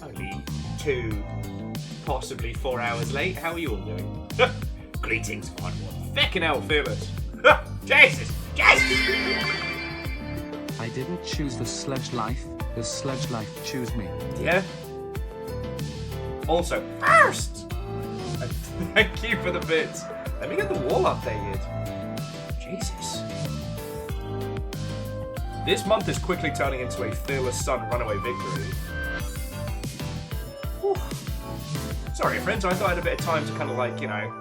Only 2, possibly 4 hours late. How are you all doing? Greetings, one. Feckin' hell, fearless. Jesus! I didn't choose the Sludge Life. The Sludge Life chose me. Yeah. Also, first, thank you for the bits. Let me get the wall updated. Jesus. This month is quickly turning into a Fearless Sun runaway victory. Whew. Sorry, friends, I thought I had a bit of time to kind of like, you know,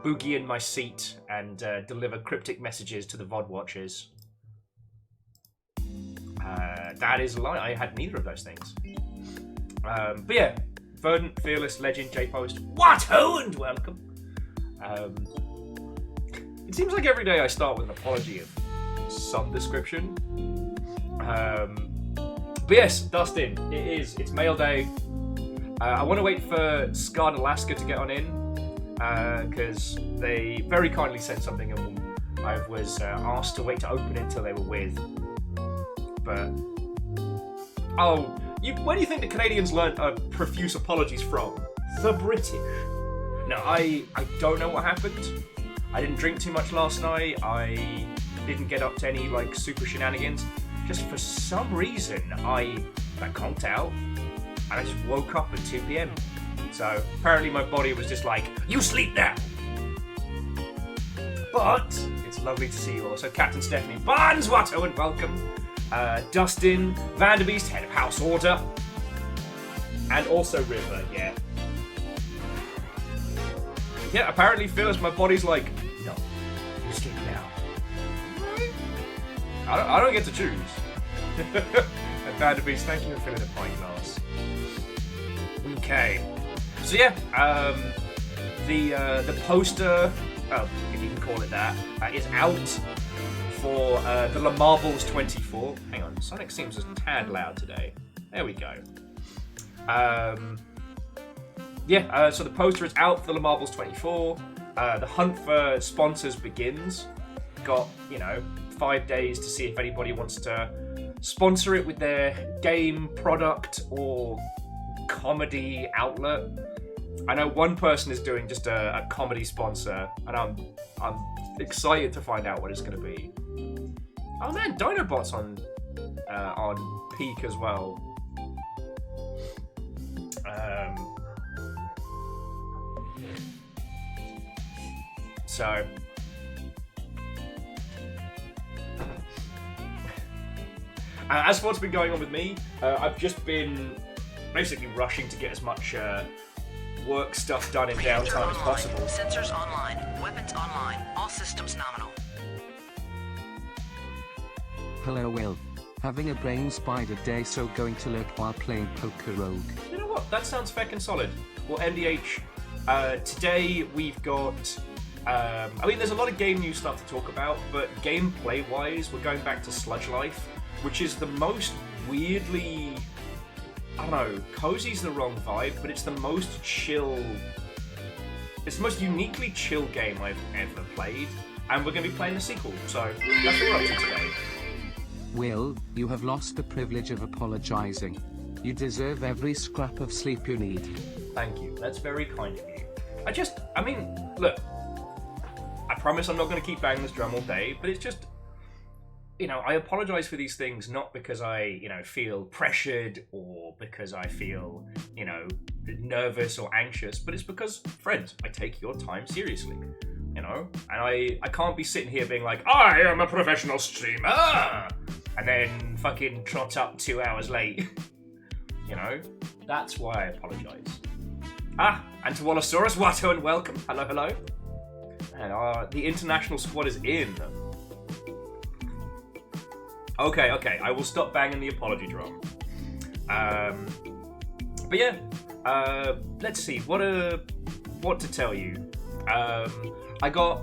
boogie in my seat and deliver cryptic messages to the VOD watchers. That is a lie. I had neither of those things. But yeah, Verdant, Fearless, Legend, J-Post. What ho and welcome. It seems like every day I start with an apology of some description. But yes, Dustin, it's mail day. I want to wait for Scarred Alaska to get on in, because they very kindly sent something and I was asked to wait to open it until they were with. But where do you think the Canadians learnt profuse apologies from? The British. No, I don't know what happened. I didn't drink too much last night. I didn't get up to any like super shenanigans. Just for some reason, I conked out and I just woke up at 2 p.m. So apparently my body was just like, you sleep now. But it's lovely to see you all. So Captain Stephanie Barnes, Watto, and welcome. Dustin Vanderbeest, head of House Order, and also River. Yeah, apparently Phyllis, my body's like, no, you sleep now. I don't get to choose. And Vanderbeest, thank you for filling the pint glass. Okay, so yeah, the poster, if you can call it that, is out for the Le Marbles 24. Hang on, Sonic seems a tad loud today. There we go. So the poster is out for the Le Marbles 24. The hunt for sponsors begins. Got, 5 days to see if anybody wants to sponsor it with their game, product, or comedy outlet. I know one person is doing just a comedy sponsor, and I'm excited to find out what it's going to be. Oh man, Dinobot's on peak as well. So as for what's been going on with me, I've just been basically rushing to get as much work stuff done in downtime as possible. Sensors online, weapons online, all systems nominal. Hello Will. Having a brain spider day, so going to lurk while playing Poker Rogue. You know what? That sounds feckin' solid. Well, MDH, today we've got... there's a lot of game news stuff to talk about, but gameplay-wise, we're going back to Sludge Life, which is the most weirdly... I don't know, cozy's the wrong vibe, but it's the most chill... It's the most uniquely chill game I've ever played, and we're going to be playing the sequel, so that's what we're up to today. Will, you have lost the privilege of apologizing. You deserve every scrap of sleep you need. Thank you. That's very kind of you. Look, I promise I'm not going to keep banging this drum all day, but it's just, I apologize for these things not because I, feel pressured or because I feel, nervous or anxious, but it's because, friends, I take your time seriously. And I can't be sitting here being like, I am a professional streamer, and then fucking trot up 2 hours late. That's why I apologise. And to Wallosaurus, Watto, and welcome. Hello. And the international squad is in. Okay, I will stop banging the apology drum. But yeah, let's see, what to tell you. I got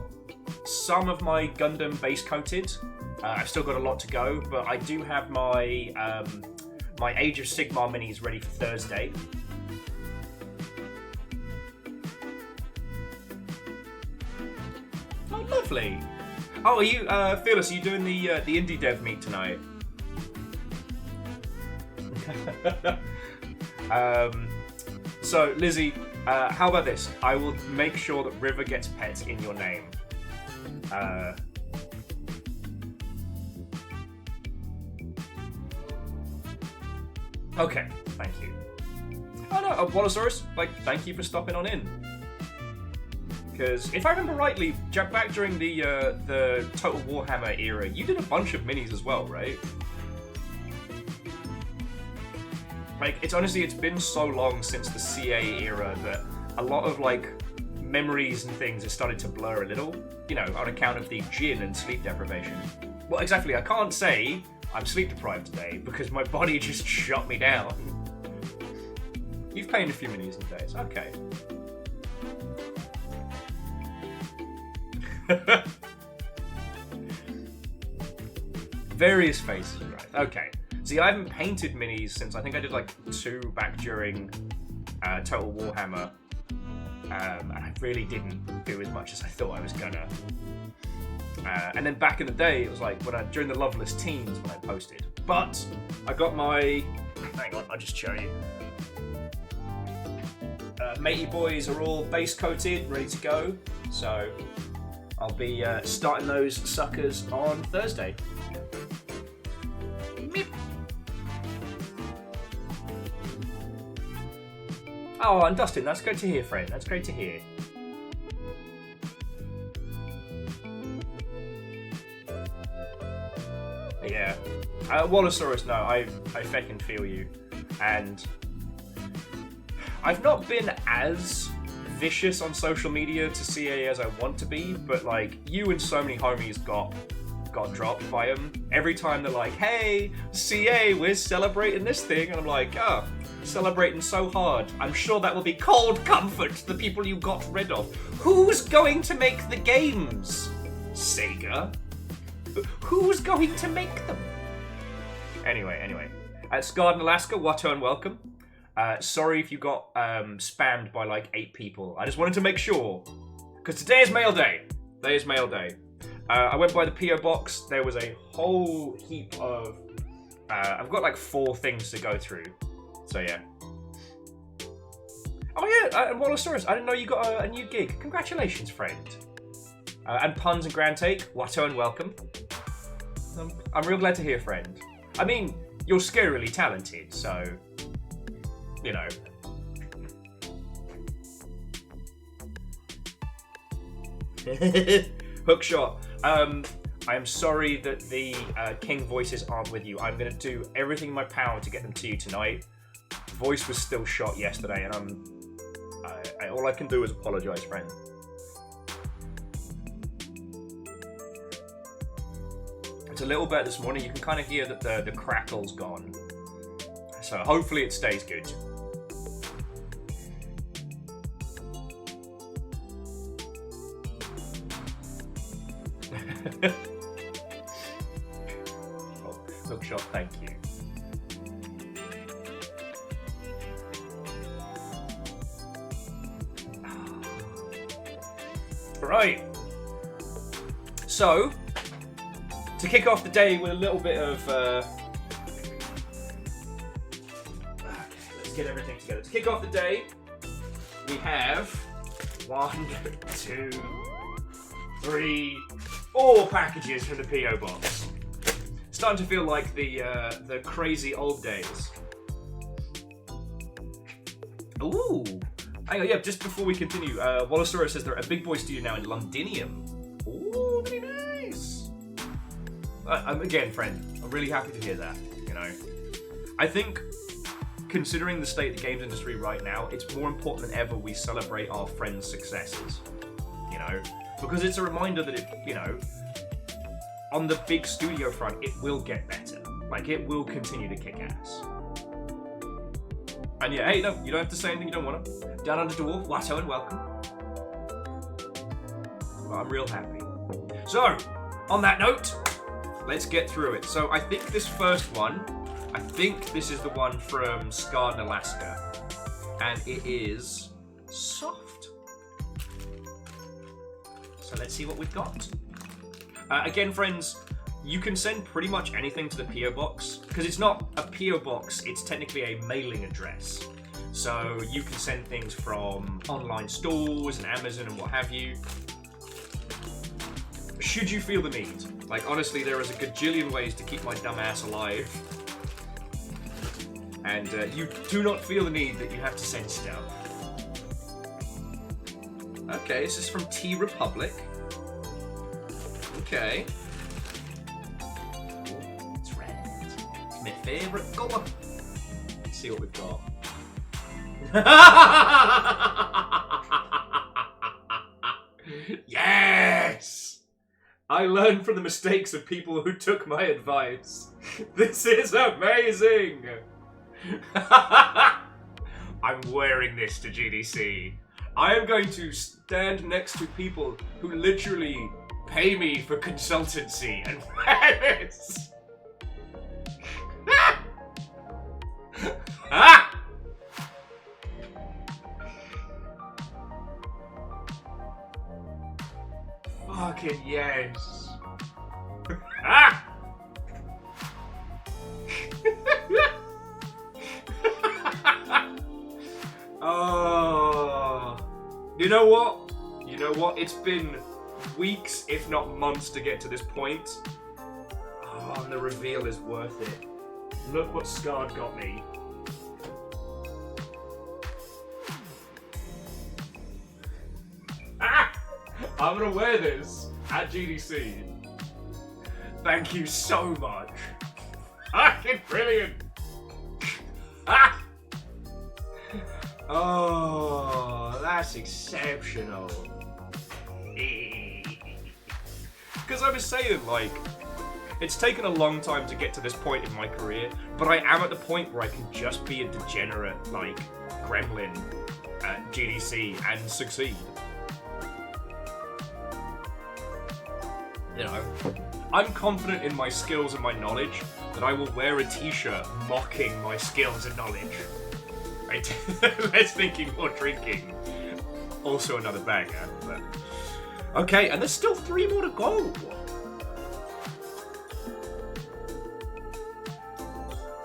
some of my Gundam base coated. I've still got a lot to go, but I do have my my Age of Sigmar minis ready for Thursday. Oh, lovely. Oh, are you, Fearless, are you doing the indie dev meet tonight? So, Lizzie, how about this? I will make sure that River gets pets in your name. Okay, thank you. Oh no, Wallosaurus, like, thank you for stopping on in. Because if I remember rightly, back during the Total Warhammer era, you did a bunch of minis as well, right? Like, it's been so long since the CA era that a lot of, like, memories and things have started to blur a little, you know, on account of the gin and sleep deprivation. Well, exactly, I can't say I'm sleep deprived today because my body just shut me down. You've played a few minis in days, okay. Various faces, right, okay. See, I haven't painted minis since I think I did like 2 back during Total Warhammer. And I really didn't do as much as I thought I was gonna. And then back in the day, it was like during the Loveless Teens when I posted. But I got my, hang on, I'll just show you. Matey boys are all base coated, ready to go. So I'll be starting those suckers on Thursday. Oh, and Dustin, that's great to hear, friend. That's great to hear. Yeah. Wallosaurus, no, I feckin' feel you. And I've not been as vicious on social media to CA as I want to be, but like, you and so many homies got dropped by them. Every time they're like, hey, CA, we're celebrating this thing. And I'm like, oh, celebrating so hard. I'm sure that will be cold comfort to the people you got rid of. Who's going to make the games? Sega? Who's going to make them? Anyway. Scarred in Alaska, Watto and welcome. Sorry if you got spammed by like 8 people. I just wanted to make sure. Because today is mail day. I went by the PO box. There was a whole heap of... I've got like 4 things to go through. So yeah. Oh yeah, and Wallosaurus, I didn't know you got a new gig. Congratulations, friend. And Puns and Grand Take, Watto and welcome. I'm real glad to hear, friend. I mean, you're scarily talented, so... You know. Hookshot. I am sorry that the King voices aren't with you. I'm going to do everything in my power to get them to you tonight. Voice was still shot yesterday, and all I can do is apologise, friend. It's a little better this morning. You can kind of hear that the crackle's gone. So hopefully it stays good. Oh, Hookshot, thank you. Right. So, to kick off the day with a little bit of... okay, let's get everything together. To kick off the day, we have 1, 2, 3, 4 packages from the PO box. Starting to feel like the crazy old days. Ooh. Hang on, yeah, just before we continue, Wallosaurus says they're at a big boy studio now in Londinium. Ooh, very nice. Again, friend, I'm really happy to hear that, you know. I think, considering the state of the games industry right now, it's more important than ever we celebrate our friends' successes, you know. Because it's a reminder that, you know, on the big studio front, it will get better. Like, it will continue to kick ass. And yeah, hey, no, you don't have to say anything you don't want to. Down under Dwarf, Watto and welcome. Well, I'm real happy. So, on that note, let's get through it. So I think this first one, this is the one from Scarred in Alaska. And it is soft. So let's see what we've got. Again, friends, you can send pretty much anything to the PO box because it's not a PO box; it's technically a mailing address. So you can send things from online stores and Amazon and what have you. Should you feel the need? Like, honestly, there is a gajillion ways to keep my dumb ass alive. And you do not feel the need that you have to send stuff. Okay, this is from T Republic. Okay. It's red. It's my favourite colour. Let's see what we've got. Yes! I learned from the mistakes of people who took my advice. This is amazing! I'm wearing this to GDC. I am going to stand next to people who literally pay me for consultancy and wear this. Fucking yes. Oh, you know what? You know what? It's been weeks, if not months, to get to this point. Oh, and the reveal is worth it. Look what Scarred got me. I'm gonna wear this at GDC. Thank you so much. Fucking brilliant. Oh, that's exceptional. Because I was saying, like, it's taken a long time to get to this point in my career, but I am at the point where I can just be a degenerate, like, gremlin at GDC and succeed. You know, I'm confident in my skills and my knowledge that I will wear a t-shirt mocking my skills and knowledge. Right? Less thinking, more drinking. Also another banger, but... Okay, and there's still 3 more to go!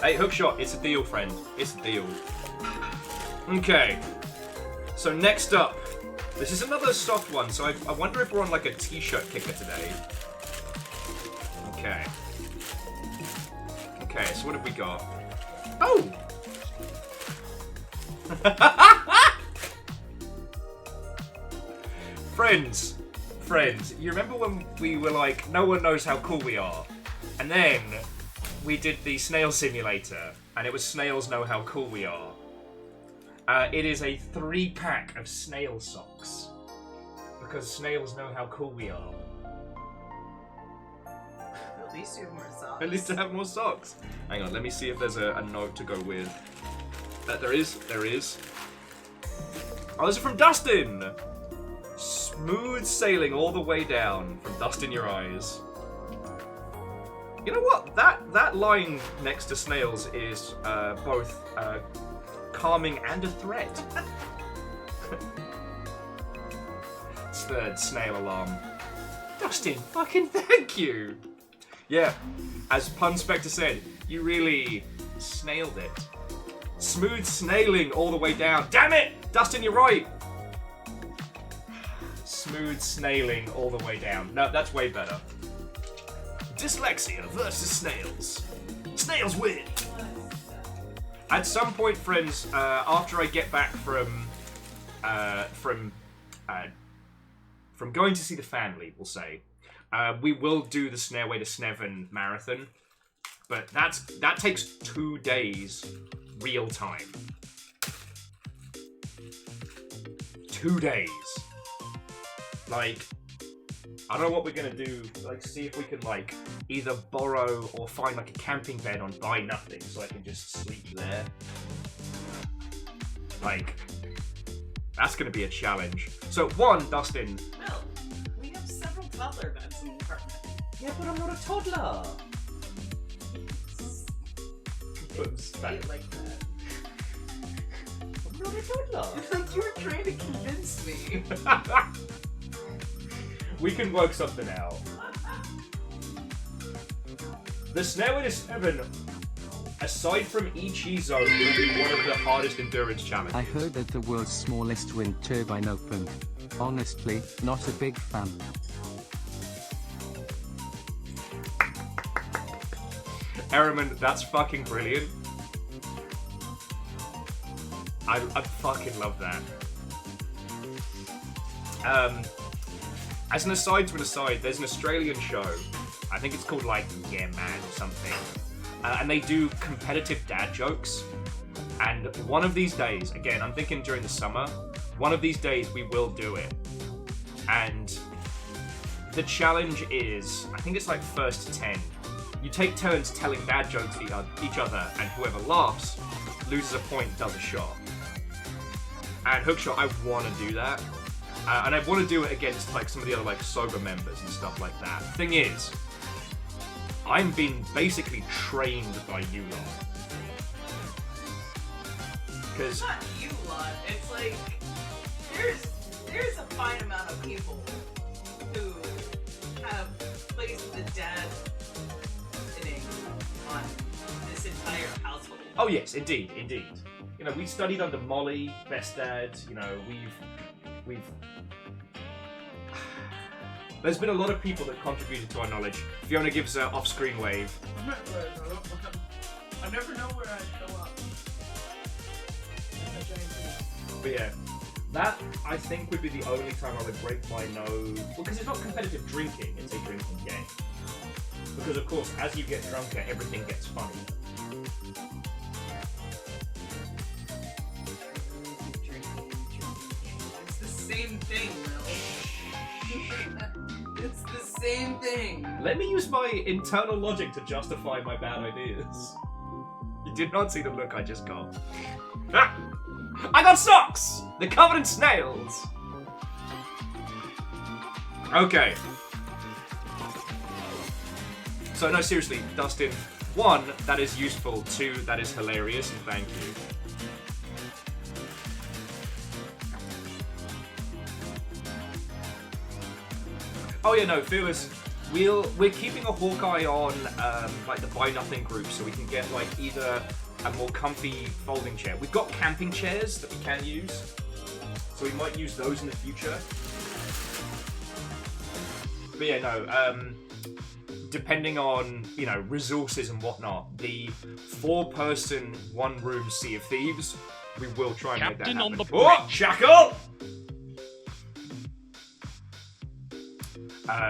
Hey, Hookshot, it's a deal, friend. It's a deal. Okay. So next up, this is another soft one, so I wonder if we're on like a t-shirt kicker today. Okay. Okay, so what have we got? Oh! Friends, you remember when we were like, no one knows how cool we are? And then we did the snail simulator, and it was snails know how cool we are. It is a 3-pack of snail socks. Because snails know how cool we are. At least you have more socks. At least I have more socks. Hang on, let me see if there's a note to go with. There is. Oh, this is from Dustin! Smooth sailing all the way down from dust in your eyes. You know what? That line next to snails is both calming and a threat. It's the snail alarm. Dustin, fucking thank you! Yeah, as Pun Spectre said, you really snailed it. Smooth snailing all the way down. Damn it! Dustin, you're right! Smooth snailing all the way down. No, that's way better. Dyslexia versus snails. Snails win! At some point, friends, after I get back from going to see the family, we'll say, we will do the Snailway to Sneven marathon, but that takes 2 days real time. 2 days. Like, I don't know what we're gonna do. Like, see if we can like either borrow or find like a camping bed on Buy Nothing, so I can just sleep there. Like, that's gonna be a challenge. So one, Dustin. Well, we have several toddler beds in the apartment. Yeah, but I'm not a toddler. Say it like that. I'm not a toddler. It's like you were trying to convince me. We can work something out. The Stairway to 7, aside from Ichi Zone, will be one of the hardest endurance challenges. I heard that the world's smallest wind turbine opened. Honestly, not a big fan. Ehrman, that's fucking brilliant. I fucking love that. As an aside to an aside, there's an Australian show. I think it's called like Yeah Man or something. And they do competitive dad jokes. And one of these days, again, I'm thinking during the summer, one of these days we will do it. And the challenge is, I think it's like first to 10. You take turns telling dad jokes to each other, and whoever laughs loses a point, does a shot. And Hookshot, I want to do that. And I want to do it against like some of the other like sober members and stuff like that. Thing is, I'm being basically trained by you lot. Because It's not you lot. It's like there's a fine amount of people who have placed the dad inning on this entire household. oh yes, indeed. You know, we studied under Molly, Best Dad. You know, we've. There's been a lot of people that contributed to our knowledge. Fiona gives an off-screen wave. I never know where I show up. But yeah, that I think would be the only time I would break my nose. Well, because it's not competitive drinking, it's a drinking game. Because of course, as you get drunker, everything gets funny. It's the same thing, Will. It's the same thing. Let me use my internal logic to justify my bad ideas. You did not see the look I just got. Ah! I got socks! They're covered in snails! Okay. So, no, seriously, Dustin. 1, that is useful. 2, that is hilarious, and thank you. Oh yeah, no, Fearless. We're keeping a hawk eye on like the Buy Nothing group, so we can get like either a more comfy folding chair. We've got camping chairs that we can use, so we might use those in the future. But yeah, no. Depending on resources and whatnot, the 4-person 1-room Sea of Thieves, we will try and make that happen. On the oh, Shackle!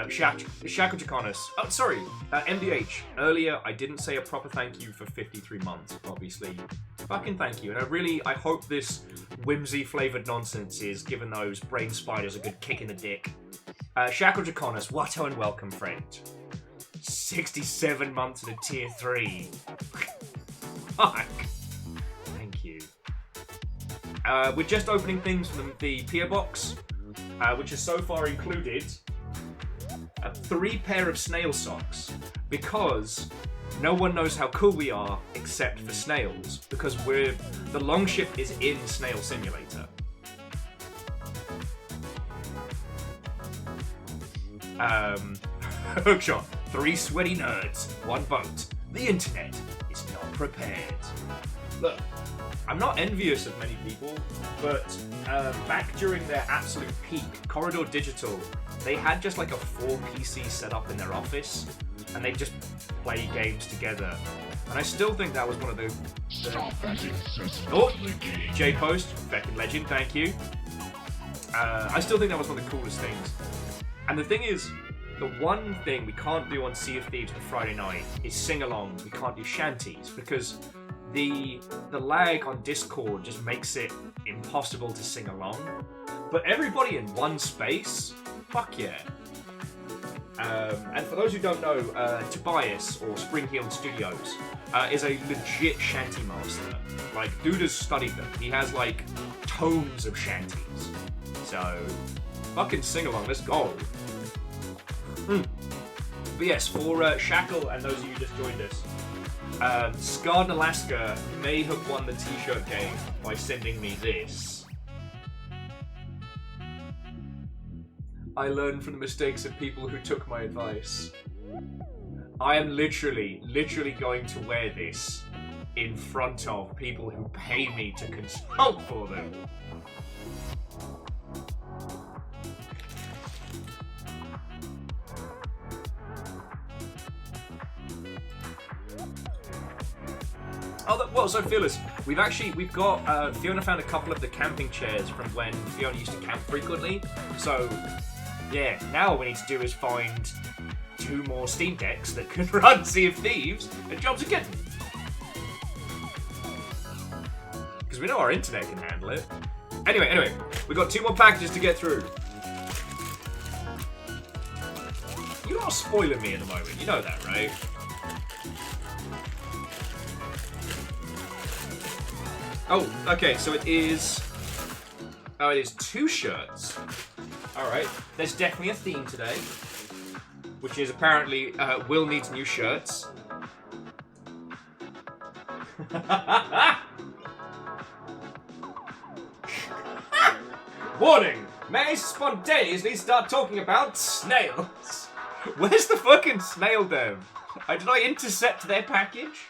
Shackle Jaconis. Oh, sorry. MDH. Earlier, I didn't say a proper thank you for 53 months, obviously. Fucking thank you. And I hope this whimsy-flavoured nonsense is giving those brain spiders a good kick in the dick. Shackle Jaconis, Watto and welcome, friend. 67 months at a tier 3. Fuck. Thank you. We're just opening things from the PO box, which has so far included 3 pair of snail socks, because no one knows how cool we are except for snails, because the long ship is in Snail Simulator. Hookshot. 3 sweaty nerds, 1 boat. The internet is not prepared. Look, I'm not envious of many people, but back during their absolute peak, Corridor Digital, they had just like a 4 PC set up in their office, and they just play games together. And I still think that was one of the oh, J-Post, Viking legend, thank you. I still think that was one of the coolest things. And the thing is, the one thing we can't do on Sea of Thieves on Friday night is sing-alongs. We can't do shanties, because the lag on Discord just makes it impossible to sing along. But everybody in one space, fuck yeah. And for those who don't know, Tobias, or Spring-Heeled Studios, is a legit shanty master. Like, dude has studied them. He has, like, tomes of shanties. So, fucking sing along, let's go. But yes, for Shackle and those of you who just joined us, Scarred Alaska may have won the t-shirt game by sending me this. I learned from the mistakes of people who took my advice. I am literally going to wear this in front of people who pay me to consult for them. Oh, well, so Phyllis, we've got, Fiona found a couple of the camping chairs from when Fiona used to camp frequently. So, yeah, now what we need to do is find 2 more Steam Decks that can run Sea of Thieves, and jobs are good. Because we know our internet can handle it. Anyway, we've got 2 more packages to get through. You're not spoiling me at the moment, you know that, right? Oh, okay, so it is... Oh, it is 2 shirts. Alright, there's definitely a theme today. Which is apparently, Will needs new shirts. Warning! May spontaneously start talking about snails. Where's the fucking snail dev? Did I intercept their package?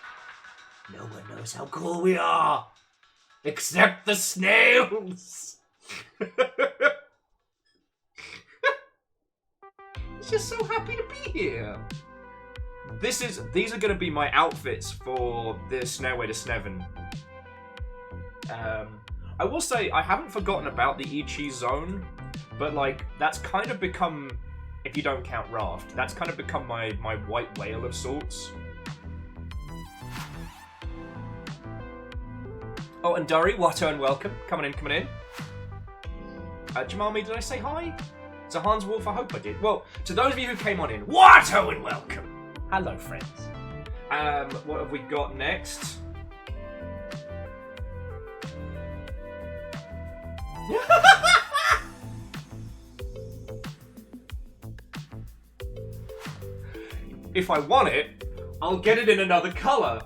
No one knows how cool we are. Except the snails! He's just so happy to be here. These are going to be my outfits for the Stairway to Sneven. I will say, I haven't forgotten about the Ichi zone, but like, that's kind of become, if you don't count Raft, that's kind of become my white whale of sorts. Oh, and Durry, Watto and welcome. Coming in. Jamami, did I say hi? To Hans Wolf, I hope I did. Well, to those of you who came on in, Watto and welcome. Hello, friends. What have we got next? If I want it, I'll get it in another colour.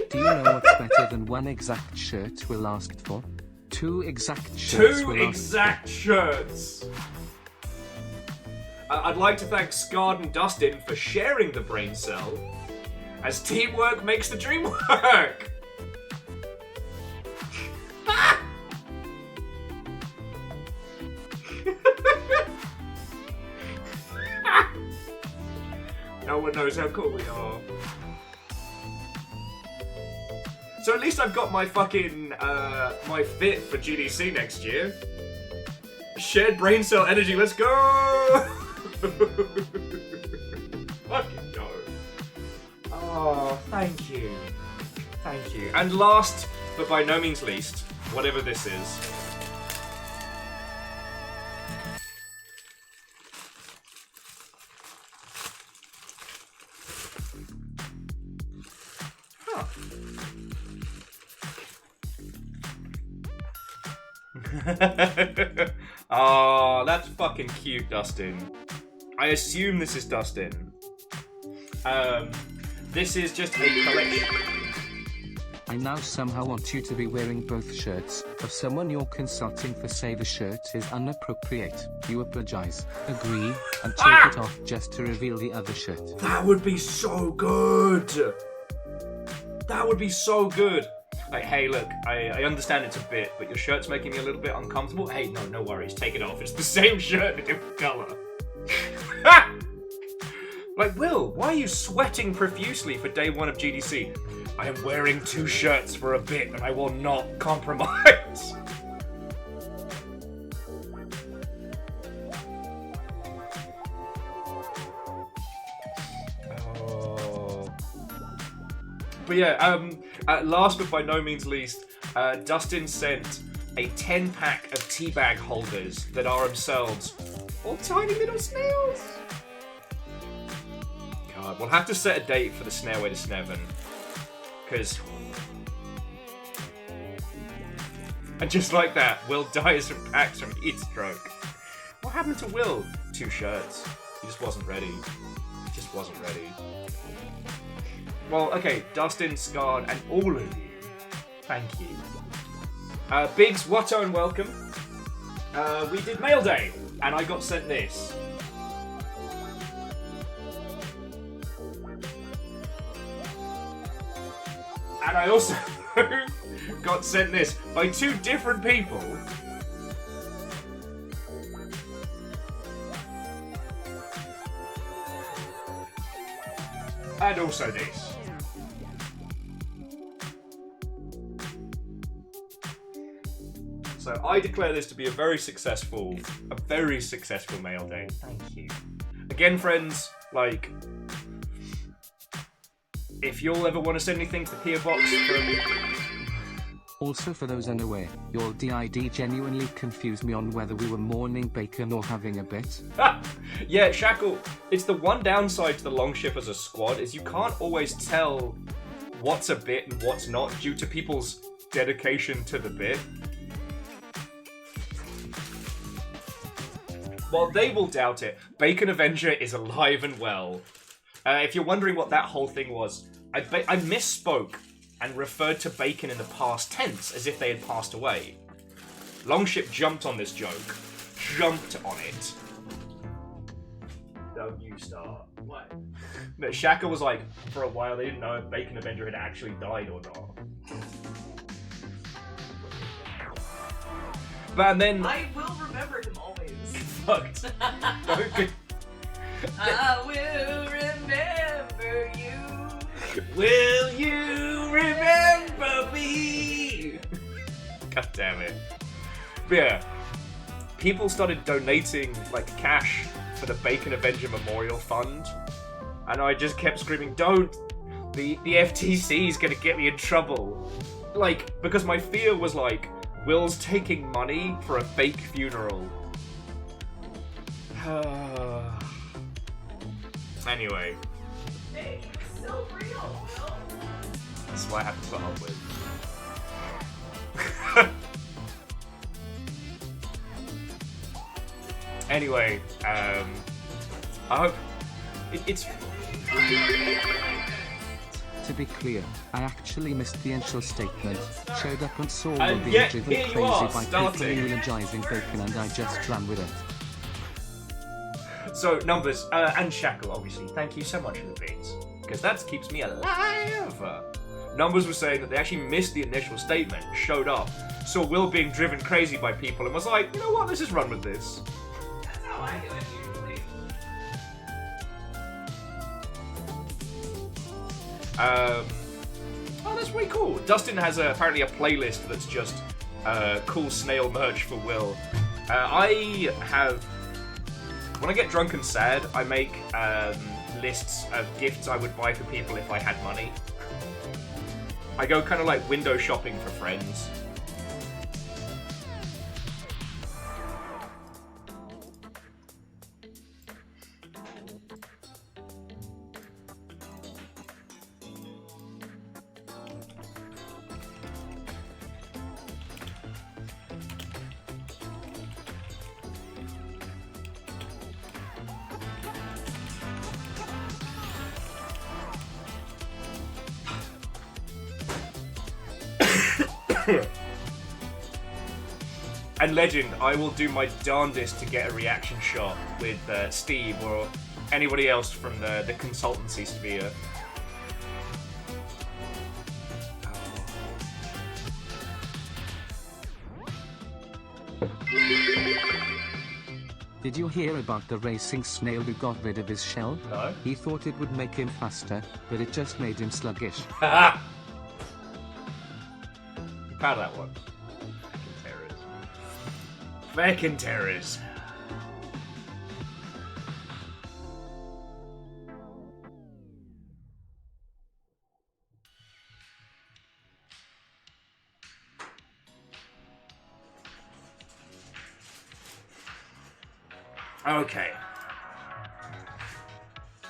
Do you know what's better than 1 exact shirt Will asked for? 2 exact shirts. 2 exact shirts! I'd like to thank Scard and Dustin for sharing the brain cell, as teamwork makes the dream work! No one knows how cool we are. So at least I've got my fucking, my fit for GDC next year. Shared brain cell energy, let's go! Fucking go. Oh, thank you. Thank you. And last, but by no means least, whatever this is. Oh, that's fucking cute, Dustin. I assume this is Dustin. This is just a collection. I now somehow want you to be wearing both shirts. If someone you're consulting for say the shirt is inappropriate, you apologize, agree, and take it off just to reveal the other shirt. That would be so good. That would be so good. Like, hey, look, I understand it's a bit, but your shirt's making me a little bit uncomfortable. Hey, no worries, take it off. It's the same shirt in a different colour. Like, Will, why are you sweating profusely for day 1 of GDC? I am wearing 2 shirts for a bit, and I will not compromise. But yeah, last but by no means least, Dustin sent a 10-pack of teabag holders that are themselves all tiny little snails. God, we'll have to set a date for the Stairway to Sneven. Because... And just like that, Will dies from packs from heat stroke. What happened to Will? 2 shirts. He just wasn't ready. Well, okay, Dustin, Scard, and all of you, thank you. Biggs, Watto, and welcome. We did Mail Day, and I got sent this. And I also got sent this by 2 different people. And also this. So I declare this to be a very successful mail day. Thank you. Again, friends, like, if you'll ever want to send anything to the PO box from... Also, for those unaware, your DID genuinely confused me on whether we were mourning bacon or having a bit. Yeah, Shackle, it's the one downside to the Longship as a squad is you can't always tell what's a bit and what's not due to people's dedication to the bit. While they will doubt it, Bacon Avenger is alive and well. If you're wondering what that whole thing was, I misspoke and referred to Bacon in the past tense as if they had passed away. Longship jumped on this joke. Jumped on it. Don't you start. What? No, Shaka was like, for a while they didn't know if Bacon Avenger had actually died or not. But then... I will remember him always. Fucked. I will remember you. Will you remember me? God damn it. But yeah, people started donating like cash for the Bacon Avenger Memorial Fund, and I just kept screaming, "Don't! The FTC is gonna get me in trouble." Like, because my fear was like, Will's taking money for a fake funeral. Anyway. Hey, it's so real, Will. That's what I have to put up with. Anyway, I hope it's. To be clear, I actually missed the initial statement, showed up and saw And Will being yet, driven here you crazy are, by starting. people eulogizing Bacon and I just ran with it. So, Numbers, and Shackle, obviously, thank you so much for the beats, because that keeps me alive. Numbers was saying that they actually missed the initial statement, showed up, saw Will being driven crazy by people, and was like, you know what, let's just run with this. That's how I do it usually. Oh, that's really cool. Dustin has apparently a playlist that's just cool snail merch for Will. I have... When I get drunk and sad, I make lists of gifts I would buy for people if I had money. I go kind of like window shopping for friends. And Legend, I will do my darndest to get a reaction shot with Steve or anybody else from the consultancy sphere. Did you hear about the racing snail who got rid of his shell? No. He thought it would make him faster, but it just made him sluggish. Haha! I'm proud of that one. Viking terrors. Okay.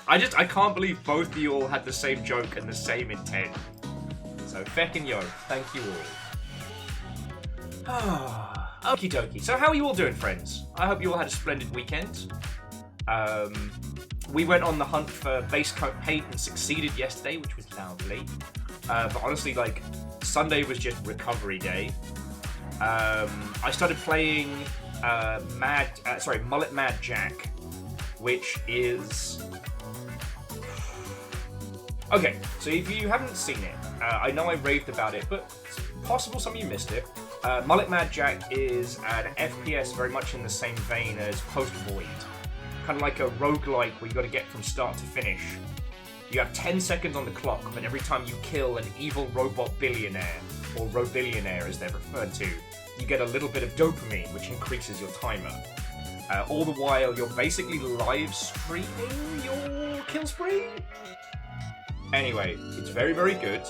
I can't believe both of you all had the same joke and the same intent. So feckin' yo, thank you all. Okie dokie. So how are you all doing, friends? I hope you all had a splendid weekend. We went on the hunt for base coat paint and succeeded yesterday, which was lovely. But honestly, like, Sunday was just recovery day. I started playing Mullet Mad Jack, which is... Okay, so if you haven't seen it, I know I raved about it, but it's possible some of you missed it. Mullet Mad Jack is an FPS very much in the same vein as Post Void. Kind of like a roguelike where you got to get from start to finish. You have 10 seconds on the clock, but every time you kill an evil robot billionaire, or robillionaire as they're referred to, you get a little bit of dopamine, which increases your timer. All the while, you're basically live streaming your kill spree? Anyway, it's very, very good.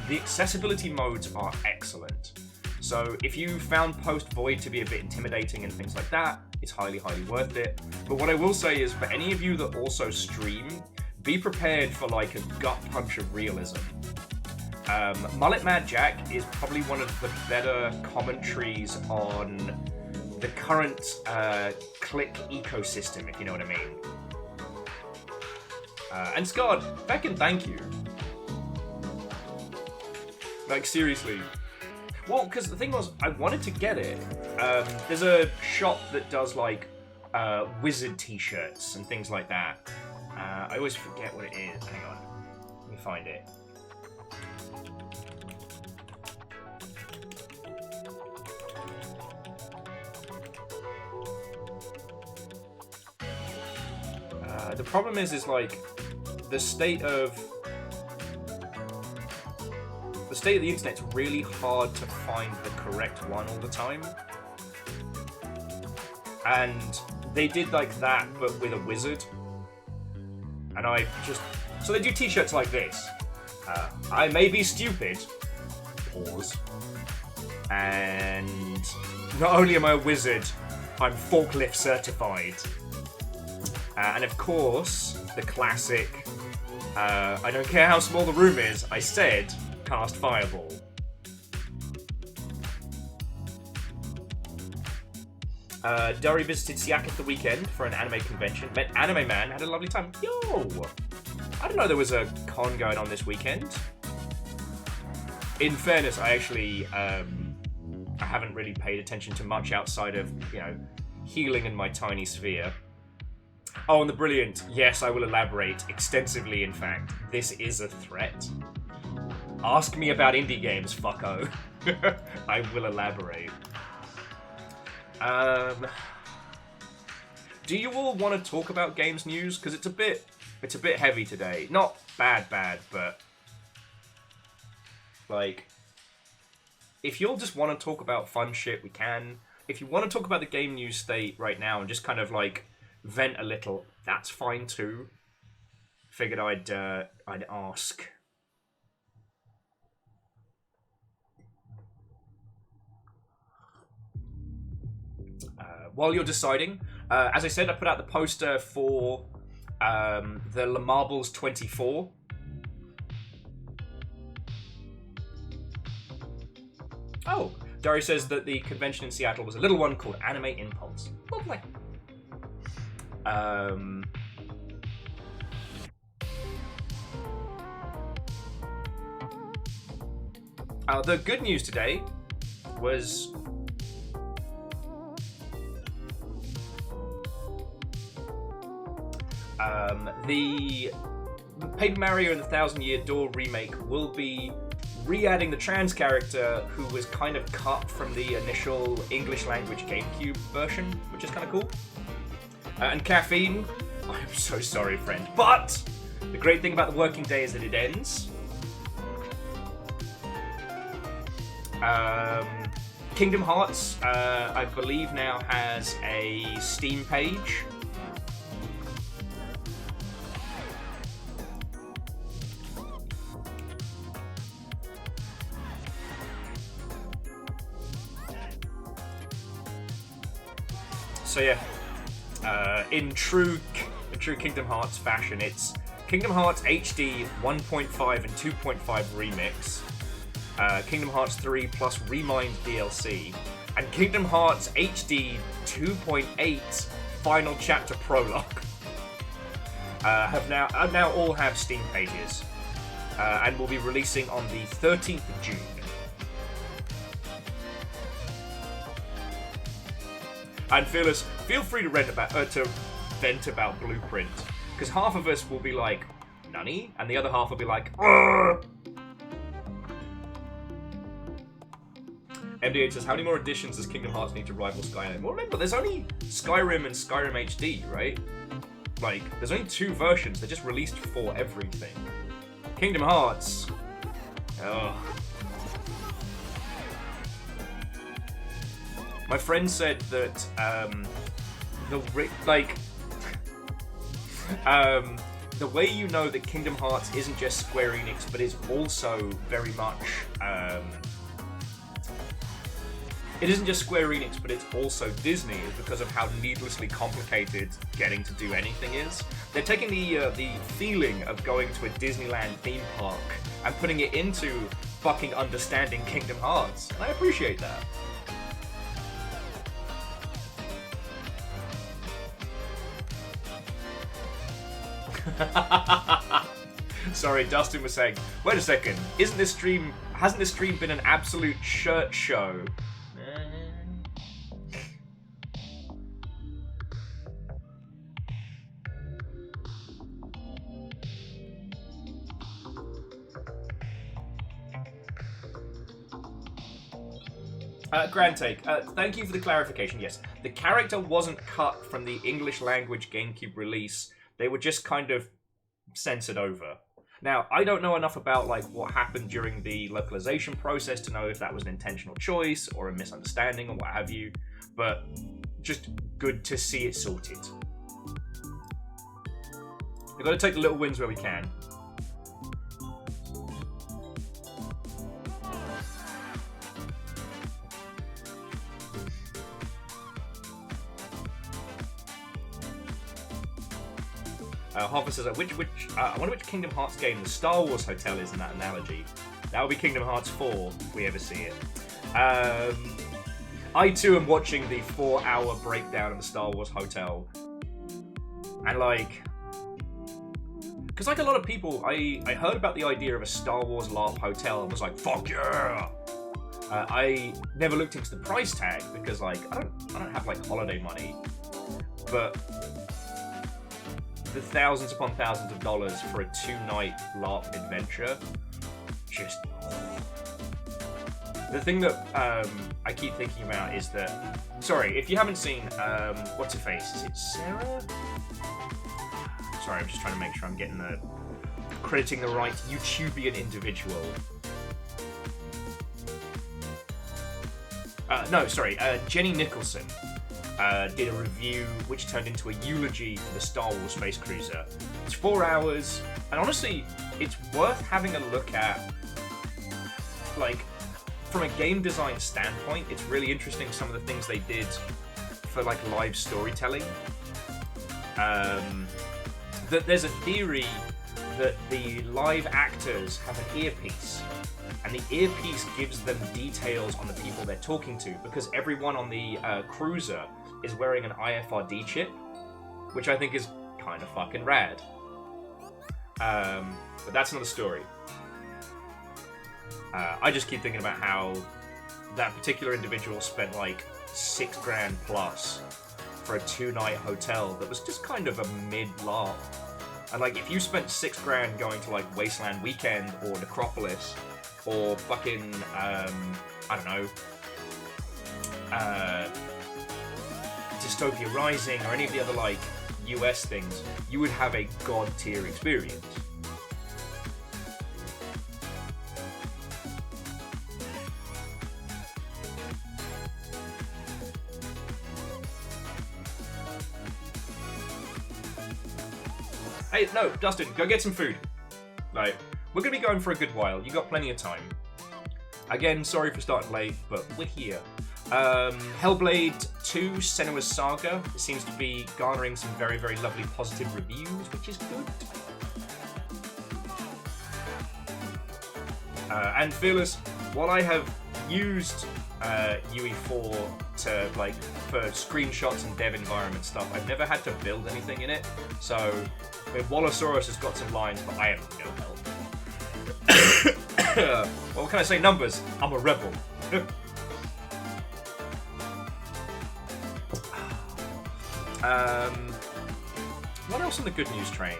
The accessibility modes are excellent. So if you found Post Void to be a bit intimidating and things like that, it's highly, highly worth it. But what I will say is, for any of you that also stream, be prepared for like a gut punch of realism. Mullet Mad Jack is probably one of the better commentaries on the current click ecosystem, if you know what I mean. And Scott, heckin' thank you. Like, seriously. Well, because the thing was, I wanted to get it. There's a shop that does, like, wizard t-shirts and things like that. I always forget what it is. Hang on. Let me find it. The problem is like, the state of the internet's really hard to find the correct one all the time. And they did like that, but with a wizard. And so they do t-shirts like this. I may be stupid. Pause. And not only am I a wizard, I'm forklift certified. And of course, the classic, I don't care how small the room is, I said, cast Fireball. Dari visited Seattle the weekend for an anime convention. Met Anime Man, had a lovely time. Yo! I didn't know there was a con going on this weekend. In fairness, I actually I haven't really paid attention to much outside of, healing in my tiny sphere. Oh, and the brilliant, yes, I will elaborate extensively, in fact. This is a threat. Ask me about indie games, fucko. I will elaborate. Do you all want to talk about games news? Because it's a bit heavy today. Not bad, but like, if you'll just want to talk about fun shit, we can. If you want to talk about the game news state right now and just kind of like vent a little, that's fine too. Figured I'd ask. While you're deciding, as I said, I put out the poster for the Le Marbles 24. Oh, Dari says that the convention in Seattle was a little one called Anime Impulse. Lovely. The good news today was the Paper Mario and the Thousand Year Door remake will be re-adding the trans character who was kind of cut from the initial English language GameCube version, which is kind of cool. And Caffeine, I'm so sorry, friend, but the great thing about the working day is that it ends. Kingdom Hearts, I believe now has a Steam page. So yeah, in true Kingdom Hearts fashion, it's Kingdom Hearts HD 1.5 and 2.5 remix, Kingdom Hearts 3 plus Remind DLC, and Kingdom Hearts HD 2.8 Final Chapter Prologue now all have Steam pages, and will be releasing on the 13th of June. And Fearless, feel free to vent about Blueprint, because half of us will be like, "Nani?" and the other half will be like, "Urgh!" MD8 says, how many more editions does Kingdom Hearts need to rival Skyrim? Well, remember, there's only Skyrim and Skyrim HD, right? Like, there's only 2 versions. They're just released for everything. Kingdom Hearts. Ugh. My friend said that, the way you know that Kingdom Hearts isn't just Square Enix, but is also very much, it isn't just Square Enix, but it's also Disney, is because of how needlessly complicated getting to do anything is. They're taking the feeling of going to a Disneyland theme park and putting it into fucking understanding Kingdom Hearts, and I appreciate that. Sorry, Dustin was saying, wait a second, hasn't this stream been an absolute shirt show? Grand Take, thank you for the clarification. Yes, the character wasn't cut from the English language GameCube release. They were just kind of censored over. Now, I don't know enough about like what happened during the localization process to know if that was an intentional choice or a misunderstanding or what have you, but just good to see it sorted. We've got to take the little wins where we can. Hoffa says, I wonder which Kingdom Hearts game the Star Wars Hotel is in that analogy. That would be Kingdom Hearts 4, if we ever see it. I too am watching the 4-hour breakdown of the Star Wars Hotel. And like... Because like a lot of people, I heard about the idea of a Star Wars LARP hotel and was like, fuck yeah! I never looked into the price tag because like, I don't have like holiday money. But... the thousands upon thousands of dollars for a 2-night LARP adventure. Just... The thing that I keep thinking about is that... Sorry, if you haven't seen... what's her face? Is it Sarah? Sorry, I'm just trying to make sure I'm getting the... crediting the right YouTubian individual. No, sorry. Jenny Nicholson. Did a review which turned into a eulogy for the Star Wars Space Cruiser. It's 4 hours, and honestly, it's worth having a look at. Like, from a game design standpoint, it's really interesting some of the things they did for like live storytelling. That there's a theory that the live actors have an earpiece, and the earpiece gives them details on the people they're talking to, because everyone on the cruiser is wearing an IFRD chip, which I think is kind of fucking rad. But that's another story. I just keep thinking about how that particular individual spent like $6,000 plus for a 2-night hotel that was just kind of a mid-LARP. And like, if you spent $6,000 going to like Wasteland Weekend or Necropolis or fucking, I don't know, Dystopia Rising or any of the other like US things, you would have a god tier experience. Hey, no, Dustin, go get some food. Like, we're gonna be going for a good while. You got plenty of time. Again, sorry for starting late, but we're here. Hellblade 2 Senua's Saga seems to be garnering some very, very lovely positive reviews, which is good. And Fearless, while I have used UE4 to like for screenshots and dev environment stuff, I've never had to build anything in it. So, I mean, Wallosaurus has got some lines, but I have no help. What can I say? Numbers. I'm a rebel. What else on the good news train?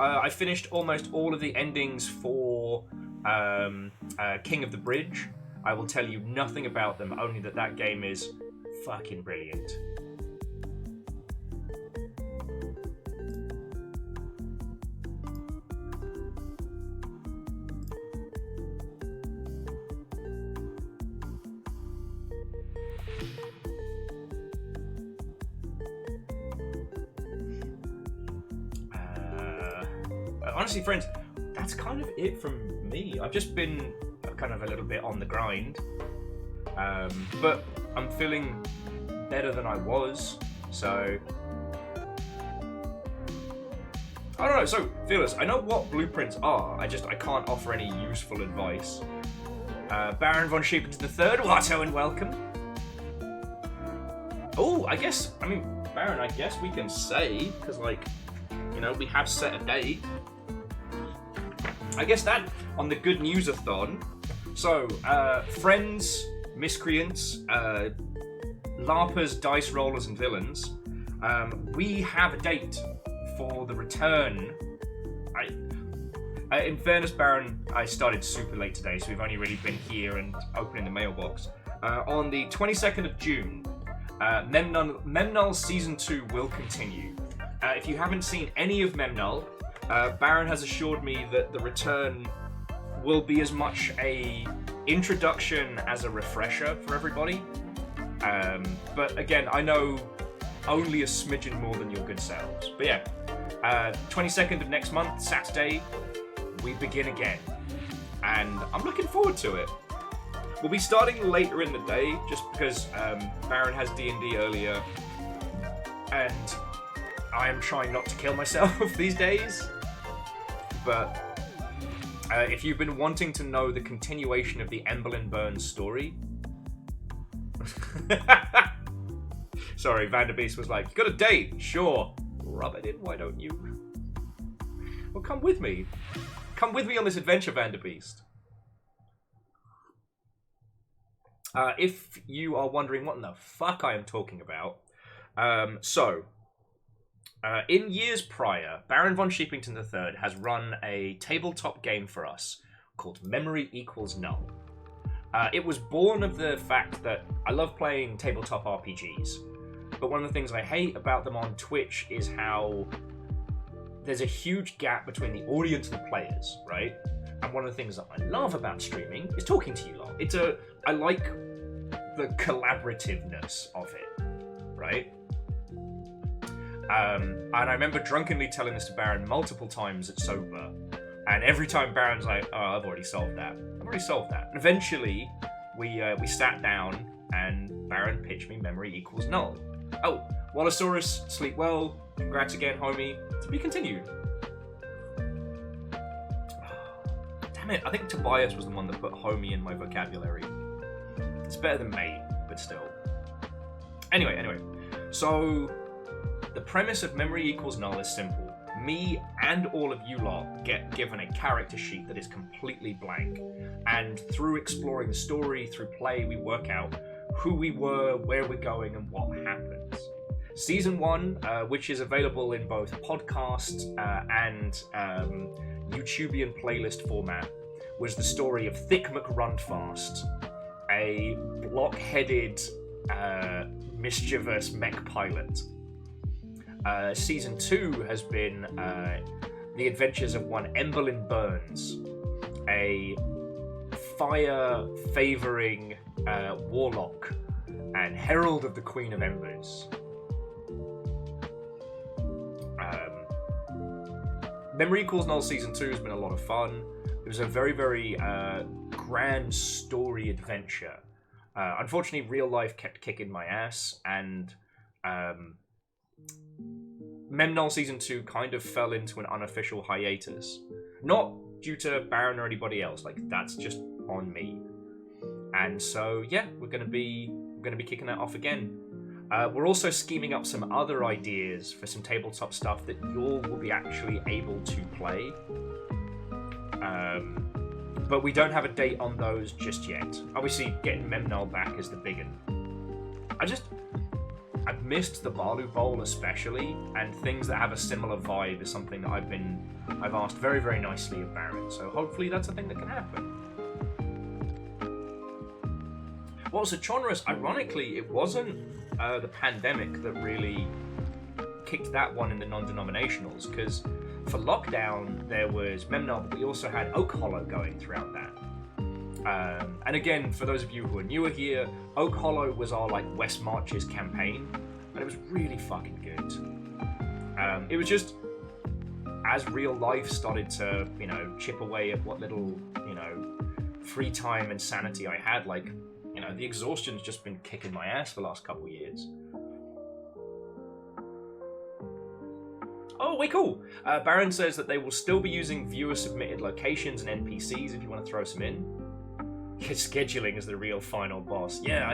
I finished almost all of the endings for King of the Bridge. I will tell you nothing about them, only that that game is fucking brilliant. Honestly, friends, that's kind of it from me. I've just been kind of a little bit on the grind, but I'm feeling better than I was, so I don't know. So, feelers, I know what blueprints are, I can't offer any useful advice. Baron von Sheepington III, Watto and welcome. Oh, Baron, I guess we can say, because, like, you know, we have set a date. I guess that on the good news-a-thon. So, friends, miscreants, LARPers, dice rollers, and villains, we have a date for the return. In fairness, Baron, I started super late today, so we've only really been here and opening the mailbox. On the 22nd of June, Memnull Season 2 will continue. If you haven't seen any of Memnull, Baron has assured me that the return will be as much a introduction as a refresher for everybody. But again, I know only a smidgen more than your good selves. But yeah, 22nd of next month, Saturday, we begin again. And I'm looking forward to it. We'll be starting later in the day, just because Baron has D&D earlier, and I am trying not to kill myself these days. But if you've been wanting to know the continuation of the Emberlyn Burns story... Sorry, Vanderbeest was like, you got a date? Sure. Rub it in, why don't you? Well, come with me. Come with me on this adventure, Vanderbeest. If you are wondering what in the fuck I am talking about, in years prior, Baron von Sheepington III has run a tabletop game for us called Memory Equals Null. It was born of the fact that I love playing tabletop RPGs, but one of the things I hate about them on Twitch is how there's a huge gap between the audience and the players, right? And one of the things that I love about streaming is talking to you lot. I like the collaborativeness of it, right? And I remember drunkenly telling this to Baron multiple times at sober, and every time Baron's like, "Oh, I've already solved that. And eventually, we sat down, and Baron pitched me Memory Equals Null. Oh, Wallosaurus, sleep well. Congrats again, homie. To be continued. Damn it! I think Tobias was the one that put homie in my vocabulary. It's better than mate, but still. Anyway. So. The premise of Memory Equals Null is simple. Me and all of you lot get given a character sheet that is completely blank. And through exploring the story, through play, we work out who we were, where we're going, and what happens. Season 1, which is available in both podcast and YouTubian playlist format, was the story of Thick McRunfast, a block-headed, mischievous mech pilot. Season 2 has been the adventures of one Emberlyn Burns, a fire-favouring warlock and herald of the Queen of Embers. Memory Equals Null Season 2 has been a lot of fun. It was a very, very grand story adventure. Unfortunately, real life kept kicking my ass, and Memnull Season 2 kind of fell into an unofficial hiatus. Not due to Baron or anybody else. Like, that's just on me. And so, yeah, we're gonna be kicking that off again. We're also scheming up some other ideas for some tabletop stuff that you all will be actually able to play. But we don't have a date on those just yet. Obviously, getting Memnol back is the big one. I've missed the Balu Bowl especially, and things that have a similar vibe is something that I've asked very, very nicely of Baron. So hopefully that's a thing that can happen. Well, so Chonrus, ironically, it wasn't the pandemic that really kicked that one in the non-denominationals, because for lockdown there was Memnol, but we also had Oak Hollow going throughout that. And again, for those of you who are newer here, Oak Hollow was our like West Marches campaign, and it was really fucking good. It was just as real life started to, you know, chip away at what little, you know, free time and sanity I had, like, you know, the exhaustion's just been kicking my ass for the last couple of years. Oh, way cool. Baron says that they will still be using viewer-submitted locations and NPCs if you want to throw some in. Scheduling is the real final boss. Yeah,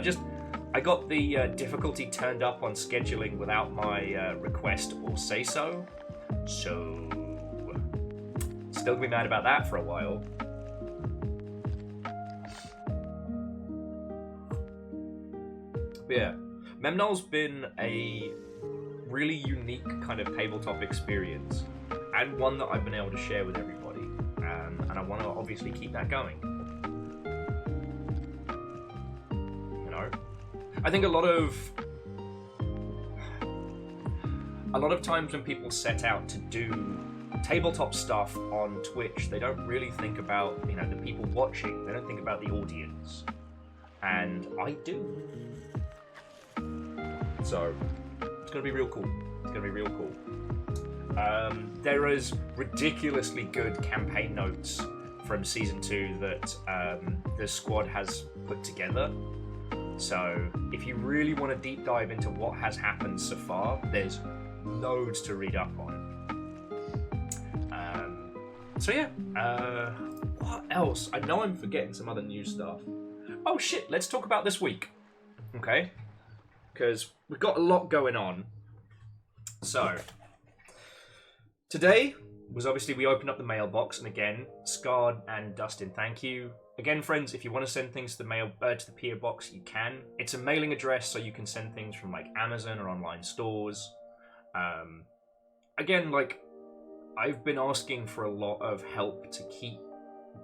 I got the difficulty turned up on scheduling without my request or say-so. So, still gonna be mad about that for a while. But yeah, Memnol's been a really unique kind of tabletop experience, and one that I've been able to share with everybody, and I want to obviously keep that going. You know, I think a lot of times when people set out to do tabletop stuff on Twitch, they don't really think about, you know, the people watching. They don't think about the audience, and I do. So it's gonna be real cool. It's gonna be real cool. There is ridiculously good campaign notes from season 2 that the squad has put together. So if you really want to deep dive into what has happened so far, there's loads to read up on. So yeah, what else? I know I'm forgetting some other new stuff. Oh shit, let's talk about this week. Okay? Because we've got a lot going on. So, today was obviously we opened up the mailbox, and again, Scarred and Dustin, thank you. Again, friends, if you want to send things to the PO box, you can. It's a mailing address, so you can send things from like Amazon or online stores. Again, like, I've been asking for a lot of help to keep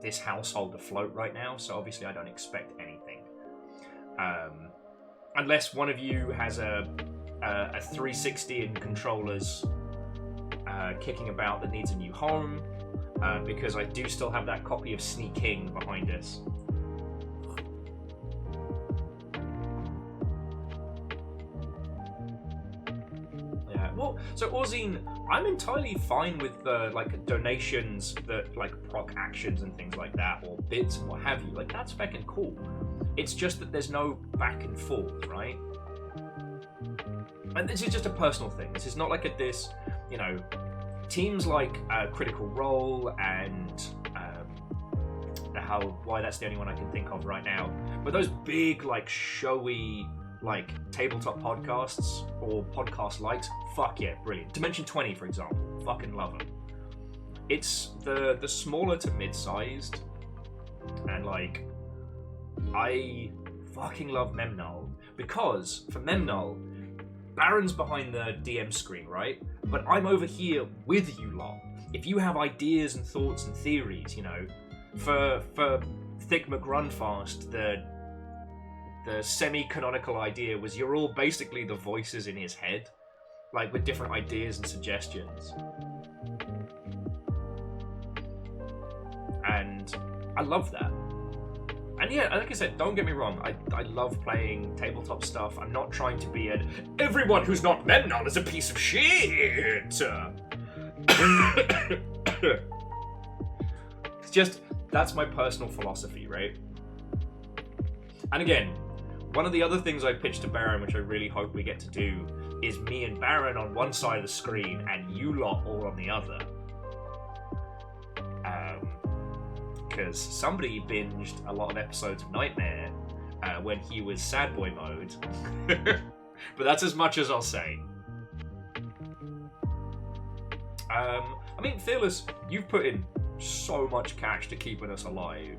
this household afloat right now, so obviously I don't expect anything. Unless one of you has a 360 and controllers kicking about that needs a new home, because I do still have that copy of Sneaking behind us. Yeah, well, so Orzine, I'm entirely fine with like donations that like proc actions and things like that, or bits and what have you. Like, that's fucking cool. It's just that there's no back and forth, right? And this is just a personal thing. This is not like a diss, you know. Teams like Critical Role and why that's the only one I can think of right now. But those big, like, showy, like, tabletop podcasts or podcast lights, fuck yeah, brilliant. Dimension 20, for example, fucking love them. It's the smaller to mid-sized, and like, I fucking love Memnol, because for Memnol, Baron's behind the DM screen, right? But I'm over here with you lot. If you have ideas and thoughts and theories, you know, for Thick McRunfast, the semi-canonical idea was you're all basically the voices in his head, like with different ideas and suggestions. And I love that. And yeah, like I said, don't get me wrong, I love playing tabletop stuff. I'm not trying to be everyone who's not Memnon is a piece of shit. It's just, that's my personal philosophy, right? And again, one of the other things I pitched to Baron, which I really hope we get to do, is me and Baron on one side of the screen and you lot all on the other. because somebody binged a lot of episodes of Nightmare when he was sad boy mode. But that's as much as I'll say. I mean, Fearless, you've put in so much cash to keeping us alive,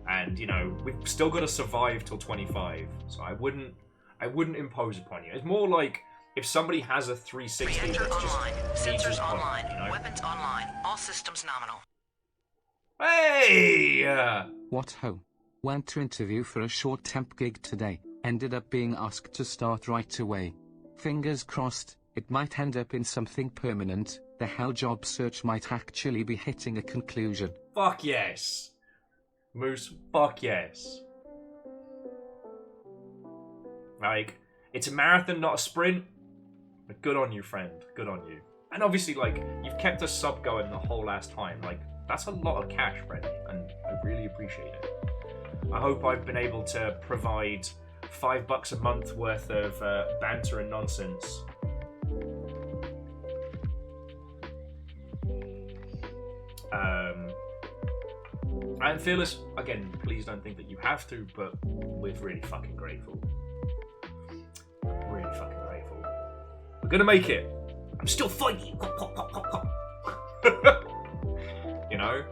and you know we've still got to survive till 25. So I wouldn't impose upon you. It's more like if somebody has a 360 Reactor that's just online. needs Sensors responding, online. you know? Weapons online. All systems nominal. Hey! What ho? Went to interview for a short temp gig today, ended up being asked to start right away. Fingers crossed, it might end up in something permanent, the hell job search might actually be hitting a conclusion. Fuck yes. Moose, fuck yes. Like, it's a marathon, not a sprint. But good on you, friend. Good on you. And obviously, like, you've kept us sub going the whole last time. Like, that's a lot of cash, friend, and I really appreciate it. I hope I've been able to provide $5 a month worth of banter and nonsense. And Fearless, again, please don't think that you have to, but we're really fucking grateful. Really fucking grateful. We're gonna make it. I'm still fighting. You know?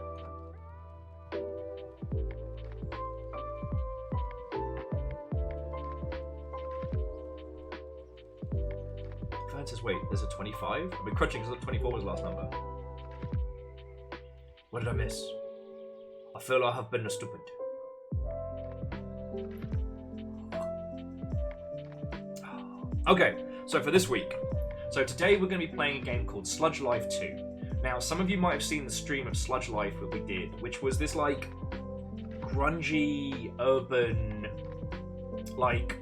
Fan says, wait, there's a 25? I've been crunching because 24 was the last number. What did I miss? I feel I have been stupid. Okay, so for this week. So today we're going to be playing a game called Sludge Life 2. Now, some of you might have seen the stream of Sludge Life that we did, which was this, like, grungy, urban, like,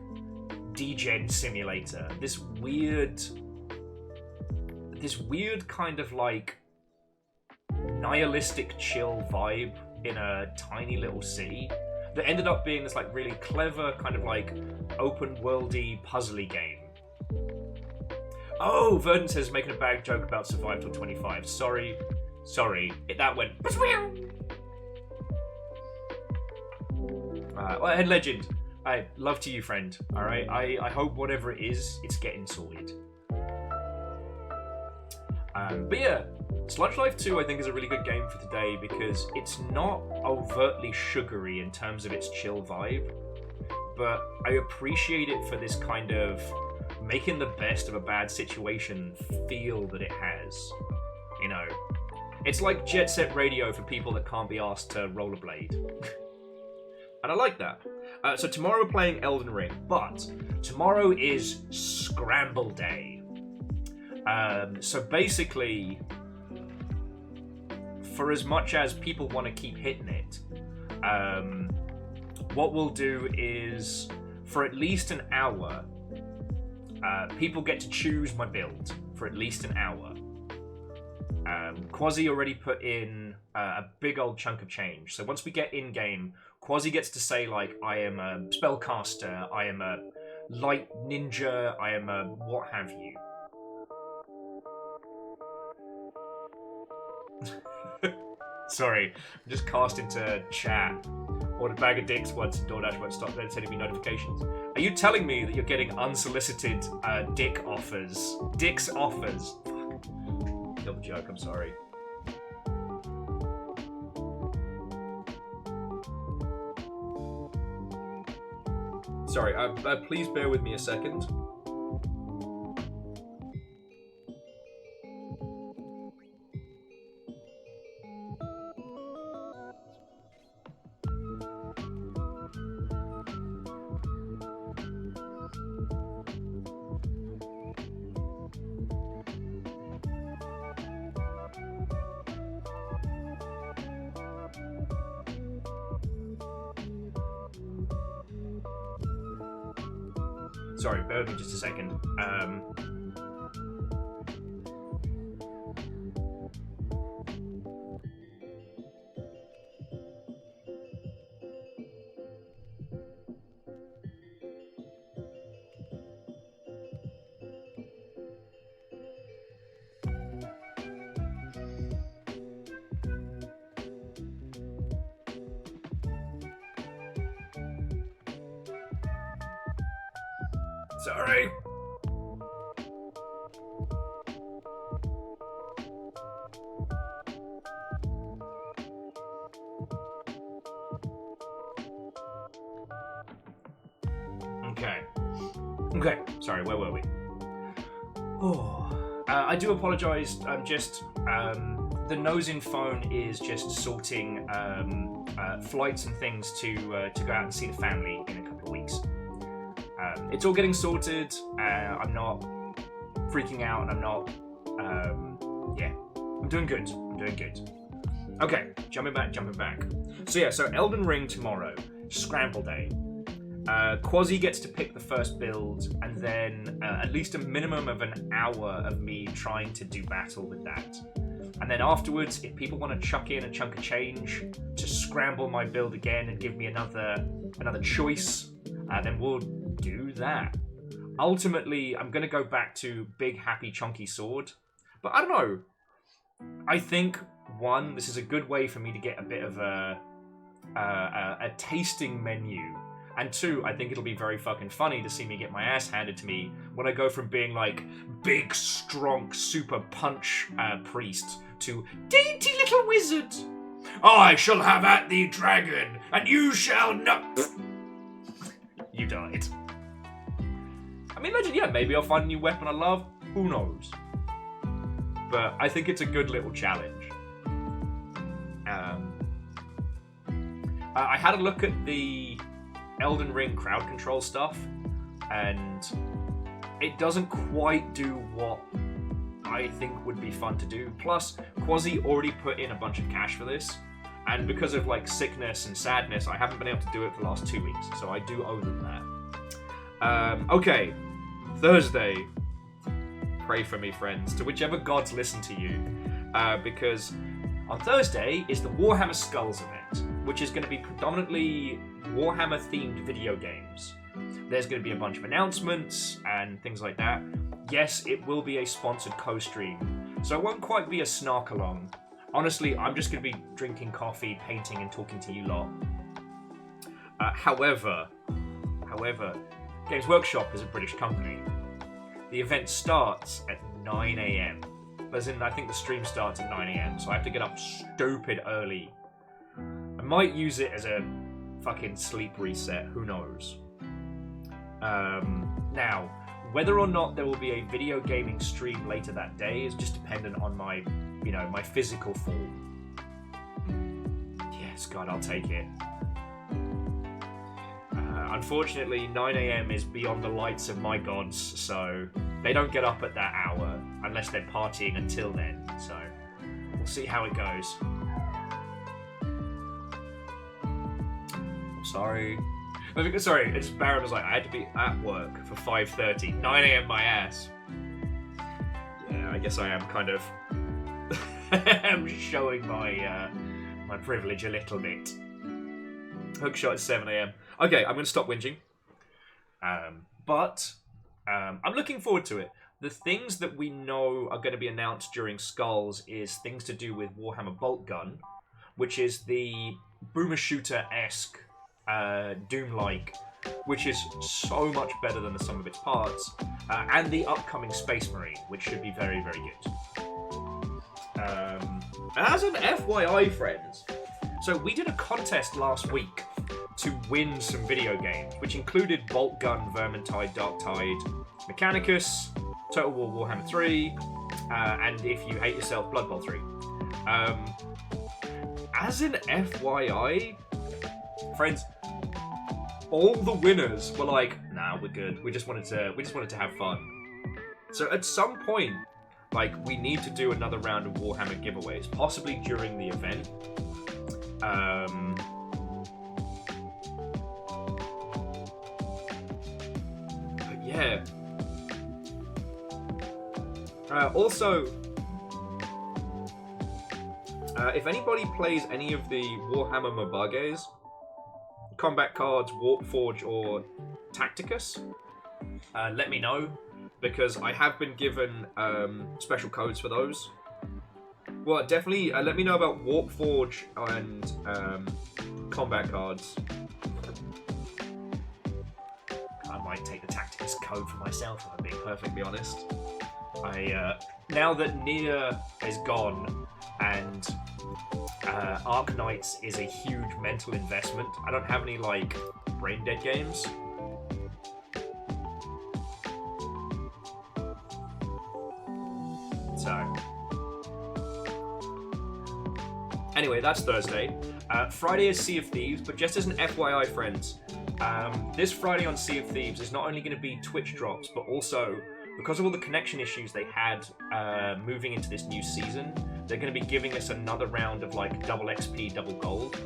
degen simulator. This weird kind of, like, nihilistic chill vibe in a tiny little city that ended up being this like really clever kind of like open worldy puzzly game. Oh, Verdant says making a bad joke about survive till 25. Sorry, that went. Well, Head Legend, I love to you, friend. All right, I hope whatever it is, it's getting sorted. But yeah, Sludge Life 2 I think is a really good game for today because it's not overtly sugary in terms of its chill vibe, but I appreciate it for this kind of making the best of a bad situation feel that it has. You know, it's like Jet Set Radio for people that can't be asked to rollerblade. And I like that. So tomorrow we're playing Elden Ring, but tomorrow is Scramble Day. So basically, for as much as people want to keep hitting it, what we'll do is, for at least an hour, people get to choose my build for at least an hour. Quasi already put in a big old chunk of change. So once we get in-game, Quasi gets to say, like, I am a spellcaster, I am a light ninja, I am a what have you. Sorry, I'm just cast into chat. Ordered bag of dicks once and DoorDash won't stop sending me notifications. Are you telling me that you're getting unsolicited dick offers? Dick's offers. Fuck. Dumb joke, I'm sorry. Sorry, please bear with me a second. Sorry, bear with me just a second. Sorry. Okay, sorry, where were we? Oh, I do apologise. The nose-in phone is just sorting flights and things to go out and see the family in a couple of weeks. It's all getting sorted. I'm not freaking out, and I'm not. I'm doing good. Okay, jumping back. So Elden Ring tomorrow, Scramble Day. Quasi gets to pick the first build, and then at least a minimum of an hour of me trying to do battle with that. And then afterwards, if people want to chuck in a chunk of change to scramble my build again and give me another choice, then we'll do that. Ultimately, I'm going to go back to big, happy, chunky sword. But I don't know. I think, one, this is a good way for me to get a bit of a tasting menu. And two, I think it'll be very fucking funny to see me get my ass handed to me when I go from being like big, strong, super punch priest to dainty little wizard. I shall have at thee, dragon, and you shall not. You died. I mean, imagine, maybe I'll find a new weapon I love. Who knows? But I think it's a good little challenge. I had a look at the Elden Ring crowd control stuff, and it doesn't quite do what I think would be fun to do. Plus, Quasi already put in a bunch of cash for this, and because of like sickness and sadness, I haven't been able to do it for the last 2 weeks, so I do owe them that. Okay, Thursday. Pray for me, friends, to whichever gods listen to you, because on Thursday is the Warhammer Skulls event, which is going to be predominantly Warhammer-themed video games. There's going to be a bunch of announcements and things like that. Yes, it will be a sponsored co-stream, so it won't quite be a snark-along. Honestly, I'm just going to be drinking coffee, painting, and talking to you lot. However, Games Workshop is a British company. The event starts at 9 a.m. As in, I think the stream starts at 9 a.m, so I have to get up stupid early. I might use it as a fucking sleep reset, who knows. Now, whether or not there will be a video gaming stream later that day is just dependent on my physical form. Yes, God, I'll take it. Unfortunately, 9 a.m. is beyond the lights of my gods, so they don't get up at that hour unless they're partying until then, so we'll see how it goes. Sorry, it's Baron was like, I had to be at work for 5:30, 9 a.m. my ass. Yeah, I guess I am kind of I'm showing my privilege a little bit. Hookshot at 7 a.m. Okay, I'm going to stop whinging. But I'm looking forward to it. The things that we know are going to be announced during Skulls is things to do with Warhammer Bolt Gun, which is the boomer shooter-esque Doom-like, which is so much better than the sum of its parts, and the upcoming Space Marine, which should be very, very good. As an FYI, friends, so we did a contest last week to win some video games, which included Bolt Gun, Vermintide, Darktide, Mechanicus, Total War Warhammer 3, and if you hate yourself, Blood Bowl 3. As an FYI, friends, all the winners were like, "Nah, we're good. We just wanted to have fun." So at some point, like, we need to do another round of Warhammer giveaways, possibly during the event. But yeah. Also, if anybody plays any of the Warhammer Mabages, combat cards, Warpforge, or Tacticus, let me know, because I have been given special codes for those. Well, definitely let me know about Warpforge and combat cards. I might take the Tacticus code for myself, if I'm being perfectly honest. Now that Nia is gone and Arknights is a huge mental investment, I don't have any, like, brain dead games. So... Anyway, that's Thursday. Friday is Sea of Thieves, but just as an FYI, friends, this Friday on Sea of Thieves is not only going to be Twitch drops, but also, because of all the connection issues they had moving into this new season, they're going to be giving us another round of, like, double XP, double gold.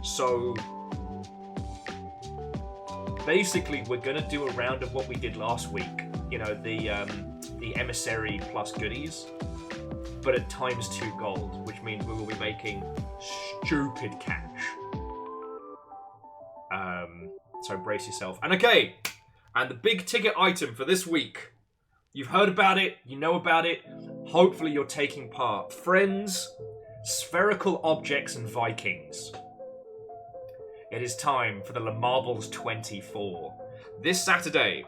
So, basically, we're going to do a round of what we did last week. You know, the emissary plus goodies, but at times 2 gold, which means we will be making stupid cash. So brace yourself. And okay, and the big ticket item for this week. You've heard about it, you know about it, hopefully you're taking part. Friends, spherical objects and Vikings. It is time for the Le Marbles 24. This Saturday,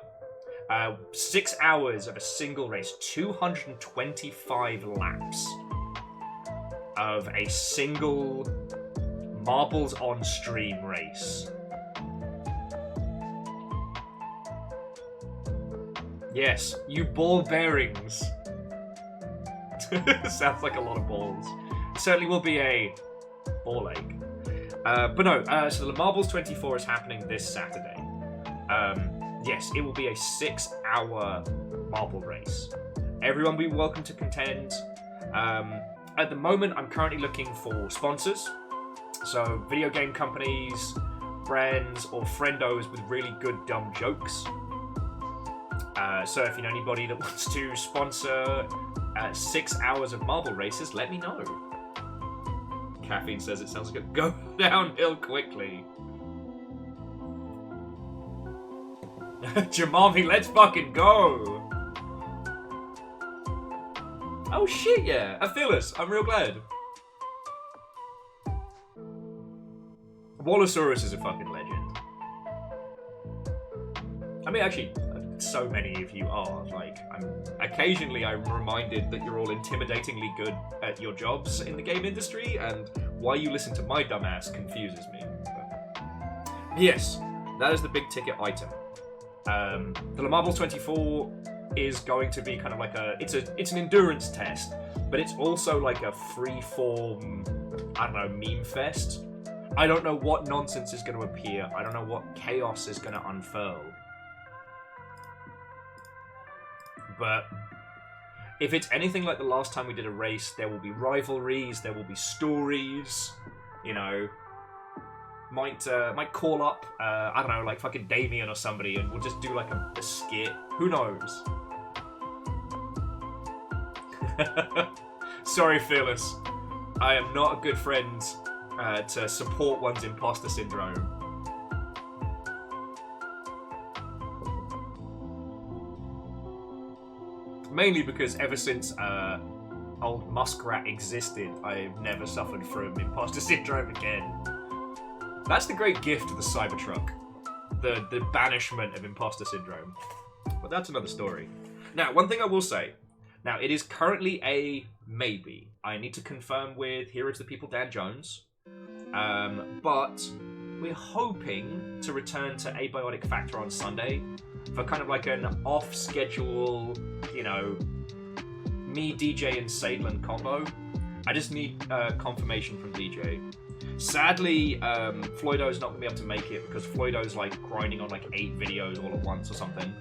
6 hours of a single race, 225 laps of a single Marbles on stream race. Yes, you ball bearings. Sounds like a lot of balls. It certainly will be a ball ache. But no, so the Le Marbles 24 is happening this Saturday. Yes, it will be a 6-hour marble race. Everyone will be welcome to contend. At the moment, I'm currently looking for sponsors. So, video game companies, brands, or friendos with really good dumb jokes. So if you know anybody that wants to sponsor 6 hours of marble races, let me know. Caffeine says it sounds like it go downhill quickly. Jamami, let's fucking go! Oh shit, yeah. Aphilus, I'm real glad. Wallosaurus is a fucking legend. I mean, actually, so many of you are. Like, occasionally I'm reminded that you're all intimidatingly good at your jobs in the game industry, and why you listen to my dumbass confuses me. But yes, that is the big ticket item. The Le Marbles 24 is going to be kind of like it's an endurance test, but it's also like a free-form, I don't know, meme fest. I don't know what nonsense is going to appear. I don't know what chaos is going to unfurl. But if it's anything like the last time we did a race, there will be rivalries, there will be stories, you know. Might call up, I don't know, like fucking Damien or somebody, and we'll just do like a skit. Who knows? Sorry, Phyllis. I am not a good friend to support one's imposter syndrome. Mainly because ever since old Muskrat existed, I've never suffered from imposter syndrome again. That's the great gift of the Cybertruck. The banishment of imposter syndrome. But that's another story. Now, one thing I will say. Now, it is currently a maybe. I need to confirm with Here Is the People Dan Jones. But we're hoping to return to Abiotic Factor on Sunday for kind of like an off-schedule, you know, me, DJ, and Sadlin combo. I just need confirmation from DJ. Sadly, Floydo's not going to be able to make it because Floydo's like grinding on like 8 videos all at once or something.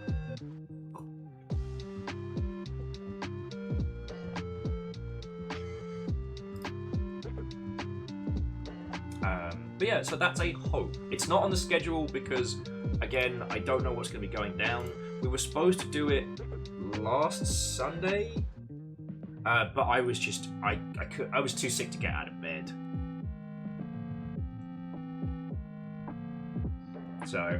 But yeah, so that's a hope. It's not on the schedule because, again, I don't know what's going to be going down. We were supposed to do it last Sunday, but I was just, I was too sick to get out of bed. So...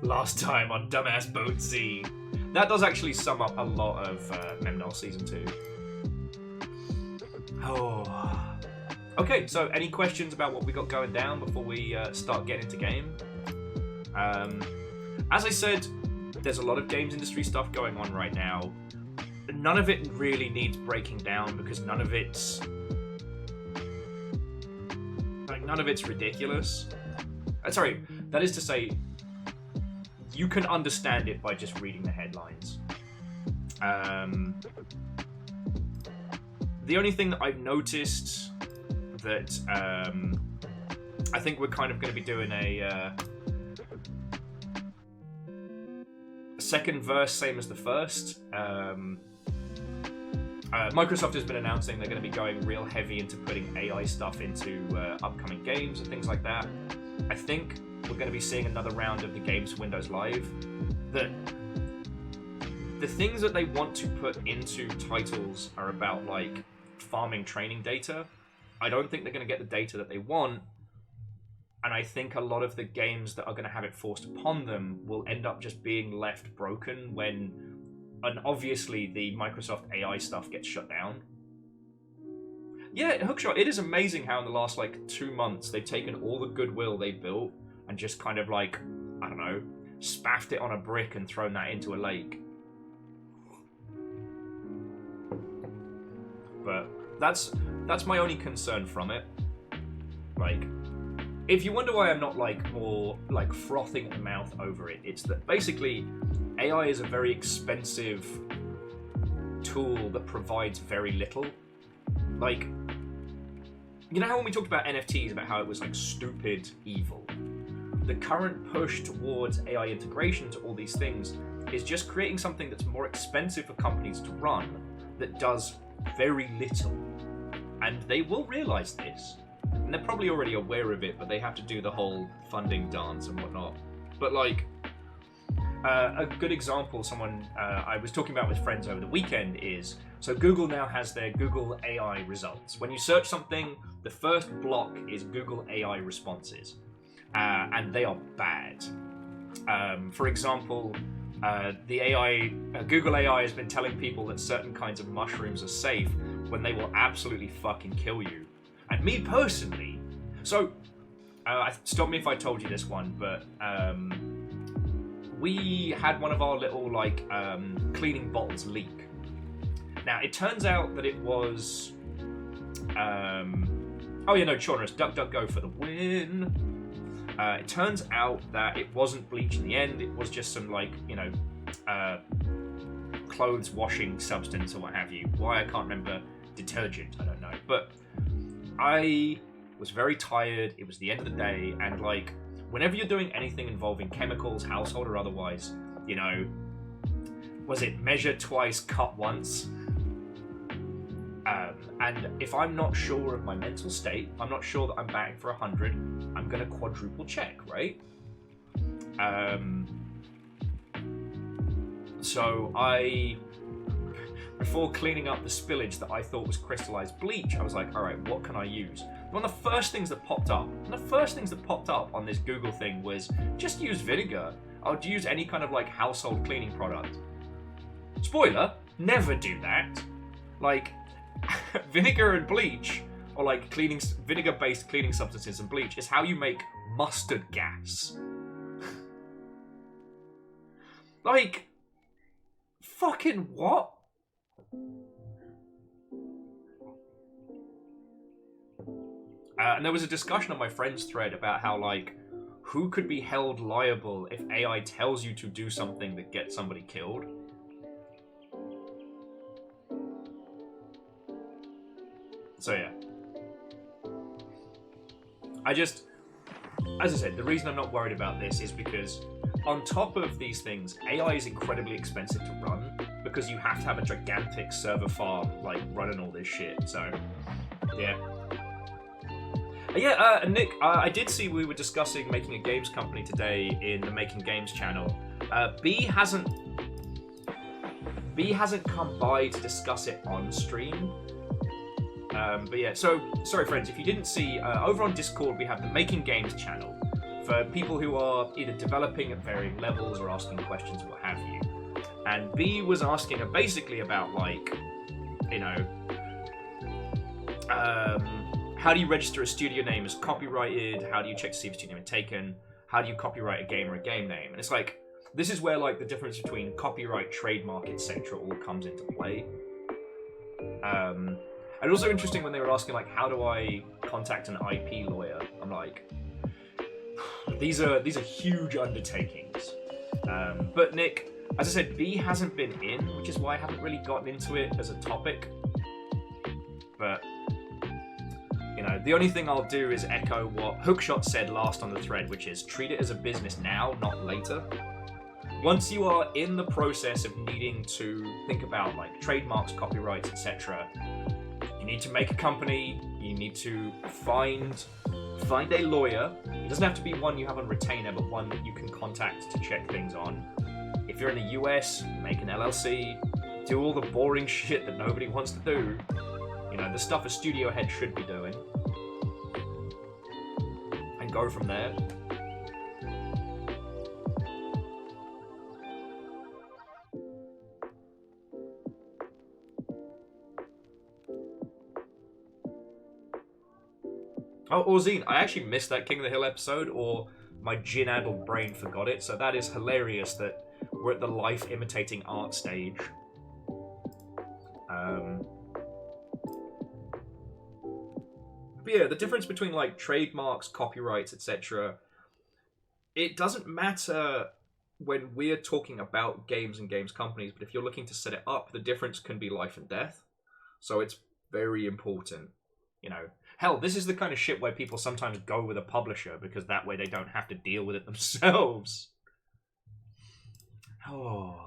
last time on Dumbass Boat Z. That does actually sum up a lot of Memnol Season 2. Oh. Okay, so any questions about what we got going down before we start getting into game? As I said, there's a lot of games industry stuff going on right now. None of it really needs breaking down because none of it's ridiculous. Sorry, that is to say, you can understand it by just reading the headlines. The only thing that I've noticed that I think we're kind of going to be doing a second verse, same as the first. Microsoft has been announcing they're going to be going real heavy into putting AI stuff into upcoming games and things like that. I think we're going to be seeing another round of the games for Windows Live. The things that they want to put into titles are about like farming training data. I don't think they're going to get the data that they want, and I think a lot of the games that are going to have it forced upon them will end up just being left broken when, and obviously, the Microsoft AI stuff gets shut down. Yeah, Hookshot, it is amazing how in the last, 2 months, they've taken all the goodwill they built and just kind of, I don't know, spaffed it on a brick and thrown that into a lake. But that's my only concern from it. If you wonder why I'm not, more, frothing at the mouth over it, it's that basically AI is a very expensive tool that provides very little. You know how when we talked about NFTs, about how it was, stupid evil? The current push towards AI integration to all these things is just creating something that's more expensive for companies to run, that does very little. And they will realize this. And they're probably already aware of it, but they have to do the whole funding dance and whatnot. But a good example, someone I was talking about with friends over the weekend is, so Google now has their Google AI results. When you search something, the first block is Google AI responses. And they are bad. For example, Google AI has been telling people that certain kinds of mushrooms are safe when they will absolutely fucking kill you. And me personally, so stop me if I told you this one, but we had one of our little cleaning bottles leak. Now it turns out that it was Chaunerus, DuckDuckGo for the win. It turns out that it wasn't bleach in the end. It was just some clothes washing substance or what have you. Why I can't remember. Detergent, I don't know. But I was very tired. It was the end of the day, and whenever you're doing anything involving chemicals, household or otherwise, was it measure twice, cut once? And if I'm not sure of my mental state, I'm not sure that I'm batting for 100, I'm going to quadruple check, right? So before cleaning up the spillage that I thought was crystallized bleach, I was like, all right, what can I use? One of the first things that popped up on this Google thing was just use vinegar. I would use any kind of household cleaning product. Spoiler, never do that. Vinegar and bleach, or vinegar-based cleaning substances and bleach, is how you make mustard gas. Fucking what? And there was a discussion on my friend's thread about how, who could be held liable if AI tells you to do something that gets somebody killed? So yeah. As I said, the reason I'm not worried about this is because on top of these things, AI is incredibly expensive to run because you have to have a gigantic server farm running all this shit. So yeah. Nick, I did see we were discussing making a games company today in the Making Games channel. B hasn't come by to discuss it on stream. But yeah, so sorry friends, if you didn't see, over on Discord we have the Making Games channel. for people who are either developing at varying levels or asking questions, what have you. And B was asking basically about, like, you know, how do you register a studio name as copyrighted? How do you check to see if a studio name is taken? How do you copyright a game or a game name? And it's like, this is where, like, the difference between copyright, trademark, etc. all comes into play. And also interesting when they were asking, like, how do I contact an IP lawyer? I'm like, these are huge undertakings. But Nick, as I said, B hasn't been in, which is why I haven't really gotten into it as a topic. But, you know, the only thing I'll do is echo what Hookshot said last on the thread, which is treat it as a business now, not later. Once you are in the process of needing to think about, like, trademarks, copyrights, etc., you need to make a company, you need to find a lawyer. It doesn't have to be one you have on retainer, but one that you can contact to check things on. If you're in the US, make an LLC, do all the boring shit that nobody wants to do. You know, the stuff a studio head should be doing. And go from there. Oh, Orzine, I actually missed that King of the Hill episode, or my gin-addled brain forgot it, so that is hilarious that we're at the life imitating art stage. But yeah, the difference between, like, trademarks, copyrights, etc., it doesn't matter when we're talking about games and games companies, but if you're looking to set it up, the difference can be life and death. So it's very important, you know. Hell, this is the kind of shit where people sometimes go with a publisher because that way they don't have to deal with it themselves. Oh.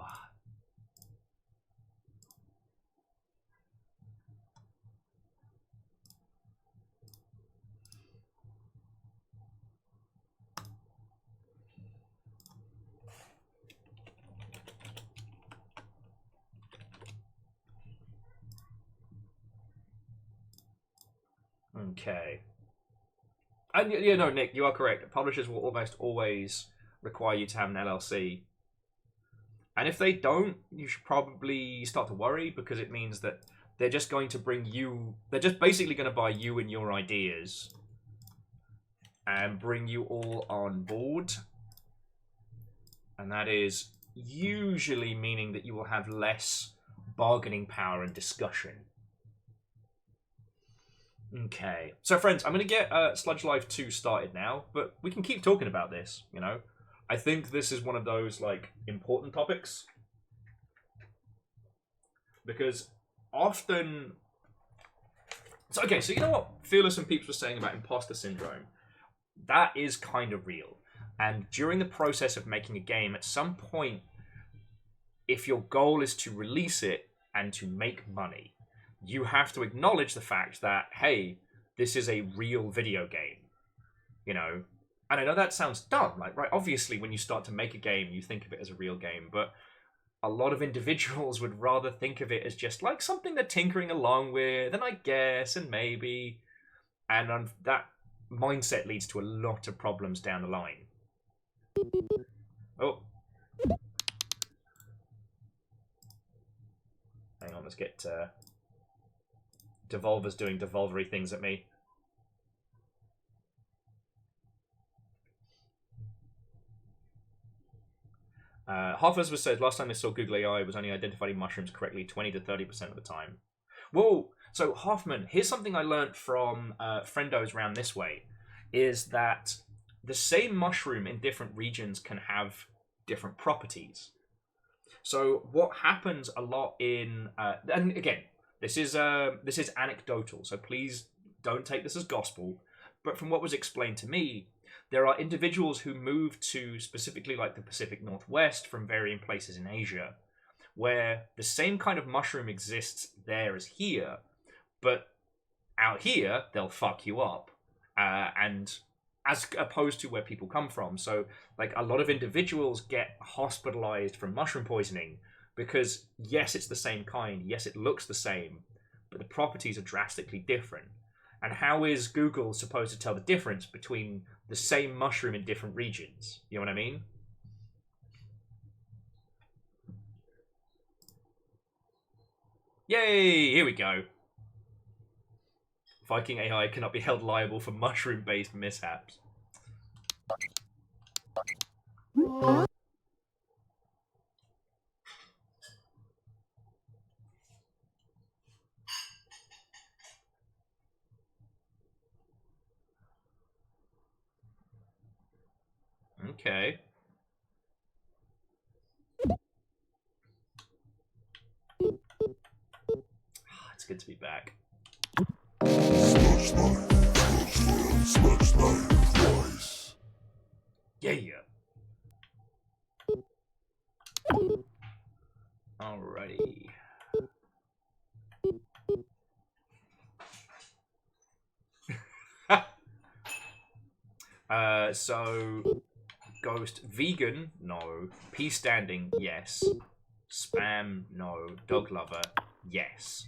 Okay. And yeah, no, Nick, you are correct. Publishers will almost always require you to have an LLC. And if they don't, you should probably start to worry, because it means that they're just going to bring you... They're just basically going to buy you and your ideas and bring you all on board. And that is usually meaning that you will have less bargaining power and discussion. Okay. So, friends, I'm going to get Sludge Life 2 started now, but we can keep talking about this, you know? I think this is one of those, like, important topics. Because often... So, okay, so you know what Fearless and Peeps were saying about imposter syndrome? That is kind of real. And during the process of making a game, at some point, if your goal is to release it and to make money, you have to acknowledge the fact that, hey, this is a real video game, you know? And I know that sounds dumb, like, right? Obviously, when you start to make a game, you think of it as a real game, but a lot of individuals would rather think of it as just, like, something they're tinkering along with, and I guess, and maybe, and that mindset leads to a lot of problems down the line. Oh. Hang on, let's get... Devolver's doing Devolvery things at me. Hoffers was said last time they saw Google AI was only identifying mushrooms correctly 20 to 30% of the time. Whoa! So Hoffman, here's something I learned from friendos round this way, is that the same mushroom in different regions can have different properties. So what happens a lot in and again, this is anecdotal, so please don't take this as gospel. But from what was explained to me, there are individuals who move to specifically like the Pacific Northwest from varying places in Asia, where the same kind of mushroom exists there as here, but out here they'll fuck you up, and as opposed to where people come from. So like a lot of individuals get hospitalized from mushroom poisoning because yes, it's the same kind, yes, it looks the same, but the properties are drastically different. And how is Google supposed to tell the difference between the same mushroom in different regions? You know what I mean? Yay! Here we go. Viking AI cannot be held liable for mushroom-based mishaps. Okay. It's good to be back. Sludge Life. Sludge Life twice. Yeah. Alrighty. So Ghost vegan, no. Peace standing, yes. Spam, no. Dog lover, yes.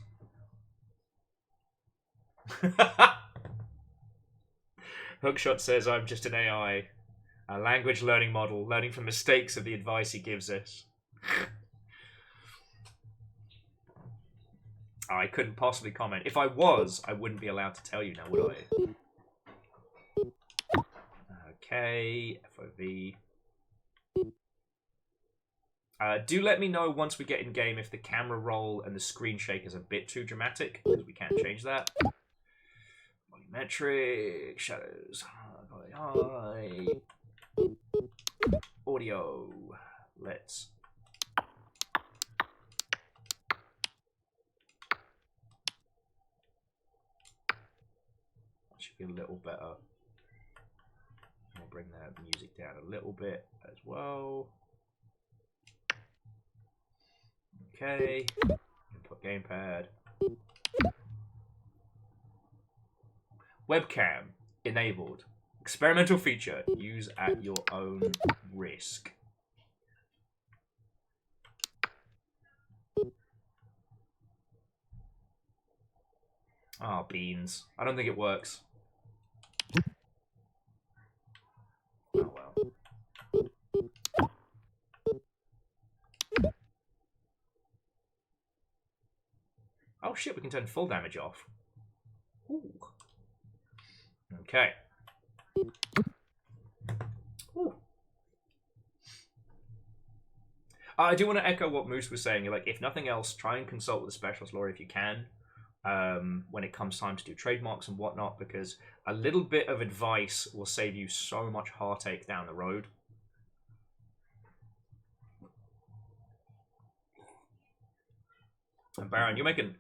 Hookshot says I'm just an AI, a language learning model, learning from mistakes of the advice he gives us. I couldn't possibly comment. If I was, I wouldn't be allowed to tell you now, would I? Okay, FOV. Do let me know once we get in game if the camera roll and the screen shake is a bit too dramatic, because we can't change that. Volumetric, shadows, high, audio. Let's. That should be a little better. I'll bring that music down a little bit as well. Okay. Input gamepad. Webcam enabled. Experimental feature. Use at your own risk. Oh, beans. I don't think it works. Oh well. Oh shit, we can turn full damage off. Ooh. Okay. Ooh. I do want to echo what Moose was saying. Like, if nothing else, try and consult with the specialist lawyer if you can, when it comes time to do trademarks and whatnot, because a little bit of advice will save you so much heartache down the road. And Baron, you're making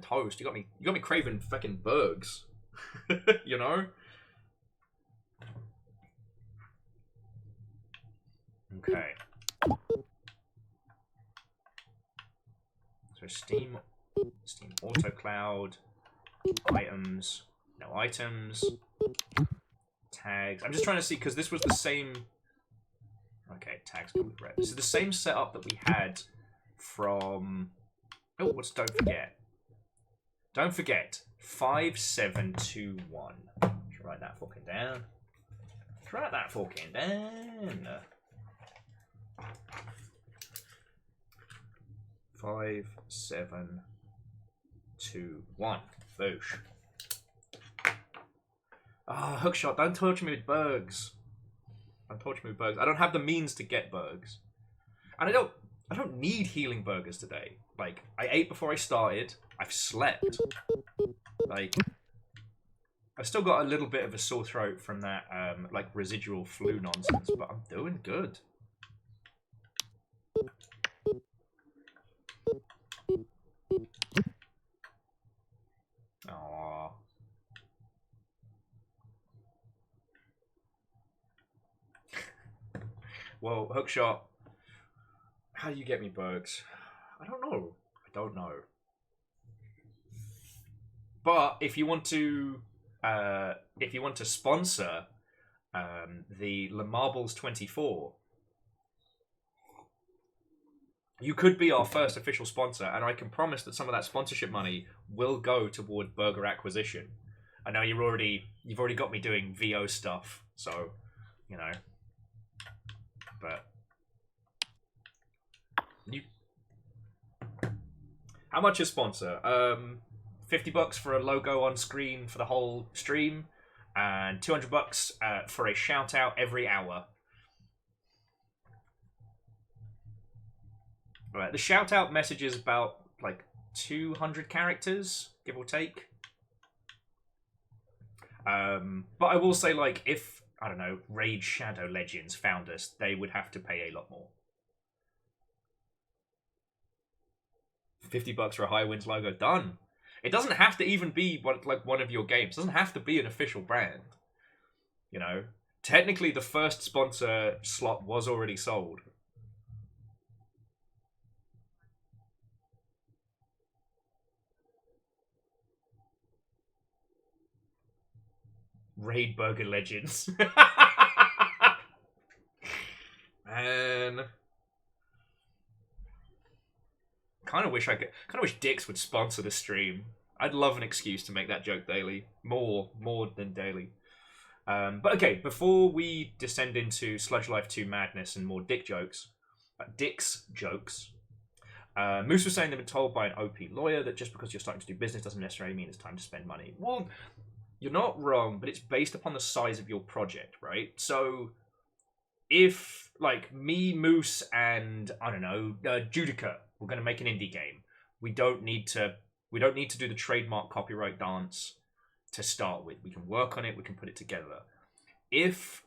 toast. You got me craving fucking burgers. You know? Okay. So Steam Auto Cloud, items, no items, tags. I'm just trying to see because this was the same. Okay, tags come with red. This is the same setup that we had from. Oh, what's don't forget? Don't forget 5721. Should write that fucking down. Write that fucking down. 5721. Boosh. Ah, oh, Hookshot, don't torture me with bugs. Don't torture me with bugs. I don't have the means to get bugs. And I don't need healing burgers today. Like, I ate before I started. I've slept. Like, I've still got a little bit of a sore throat from that, like, residual flu nonsense, but I'm doing good. Aww. Well, Hookshot, how do you get me bugs? I don't know. But if you want to sponsor the Le Marbles 24, you could be our first official sponsor, and I can promise that some of that sponsorship money will go toward burger acquisition. I know you've already got me doing VO stuff, so you know. But how much is sponsor? $50 for a logo on screen for the whole stream, and $200 for a shout out every hour. Right, the shout out message is about like 200 characters, give or take. But I will say, like, if I don't know, Raid Shadow Legends found us, they would have to pay a lot more. $50 for a High Winds logo, done. It doesn't have to even be like one of your games. It doesn't have to be an official brand. You know, technically the first sponsor slot was already sold. Raid Burger Legends. Man. Kind of wish Dix would sponsor the stream. I'd love an excuse to make that joke daily. More than daily. But okay, before we descend into Sludge Life 2 madness and more Dick's jokes, Moose was saying they've been told by an OP lawyer that just because you're starting to do business doesn't necessarily mean it's time to spend money. Well, you're not wrong, but it's based upon the size of your project, right? So, if, like, me, Moose, and, I don't know, Judica, we're going to make an indie game, we don't need to do the trademark copyright dance to start with. We can work on it, we can put it together. If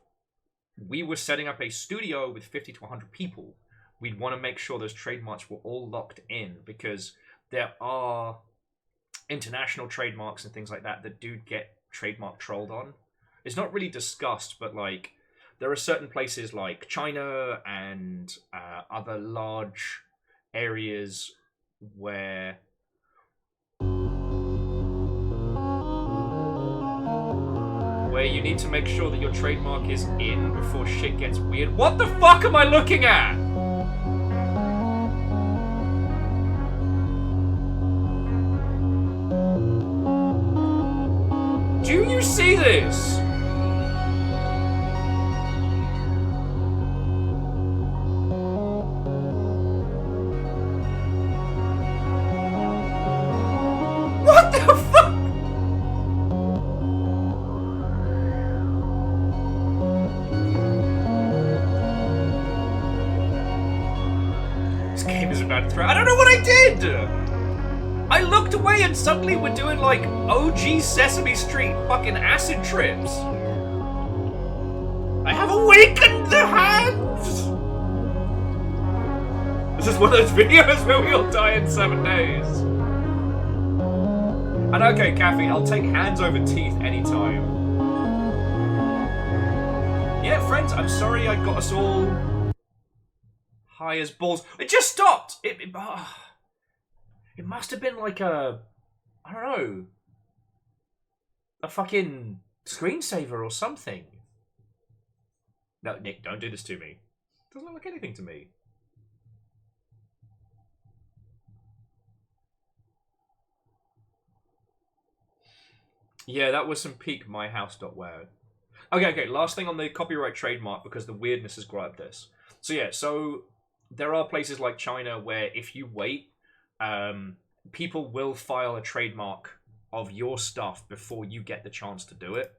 we were setting up a studio with 50 to 100 people, we'd want to make sure those trademarks were all locked in, because there are international trademarks and things like that do get trademark trolled on. It's not really discussed, but like there are certain places like China and other large areas where you need to make sure that your trademark is in before shit gets weird. What the fuck am I looking at? Do you see this? What the fuck? This game is about to throw. I don't know what I did! I looked away and suddenly we're doing like OG Sesame Street fucking acid trips. I have awakened the hands! This is one of those videos where we all die in 7 days. And okay, Caffeine, I'll take hands over teeth anytime. Yeah, friends, I'm sorry I got us all high as balls. It just stopped! It must have been like I don't know, a fucking screensaver or something. No, Nick, don't do this to me. It doesn't look like anything to me. Yeah, that was some peak myhouse.wow. Okay, last thing on the copyright trademark, because the weirdness has grabbed this. So yeah, so there are places like China where if you wait, people will file a trademark of your stuff before you get the chance to do it.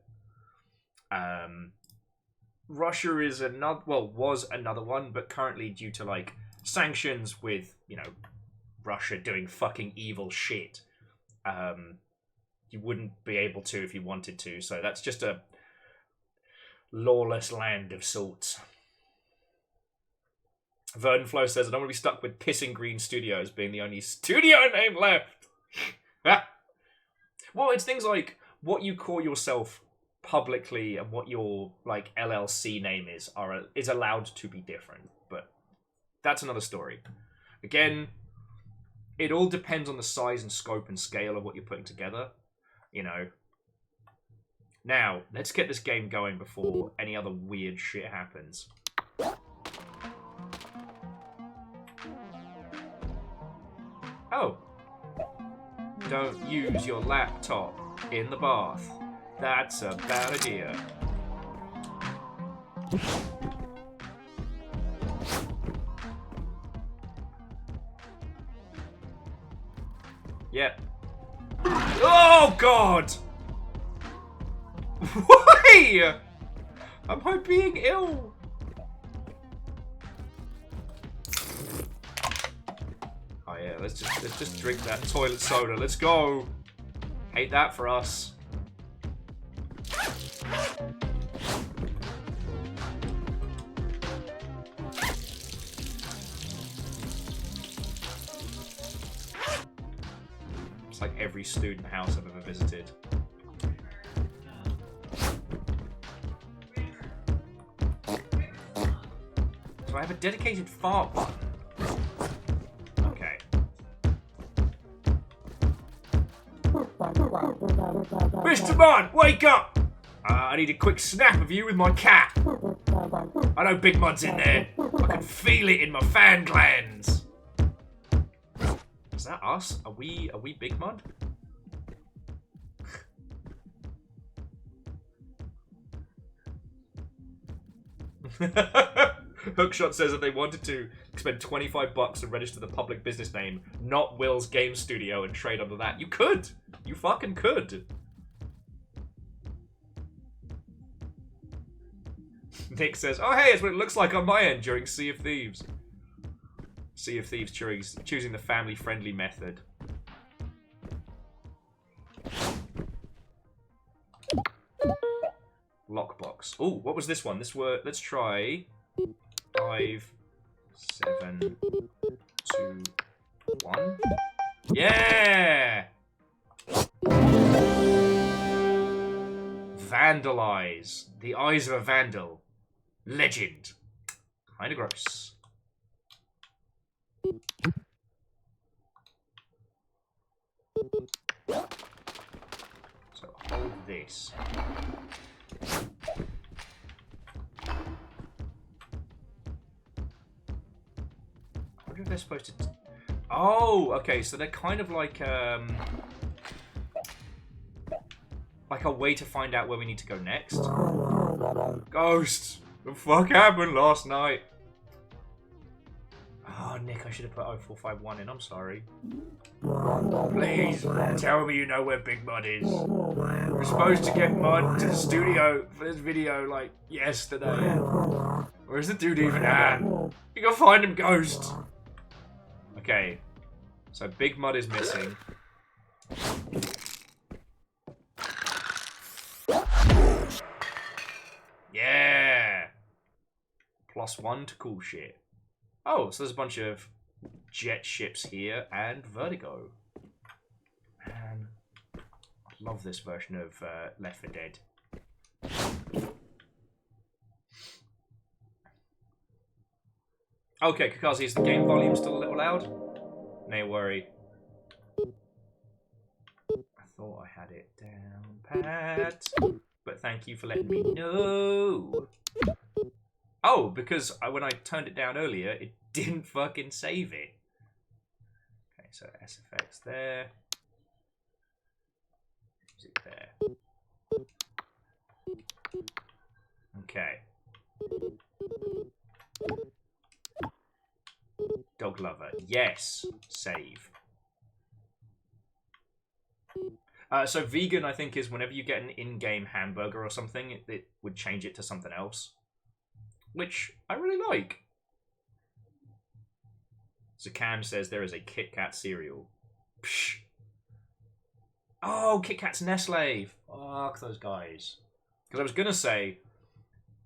Russia is was another one, but currently due to like sanctions with, you know, Russia doing fucking evil shit, you wouldn't be able to if you wanted to. So that's just a lawless land of sorts. Verdenflow says, I don't want to be stuck with Pissing Green Studios being the only studio name left. Well, it's things like what you call yourself publicly and what your like LLC name is allowed to be different, but that's another story. Again, it all depends on the size and scope and scale of what you're putting together, you know. Now, let's get this game going before any other weird shit happens. Oh. Don't use your laptop in the bath. That's a bad idea. Yep. Oh, God! Why? Am I being ill? Oh yeah, let's just drink that toilet soda. Let's go. Hate that for us. It's like every student house I've ever visited. Do I have a dedicated fart button? Okay. Mr. Mud, wake up! I need a quick snap of you with my cat. I know Big Mud's in there. I can feel it in my fan glands. Is that us? Are we Big Mud? Hookshot says if they wanted to spend $25 and register the public business name, not Will's Game Studio, and trade under that. You could! You fucking could! Nick says, oh hey, it's what it looks like on my end during Sea of Thieves. Sea of Thieves choosing the family-friendly method. Lockbox. Oh, what was this one? Let's try 5, 7, 2, 1. Yeah! Vandalize. The eyes of a vandal. Legend. Kinda gross. So hold this. I wonder if they're supposed to... Oh, okay, so they're kind of like a way to find out where we need to go next. Ghost! The fuck happened last night? Oh, Nick, I should have put 0451 in. I'm sorry. Please, tell me you know where Big Mud is. We're supposed to get Mud to the studio for this video, like, yesterday. Where's the dude even at? You gotta find him, Ghost! Okay. So Big Mud is missing. Yeah! +1 to cool shit. Oh, so there's a bunch of jet ships here and Vertigo. Man, I love this version of Left 4 Dead. Okay, Kakazi, is the game volume still a little loud? No worry. I thought I had it down pat, but thank you for letting me know. Oh, because when I turned it down earlier, it didn't fucking save it. Okay, so SFX there. Music there. Okay. Dog lover. Yes. Save. So vegan, I think, is whenever you get an in-game hamburger or something, it would change it to something else. Which I really like. Zakam says there is a Kit Kat cereal. Psh. Oh, Kit Kat's Nestle. Fuck those guys. Because I was going to say,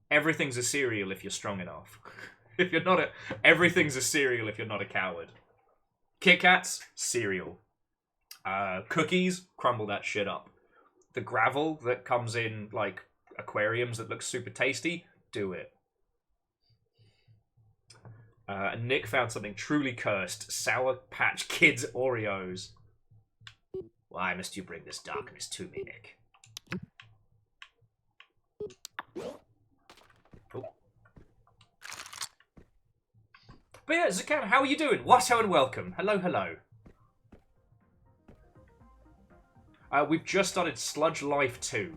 everything's a cereal if you're strong enough. If you're not everything's a cereal if you're not a coward. Kit Kats, cereal. Cookies, crumble that shit up. The gravel that comes in, like, aquariums that looks super tasty, do it. Nick found something truly cursed. Sour Patch Kids Oreos. Why must you bring this darkness to me, Nick? Oh. But yeah, Zakam, how are you doing? Watto and welcome. Hello, hello. We've just started Sludge Life 2.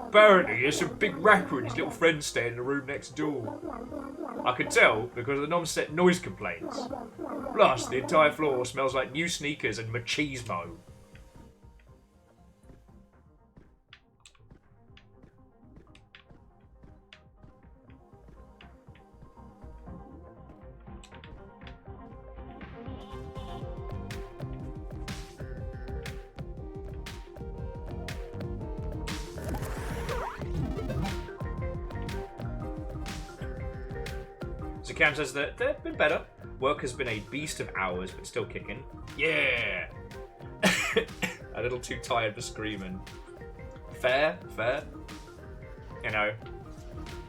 Apparently, there's a big rapper and his little friend staying in the room next door. I could tell because of the non-set noise complaints. Plus, the entire floor smells like new sneakers and machismo. Cam says that they've been better. Work has been a beast of hours, but still kicking. Yeah! A little too tired for screaming. Fair, fair. You know,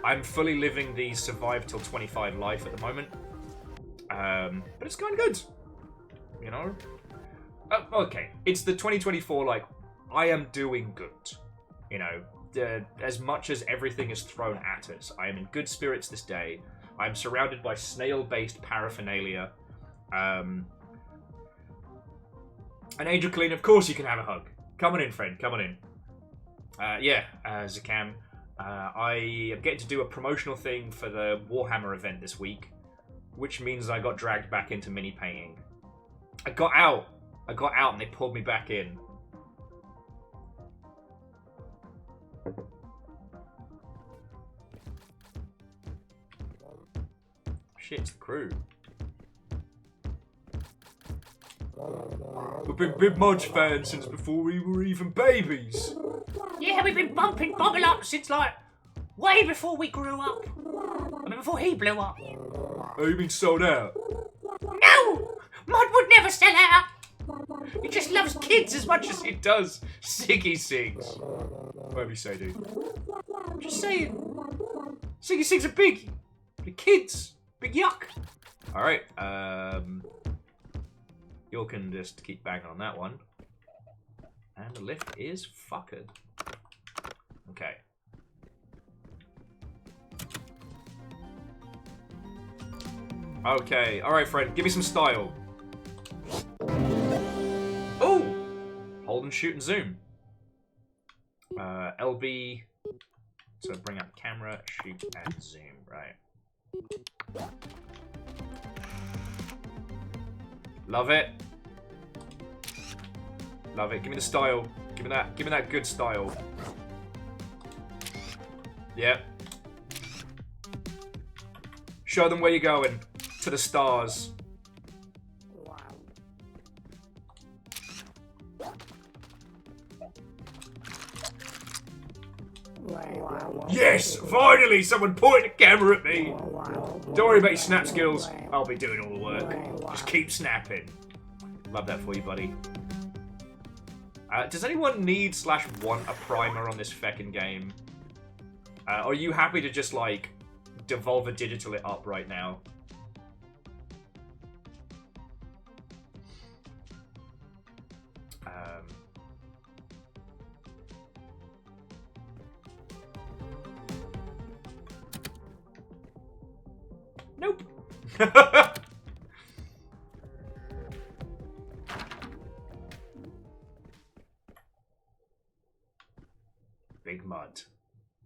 I'm fully living the survive till 25 life at the moment. But it's going good. You know? Okay, it's the 2024, like, I am doing good. You know, as much as everything is thrown at us, I am in good spirits this day. I'm surrounded by snail-based paraphernalia. And Angel Clean, of course you can have a hug. Come on in, friend. Come on in. Zakam. I am getting to do a promotional thing for the Warhammer event this week, which means I got dragged back into mini painting. I got out and they pulled me back in. Shit, it's the crew. We've been Big Mudge fans since before we were even babies. Yeah, we've been bumping Bobble up since, like, way before we grew up. I mean, before he blew up. Oh, you been sold out? No! Mud would never sell out. He just loves kids as much as He does. Siggy sings. Whatever you say, dude. I'm just saying. Siggy sings are big. The kids. Big yuck. Alright, you can just keep banging on that one. And the lift is fucked. Okay. Okay, alright friend, give me some style. Oh! Hold and shoot and zoom. LB. So bring up camera, shoot and zoom, right. Love it. Love it. Give me the style. Give me that good style. Yep. Show them where you're going. To the stars. Yes! Finally! Someone pointed a camera at me! Don't worry about your snap skills. I'll be doing all the work. Just keep snapping. Love that for you, buddy. Does anyone need / want a primer on this feckin' game? Are you happy to just, like, Devolver Digital it up right now? Nope. Big Mud.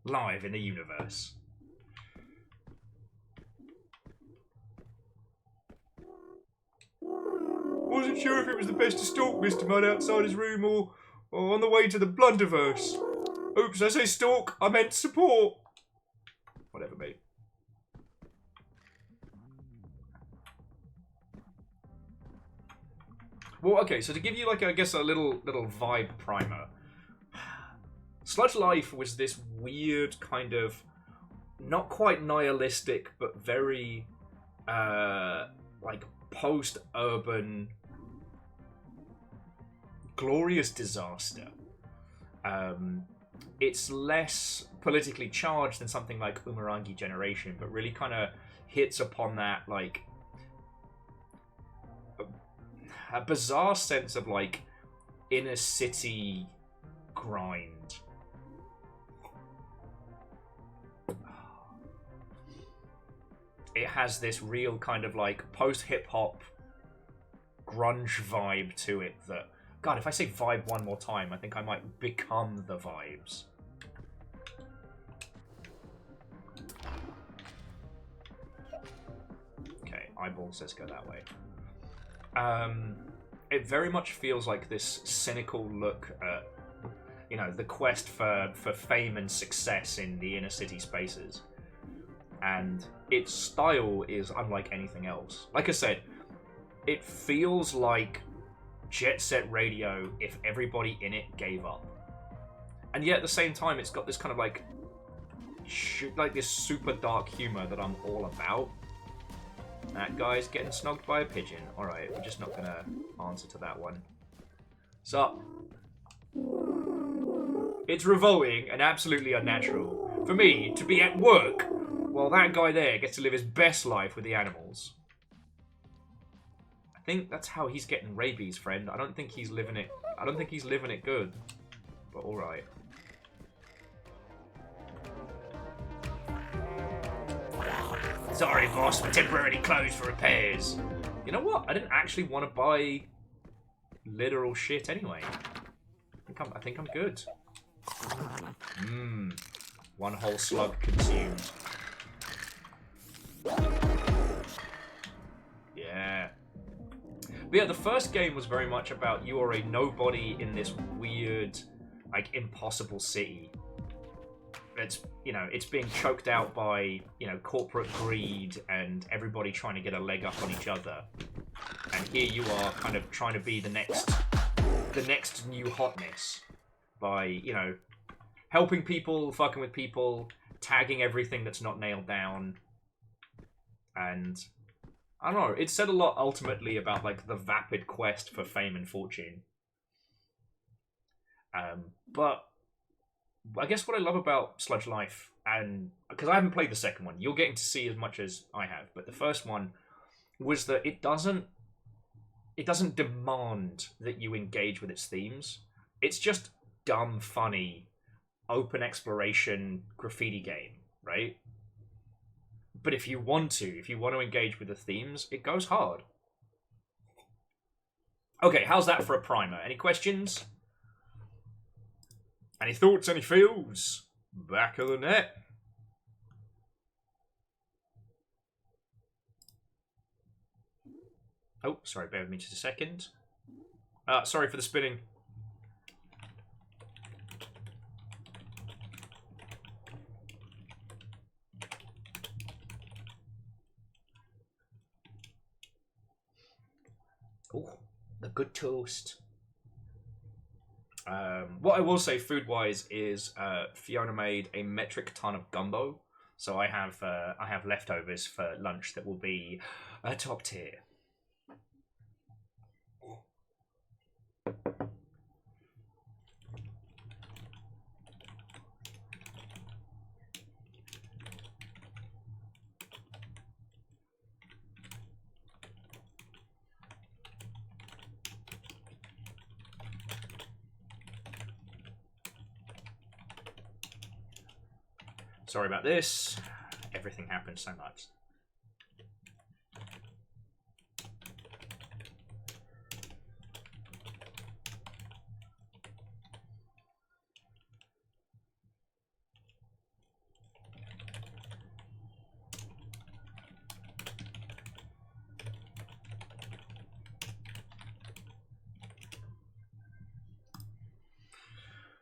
Live in the universe. Wasn't sure if it was the best to stalk Mr. Mud outside his room or on the way to the Blunderverse. Oops, I say stalk, I meant support. Whatever, mate. Well, okay, so to give you, like, I guess a little vibe primer. Sludge Life was this weird kind of, not quite nihilistic, but very, like, post-urban, glorious disaster. It's less politically charged than something like Umurangi Generation, but really kind of hits upon that, like, a bizarre sense of, like, inner city grind. It has this real kind of, like, post-hip-hop grunge vibe to it that God, if I say vibe one more time, I think I might become the vibes. Okay, eyeball says go that way. It very much feels like this cynical look at, you know, the quest for fame and success in the inner city spaces. And its style is unlike anything else. Like I said, it feels like Jet Set Radio if everybody in it gave up. And yet at the same time, it's got this kind of like this super dark humor that I'm all about. That guy's getting snogged by a pigeon. Alright, we're just not gonna answer to that one. So, it's revolting and absolutely unnatural for me to be at work while that guy there gets to live his best life with the animals. I think that's how he's getting rabies, friend. I don't think he's living it. I don't think he's living it good. But alright. Sorry, boss, we're temporarily closed for repairs. You know what? I didn't actually want to buy literal shit anyway. I think I'm good. One whole slug consumed. Yeah. But yeah, the first game was very much about you are a nobody in this weird, like, impossible city. It's, you know, it's being choked out by, you know, corporate greed and everybody trying to get a leg up on each other. And here you are kind of trying to be the next new hotness by, you know, helping people, fucking with people, tagging everything that's not nailed down. And I don't know, it said a lot ultimately about like the vapid quest for fame and fortune. But I guess what I love about Sludge Life, and because I haven't played the second one, you're getting to see as much as I have, but the first one was that it doesn't demand that you engage with its themes. It's just dumb, funny, open exploration graffiti game, right? But if you want to engage with the themes, it goes hard. Okay, how's that for a primer? Any questions? Any thoughts, any feels? Back of the net. Oh, sorry, bear with me just a second. Sorry for the spinning. Oh, the good toast. What I will say food-wise is Fiona made a metric ton of gumbo, so I have leftovers for lunch that will be top tier. Sorry about this. Everything happens so much.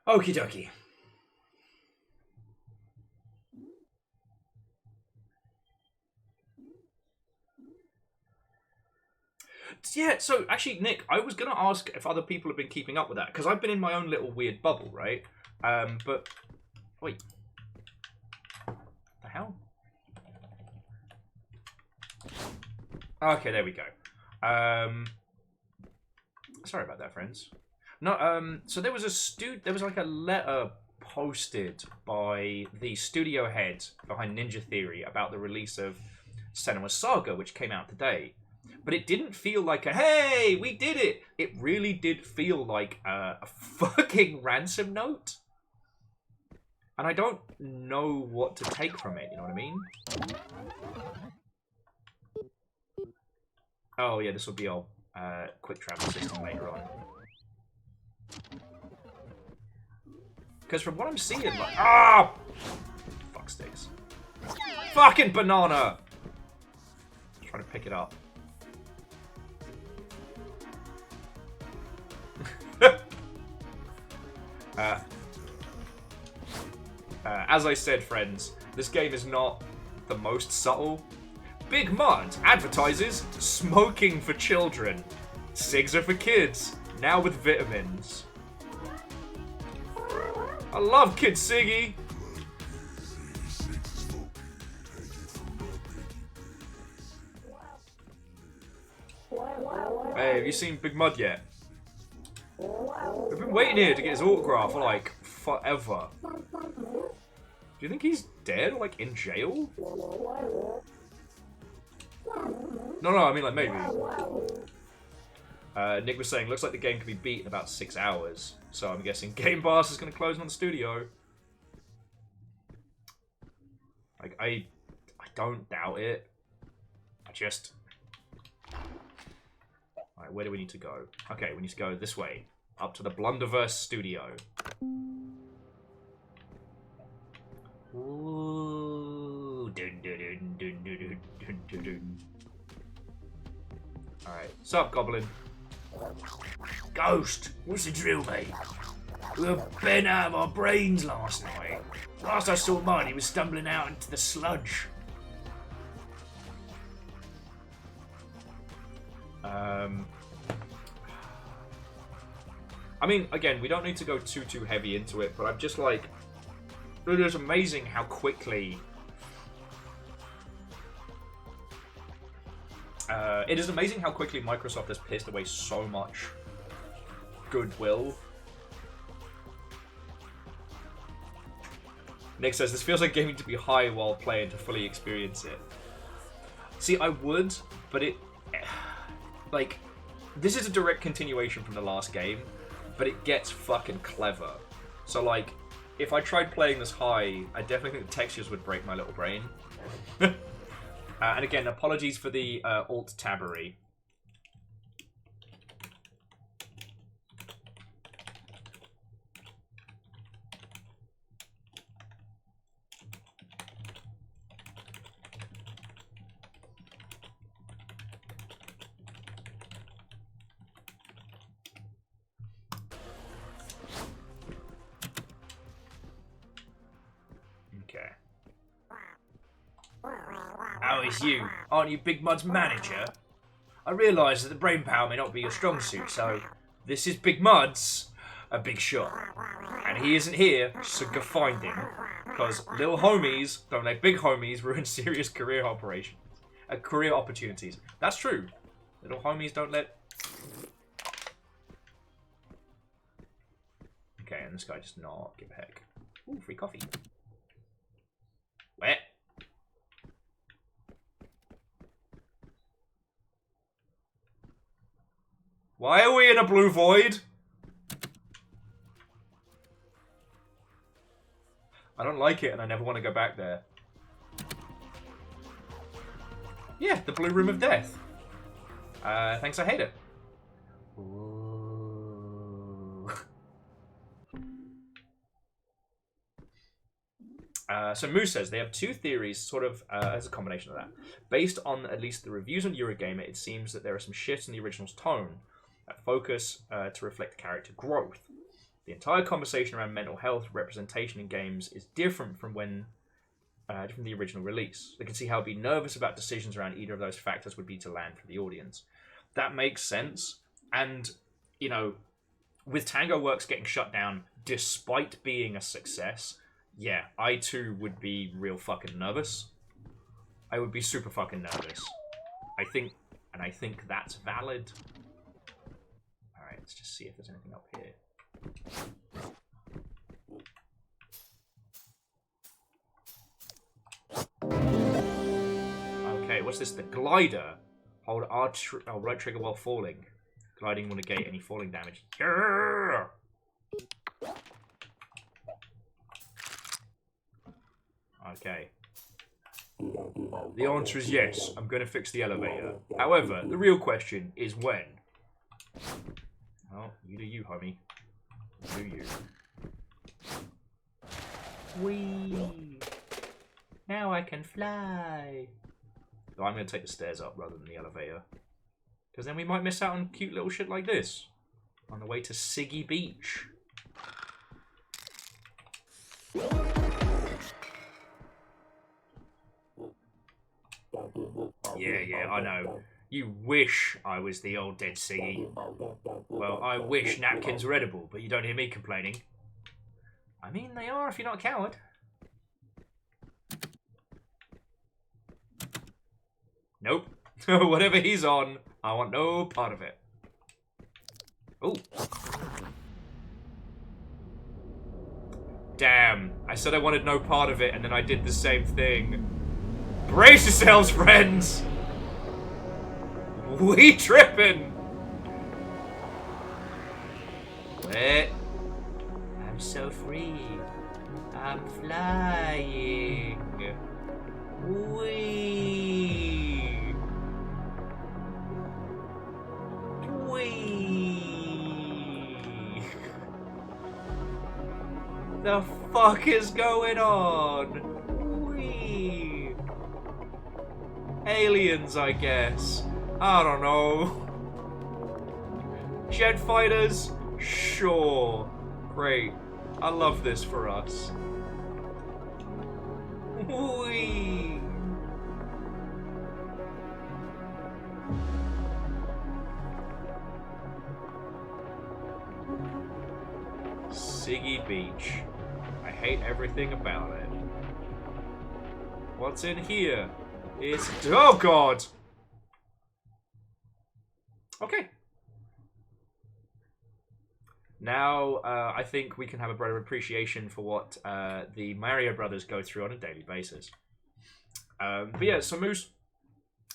Okie dokie. Yeah, so actually, Nick, I was going to ask if other people have been keeping up with that, because I've been in my own little weird bubble, right? But, wait. The hell? Okay, there we go. Sorry about that, friends. No, so there was like a letter posted by the studio head behind Ninja Theory about the release of Senua's Saga, which came out today. But it didn't feel like a, hey, we did it! It really did feel like a fucking ransom note. And I don't know what to take from it, you know what I mean? Oh yeah, this will be our quick travel system later on. Because from what I'm seeing, like, ah, fuck sticks. Fucking banana. I'm trying to pick it up. As I said, friends, this game is not the most subtle. Big Mud advertises smoking for children. Cigs are for kids, now with vitamins. I love Kid Siggy. Hey, have you seen Big Mud yet? We've been waiting here to get his autograph for like forever. Do you think he's dead or like in jail? No, I mean like maybe. Nick was saying, looks like the game can be beat in about 6 hours. So I'm guessing Game Pass is going to close on the studio. Like, I don't doubt it. I just... Alright, where do we need to go? Okay, we need to go this way. Up to the Blunderverse studio. Ooh. Alright, sup, Goblin? Ghost, what's the drill, mate? We were bent out of our brains last night. Last I saw mine, he was stumbling out into the sludge. I mean, again, we don't need to go too heavy into it, but I'm just like... It is amazing how quickly... it is amazing how quickly Microsoft has pissed away so much goodwill. Nick says, this feels like gaming to be high while playing to fully experience it. See, I would, but it... Like, this is a direct continuation from the last game, but it gets fucking clever. So, like, if I tried playing this high, I definitely think the textures would break my little brain. And again, apologies for the alt-tabbery. Okay. How is you? Aren't you Big Mud's manager? I realise that the brain power may not be your strong suit, so this is Big Mud's a big shot. And he isn't here, so go find him. Because little homies don't let big homies ruin serious career opportunities. That's true. Little homies don't let... Okay, and this guy just not give a heck. Ooh, free coffee. Wet. Why are we in a blue void? I don't like it and I never want to go back there. Yeah, the blue room of death. Thanks, I hate it. Ooh. So Moose says they have two theories, sort of as a combination of that. Based on at least the reviews on Eurogamer, it seems that there are some shifts in the original's tone, focus to reflect character growth. The entire conversation around mental health representation in games is different from when from the original release. They can see how being nervous about decisions around either of those factors would be to land for the audience. That makes sense. And, you know, with Tango Works getting shut down despite being a success, yeah, I too would be real fucking nervous. I would be super fucking nervous. I think that's valid. Alright, let's just see if there's anything up here. Okay, what's this? The glider. Hold right trigger while falling. Gliding will negate any falling damage. Yeah! Okay. The answer is yes, I'm going to fix the elevator. However, the real question is when. Well, you do you, homie. Do you? Whee! Now I can fly. So I'm going to take the stairs up rather than the elevator. Because then we might miss out on cute little shit like this. On the way to Siggy Beach. Yeah, I know. You wish I was the old dead Siggy. Well, I wish napkins were edible, but you don't hear me complaining. I mean, they are if you're not a coward. Nope. Whatever he's on, I want no part of it. Ooh. Damn. I said I wanted no part of it, and then I did the same thing. Brace yourselves, friends! We tripping! What? I'm so free. I'm flying. Wee. Wee. The fuck is going on? Wee. Aliens, I guess. I don't know. Jet fighters? Sure. Great. I love this for us. Whee! Siggy Beach. I hate everything about it. What's in here? It's... Oh, God! Okay. Now, I think we can have a better appreciation for what the Mario brothers go through on a daily basis. But yeah, so Moose,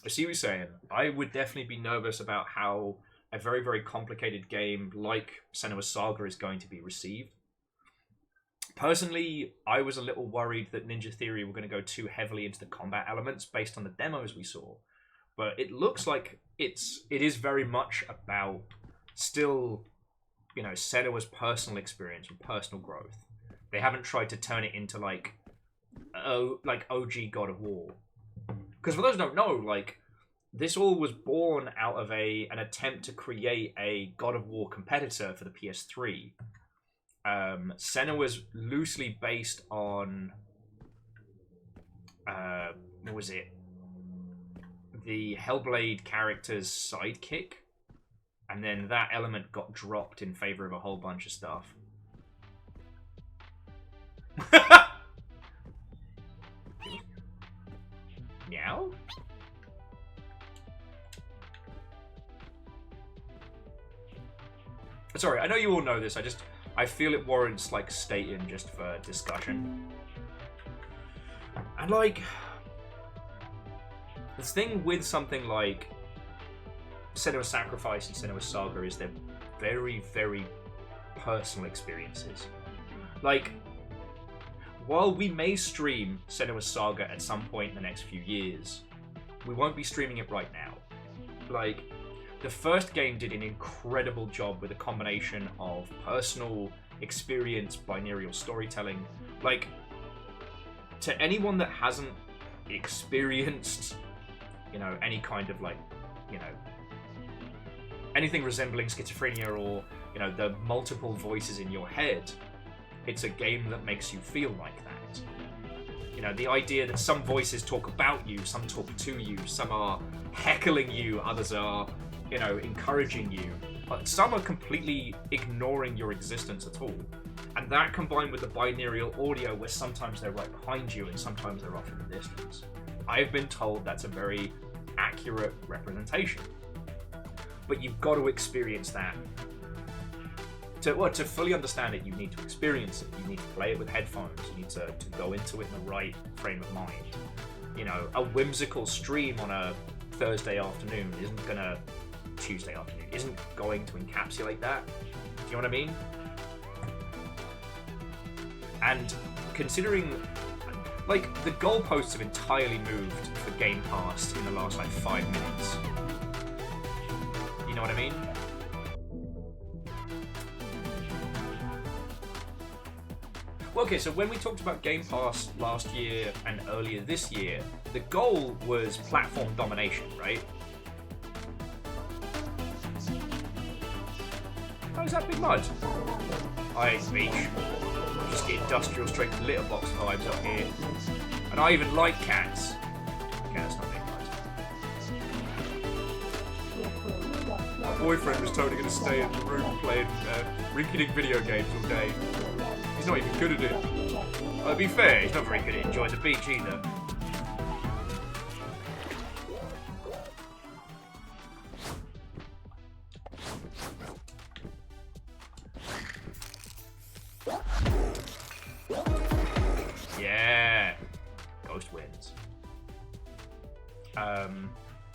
I see what you're saying. I would definitely be nervous about how a very, very complicated game like Senua's Saga is going to be received. Personally, I was a little worried that Ninja Theory were going to go too heavily into the combat elements based on the demos we saw. But it looks like it is very much about still, you know, Senua's personal experience and personal growth. They haven't tried to turn it into like OG God of War. Because for those who don't know, like, this all was born out of an attempt to create a God of War competitor for the PS3. Senua was loosely based on what was it? The Hellblade character's sidekick, and then that element got dropped in favor of a whole bunch of stuff. Meow? Sorry, I know you all know this, I feel it warrants, like, stating just for discussion. And, like, the thing with something like Senua's Sacrifice and Senua's Saga is they're very, very personal experiences. Like, while we may stream Senua's Saga at some point in the next few years, we won't be streaming it right now. Like, the first game did an incredible job with a combination of personal experience, binaural storytelling. Like, to anyone that hasn't experienced, you know, any kind of, like, you know, anything resembling schizophrenia or, you know, the multiple voices in your head, it's a game that makes you feel like that. You know, the idea that some voices talk about you, some talk to you, some are heckling you, others are, you know, encouraging you. But some are completely ignoring your existence at all. And that combined with the binaural audio where sometimes they're right behind you and sometimes they're off in the distance. I've been told that's a very accurate representation. But you've got to experience that. To fully understand it, you need to experience it. You need to play it with headphones. You need to go into it in the right frame of mind. You know, a whimsical stream on a Thursday afternoon Tuesday afternoon isn't going to encapsulate that. Do you know what I mean? And considering, like, the goalposts have entirely moved for Game Pass in the last, like, 5 minutes. You know what I mean? Well, okay, so when we talked about Game Pass last year and earlier this year, the goal was platform domination, right? Oh, is that Big Mud? I hate the beach. Just get industrial straight litter box vibes up here. And I even like cats. Okay, that's not Big Mud. My boyfriend was totally going to stay in the room playing rinky-dink video games all day. He's not even good at it. Well, to be fair, he's not very good at enjoying the beach either. Yeah! Ghost wins.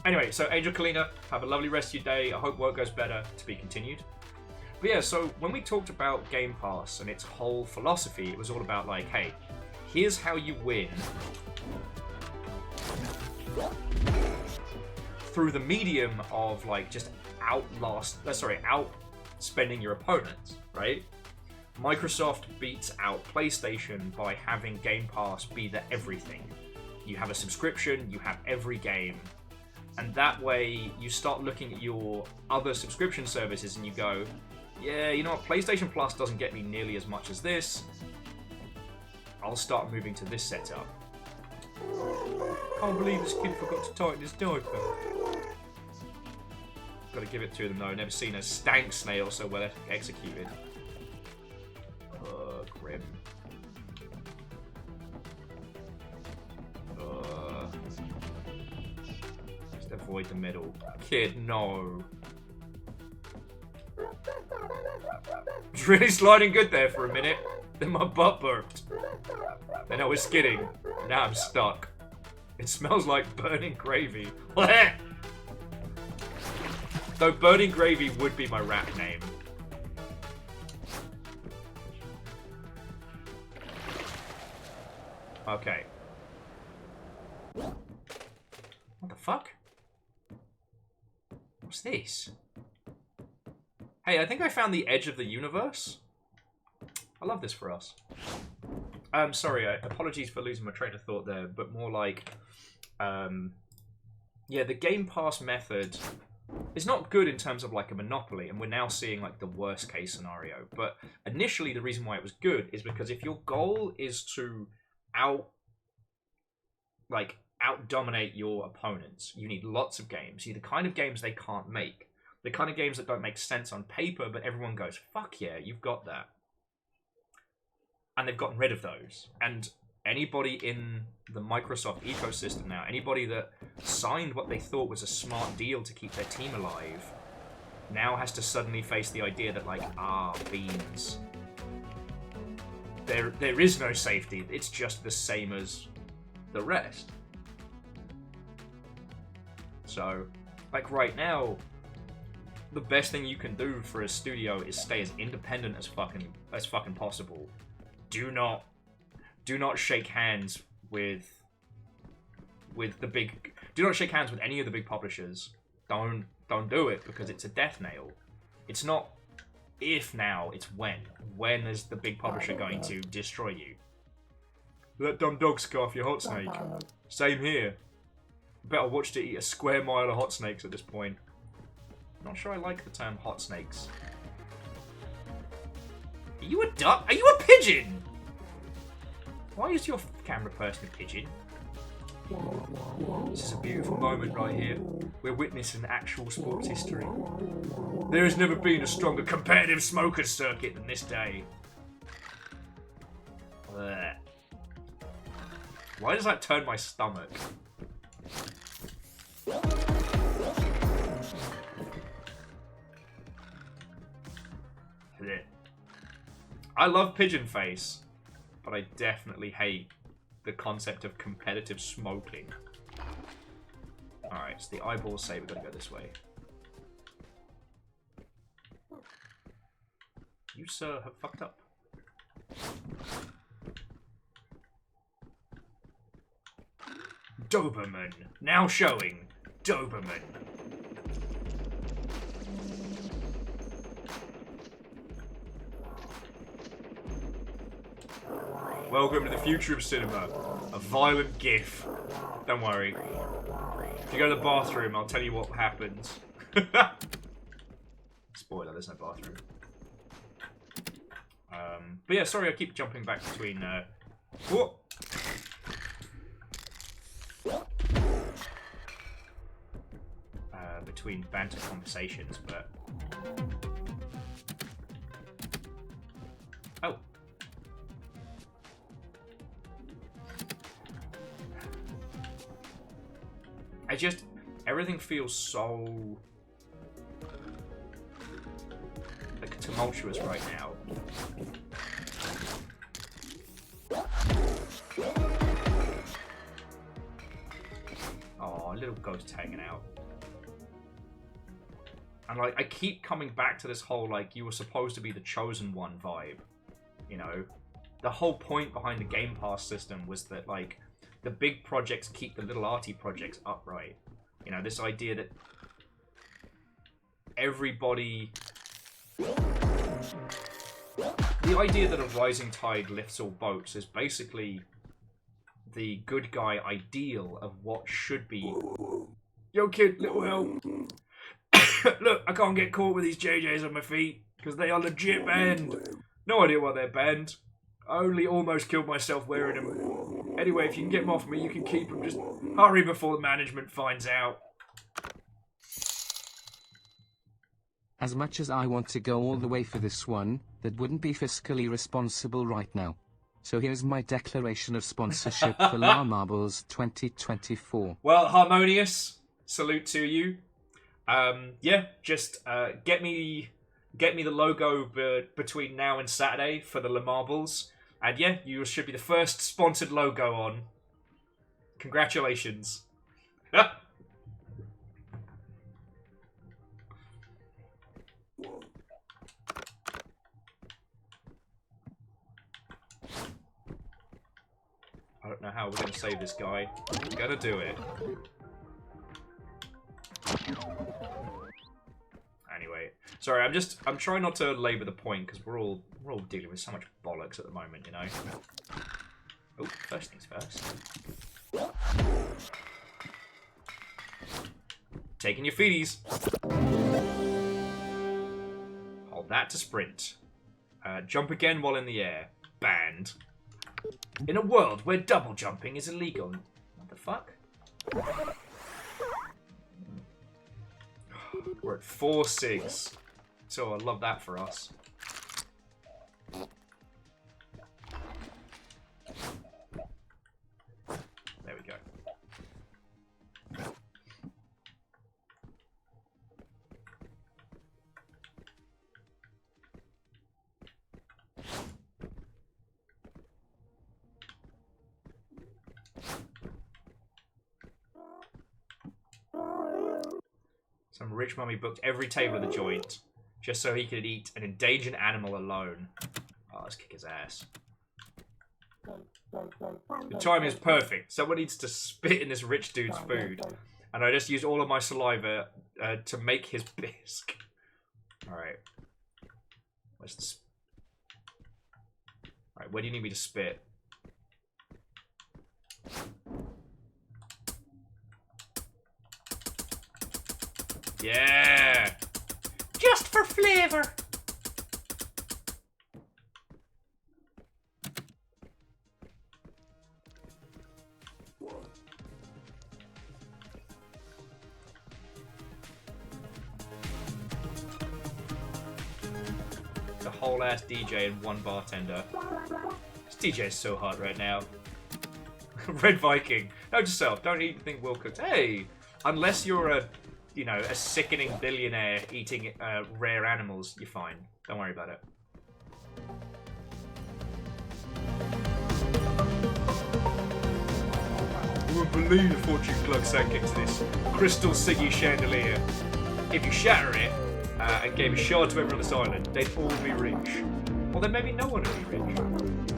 Anyway, so Angel Kalina, have a lovely rest of your day. I hope work goes better. To be continued. But yeah, so when we talked about Game Pass and its whole philosophy, it was all about like, hey, here's how you win through the medium of like just outspending your opponents, right? Microsoft beats out PlayStation by having Game Pass be the everything. You have a subscription, you have every game, and that way you start looking at your other subscription services and you go, yeah, you know what, PlayStation Plus doesn't get me nearly as much as this. I'll start moving to this setup. Can't believe this kid forgot to tighten his diaper. Gotta give it to them though, never seen a stank snail so well executed. Grim. Just avoid the middle. Kid, no. It's really sliding good there for a minute. Then my butt burped. Then I was skidding. Now I'm stuck. It smells like burning gravy. Though burning gravy would be my rap name. Okay. What the fuck? What's this? Hey, I think I found the edge of the universe. I love this for us. Sorry, apologies for losing my train of thought there, but more like, yeah, the Game Pass method is not good in terms of like a monopoly, and we're now seeing like the worst case scenario. But initially, the reason why it was good is because if your goal is to out-dominate your opponents, you need lots of games. You need the kind of games they can't make. The kind of games that don't make sense on paper, but everyone goes, fuck yeah, you've got that. And they've gotten rid of those. And anybody in the Microsoft ecosystem now, anybody that signed what they thought was a smart deal to keep their team alive, now has to suddenly face the idea that, like, beans. There is no safety. It's just the same as the rest. So, like right now, the best thing you can do for a studio is stay as independent as fucking possible. Do not shake hands with the big. Do not shake hands with any of the big publishers. Don't do it, because it's a death nail. It's not if now, it's when. When is the big publisher going to destroy you? Let dumb dog scarf your hot snake. Same here. Bet I watched it eat a square mile of hot snakes at this point. Not sure I like the term hot snakes. Are you a duck? Are you a pigeon? Why is your camera person a pigeon? This is a beautiful moment right here. We're witnessing actual sports history. There has never been a stronger competitive smokers circuit than this day. Blech. Why does that turn my stomach? I love Pigeon Face, but I definitely hate the concept of competitive smoking. Alright, so the eyeballs say we've got to go this way. You, sir, have fucked up. Doberman. Now showing. Doberman. Welcome to the future of cinema. A violent GIF. Don't worry. If you go to the bathroom, I'll tell you what happens. Spoiler, there's no bathroom. But yeah, sorry, I keep jumping back between... Whoa! Between banter conversations, but... Oh. Everything feels so... like tumultuous right now. Oh, a little ghost hanging out. And like, I keep coming back to this whole, like, you were supposed to be the chosen one vibe. You know? The whole point behind the Game Pass system was that, like, the big projects keep the little arty projects upright. You know, this idea that everybody... The idea that a rising tide lifts all boats is basically the good guy ideal of what should be... Yo, kid, little help. Look, I can't get caught with these JJs on my feet, because they are legit banned. No idea why they're banned. I only almost killed myself wearing them. Anyway, if you can get them off me, you can keep them. Just hurry before the management finds out. As much as I want to go all the way for this one, that wouldn't be fiscally responsible right now. So here's my declaration of sponsorship for La Marbles 2024. Well, Harmonious, salute to you. Yeah, just get me the logo between now and Saturday for the Le Marbles, and yeah, you should be the first sponsored logo on. Congratulations. I don't know how we're gonna save this guy. We're gonna do it. Anyway, sorry, I'm trying not to labour the point because we're all dealing with so much bollocks at the moment, you know. Oh, first things first. Taking your feeties. Hold that to sprint. Jump again while in the air. Banned. In a world where double jumping is illegal. What the fuck? We're at 4 SIGs. So I love that for us. There we go. Some rich mummy booked every table of the joint just so he could eat an endangered animal alone. Oh, let's kick his ass. The timing is perfect. Someone needs to spit in this rich dude's food. And I just used all of my saliva to make his bisque. Alright. Where's the... Alright, where do you need me to spit? Yeah! Just for flavour! It's a whole ass DJ and one bartender. This DJ is so hot right now. Red Viking. Note to self, don't eat anything well cooked. Hey! Unless you're a sickening billionaire eating rare animals, you're fine. Don't worry about it. You won't believe the fortune plug sank into this crystal Siggy chandelier. If you shatter it and gave a shard to everyone on this island, they'd all be rich. Or then maybe no one would be rich.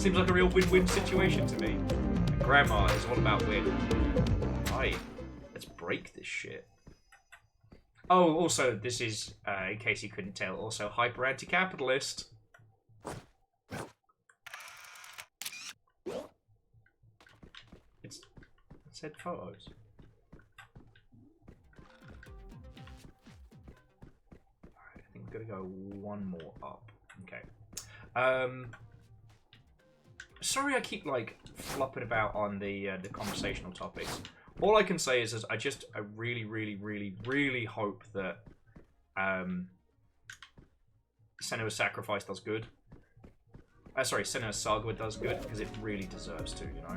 Seems like a real win-win situation to me. And Grandma is all about win. Right, let's break this shit. Oh, also, this is, in case you couldn't tell, also hyper anti-capitalist. said photos. Alright, I think we're gonna go one more up. Okay. Sorry, I keep like flopping about on the conversational topics. All I can say is I really hope that Senua's Sacrifice does good. Sorry, Senua's Saga does good, because it really deserves to, you know?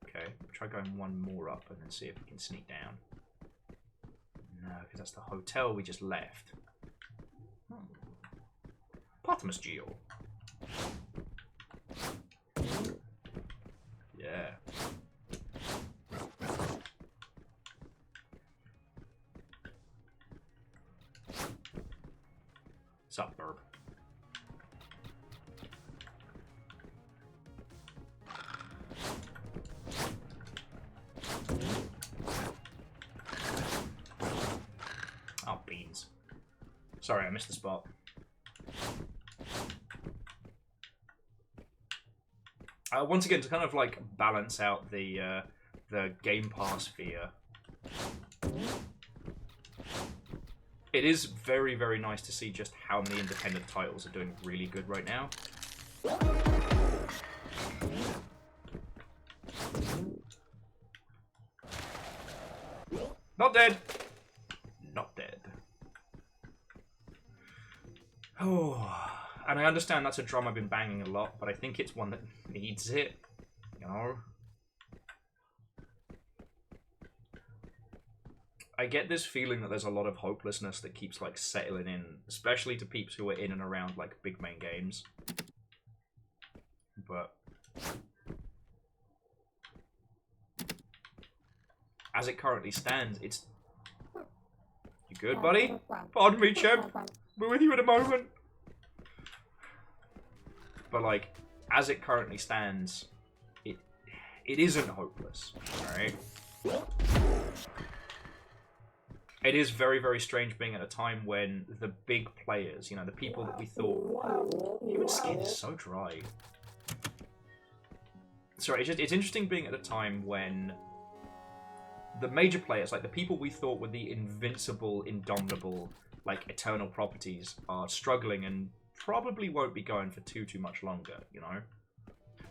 Okay, try going one more up and then see if we can sneak down. No, because that's the hotel we just left. Potamus Geo. Yeah. What's up, Burb? Oh, beans. Sorry, I missed the spot. Once again, to kind of like balance out the Game Pass fear, it is very, very nice to see just how many independent titles are doing really good right now. Not dead. Not dead. Oh. And I understand that's a drum I've been banging a lot, but I think it's one that needs it, you know? I get this feeling that there's a lot of hopelessness that keeps, like, settling in, especially to peeps who are in and around, like, big main games. But as it currently stands, it's... You good, buddy? Pardon me, champ. We're with you in a moment. But, like, as it currently stands, it isn't hopeless, alright? It is very, very strange being at a time when the big players, you know, the people that we thought... Human skin is so dry. Sorry, it's interesting being at a time when the major players, like the people we thought were the invincible, indomitable, like, eternal properties, are struggling and probably won't be going for too much longer, you know?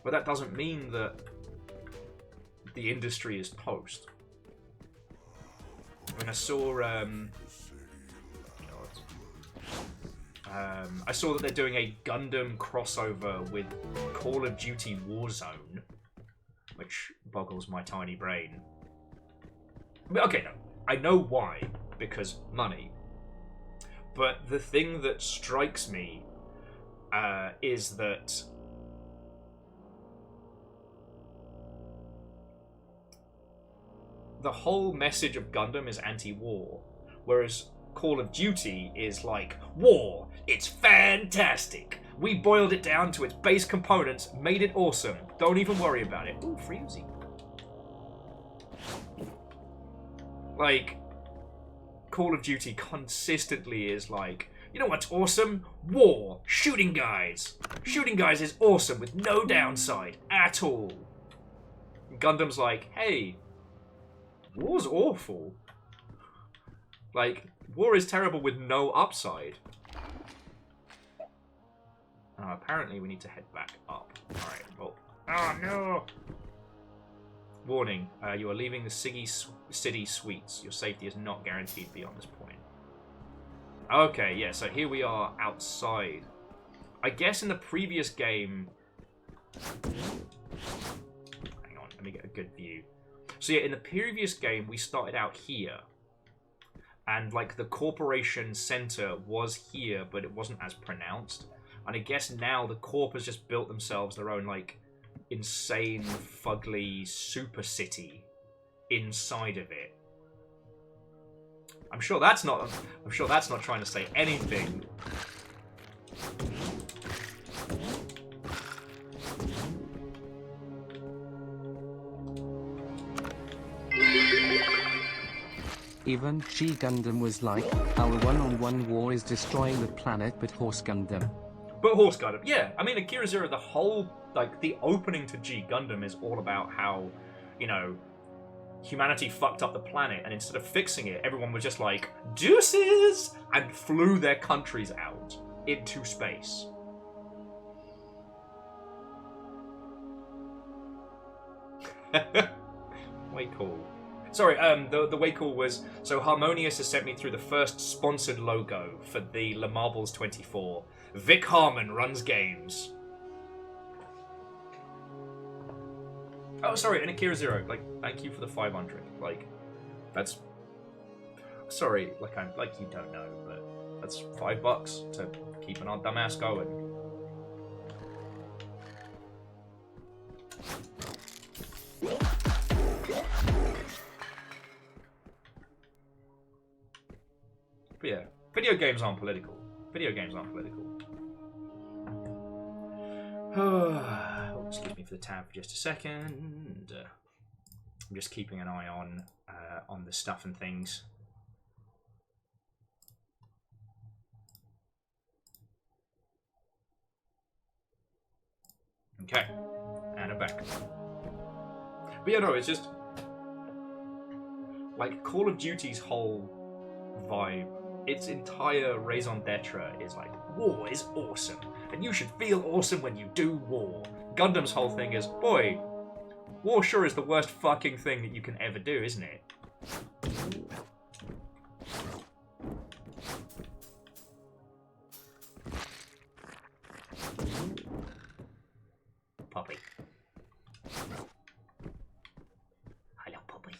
But that doesn't mean that the industry is toast. When I saw, I saw that they're doing a Gundam crossover with Call of Duty Warzone, which boggles my tiny brain. But, okay, no, I know why, because money. But the thing that strikes me is that the whole message of Gundam is anti-war, whereas Call of Duty is like, war, it's fantastic. We boiled it down to its base components, made it awesome. Don't even worry about it. Ooh, free Uzi. Like, Call of Duty consistently is like, you know what's awesome? War. Shooting guys. Shooting guys is awesome with no downside at all. Gundam's like, hey, war's awful. Like, war is terrible with no upside. Apparently we need to head back up. Alright, well... Oh, no! Warning, you are leaving the City Suites. Your safety is not guaranteed beyond this point. Okay, yeah, so here we are outside. I guess in the previous game... Hang on, let me get a good view. So yeah, in the previous game, we started out here. And, like, the corporation center was here, but it wasn't as pronounced. And I guess now the Corp has just built themselves their own, like, insane, fugly super city inside of it. I'm sure that's not trying to say anything. Even G Gundam was like, our one-on-one war is destroying the planet, but Horse Gundam. But Horse Gundam, yeah. I mean, Akira Zero, the whole, like, the opening to G Gundam is all about how, you know, humanity fucked up the planet, and instead of fixing it, everyone was just like, deuces! And flew their countries out into space. Way cool. Sorry, the way cool was, so Harmonious has sent me through the first sponsored logo for the Le Marbles 24. Vic Harmon runs games. Oh, sorry, and Akira Zero, like, thank you for the 500. Like, that's... Sorry, like you don't know, but that's $5 to keep an old dumbass going. But yeah, video games aren't political. Video games aren't political. Oh, excuse me for the tab for just a second. I'm just keeping an eye on the stuff and things. Okay, and I'm back. But yeah, no, it's just like Call of Duty's whole vibe. Its entire raison d'etre is like, war is awesome, and you should feel awesome when you do war. Gundam's whole thing is, boy, war sure is the worst fucking thing that you can ever do, isn't it? Puppy. Hello, puppy.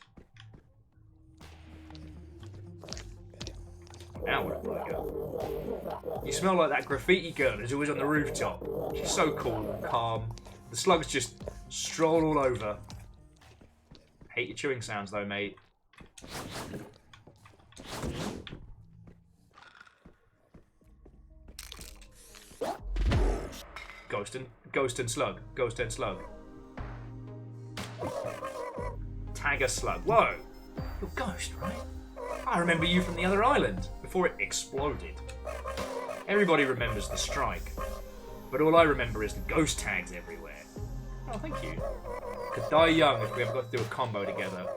Now where do I go? You smell like that graffiti girl who's always on the rooftop. She's so cool and calm. The slugs just stroll all over. Hate your chewing sounds though, mate. Ghost and slug. Ghost and slug. Tagger slug. Whoa! You're Ghost, right? I remember you from the other island, before it exploded. Everybody remembers the strike, but all I remember is the ghost tags everywhere. Oh, thank you. Could die young if we ever got to do a combo together.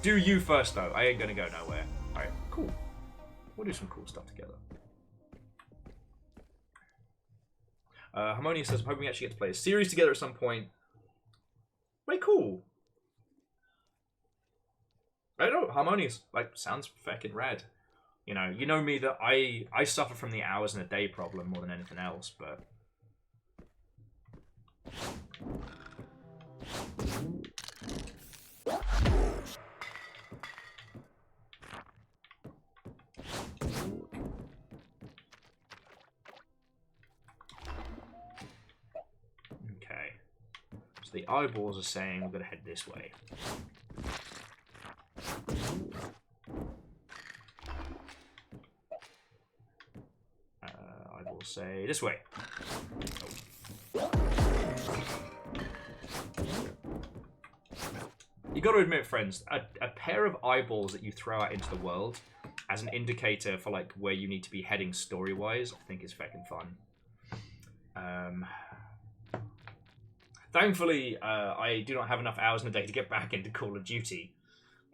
Do you first, though. I ain't gonna go nowhere. Alright, cool. We'll do some cool stuff together. Harmonia says, I'm hoping we actually get to play a series together at some point. Way cool. I don't know, Harmonious, like, sounds fucking rad. You know me that I suffer from the hours in a day problem more than anything else, but... Okay. So the eyeballs are saying we're gonna head this way. I will say this way. Oh. You got to admit, friends, a pair of eyeballs that you throw out into the world as an indicator for like where you need to be heading story-wise, I think is fucking fun. Thankfully, I do not have enough hours in a day to get back into Call of Duty,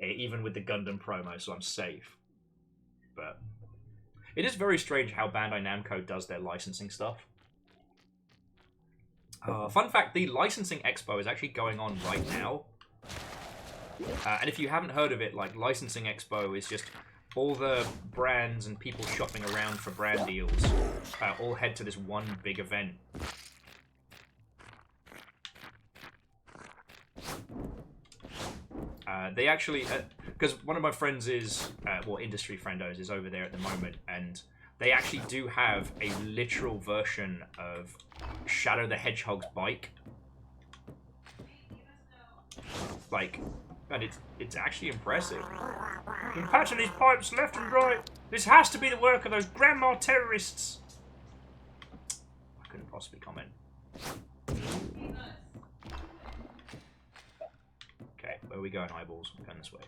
even with the Gundam promo, so I'm safe. But it is very strange how Bandai Namco does their licensing stuff. Fun fact, the licensing expo is actually going on right now. And if you haven't heard of it, like, licensing expo is just all the brands and people shopping around for brand deals all head to this one big event. They actually, because one of my friends is, well, industry friendos is over there at the moment, and they actually do have a literal version of Shadow the Hedgehog's bike. Like, and it's actually impressive. Been patching these pipes left and right. This has to be the work of those grandma terrorists. I couldn't possibly comment. Okay, where are we going, eyeballs? We're going this way.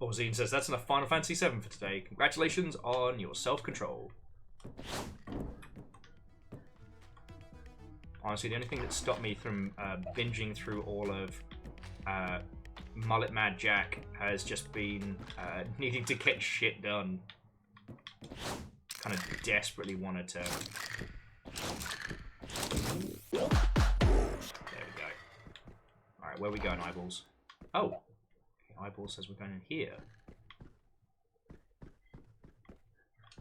Orzine says, that's enough Final Fantasy VII for today. Congratulations on your self-control. Honestly, the only thing that stopped me from binging through all of Mullet Mad Jack has just been needing to get shit done. Kind of desperately wanted to. There we go. Alright, where are we going, Eyeballs? Oh! Okay, Eyeballs says we're going in here.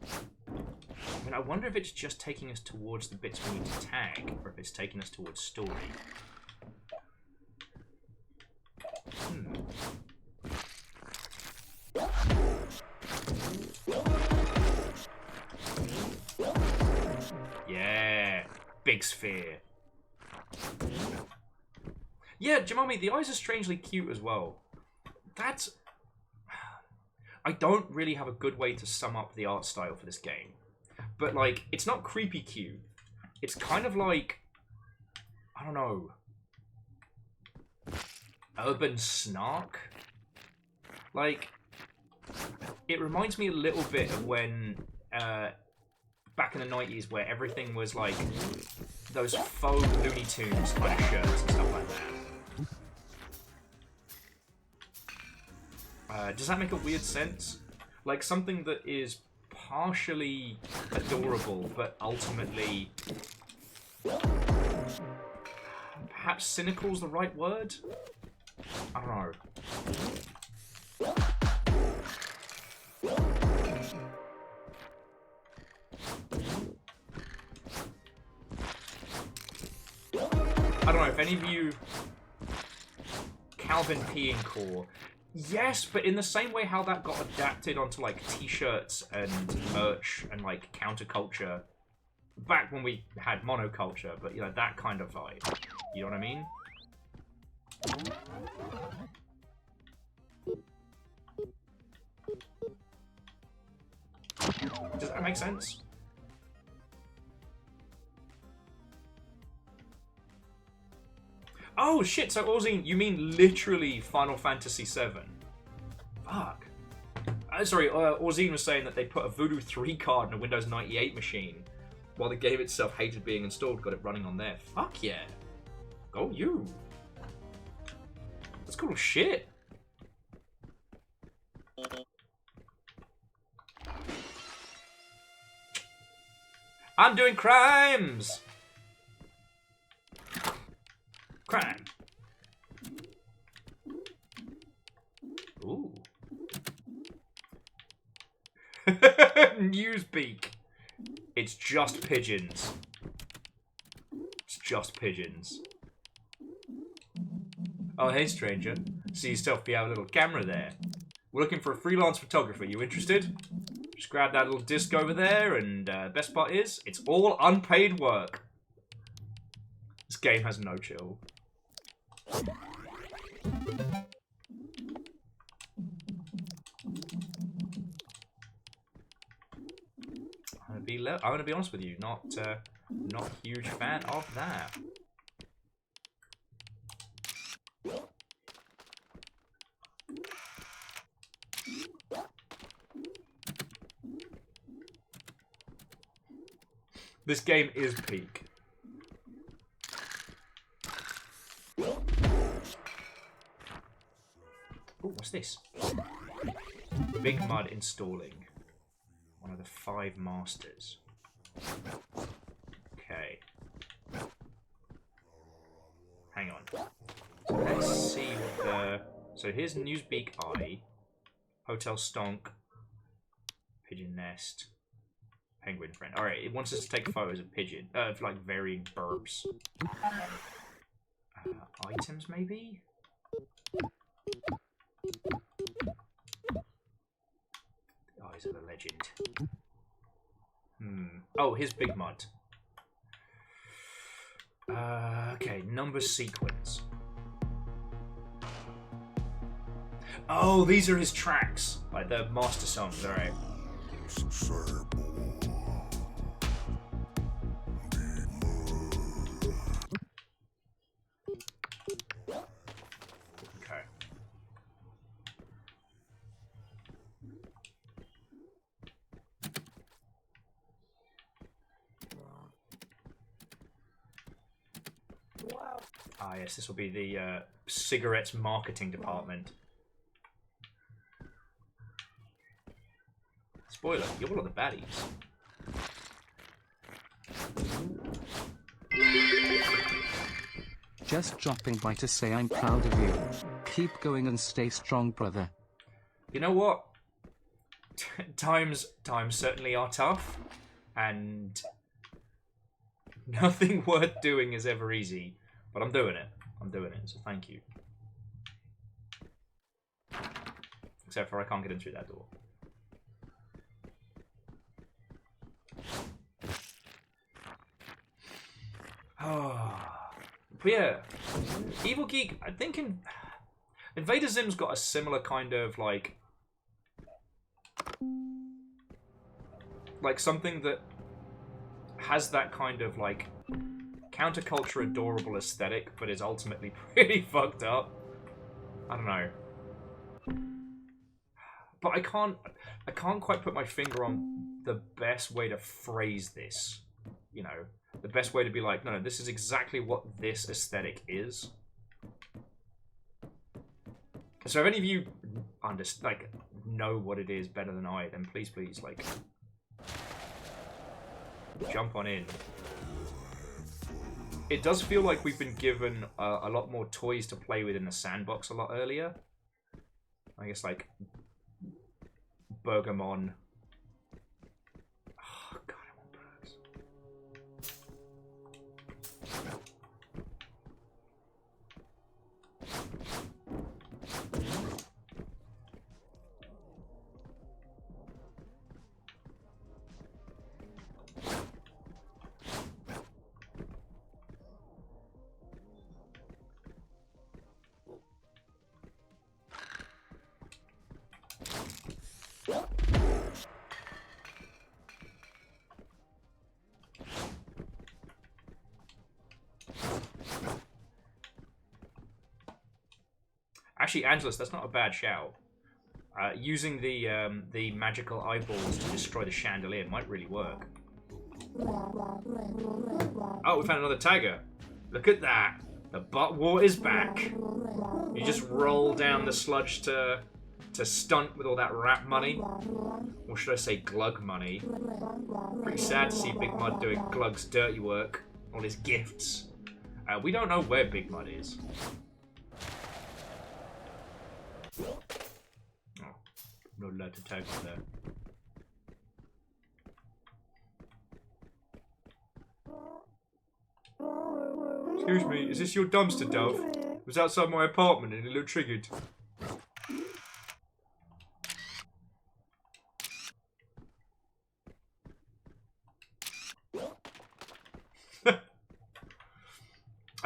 I mean, I wonder if it's just taking us towards the bits we need to tag, or if it's taking us towards story. Yeah, big sphere. Yeah, Jamami, the eyes are strangely cute as well. That's... I don't really have a good way to sum up the art style for this game. But, like, it's not creepy cute. It's kind of like... I don't know... urban snark? Like... It reminds me a little bit of when... back in the 90s where everything was like... those faux Looney Tunes kind of shirts and stuff like that. Does that make a weird sense? Like something that is partially adorable, but ultimately... perhaps cynical's the right word? I don't know. I don't know if any of you... Calvin Peeing Core. Yes, but in the same way how that got adapted onto like t-shirts and merch and like counterculture back when we had monoculture, but you know, that kind of vibe. You know what I mean? Does that make sense? Oh shit, so Orzine, you mean literally Final Fantasy VII? Fuck. Sorry, Orzine was saying that they put a Voodoo 3 card in a Windows 98 machine, while the game itself hated being installed, got it running on there. Fuck yeah. Go you. That's cool shit. I'm doing crimes! Crime. Ooh. Newspeak. It's just pigeons. It's just pigeons. Oh, hey, stranger. See yourself behind a little camera there. We're looking for a freelance photographer. You interested? Just grab that little disc over there, and best part is, it's all unpaid work. This game has no chill. I'm gonna be honest with you, not a huge fan of that. This game is peak. Oh, what's this? Big Mud installing. One of the 5 masters. Okay. Hang on. So let's see what the... So here's Newsbeak Eye. Hotel Stonk. Pigeon Nest. Penguin Friend. Alright, it wants us to take photos of pigeon. Of like varying burps. Items maybe? Eyes of a legend. Oh, here's Big Mud. Okay, number sequence. Oh, these are his tracks. Like the master songs, alright. Ah, yes, this will be the cigarettes marketing department. Spoiler, you're one of the baddies. Just dropping by to say I'm proud of you. Keep going and stay strong, brother. You know what? Times certainly are tough, and nothing worth doing is ever easy. But I'm doing it. So thank you. Except for I can't get in through that door. But yeah, Evil Geek, I'm thinking Invader Zim's got a similar kind of like something that has that kind of like counterculture adorable aesthetic, but is ultimately pretty fucked up. I don't know. But I can't quite put my finger on the best way to phrase this. You know, the best way to be like, no, this is exactly what this aesthetic is. So if any of you know what it is better than I, then please, like, jump on in. It does feel like we've been given a lot more toys to play with in the sandbox a lot earlier. I guess, like, Bergamon. Oh, God, I want Bergs. Actually, Angelus, that's not a bad shout. Using the magical eyeballs to destroy the chandelier might really work. Oh, we found another tagger. Look at that. The butt war is back. You just roll down the sludge to stunt with all that rat money. Or should I say glug money. Pretty sad to see Big Mud doing Glug's dirty work. All his gifts. We don't know where Big Mud is. Oh, not allowed to tag on there. Excuse me, is this your dumpster, Dove? It was outside my apartment and it looked triggered.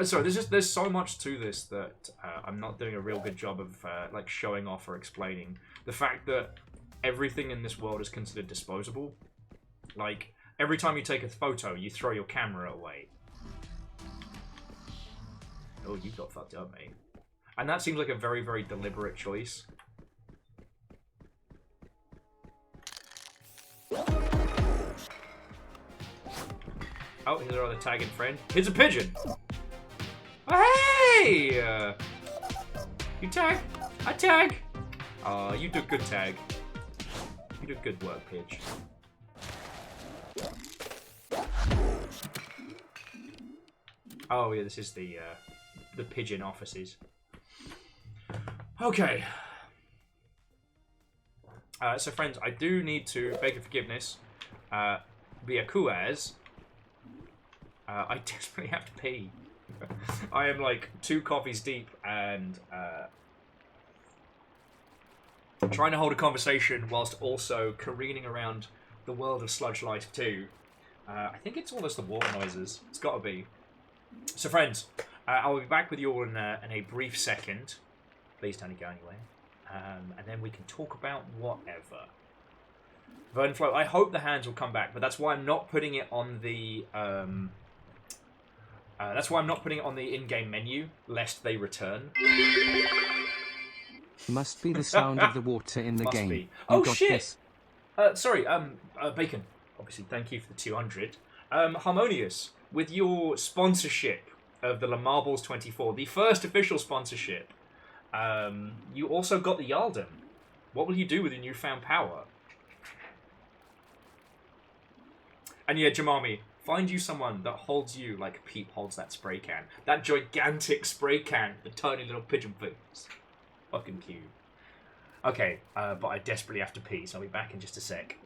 Sorry, there's so much to this that I'm not doing a real good job of like showing off or explaining. The fact that everything in this world is considered disposable. Like, every time you take a photo, you throw your camera away. Oh, you got fucked up, mate. And that seems like a very, very deliberate choice. Oh, here's our other tagging friend. Here's a pigeon! Oh, hey! You tag? I tag! Oh, you did good tag. You did good work, Pidge. Oh yeah, this is the pigeon offices. Okay. So friends, I do need to beg your forgiveness. Via Kuaz. I desperately have to pee. I am like 2 coffees deep and trying to hold a conversation whilst also careening around the world of Sludge Life 2. I think it's almost the water noises. It's got to be. So friends, I'll be back with you all in a brief second. Please don't go anywhere. And then we can talk about whatever. Vernflow, I hope the hands will come back, but that's why I'm not putting it on the in-game menu, lest they return. Must be the sound of the water in the Must game. be. Oh You got shit! this. Sorry, Bacon. Obviously, thank you for the 200. Harmonious, with your sponsorship of the Le Marbles 24, the first official sponsorship, you also got the Yaldum. What will you do with your newfound power? And yeah, Jamami, find you someone that holds you like Peep holds that spray can. That gigantic spray can with the tiny little pigeon face. Fucking cute. Okay, but I desperately have to pee, so I'll be back in just a sec.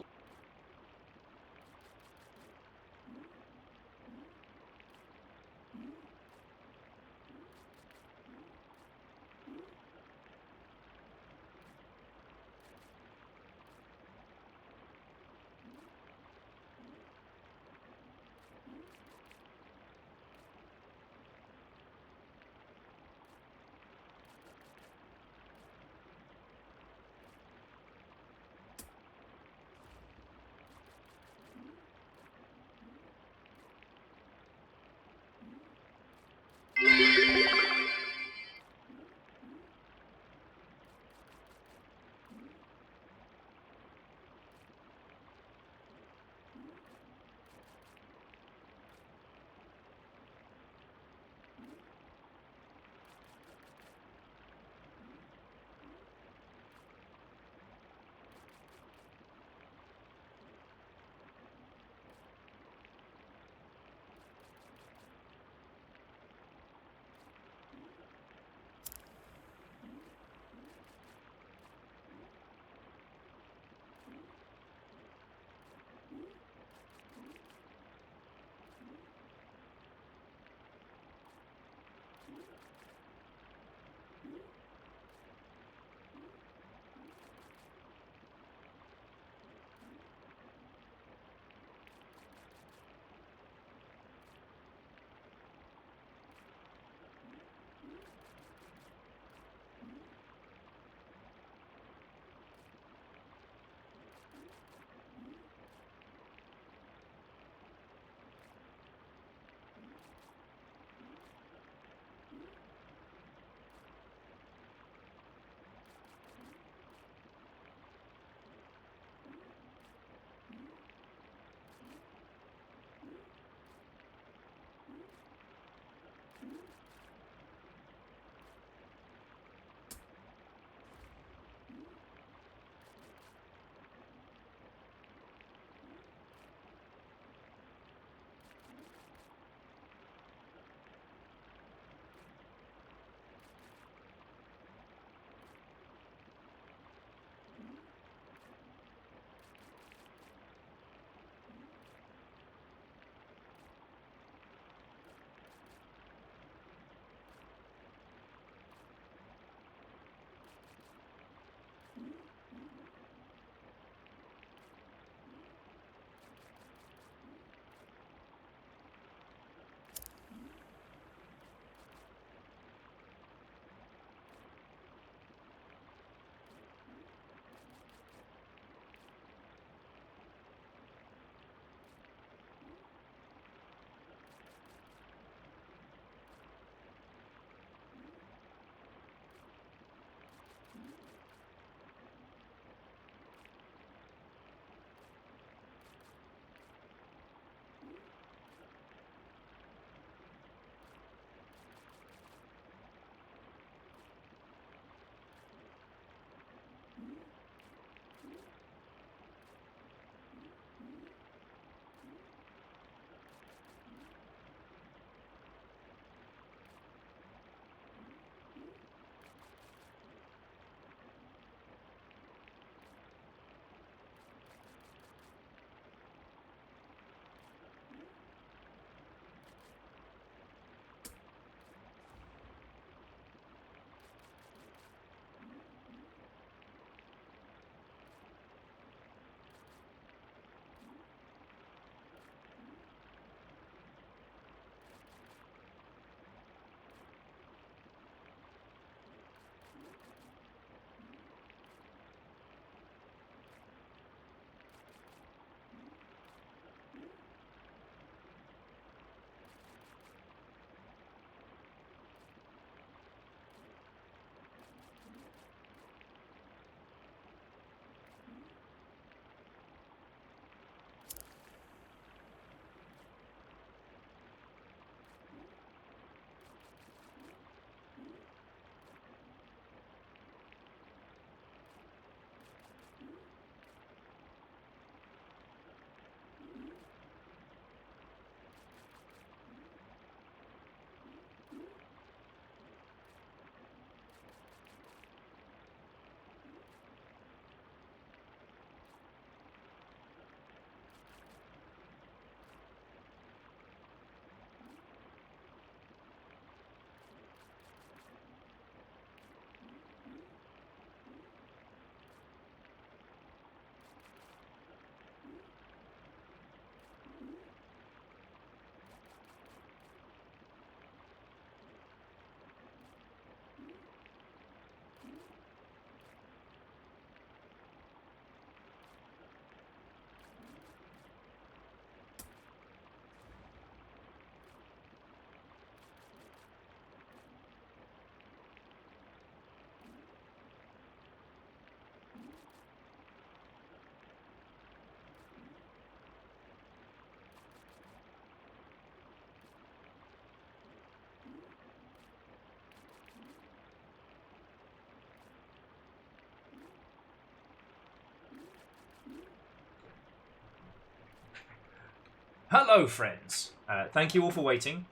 Hello, friends. Thank you all for waiting.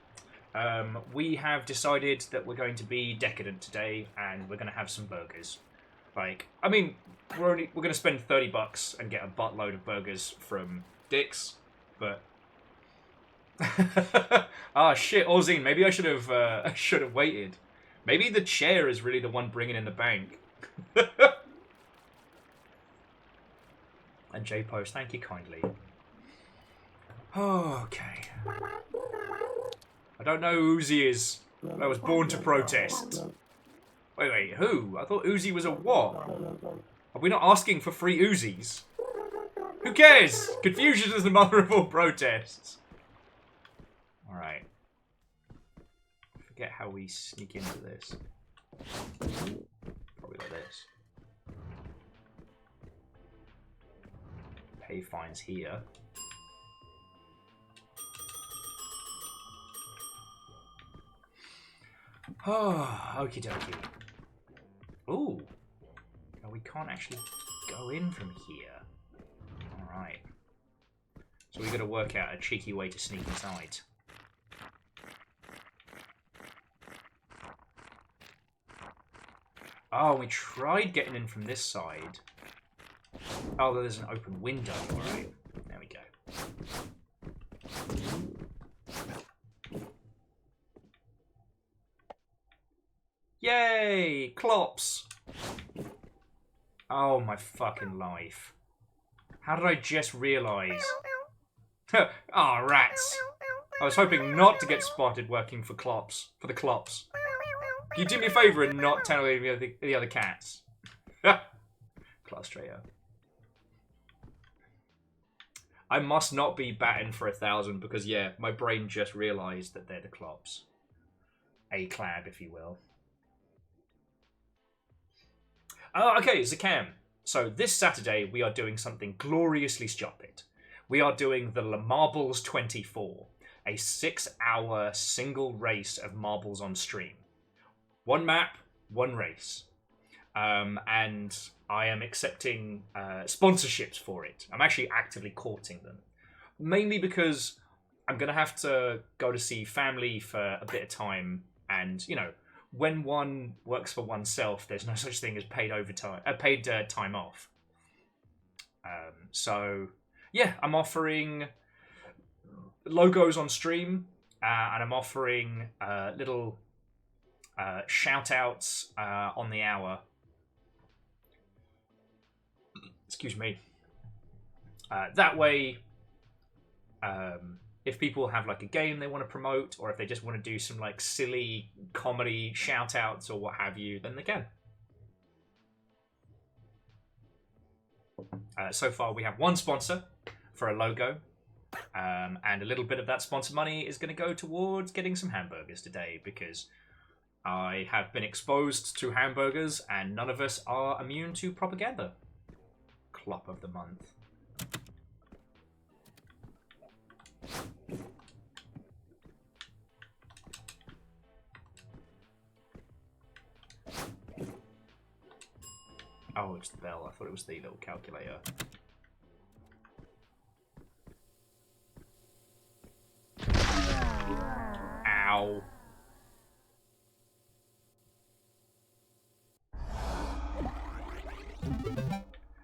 We have decided that we're going to be decadent today, and we're going to have some burgers. Like, I mean, we're going to spend $30 and get a buttload of burgers from Dick's, but ah shit, Orzine, maybe I should have waited. Maybe the chair is really the one bringing in the bank. And J-Post, thank you kindly. Okay. I don't know who Uzi is. I was born to protest. Wait, who? I thought Uzi was a what? Are we not asking for free Uzis? Who cares? Confusion is the mother of all protests. Alright. Forget how we sneak into this. Probably like this. Pay fines here. Oh, okie dokie. Ooh. No, we can't actually go in from here. Alright. So we gotta work out a cheeky way to sneak inside. Oh, we tried getting in from this side. Oh, there's an open window. Alright. There we go. Yay! Clops! Oh, my fucking life. How did I just realise? Ah, oh, rats. I was hoping not to get spotted working for Clops. For the Clops. Can you do me a favour and not tell the other cats? Clustrator. I must not be batting for 1,000 because, yeah, my brain just realised that they're the Clops. A-clad, if you will. Okay, Zakam. So this Saturday we are doing something gloriously stupid. We are doing the Le Marbles 24, a 6-hour single race of marbles on stream. One map, one race. And I am accepting sponsorships for it. I'm actually actively courting them. Mainly because I'm going to have to go to see family for a bit of time. And, you know, when one works for oneself, there's no such thing as paid overtime, paid time off. So, yeah, I'm offering logos on stream. And I'm offering little shout-outs on the hour. Excuse me. That way, if people have like a game they want to promote, or if they just want to do some like silly comedy shout-outs or what have you, then they can. So far, we have one sponsor for a logo, and a little bit of that sponsor money is going to go towards getting some hamburgers today, because I have been exposed to hamburgers, and none of us are immune to propaganda. Clop of the month. Oh, it's the bell. I thought it was the little calculator. Ow.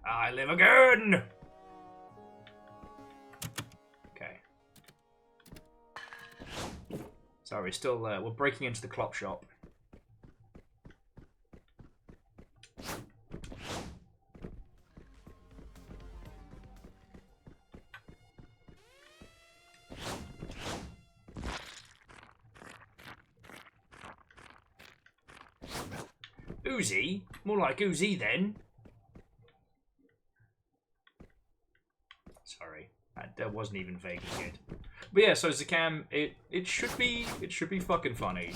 I live again! Okay. So we're still, we're breaking into the clock shop. Uzi? More like Uzi then. Sorry, that wasn't even vaguely good. But yeah, so Zakam, it should be fucking funny.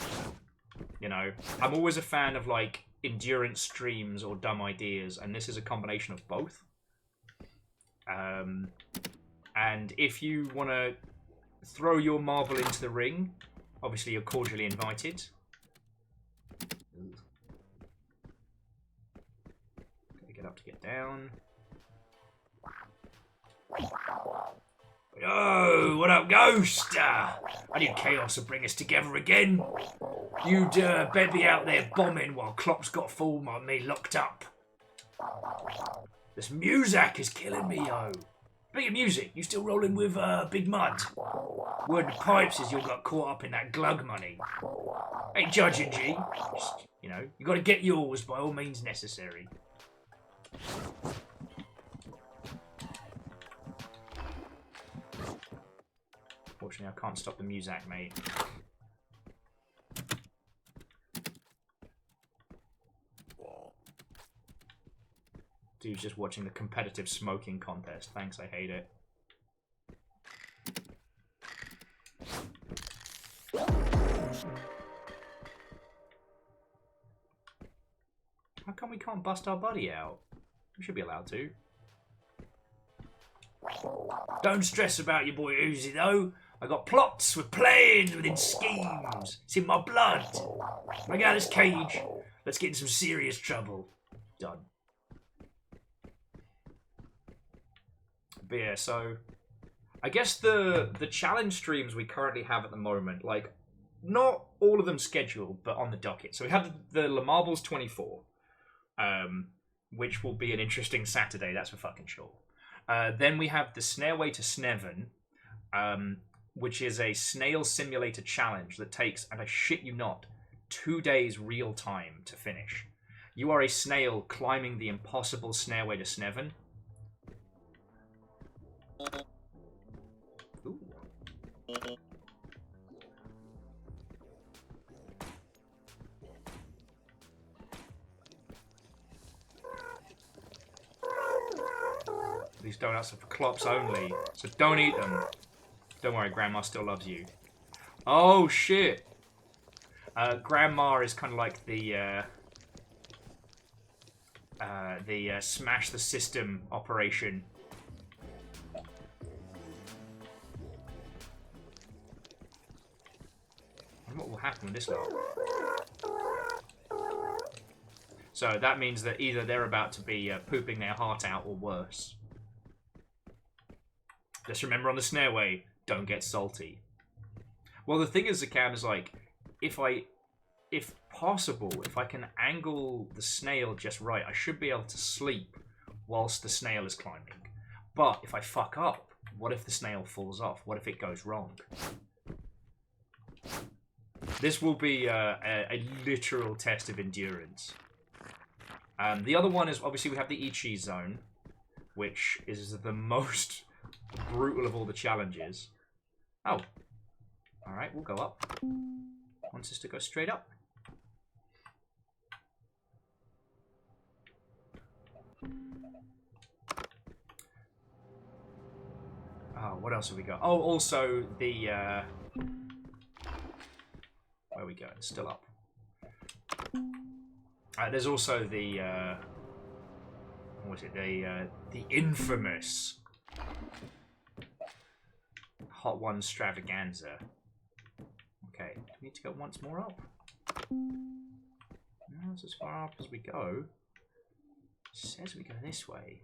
You know, I'm always a fan of like endurance streams or dumb ideas, and this is a combination of both. And if you want to throw your marble into the ring, obviously you're cordially invited. Gotta get up to get down. Oh, what up, Ghost? I knew chaos would bring us together again. You'd better be out there bombing while Klopp's got full on me locked up. This music is killing me, yo. Speaking of music, you still rolling with Big Mud? Word to pipes is you got caught up in that glug money. Ain't judging, G. Just, you know, you gotta get yours by all means necessary. Fortunately, I can't stop the music, mate. Dude's just watching the competitive smoking contest. Thanks, I hate it. How come we can't bust our buddy out? We should be allowed to. Don't stress about your boy Uzi, though. I got plots with plans within schemes. It's in my blood. Bring out this cage. Let's get in some serious trouble. Done. But yeah, so I guess the challenge streams we currently have at the moment, like, not all of them scheduled, but on the docket. So we have the Lemarble's 24, which will be an interesting Saturday, that's for fucking sure. Then we have the Snailway to Sneven, which is a snail simulator challenge that takes, and I shit you not, 2 days real time to finish. You are a snail climbing the impossible Snailway to Sneven. Ooh. These donuts are for Klops only, so don't eat them. Don't worry, Grandma still loves you. Oh shit! Grandma is kind of like the smash the system operation. And what will happen with this lot? So that means that either they're about to be pooping their heart out or worse. Just remember on the Snailway, don't get salty. Well, the thing is, Zakam, is like, if possible, if I can angle the snail just right, I should be able to sleep whilst the snail is climbing. But if I fuck up, what if the snail falls off? What if it goes wrong? This will be a literal test of endurance. The other one is, obviously, we have the Ichi zone, which is the most brutal of all the challenges. Oh. Alright, we'll go up. Wants us to go straight up. Oh, what else have we got? Oh, also the, where we go? It's still up. There's also the, what was it? The infamous Hot One Stravaganza. Okay, do we need to go once more up? No, that's as far up as we go. It says we go this way.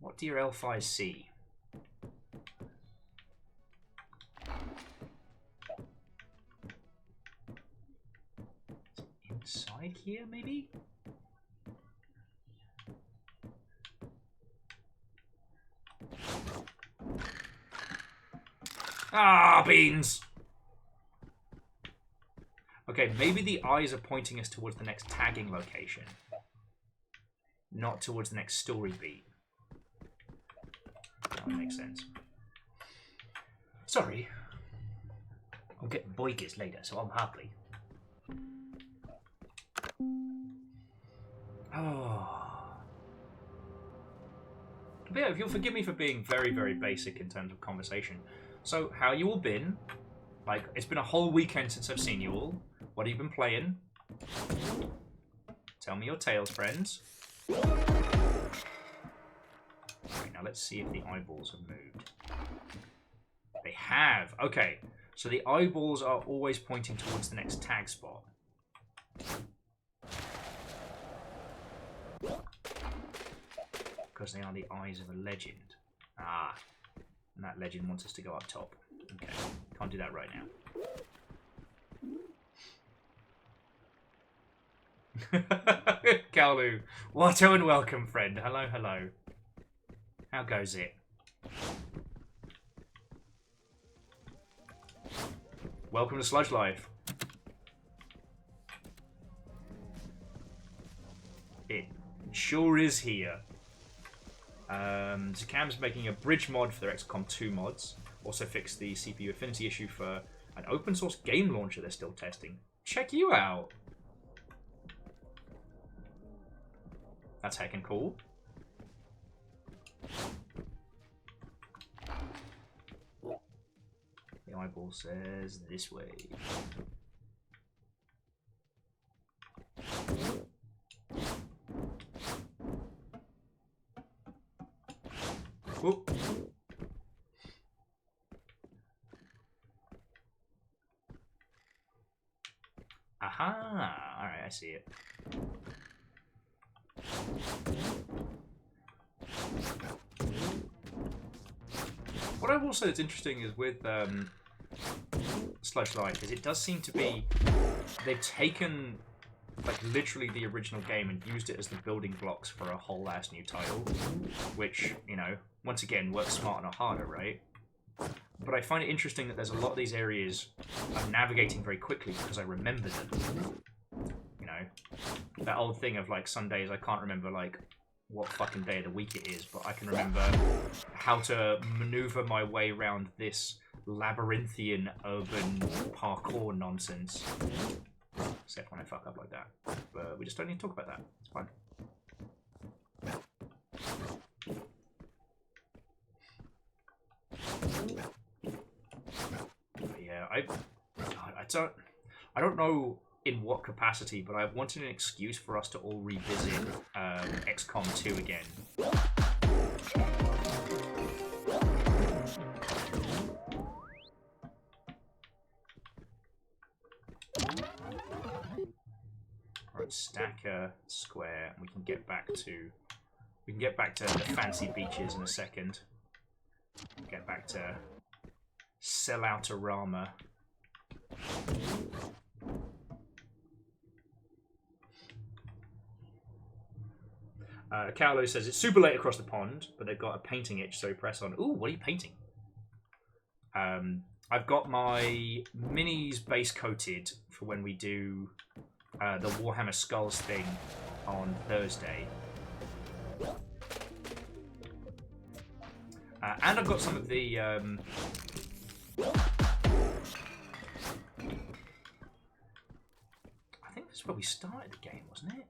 What do your elf eyes see? Inside here, maybe? Ah, beans! Okay, maybe the eyes are pointing us towards the next tagging location. Not towards the next story beat. That would make sense. Sorry. I'll get boykers later, so I'm happy. Oh. But yeah, if you'll forgive me for being very, very basic in terms of conversation. So, how you all been? Like, it's been a whole weekend since I've seen you all. What have you been playing? Tell me your tales, friends. Right, now let's see if the eyeballs have moved. They have! Okay, so the eyeballs are always pointing towards the next tag spot. Because they are the eyes of a legend. Ah. And that legend wants us to go up top. Okay, can't do that right now. Kalu, what and welcome, friend. Hello, hello. How goes it? Welcome to Sludge Life. It sure is here. Zacam's making a bridge mod for their XCOM 2 mods. Also fixed the CPU affinity issue for an open source game launcher they're still testing. Check you out. That's heckin' cool. The eyeball says this way. Whoop. Aha! Alright, I see it. What I will say that's interesting is with Sludge Life is it does seem to be they've taken like literally the original game and used it as the building blocks for a whole ass new title, which, you know, once again works smarter not harder, right? But I find it interesting that there's a lot of these areas I'm navigating very quickly because I remember them. You know, that old thing of like some days I can't remember like what fucking day of the week it is, but I can remember how to maneuver my way around this labyrinthian urban parkour nonsense. Except when I fuck up like that. But we just don't need to talk about that. It's fine. But yeah, I don't know in what capacity, but I wanted an excuse for us to all revisit XCOM 2 again. Right, stack a square, and we can get back to the fancy beaches in a second. Get back to Selloutorama. Kaolo says it's super late across the pond, but they've got a painting itch, so press on. Ooh, what are you painting? I've got my minis base coated for when we do the Warhammer Skulls thing on Thursday. And I've got some of the... I think this is where we started the game, wasn't it?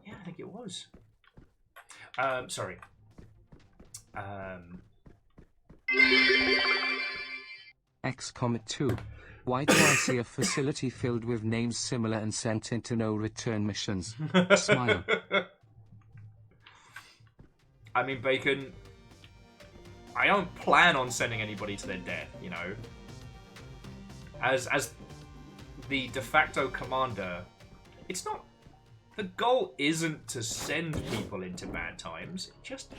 Yeah, I think it was. Sorry. XCOM 2. Why do I see a facility filled with names similar and sent into no return missions? Smile. I mean, Bacon, I don't plan on sending anybody to their death, you know. As the de facto commander, it's not... The goal isn't to send people into bad times. It just...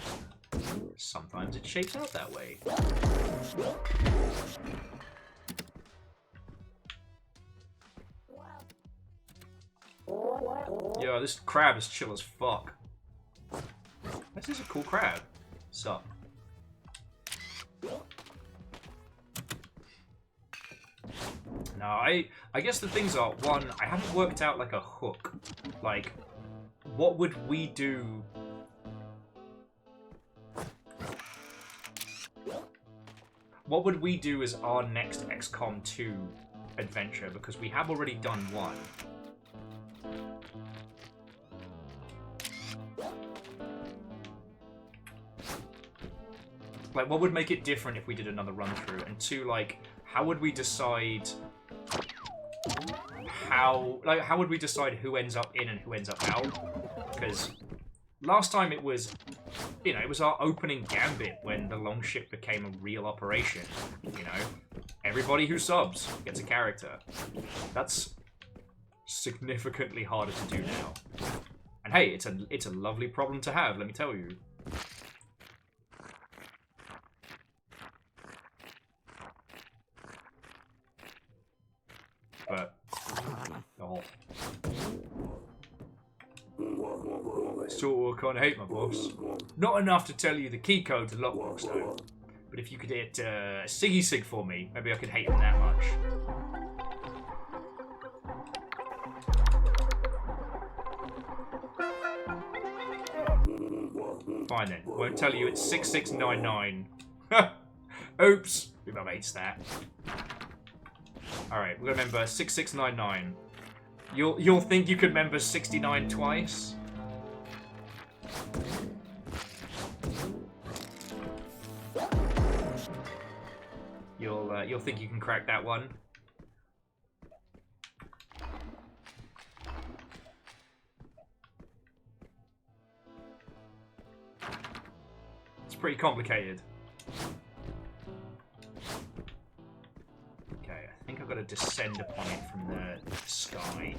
Sometimes it shapes out that way. Yo, this crab is chill as fuck. This is a cool crab. Sup? No, I guess the things are, one, I haven't worked out like a hook. Like, what would we do? What would we do as our next XCOM 2 adventure? Because we have already done one. Like, what would make it different if we did another run through? And two, like, how would we decide how would we decide who ends up in and who ends up out? Because last time it was, you know, it was our opening gambit when the Longship became a real operation. You know, everybody who subs gets a character. That's significantly harder to do now. And hey, it's a lovely problem to have, let me tell you. I sort of kind of hate my boss. Not enough to tell you the key code to the lockbox, though. But if you could hit Siggy Sig for me, maybe I could hate him that much. Fine then. Won't tell you it's 6699. Oops. My mum hates that. Alright, we're gonna remember 6699. You'll think you can remember 69 twice? You'll think you can crack that one. It's pretty complicated. Okay, I think I've got to descend upon it from the sky.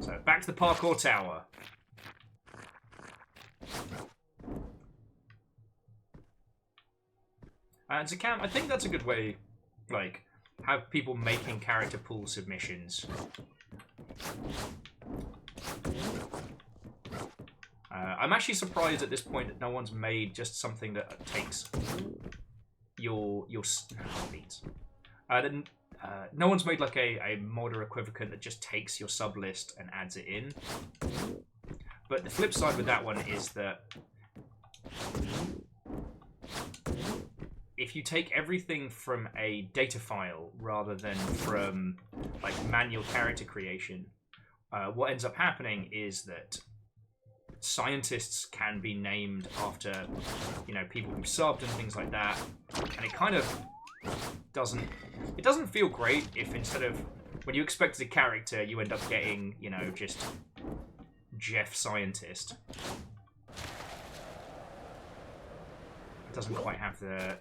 So back to the parkour tower. And Zakam, I think that's a good way, like, have people making character pool submissions. I'm actually surprised at this point that no one's made just something that takes your beats. No one's made like a mod or equivalent that just takes your sub list and adds it in. But the flip side with that one is that if you take everything from a data file rather than from like manual character creation, what ends up happening is that scientists can be named after, you know, people who subbed and things like that, and it kind of doesn't feel great if instead of when you expected a character you end up getting, you know, just Jeff Scientist. It doesn't quite have the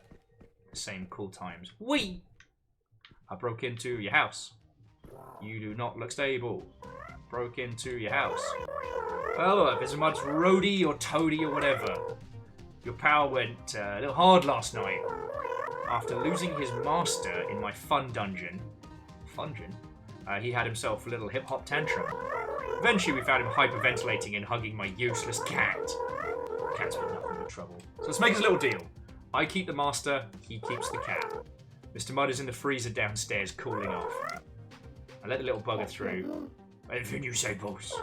same cool times. Wee! I broke into your house. You do not look stable. Broke into your house. Oh, if it's a much roadie or toady or whatever. Your power went a little hard last night. After losing his master in my fun dungeon, he had himself a little hip-hop tantrum. Eventually we found him hyperventilating and hugging my useless cat. Cat's been nothing but trouble. So let's make this a little deal. I keep the master, he keeps the cat. Mr. Mud is in the freezer downstairs cooling off. I let the little bugger through. Anything you say, boss.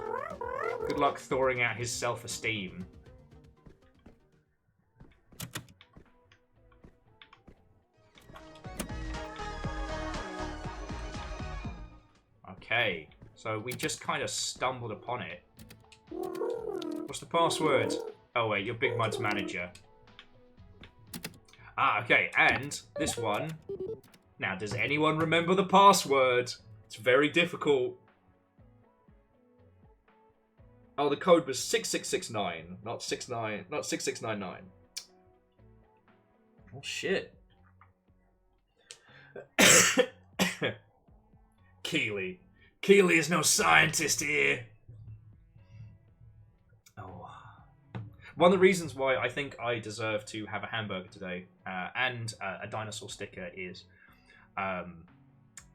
Good luck thawing out his self-esteem. Okay, so we just kind of stumbled upon it. What's the password? Oh wait, you're Big Mud's manager. Ah, okay, and this one. Now, does anyone remember the password? It's very difficult. Oh, the code was 6669, not 6699. Oh shit. Keely. Keely is no scientist here. Oh. One of the reasons why I think I deserve to have a hamburger today and a dinosaur sticker is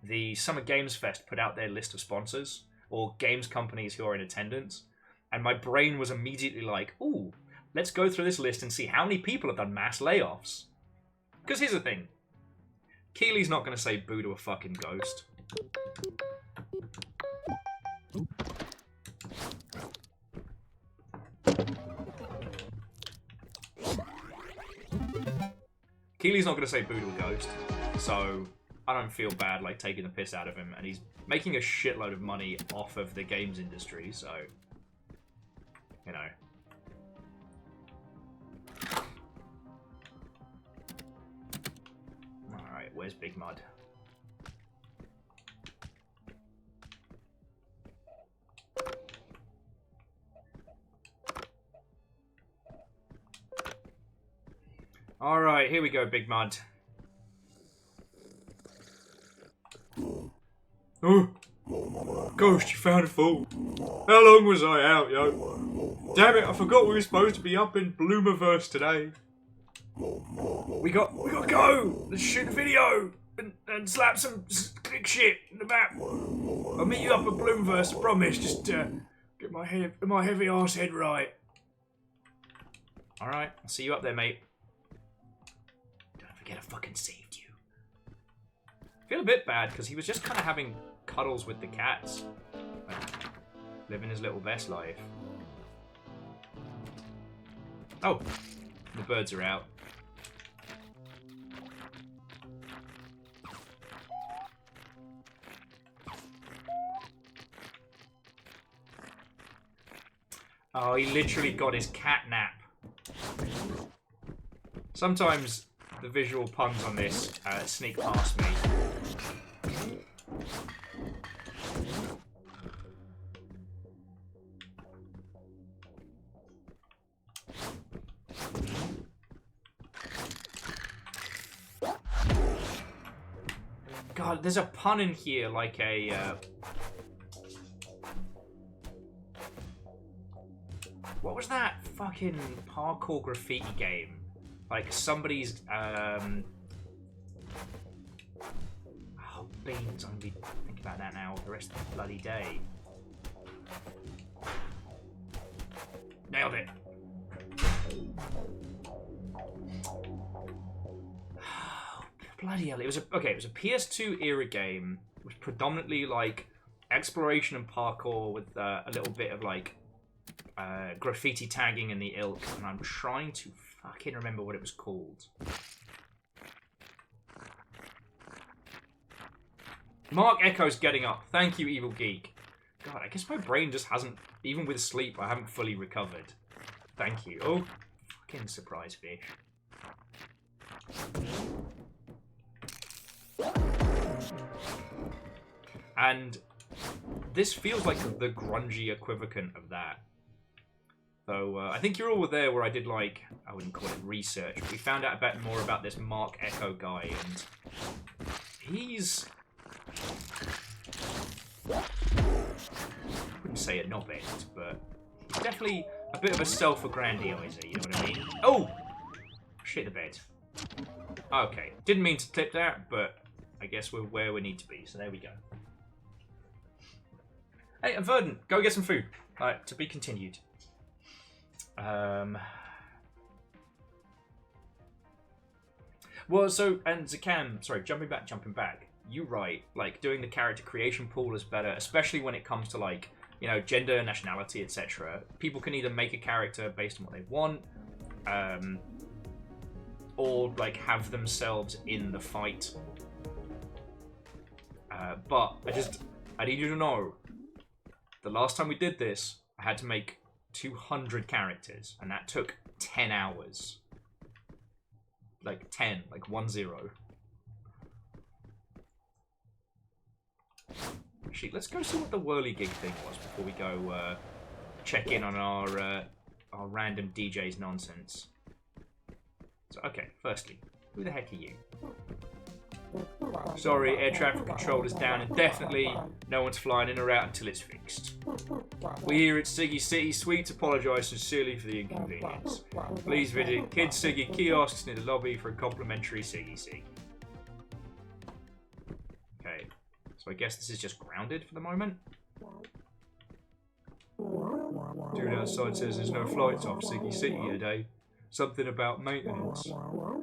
the Summer Games Fest put out their list of sponsors or games companies who are in attendance. And my brain was immediately like, ooh, let's go through this list and see how many people have done mass layoffs. Because here's the thing. Keely's not going to say boo to a fucking ghost. Keely's not going to say boo to a ghost. So I don't feel bad like taking the piss out of him. And he's making a shitload of money off of the games industry, so... You know. Alright, where's Big Mud? Alright, here we go, Big Mud. Oh! Ghost, you found a fool. How long was I out, yo? Damn it, I forgot we were supposed to be up in Bloomiverse today. We got to go! Let's shoot a video! And slap some click shit in the map. I'll meet you up at Bloomiverse, I promise. Just Get my heavy arse head right. Alright, I'll see you up there, mate. Don't forget I fucking saved you. I feel a bit bad, because he was just kind of having cuddles with the cats. Like, living his little best life. Oh, the birds are out. Oh, he literally got his cat nap. Sometimes the visual puns on this sneak past me. God, there's a pun in here like a... What was that fucking parkour graffiti game? Like somebody's oh, beans, I'm gonna be thinking about that now the rest of the bloody day. Nailed it. Bloody hell, it was a PS2 era game. It was predominantly like exploration and parkour with a little bit of like graffiti tagging in the ilk, and I'm trying to fucking remember what it was called. Mark Echo's getting up. Thank you, Evil Geek. God, I guess my brain just hasn't, even with sleep, I haven't fully recovered. Thank you. Oh, fucking surprise fish. And this feels like the grungy equivalent of that. Though, I think you're all there where I did, like, I wouldn't call it research. We found out a bit more about this Mark Echo guy, and he's... I wouldn't say a novice, but he's definitely a bit of a self-aggrandizer, you know what I mean? Oh! Shit the bed. Okay, didn't mean to tip that, but I guess we're where we need to be, so there we go. Hey, Verdant, go get some food. To be continued. Well, so, and Zakam, sorry, jumping back, you're right, like, doing the character creation pool is better, especially when it comes to, like, you know, gender, nationality, etc. People can either make a character based on what they want, or, like, have themselves in the fight. But, I need you to know, the last time we did this, I had to make 200 characters, and that took 10 hours. Like 10, like 10. Actually, let's go see what the whirligig thing was before we go check in on our random DJ's nonsense. So, okay, firstly, who the heck are you? Sorry, air traffic control is down indefinitely. No one's flying in or out until it's fixed. We here at Siggy City Suites apologise sincerely for the inconvenience. Please visit Kid Siggy kiosks near the lobby for a complimentary Siggy Sig. Okay, so I guess this is just grounded for the moment. Dude outside says there's no flights off Siggy City today. Something about maintenance.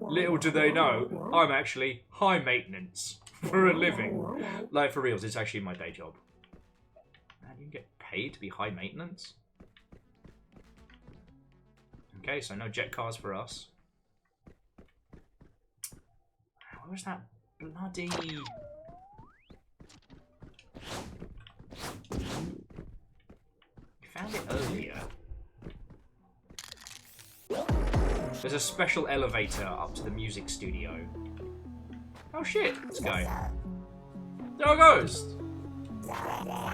Little do they know, I'm actually high maintenance for a living. Like, for reals, it's actually my day job. Man, you can get paid to be high maintenance? Okay, so no jet cars for us. What was that bloody... We found it earlier. There's a special elevator up to the music studio. Oh shit, let's go. There it goes!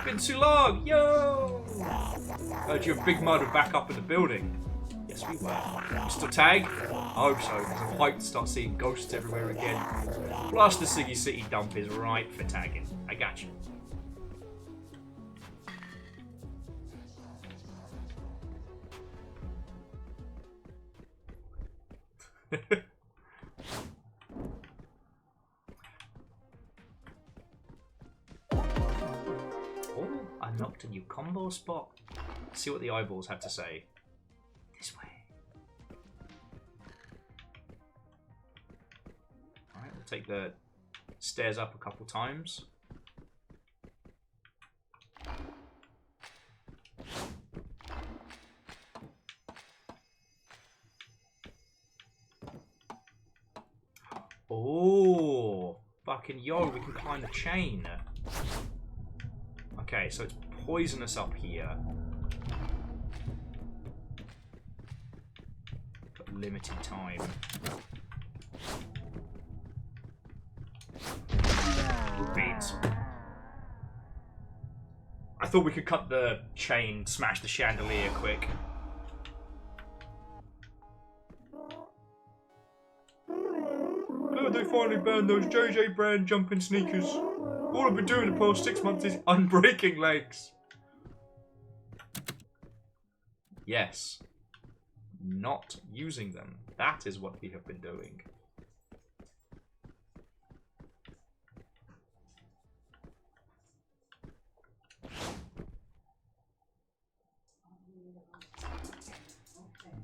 Been too long, yo! Heard you and Big Mud are back up in the building. Yes, we were. Mr. Tag? I hope so, because I'm hyped to start seeing ghosts everywhere again. Plus, the Siggy City dump is right for tagging. I got you. Oh, unlocked a new combo spot. See what the eyeballs have to say. This way. Alright, we'll take the stairs up a couple times. Oh, fucking yo, we can climb the chain. Okay, so it's poisonous up here. Got limited time. Beats. I thought we could cut the chain, smash the chandelier quick. Glad they finally banned those JJ brand jumping sneakers. All I've been doing the past 6 months is unbreaking legs. Yes. Not using them. That is what we have been doing.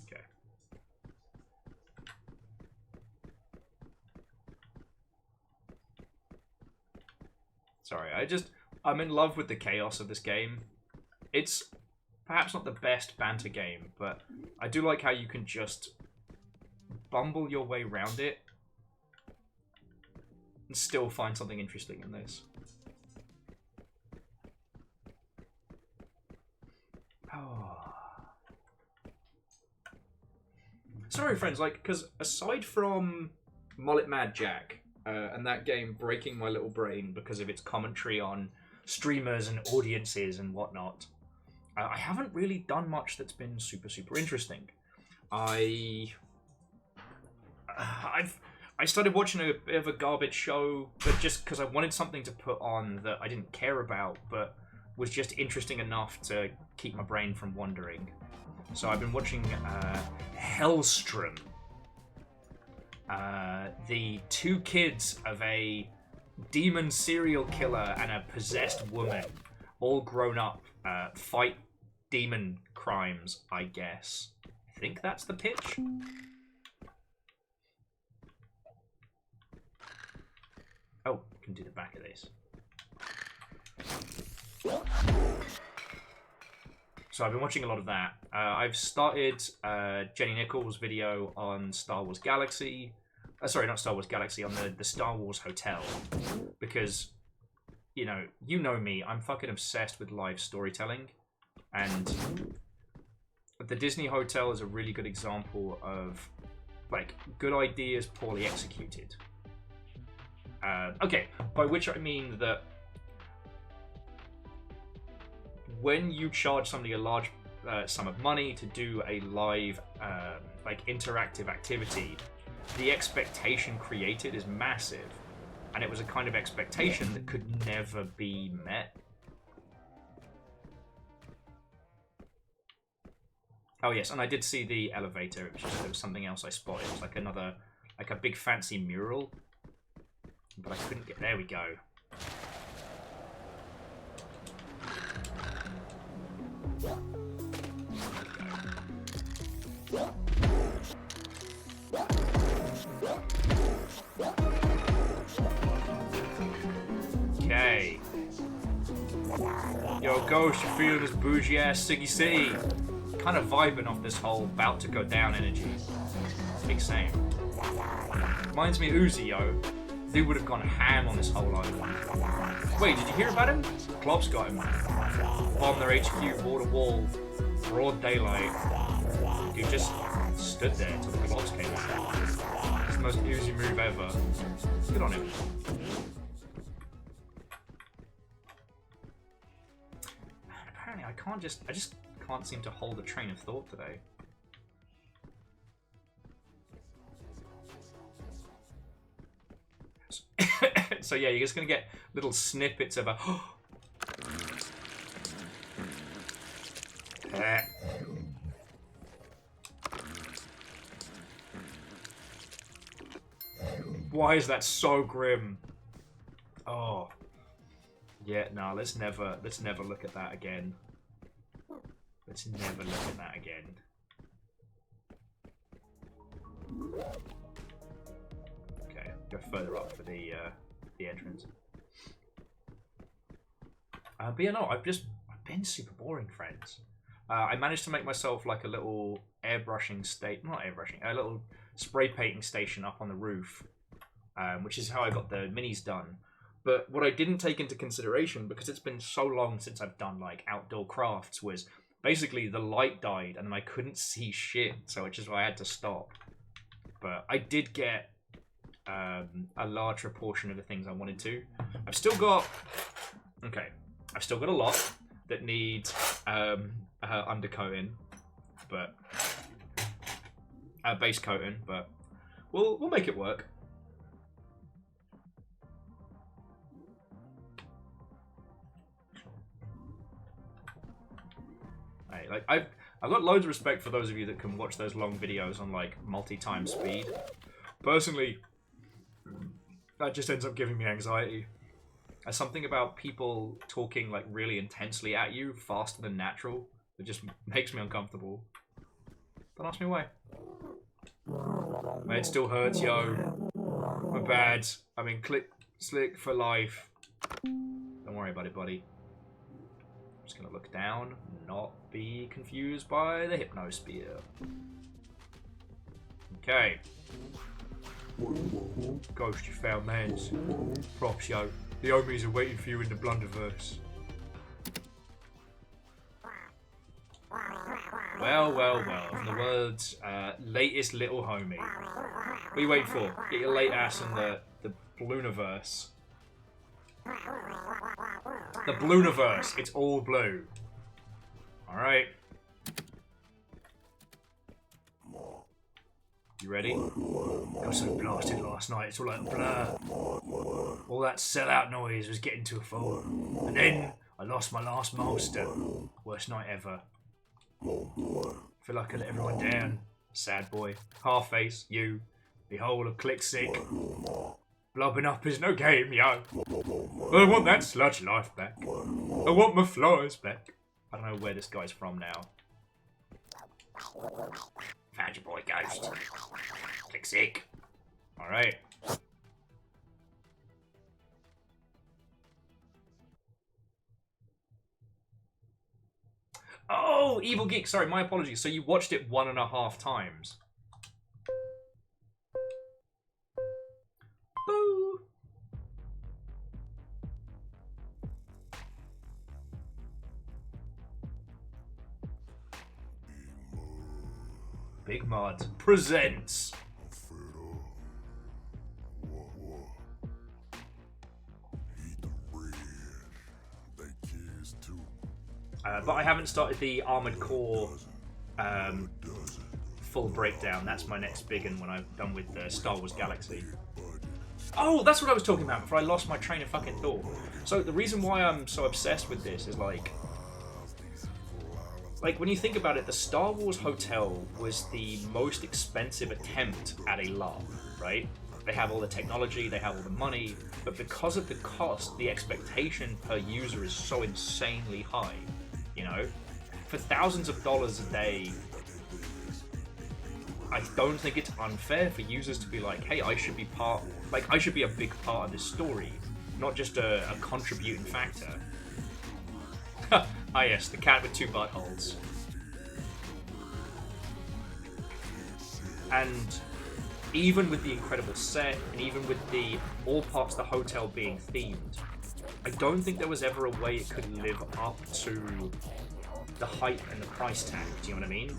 Okay. Sorry, I'm in love with the chaos of this game. It's perhaps not the best banter game, but I do like how you can just bumble your way around it and still find something interesting in this. Oh. Sorry, friends, like, because aside from Mullet Mad Jack, and that game breaking my little brain because of its commentary on streamers and audiences and whatnot, I haven't really done much that's been super, super interesting. I started watching a bit of a garbage show, but just because I wanted something to put on that I didn't care about, but was just interesting enough to keep my brain from wandering. So I've been watching Hellstrom. The two kids of a demon serial killer and a possessed woman, all grown up, fight demon crimes, I guess. I think that's the pitch. Oh, can do the back of this. So I've been watching a lot of that. I've started Jenny Nichols' video on Star Wars Galaxy. Sorry, not Star Wars Galaxy, on the Star Wars Hotel. Because, you know me, I'm fucking obsessed with live storytelling. And the Disney Hotel is a really good example of, like, good ideas poorly executed. Okay, by which I mean that when you charge somebody a large sum of money to do a live, like, interactive activity, the expectation created is massive. And it was a kind of expectation that could never be met. Oh yes, and I did see the elevator. It was just, there was something else I spotted. It was like another, like a big fancy mural. But I couldn't get... There we go. Okay. Yo, Ghost, you feeling this bougie ass Siggy City? Kind of vibing off this whole about to go down energy. Big same. Reminds me of Uzi, yo. Dude would have gone ham on this whole island. Wait, did you hear about him? Klopp's got him. Bombed their HQ wall to wall, broad daylight. Dude just stood there until the Klops came in. It's the most Uzi move ever. Good on him. Man, apparently I just can't seem to hold a train of thought today. So yeah, you're just gonna get little snippets of a Why is that so grim? Oh. Yeah, no, let's never look at that again. Let's never look at that again. Okay, go further up for the entrance. But yeah, no, I've been super boring, friends. I managed to make myself like a little airbrushing a little spray painting station up on the roof, which is how I got the minis done. But what I didn't take into consideration, because it's been so long since I've done like outdoor crafts, was basically the light died and I couldn't see shit, so which is why I had to stop. But I did get a larger portion of the things I wanted to. I've still got a lot that need undercoating, but base coating, but we'll make it work. Hey, like I've got loads of respect for those of you that can watch those long videos on like multi-time speed. Personally, that just ends up giving me anxiety. There's something about people talking like really intensely at you faster than natural that just makes me uncomfortable. Don't ask me why. My head still hurts, yo. My bad. I'm in slick for life. Don't worry about it, buddy. I'm just gonna look down, not be confused by the hypnospear. Okay. Ghost, you found mans. Props, yo. The homies are waiting for you in the Blunderverse. Well, in the world's latest little homie. What are you waiting for? Get your late ass in the Blooniverse. The Blooniverse. It's all blue. Alright. You ready? I was so blasted last night, it's all like blur. All that sellout noise was getting to a full. And then I lost my last master. Worst night ever. Feel like I let everyone down. Sad boy. Half face, you. Behold a click sick. Blobbing up is no game, yo. I want that sludge life back. I want my flies back. I don't know where this guy's from now. Found your boy, Ghost. Click sick. Alright. Oh, Evil Geek. Sorry, my apologies. So you watched it 1.5 times. Boo. Big Mud presents. But I haven't started the Armored Core full breakdown. That's my next big one when I'm done with Star Wars Galaxy. Oh, that's what I was talking about before I lost my train of fucking thought. So the reason why I'm so obsessed with this is like when you think about it, the Star Wars Hotel was the most expensive attempt at a LARP, right? They have all the technology, they have all the money, but because of the cost, the expectation per user is so insanely high. You know, for thousands of dollars a day, I don't think it's unfair for users to be like, hey, I should be I should be a big part of this story, not just a contributing factor. Ah yes, the cat with 2 buttholes. And even with the incredible set, and even with all parts of the hotel being themed, I don't think there was ever a way it could live up to the hype and the price tag. Do you know what I mean?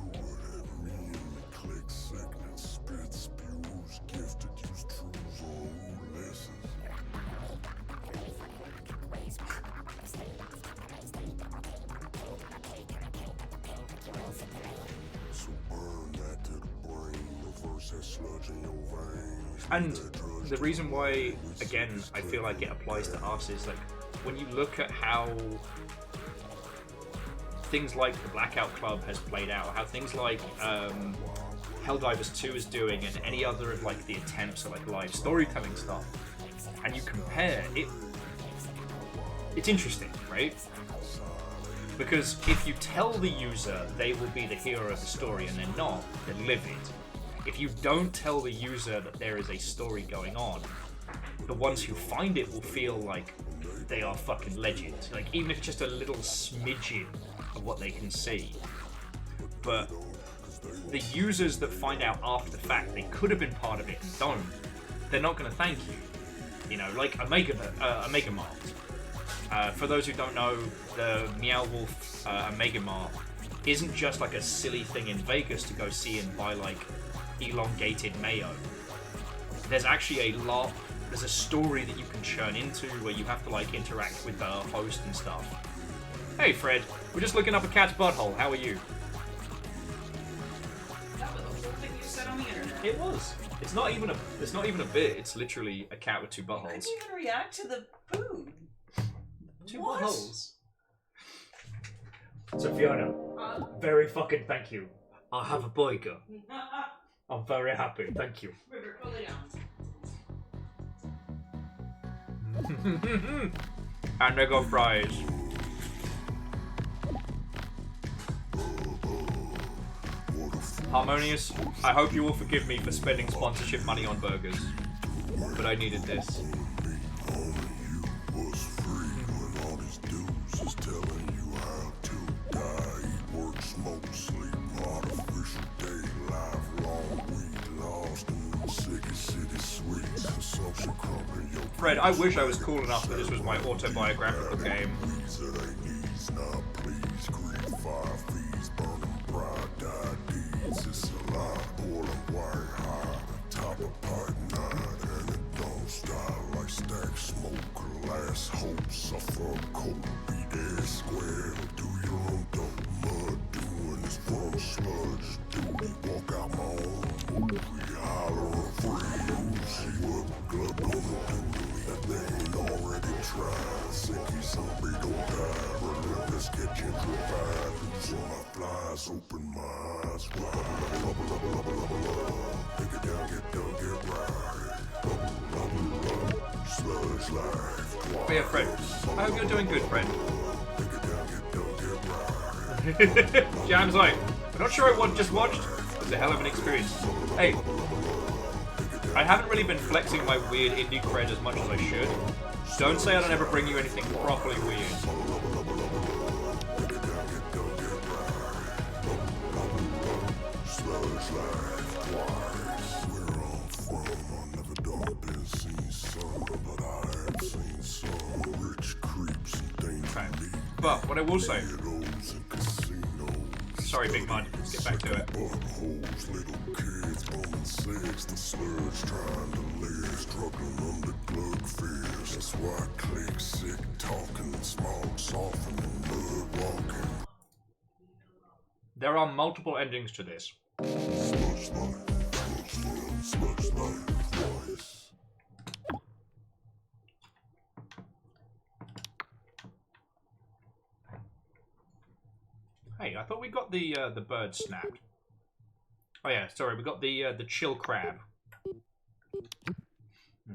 And the reason why, again, I feel like it applies to us is like when you look at how things like the Blackout Club has played out, how things like Helldivers 2 is doing, and any other of like the attempts at like live storytelling stuff, and you compare it, it's interesting, right? Because if you tell the user they will be the hero of the story and they're not, they're livid. If you don't tell the user that there is a story going on, the ones who find it will feel like they are fucking legends. Like, even if it's just a little smidgen of what they can see. But the users that find out after the fact they could have been part of it and don't, they're not going to thank you. You know, like Omega Mart. For those who don't know, the Meow Wolf Omega Mart isn't just like a silly thing in Vegas to go see and buy like elongated mayo. There's actually there's a story that you can churn into where you have to like interact with the host and stuff. Hey Fred, we're just looking up a cat's butthole, how are you? That was the whole thing you said on the internet. It was. It's not even a bit, it's literally a cat with two I buttholes. couldn't even react to the food. Two What? buttholes. So Fiona, very fucking thank you. I have a burger. I'm very happy, thank you. River, pull it down. And they got fries. Harmonious, I hope you will forgive me for spending sponsorship money on burgers. But I needed this. Fred, I wish I was cool enough that this was my autobiographical game. Open my eyes wide. Take it down, get down, get right. Sludge Life. But yeah, Fred, I hope you're doing good, Fred. Take it down, get down, get right. Jam's like, I'm not sure I just watched. It was a hell of an experience. Hey, I haven't really been flexing my weird indie cred as much as I should. Don't say I don't ever bring you anything properly weird. Okay. But what I will say, sorry Big Mud, let's get back to it. There are multiple endings to this. Hey, I thought we got the bird snapped. Oh yeah, sorry, we got the chill crab.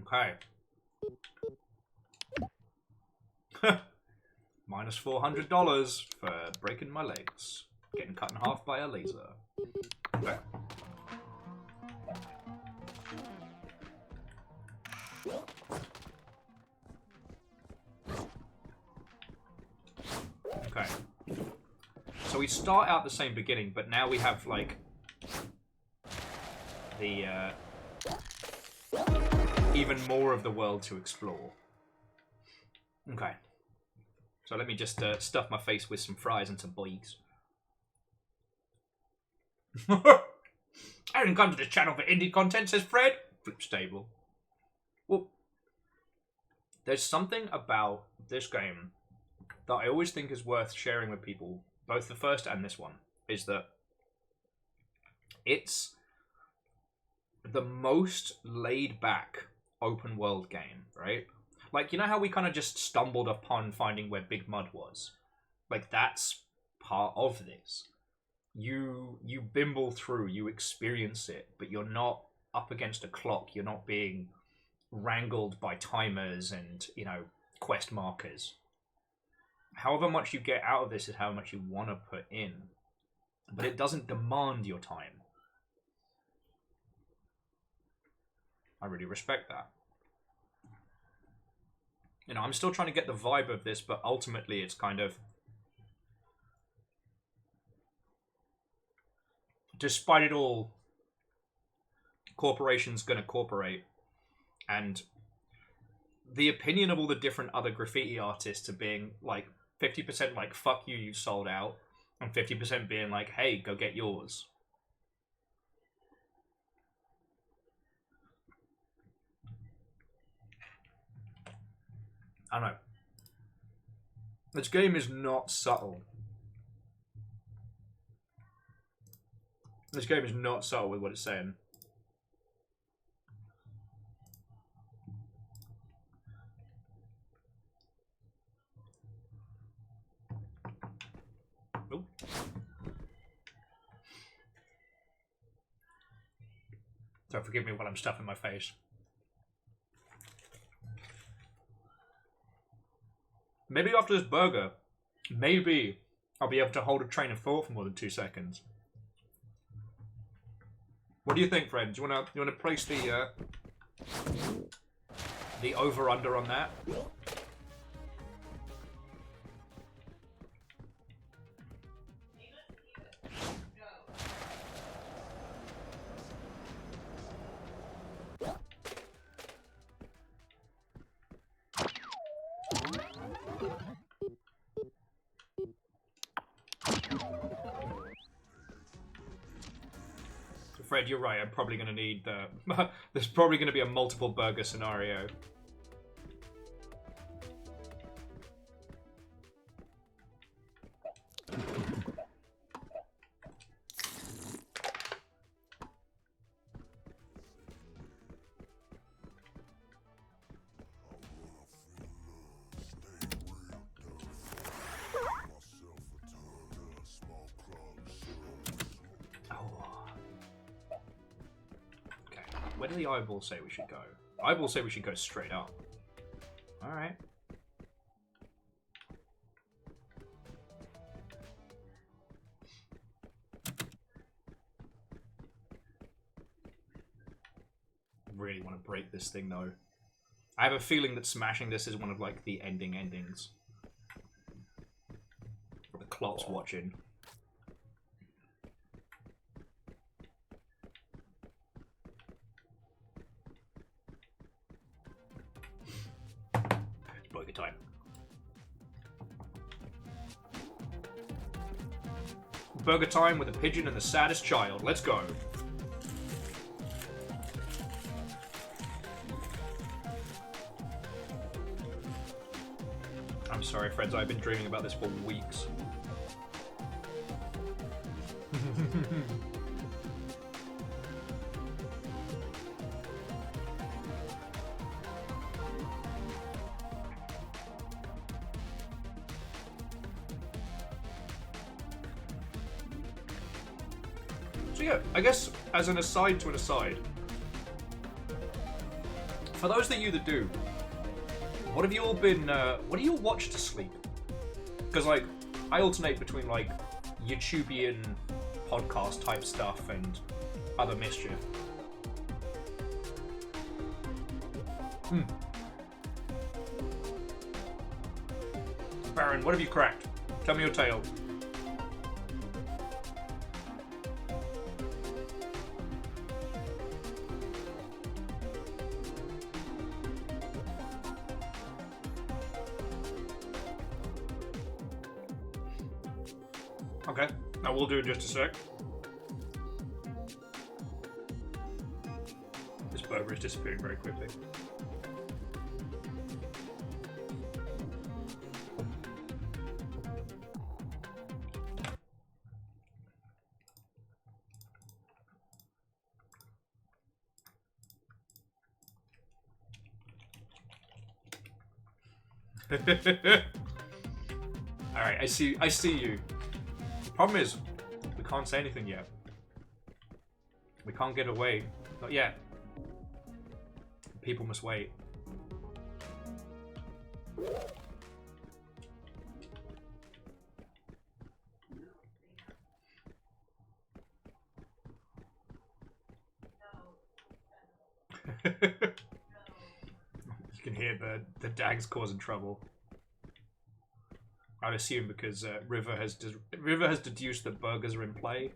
Okay. Minus $400 for breaking my legs. Getting cut in half by a laser. Okay. Okay. So we start out the same beginning, but now we have like the even more of the world to explore. Okay. So let me just stuff my face with some fries and some boigs. I didn't come to this channel for indie content, says Fred. Flip stable. Well, there's something about this game that I always think is worth sharing with people, both the first and this one, is that it's the most laid-back open world game, right? Like, you know how we kind of just stumbled upon finding where Big Mud was? Like, that's part of this. You bimble through, you experience it, but you're not up against a clock. You're not being wrangled by timers and, you know, quest markers. however much you get out of this is how much you want to put in. But it doesn't demand your time. I really respect that. You know, I'm still trying to get the vibe of this, but ultimately it's kind of... Despite it all, corporations gonna corporate. And the opinion of all the different other graffiti artists are being like 50% like, fuck you, you sold out. And 50% being like, hey, go get yours. I don't know. This game is not subtle. This game is not subtle with what it's saying. Nope. So forgive me while I'm stuffing my face. Maybe after this burger, maybe I'll be able to hold a train of thought for more than 2 seconds. What do you think, friends? You wanna place the over under on that? Fred, you're right. I'm probably going to need the... There's probably going to be a multiple burger scenario. Where do the eyeballs say we should go? Eyeballs say we should go straight up. Alright. Really want to break this thing though. I have a feeling that smashing this is one of like the endings. For the clock's watching. Burger time. Burger time with a pigeon and the saddest child. Let's go. I'm sorry, friends. I've been dreaming about this for weeks. So yeah, I guess as an aside to an aside, for those of you that do, what have you all been, what do you watch to sleep? Because like, I alternate between like YouTubian podcast type stuff and other mischief. Baron, what have you cracked? Tell me your tale. Okay, I will do in just a sec. This burger is disappearing very quickly. Alright, I see you. Problem is, we can't say anything yet. We can't get away. Not yet. People must wait. You can hear the dags causing trouble. I'd assume because River has deduced that burgers are in play.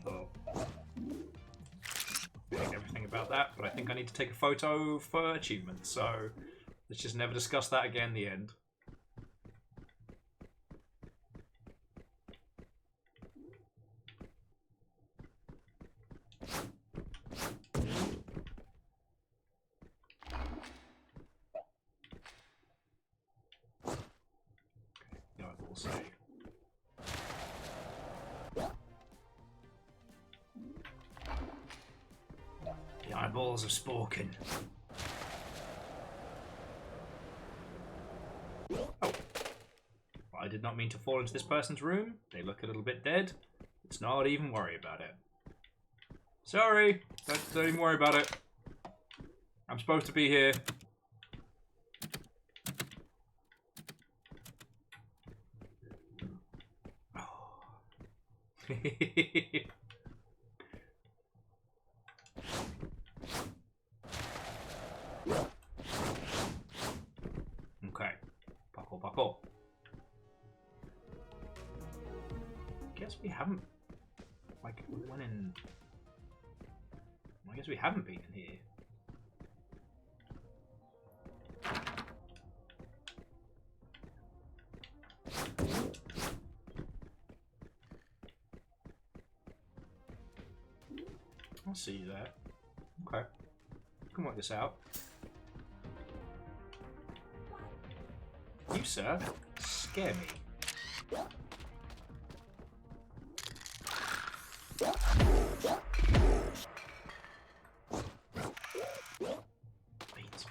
So, everything about that, but I think I need to take a photo for achievements. So let's just never discuss that again. The end. Say. The eyeballs have spoken. Oh. I did not mean to fall into this person's room. They look a little bit dead. Let's not even worry about it. Sorry. Don't even worry about it. I'm supposed to be here. Okay. Parkour. Guess we haven't. Like, we went in. I guess we haven't been in here. I'll see you there. Okay. We can work this out. You, sir, scare me. Beans.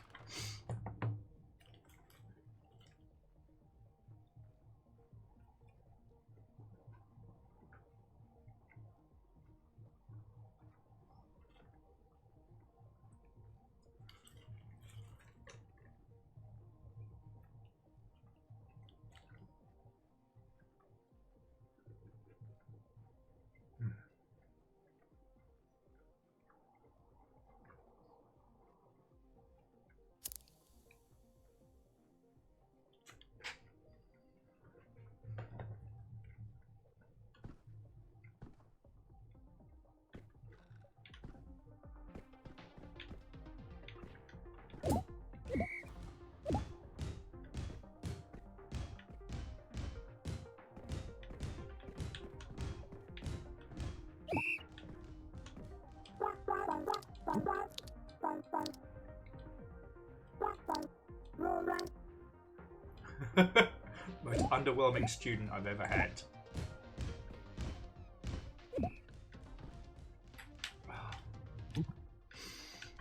Most underwhelming student I've ever had.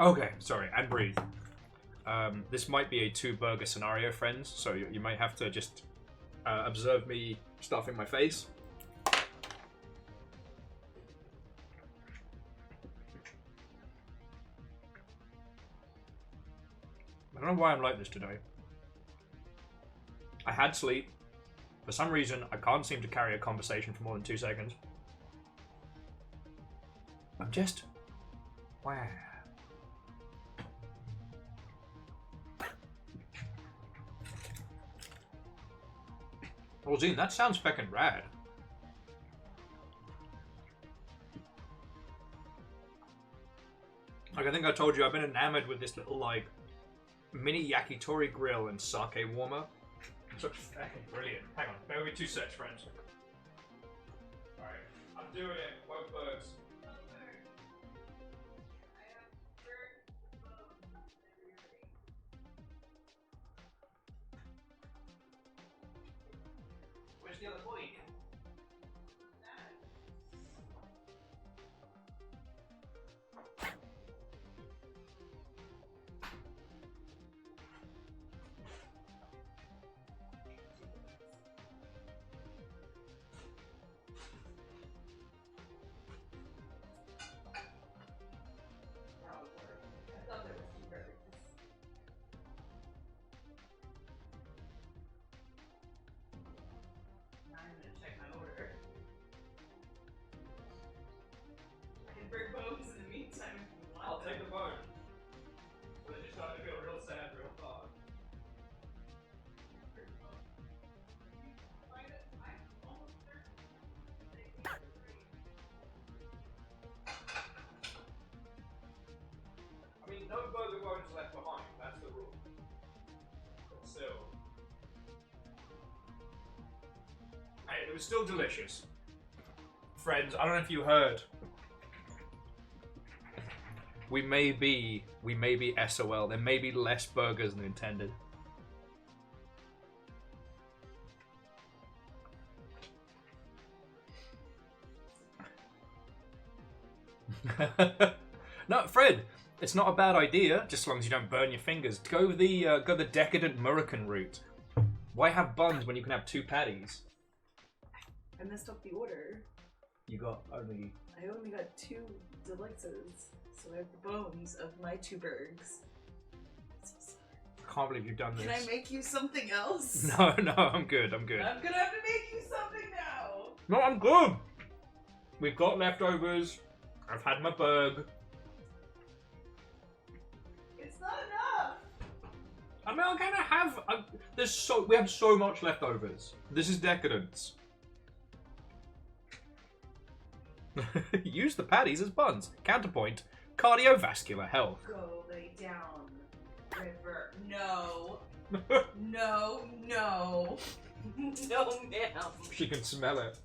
Okay, sorry, and breathe. This might be a two-burger scenario, friends, so you might have to just observe me stuffing my face. I don't know why I'm like this today. I had sleep. For some reason, I can't seem to carry a conversation for more than 2 seconds. I'm just... wow. Well, Zine, that sounds feckin' rad. Like, I think I told you, I've been enamored with this little, like, mini yakitori grill and sake warmer. It's such fucking brilliant. Hang on, bear with me 2 seconds, friends. Alright, I'm doing it. Both birds. Where's the other boy? take the bone. We're just starting to feel real sad real fast. I mean, no burger bones left behind. That's the rule. But still. Hey, it was still delicious. Friends, I don't know if you heard. We may be SOL. There may be less burgers than intended. No, Fred, it's not a bad idea, just as long as you don't burn your fingers. Go the decadent American route. Why have buns when you can have 2 patties? I messed up the order. You got only... I only got 2 deluxes, so I have the bones of my 2 burgers. So sorry. I can't believe you've done this. Can I make you something else? No, I'm good. I'm gonna have to make you something now. No, I'm good. We've got leftovers. I've had my burg. It's not enough. I mean, I'm gonna have. We have so much leftovers. This is decadence. Use the patties as buns. Counterpoint: cardiovascular health. Go lay down, River. No. No, no. No, ma'am. She can smell it.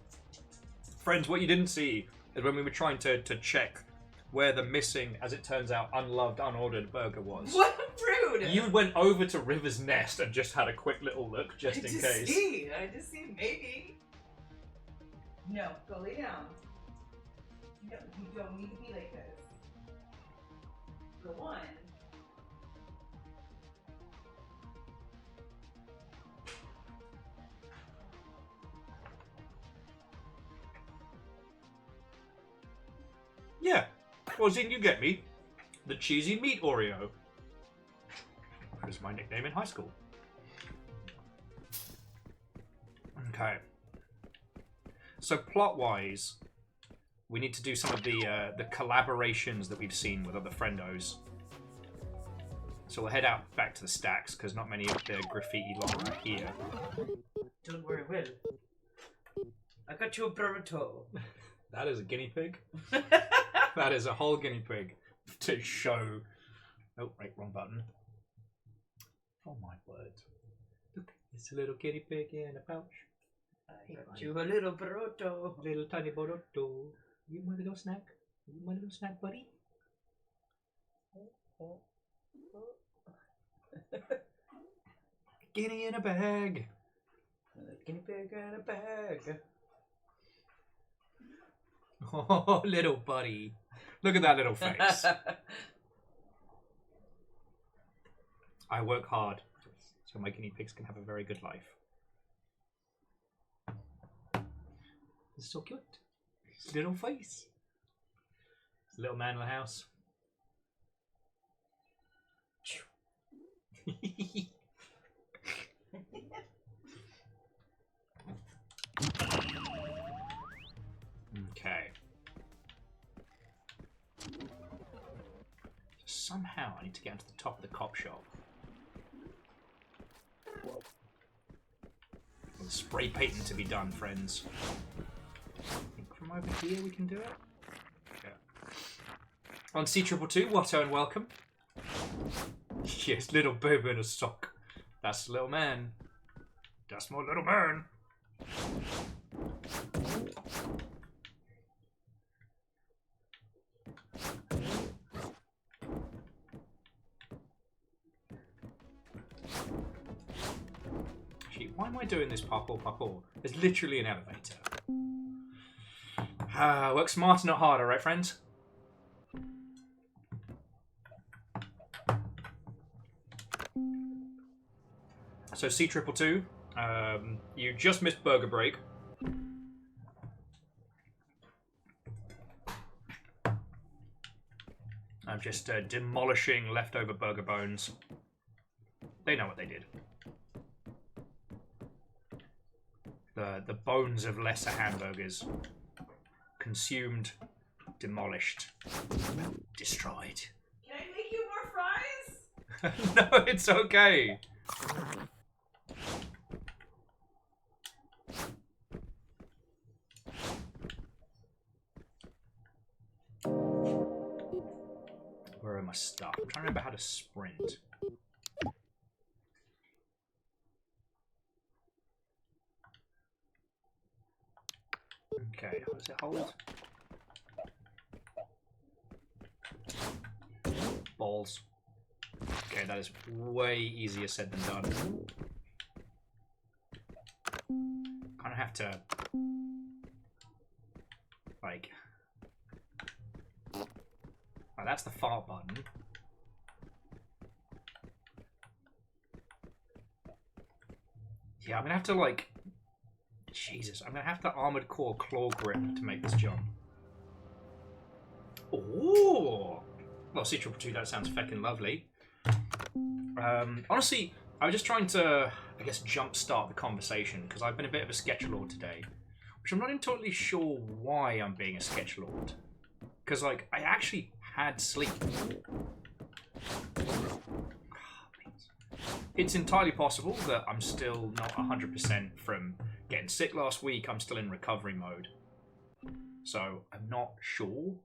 Friends, what you didn't see is when we were trying to check where the missing, as it turns out, unloved, unordered burger was. What rude! You went over to River's nest and just had a quick little look, just in case. I just see, maybe. No, go lay down. No, you don't need to be like this. Go on. Yeah. Well, didn't you get me? The cheesy meat Oreo. That was my nickname in high school. Okay. So plot-wise, we need to do some of the collaborations that we've seen with other friendos. So we'll head out back to the stacks, because not many of the graffiti lot are here. Don't worry, Will. I got you a burrito. That is a guinea pig. That is a whole guinea pig to show. Oh, right, wrong button. Oh my word! Look, it's a little guinea pig in a pouch. I got you a little burrito. Little tiny borotto. You want a little snack? You want a little snack, buddy? Guinea in a bag. Guinea pig in a bag. Oh, little buddy. Look at that little face. I work hard so my guinea pigs can have a very good life. It's so cute. His little face. His little man in the house. Okay. Somehow I need to get onto the top of the cop shop. There's spray painting to be done, friends. I think from over here we can do it. Yeah. On C222, Watto and welcome. Yes, little baby in a sock. That's the little man. That's my little man. Actually, why am I doing this parkour? There's literally an elevator. Work smarter, not harder, right, friends? So C222, you just missed burger break. I'm just demolishing leftover burger bones. They know what they did. The bones of lesser hamburgers. Consumed, demolished, destroyed. No, it's okay. Where are my stuff? I'm trying to remember how to sprint. Okay, how does it hold? Balls. Okay, that is way easier said than done. Kind of have to, like, oh, that's the fart button. Yeah, I'm gonna have to, like, Jesus, I'm gonna have to Armored Core claw grip to make this jump. Oh, well, C222, that sounds feckin' lovely. Honestly, I was just trying to, I guess, jumpstart the conversation because I've been a bit of a sketchlord today, which I'm not entirely sure why I'm being a sketchlord. Because, like, I actually had sleep. It's entirely possible that I'm still not 100% from getting sick last week. I'm still in recovery mode. So, I'm not sure.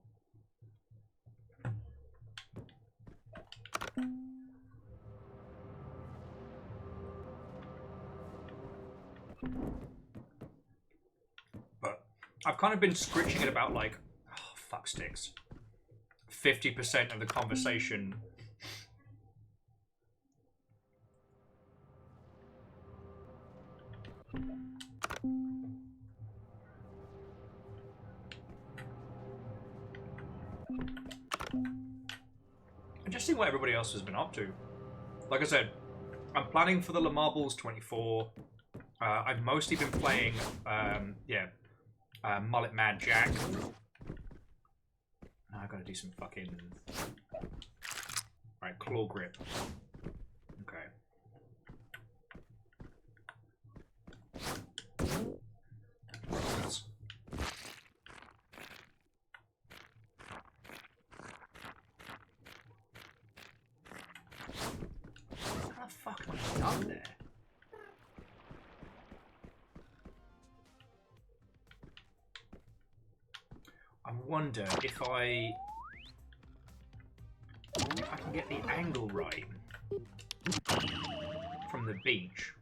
But I've kind of been scritching it about, like, oh, fuck sticks. 50% of the conversation. And just seeing what everybody else has been up to. Like I said, I'm planning for the Le Marbles 24. I've mostly been playing, Mullet Mad Jack. Now I've got to do some fucking... Alright, claw grip. Okay. How the fuck am I done there? I wonder if I can get the angle right from the beach.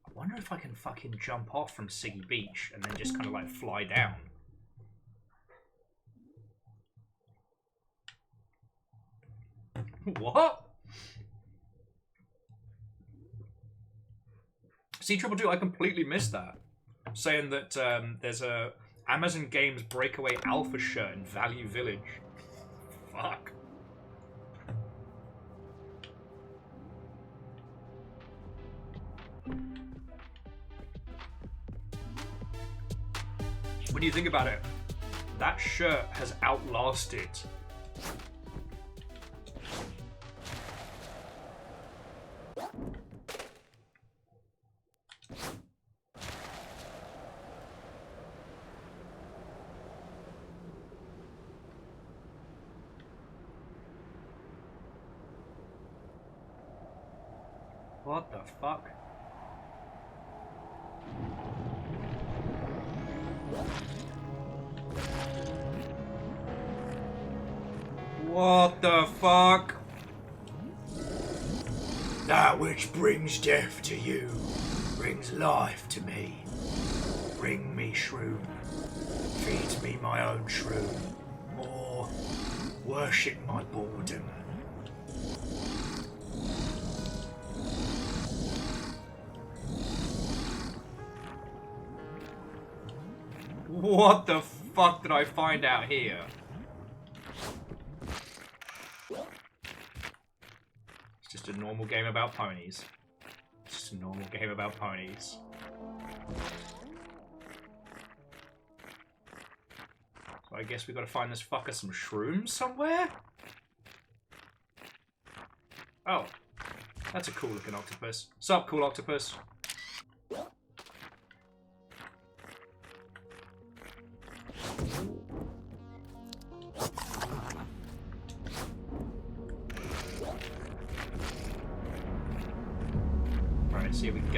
I wonder if I can fucking jump off from Siggy Beach and then just kind of like fly down. What? C222, I completely missed that. Saying that there's a Amazon Games breakaway alpha shirt in Value Village. Fuck. When you think about it, that shirt has outlasted what the fuck? What the fuck? That which brings death to you brings life to me. Bring me shroom. Feed me my own shroom. Or worship my boredom. What the fuck did I find out here? It's just a normal game about ponies. It's just a normal game about ponies. So I guess we gotta find this fucker some shrooms somewhere? Oh. That's a cool looking octopus. Sup, cool octopus?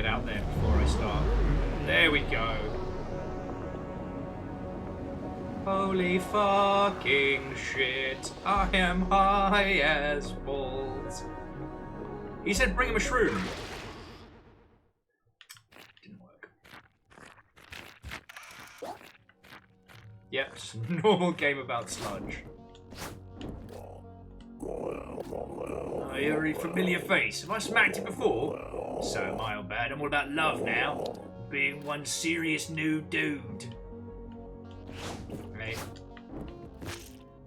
get out there before I start. There we go. Holy fucking shit. I am high as balls. He said bring him a shroom. Didn't work. Yep, just a normal game about sludge. Oh, you're a familiar face. Have I smacked you before? So am I, old bad. I'm all about love now. Being one serious new dude. Right?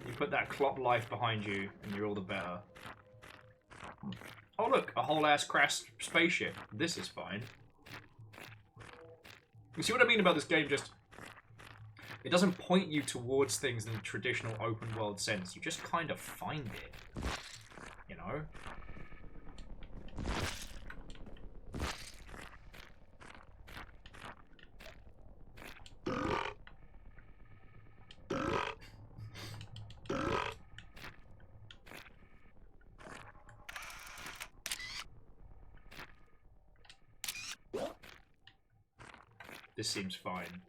You put that clop life behind you, and you're all the better. Oh look, a whole ass crashed spaceship. This is fine. You see what I mean about this game? Just it doesn't point you towards things in the traditional open world sense. You just kind of find it. You know? This seems fine.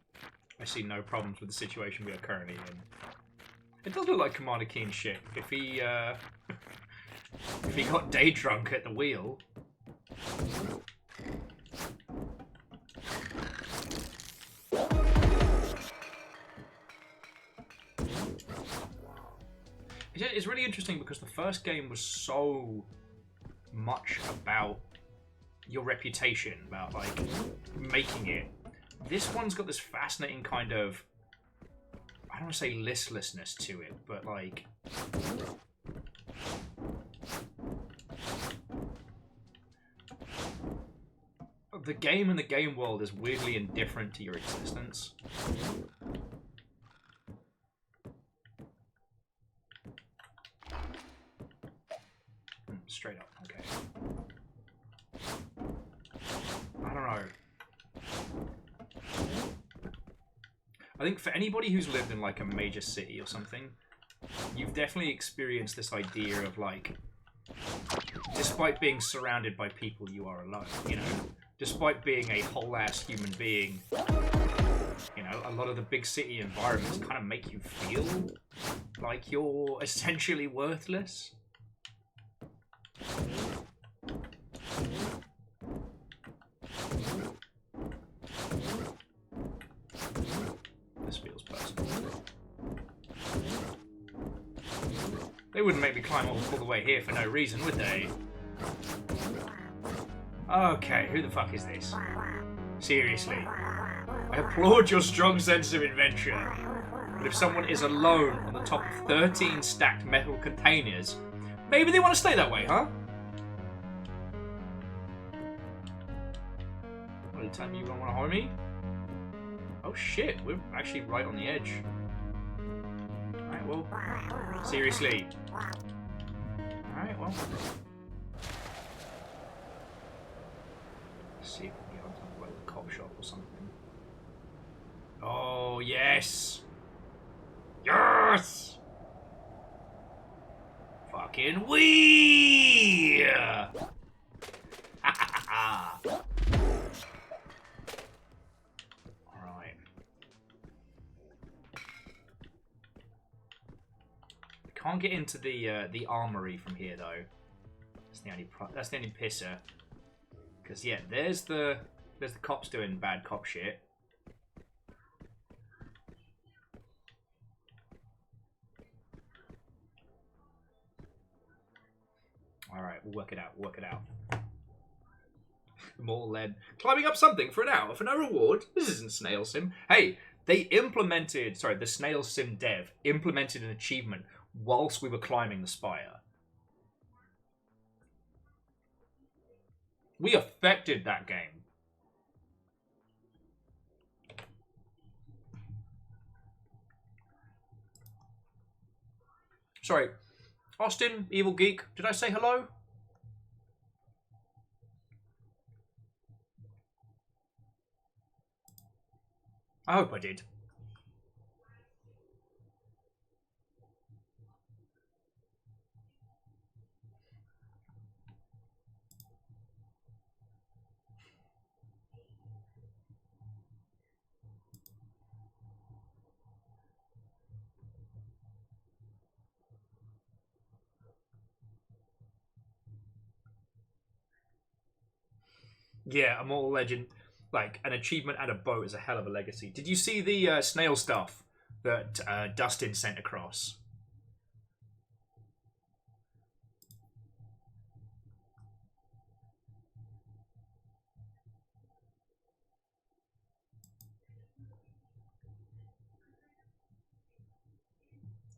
I see no problems with the situation we are currently in. It does look like Commander Keen's ship. If he got day drunk at the wheel. It's really interesting because the first game was so much about your reputation, about like making it. This one's got this fascinating kind of, I don't want to say listlessness to it, but like the game and the game world is weirdly indifferent to your existence. Straight up, okay. I don't know. I think for anybody who's lived in like a major city or something, you've definitely experienced this idea of like, despite being surrounded by people, you are alone, you know? Despite being a whole ass human being, you know, a lot of the big city environments kind of make you feel like you're essentially worthless. This feels personal. They wouldn't make me climb all the way here for no reason, would they? Okay, who the fuck is this? Seriously. I applaud your strong sense of adventure. But if someone is alone on the top of 13 stacked metal containers, maybe they want to stay that way, huh? What, you tell me you don't want to harm me? Oh shit, we're actually right on the edge. Alright, well, seriously. Alright, well. Let's see if we can get onto like the cop shop or something. Oh, yes! Yes! Fucking wee! Ha ha ha! Alright. Can't get into the armory from here though. That's the only pisser. Because yeah, there's the cops doing bad cop shit. Alright, we'll work it out, work it out. More lead. Climbing up something for an hour for no reward? This isn't Snail Sim. Hey, they implemented, sorry, the Snail Sim dev implemented an achievement whilst we were climbing the spire. We affected that game. Sorry, Austin, Evil Geek, did I say hello? I hope I did. Yeah, Immortal Legend, like an achievement and a boat is a hell of a legacy. Did you see the snail stuff that Dustin sent across?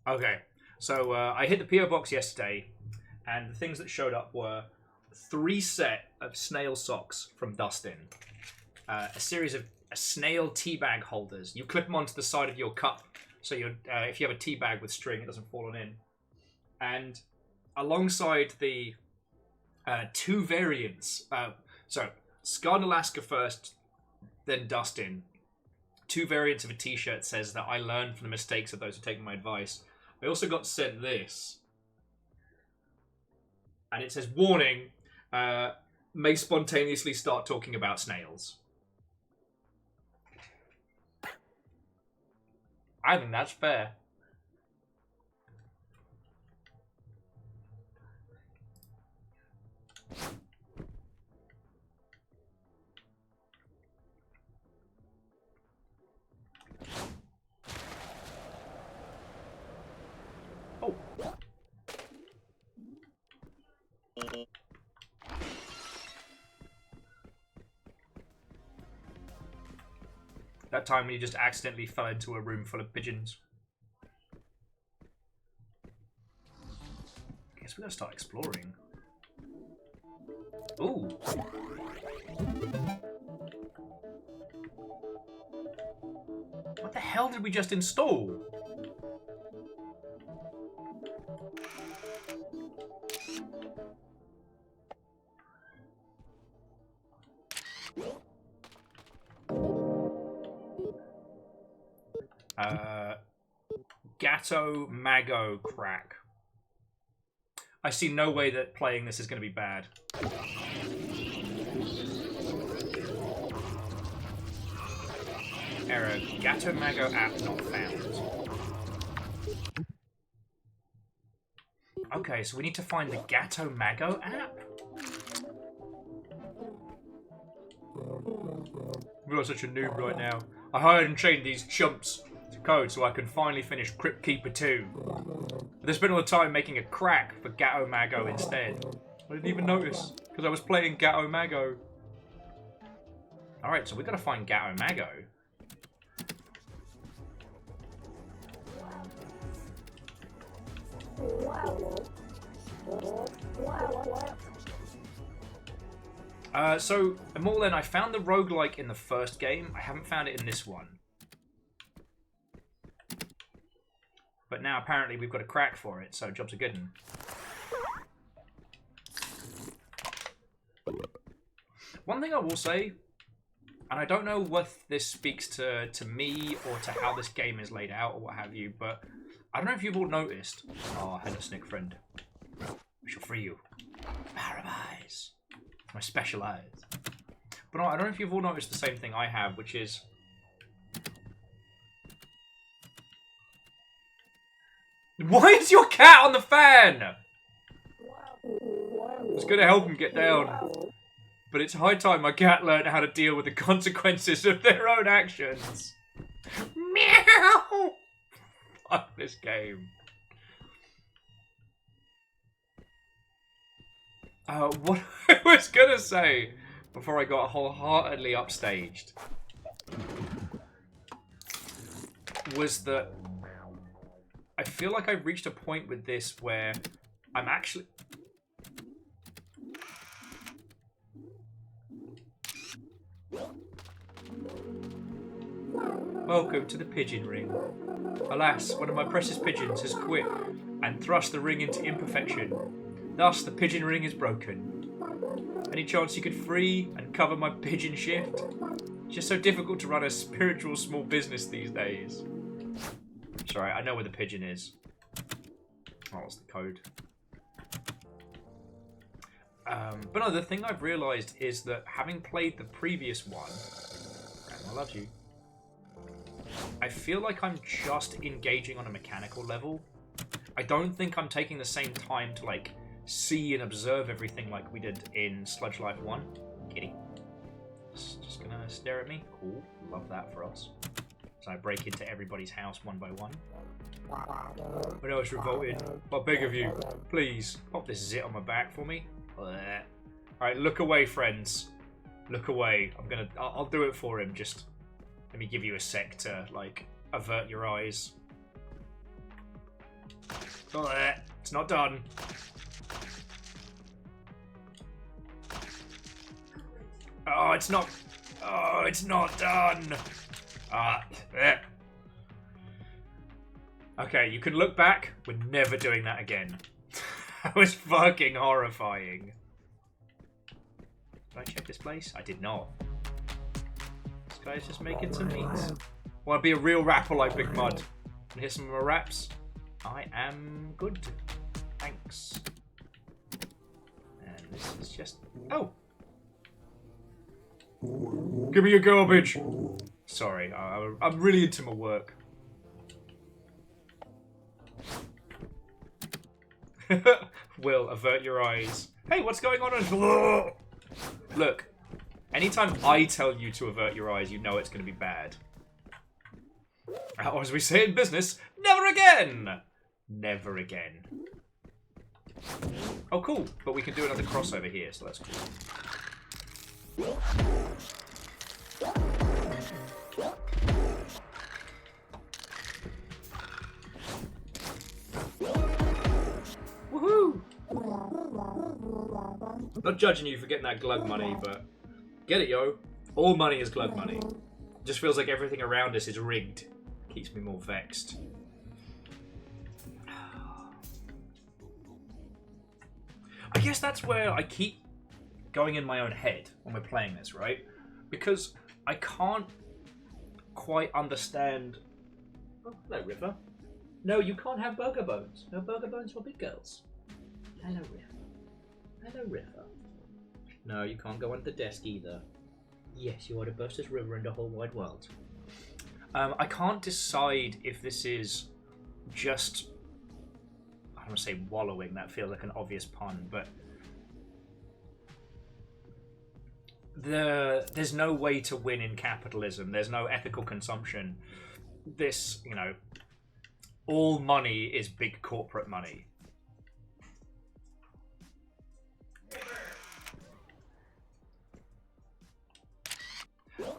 Okay, so I hit the PO box yesterday, and the things that showed up were 3 set of snail socks from Dustin, a series of snail tea bag holders. You clip them onto the side of your cup, so if you have a tea bag with string, it doesn't fall on in. And alongside the 2 variants, so Scarred Alaska first, then Dustin. 2 variants of a t-shirt says that I learned from the mistakes of those who take my advice. I also got sent this. And it says, warning, may spontaneously start talking about snails. I think that's fair. Oh. That time when you just accidentally fell into a room full of pigeons. I guess we gotta start exploring. Ooh. What the hell did we just install? Gatto Mago crack. I see no way that playing this is going to be bad. Error. Gatto Mago app not found. Okay, so we need to find the Gatto Mago app? I'm such a noob right now. I hired and trained these chumps to code so I can finally finish Crypt Keeper 2. But they spent all the time making a crack for Gatto Mago instead. I didn't even notice, because I was playing Gatto Mago. Alright, so we gotta find Gatto Mago. So, more than I found the roguelike in the first game. I haven't found it in this one. But now apparently we've got a crack for it, so job's a good one. One thing I will say, and I don't know what this speaks to me or to how this game is laid out or what have you, but I don't know if you've all noticed. Oh, hello, Snick friend. We shall free you. Power of eyes. My special eyes. But I don't know if you've all noticed the same thing I have, which is... Why is your cat on the fan? It's going to help him get down. But it's high time my cat learned how to deal with the consequences of their own actions. Meow! Fuck this game. What I was going to say before I got wholeheartedly upstaged was that I feel like I've reached a point with this where I'm actually... Welcome to the pigeon ring. Alas, one of my precious pigeons has quit and thrust the ring into imperfection. Thus, the pigeon ring is broken. Any chance you could free and cover my pigeon shift? It's just so difficult to run a spiritual small business these days. Sorry, I know where the pigeon is. Oh, what's the code? But no, the thing I've realised is that having played the previous one, I love you, I feel like I'm just engaging on a mechanical level. I don't think I'm taking the same time to like see and observe everything like we did in Sludge Life 1. Kitty. stare at me. Cool. Love that for us. So I break into everybody's house one by one. I know it's revolting, but I beg of you, please, pop this zit on my back for me. Alright, look away, friends. Look away. I'll do it for him. Just let me give you a sec to, like, avert your eyes. It's not done. Oh, it's not. Oh, it's not done. Okay, you can look back. We're never doing that again. That was fucking horrifying. Did I check this place? I did not. This guy's just making some meat. Want to be a real rapper like Big Mud? Want to hear some of my raps? I am good. Thanks. And this is just... Oh! Give me your garbage! Sorry, I'm really into my work. Will, avert your eyes. Hey, what's going on? Look, anytime I tell you to avert your eyes, you know it's going to be bad. Or as we say in business, never again! Never again. Oh, cool. But we can do another crossover here, so that's cool. Woohoo! Not judging you for getting that glug money, but get it, yo. All money is glug money. Just feels like everything around us is rigged. Keeps me more vexed. I guess that's where I keep going in my own head when we're playing this, right? Because I can't quite understand... Oh, hello, River. No, you can't have burger bones. No burger bones for big girls. Hello, River. Hello, River. No, you can't go under the desk either. Yes, you are the bestest river in the whole wide world. I can't decide if this is just... I don't want to say wallowing, that feels like an obvious pun, but... There's no way to win in capitalism. There's no ethical consumption. This, you know... All money is big corporate money.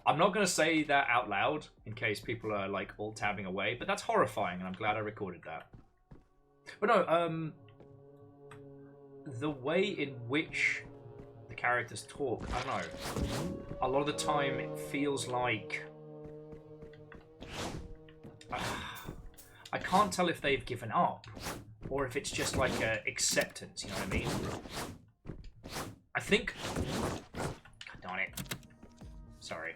I'm not going to say that out loud in case people are like all tabbing away, but that's horrifying, and I'm glad I recorded that. But no, the way in which the characters talk, I don't know. A lot of the time, it feels like I can't tell if they've given up or if it's just like a acceptance. You know what I mean? I think. God darn it! Sorry.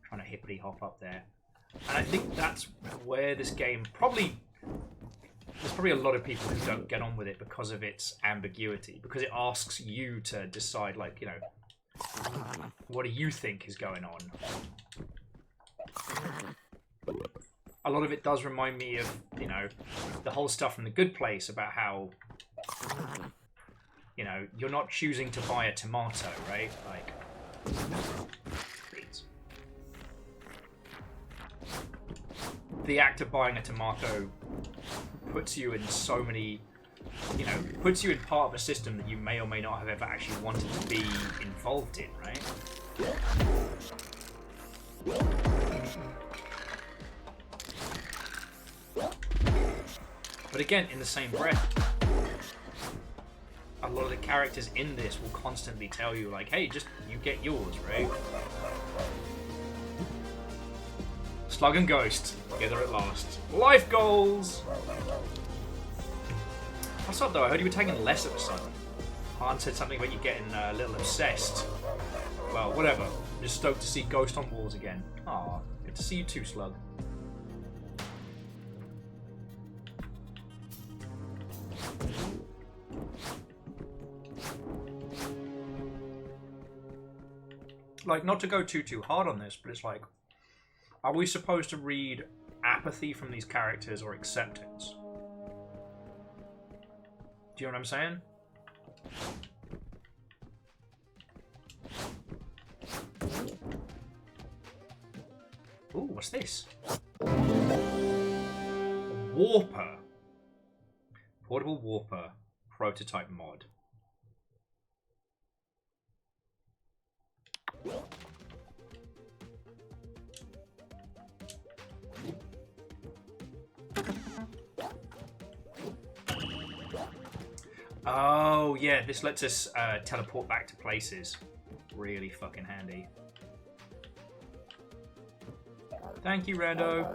Trying to hippity hop up there, and I think that's where this game probably there's probably a lot of people who don't get on with it because of its ambiguity, because it asks you to decide, like, you know, what do you think is going on. A lot of it does remind me of, you know, the whole stuff from The Good Place about how, you know, you're not choosing to buy a tomato, right? Like, the act of buying a tomato puts you in so many, you know, puts you in part of a system that you may or may not have ever actually wanted to be involved in, right? But again, in the same breath, a lot of the characters in this will constantly tell you, like, hey, just you get yours, right? Slug and Ghost, together at last. Life goals! What's up, though? I heard you were taking less of a sudden. Han said something about you getting a little obsessed. Well, whatever. I'm just stoked to see Ghost on walls again. Aw, good to see you too, Slug. Like, not to go too hard on this, but it's like, are we supposed to read apathy from these characters or acceptance? Do you know what I'm saying? Ooh, what's this? A warper. Portable warper. Prototype mod. Oh, yeah, this lets us teleport back to places. Really fucking handy. Thank you, Rando.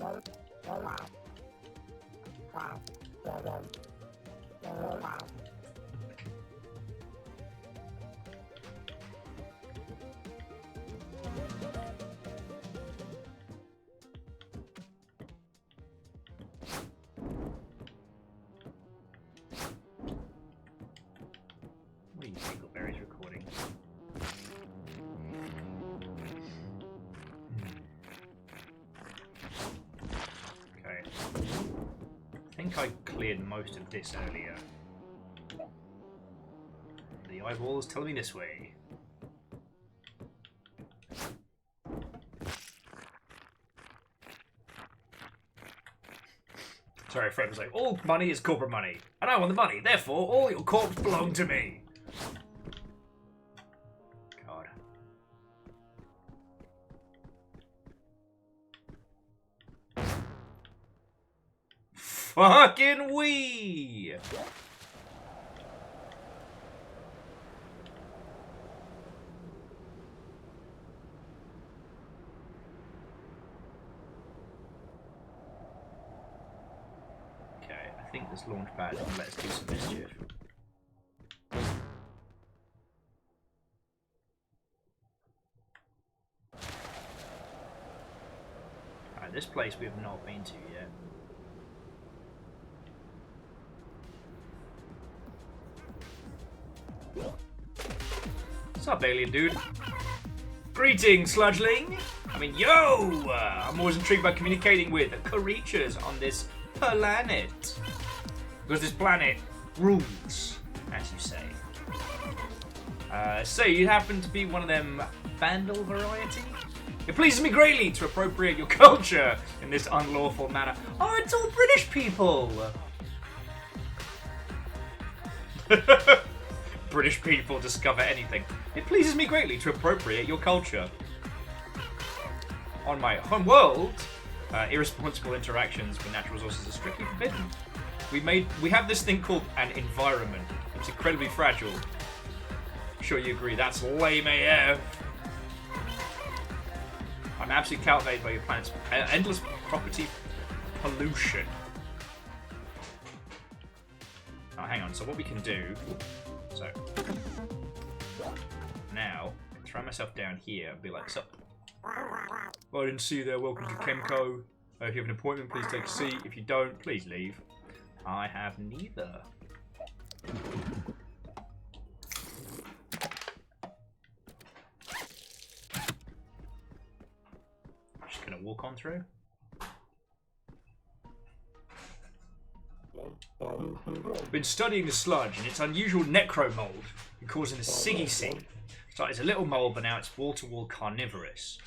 What are you, Pickleberry's recording? Okay. I think I cleared most of this earlier. The eyeball's telling me this way. Sorry, Fred was like, all money is corporate money, and I want the money, therefore all your corps belong to me. God. Fucking wee! I think this launch pad can let us do some mischief. Alright, this place we have not been to yet. What's up, alien dude? Greetings, sludgeling! I mean, yo! I'm always intrigued by communicating with creatures on this planet. Because this planet rules, as you say. So you happen to be one of them vandal variety? It pleases me greatly to appropriate your culture in this unlawful manner. Oh, it's all British people! British people discover anything. It pleases me greatly to appropriate your culture. On my home world, irresponsible interactions with natural resources are strictly forbidden. We have this thing called an environment. It's incredibly fragile. I'm sure you agree, that's lame AF. I'm absolutely captivated by your planet's endless property pollution. Oh, hang on, so what we can do... So... Now, I can throw myself down here and be like, sup? Oh, I didn't see you there, welcome to Chemco. If you have an appointment, please take a seat. If you don't, please leave. I have neither. Just gonna walk on through. Been studying the sludge and its unusual necro mold and causing a siggy scene. Started as a little mold, but now it's wall-to-wall carnivorous.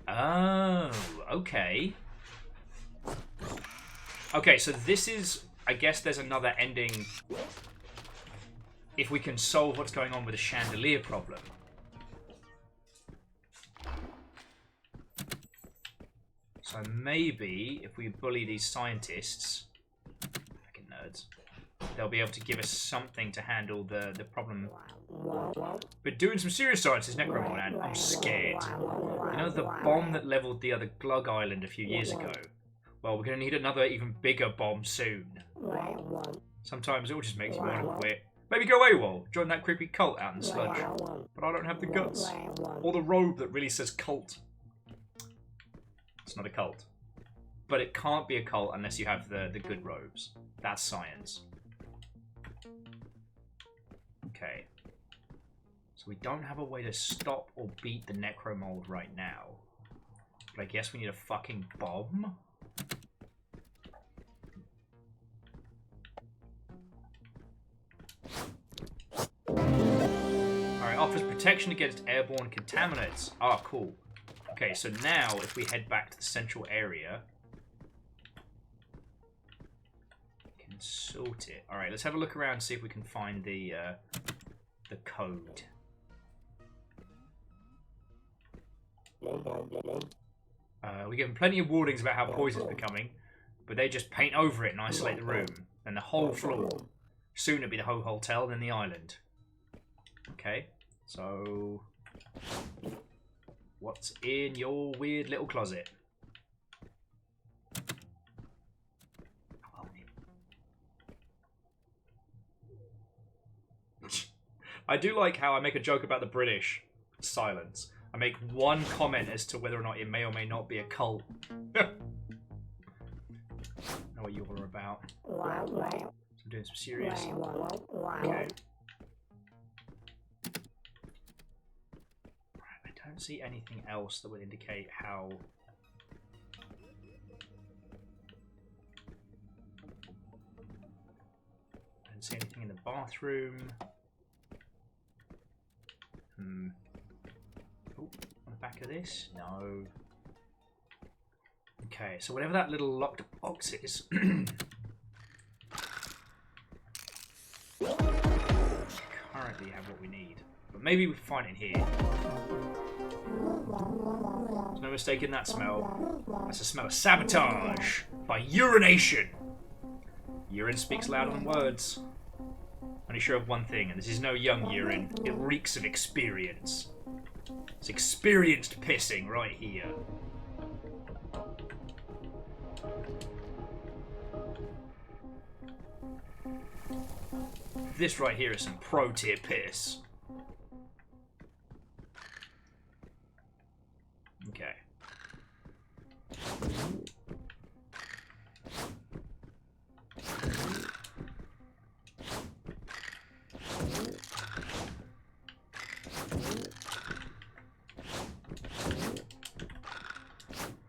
Oh, okay. Okay, so this is... I guess there's another ending if we can solve what's going on with the chandelier problem. So maybe if we bully these scientists, fucking nerds, they'll be able to give us something to handle the problem. But doing some serious science is Necromon, and I'm scared. You know the bomb that leveled the other Glug Island a few years ago? Well, we're going to need another even bigger bomb soon. Sometimes it all just makes you want to quit. Maybe go AWOL, join that creepy cult out in the sludge. But I don't have the guts. Or the robe that really says cult. It's not a cult. But it can't be a cult unless you have the good robes. That's science. Okay. So we don't have a way to stop or beat the necromold right now. But I guess we need a fucking bomb? Alright, offers protection against airborne contaminants. Ah, cool. Okay, so now if we head back to the central area, we can sort it. All right, let's have a look around and see if we can find the code. We give them plenty of warnings about how poison's becoming, but they just paint over it and isolate the room and the whole floor. Soon it'll be the whole hotel, then the island. Okay, so what's in your weird little closet? I do like how I make a joke about the British silence. I make one comment as to whether or not it may or may not be a cult. Know what you're about. So I'm doing some serious. Okay. I don't see anything else that would indicate how. I don't see anything in the bathroom. Oh, on the back of this? No. Okay, so whatever that little locked box is. Currently have what we need. But maybe we can find it here. There's no mistake in that smell. That's the smell of sabotage by urination. Urine speaks louder than words. Only sure of one thing, and this is no young urine. It reeks of experience. It's experienced pissing right here. This right here is some pro-tier piss. Okay.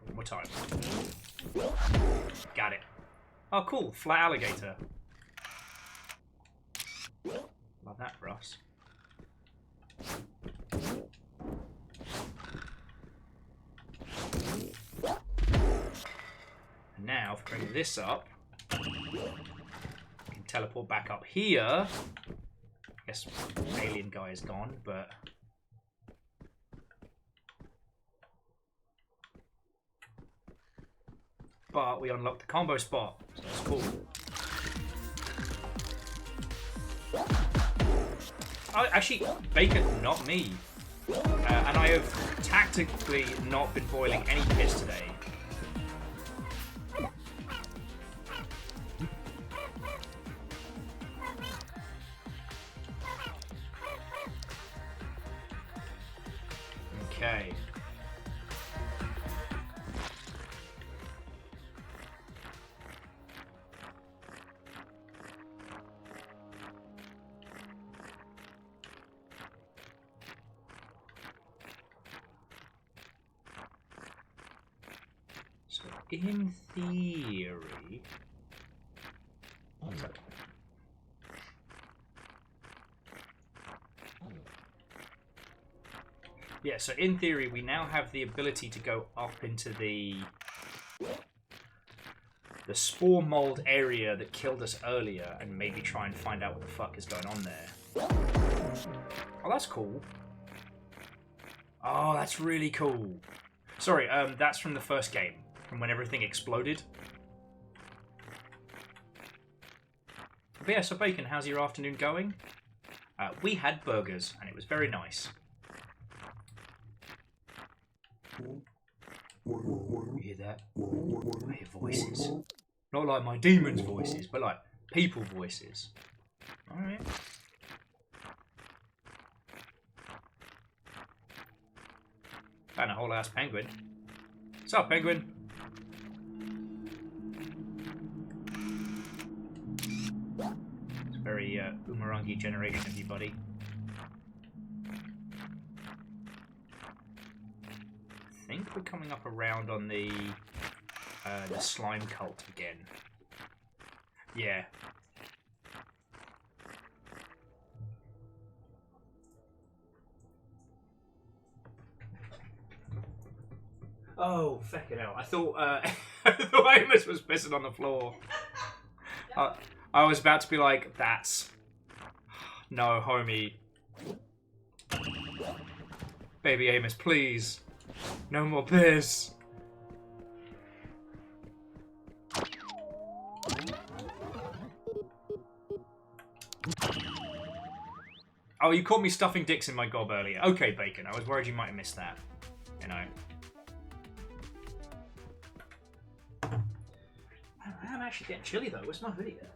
One more time. Got it. Oh, cool. Flat alligator. Love that for us. And now, if we bring this up, we can teleport back up here. I guess alien guy is gone, but we unlocked the combo spot, so that's cool. Oh, actually, bacon, not me. And I have tactically not been boiling any piss today. Okay. So, in theory... Yeah, so in theory, we now have the ability to go up into the spore mold area that killed us earlier and maybe try and find out what the fuck is going on there. Oh, that's cool. Oh, that's really cool. Sorry, that's from the first game, from when everything exploded. But yeah, so Bacon, how's your afternoon going? We had burgers, and it was very nice. You hear that? I hear voices. Not like my demons' voices, but like people voices. Alright. Found a whole ass penguin. What's up, penguin? It's a very Umurangi generation of you, buddy. I think we're coming up around on the slime cult again. Yeah. Oh, feckin' hell. I thought, I thought Amos was pissing on the floor. I was about to be like, that's... No, homie. Baby Amos, please. No more piss. Oh, you caught me stuffing dicks in my gob earlier. Okay, Bacon. I was worried you might have missed that. You know. I'm actually getting chilly though. Where's my hoodie at?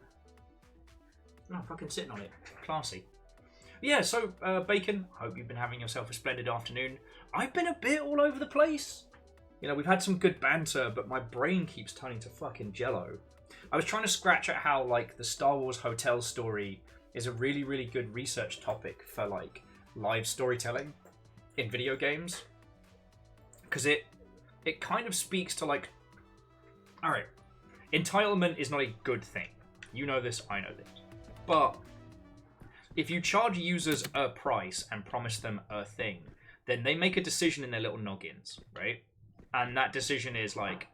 No, I'm fucking sitting on it. Classy. Yeah, so, Bacon, hope you've been having yourself a splendid afternoon. I've been a bit all over the place. You know, we've had some good banter, but my brain keeps turning to fucking jello. I was trying to scratch at how, like, the Star Wars hotel story is a really, really good research topic for, like, live storytelling in video games. Because it kind of speaks to, like... Alright, entitlement is not a good thing. You know this, I know this. But if you charge users a price and promise them a thing, then they make a decision in their little noggins, right? And that decision is like,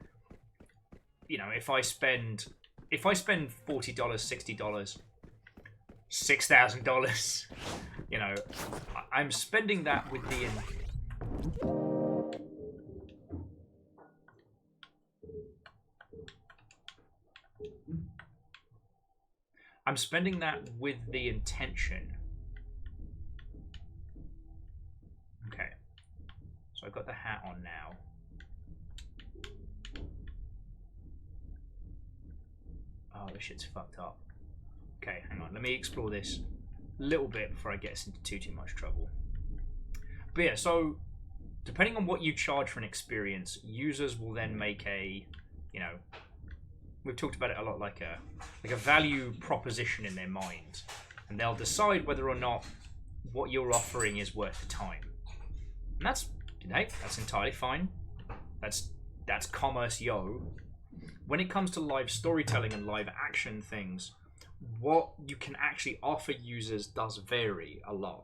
you know, if I spend $40, $60, $6,000, you know, I'm spending that with the I'm spending that with the intention. Okay. So I've got the hat on now. Oh, this shit's fucked up. Okay, hang on. Let me explore this a little bit before I get us into too much trouble. But yeah, so depending on what you charge for an experience, users will then make a, you know, we've talked about it a lot, like a value proposition in their mind, and they'll decide whether or not what you're offering is worth the time. And that's, hey, that's entirely fine. That's commerce, yo. When it comes to live storytelling and live action things, what you can actually offer users does vary a lot.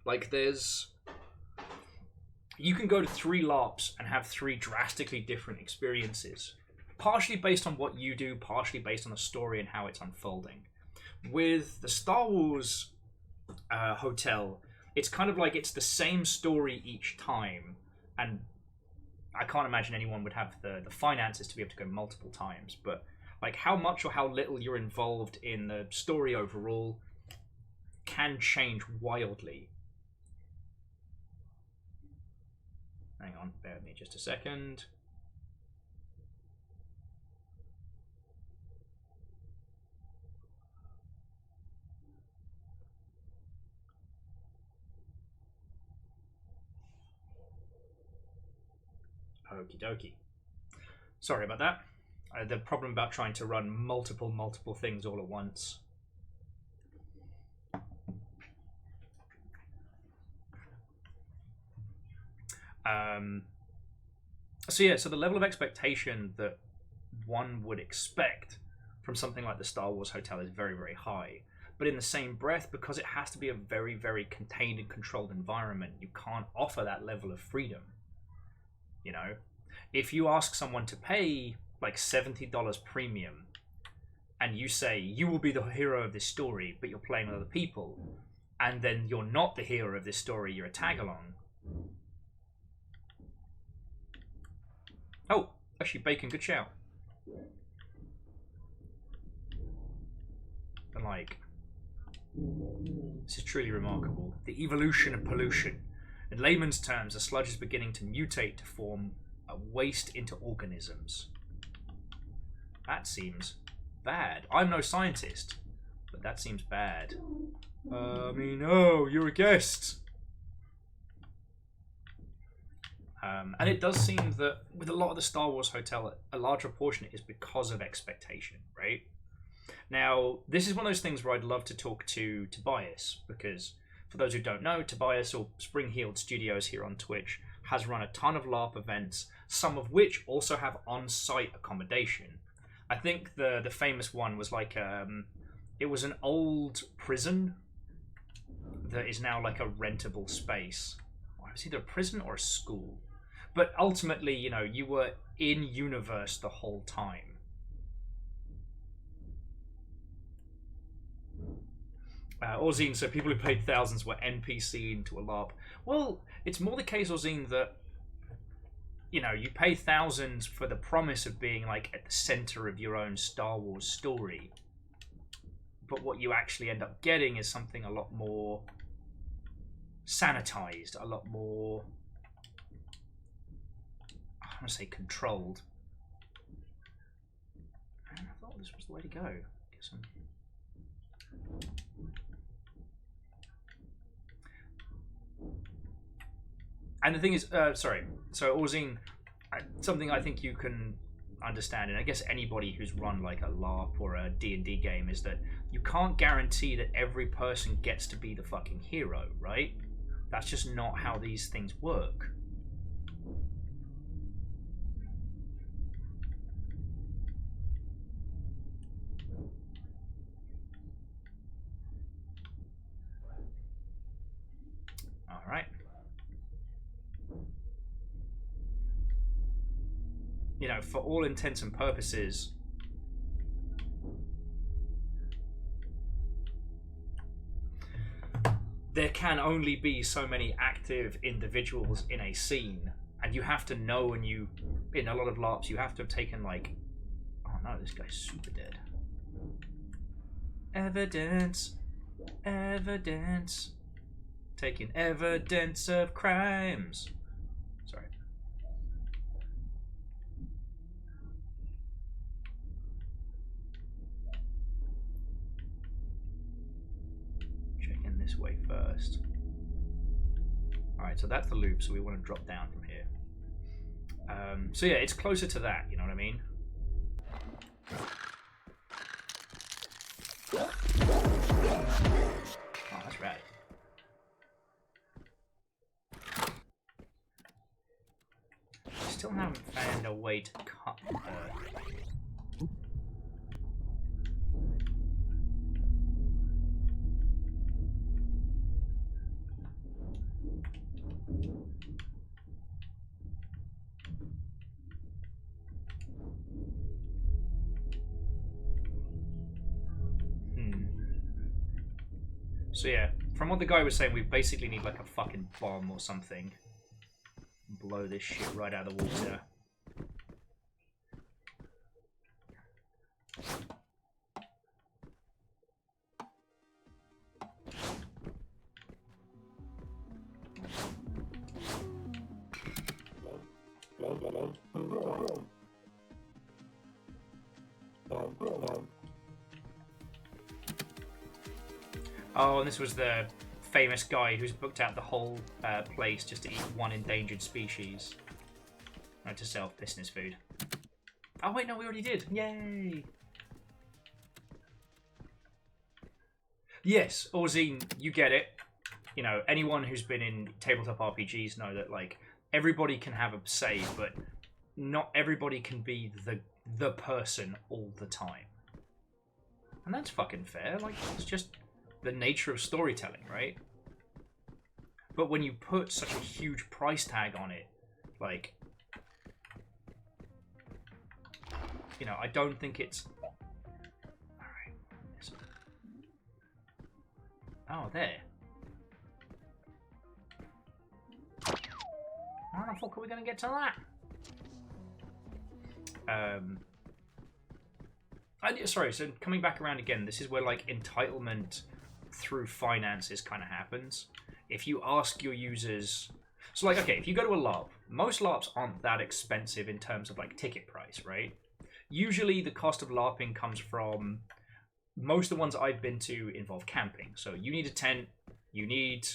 Like you can go to 3 LARPs and have 3 drastically different experiences. Partially based on what you do, partially based on the story and how it's unfolding. With the Star Wars hotel, it's kind of like it's the same story each time, and I can't imagine anyone would have the finances to be able to go multiple times, but like how much or how little you're involved in the story overall can change wildly. Hang on, bear with me just a second. Okie dokie. Sorry about that. The problem about trying to run multiple things all at once. So yeah, so the level of expectation that one would expect from something like the Star Wars Hotel is very, very high. But in the same breath, because it has to be a very, very contained and controlled environment, you can't offer that level of freedom. You know, if you ask someone to pay like $70 premium and you say you will be the hero of this story, but you're playing with other people, and then you're not the hero of this story, you're a tag along. Oh, actually, Bacon, good shout. And like, this is truly remarkable. The evolution of pollution. In layman's terms, a sludge is beginning to mutate to form a waste into organisms. That seems bad. I'm no scientist, but that seems bad. Oh, you're a guest. And it does seem that with a lot of the Star Wars Hotel, a larger portion is because of expectation, right? Now, this is one of those things where I'd love to talk to Tobias, because for those who don't know, Tobias, or Spring Heeled Studios here on Twitch, has run a ton of LARP events, some of which also have on-site accommodation. I think the famous one was like, it was an old prison that is now like a rentable space. It was either a prison or a school. But ultimately, you know, you were in universe the whole time. Orzine, so people who paid thousands were NPC into a LARP. Well, it's more the case, Orzine, that, you know, you pay thousands for the promise of being, like, at the center of your own Star Wars story. But what you actually end up getting is something a lot more sanitized, a lot more, I want to say controlled. Man, I thought this was the way to go. Guess I'm... And the thing is, sorry, so Orzine, something I think you can understand, and I guess anybody who's run like a LARP or a D&D game, is that you can't guarantee that every person gets to be the fucking hero, right? That's just not how these things work. All right. You know, for all intents and purposes, there can only be so many active individuals in a scene, and you have to know, and you, in a lot of LARPs, you have to have taken, like, oh no, this guy's super dead. Evidence, evidence, taking evidence of crimes. Sorry. Checking this way first. Alright, so that's the loop, so we want to drop down from here. So yeah, it's closer to that, you know what I mean? Oh, that's right. Still haven't found a way to cut her. So yeah, from what the guy was saying, we basically need like a fucking bomb or something. Blow this shit right out of the water. Oh, and this was the famous guy who's booked out the whole place just to eat one endangered species. Not to sell business food. Oh wait, no, we already did. Yay! Yes, Orzine, you get it. You know, anyone who's been in tabletop RPGs know that, like, everybody can have a say, but not everybody can be the person all the time. And that's fucking fair. Like, it's just the nature of storytelling, right? But when you put such a huge price tag on it, like, you know, I don't think it's... Alright. Oh, there. How the fuck are we going to get to that? Sorry, so coming back around again, this is where, like, entitlement through finances kind of happens. If you ask your users... So, like, okay, if you go to a LARP, most LARPs aren't that expensive in terms of, like, ticket price, right? Usually the cost of LARPing comes from... Most of the ones I've been to involve camping. So you need a tent, you need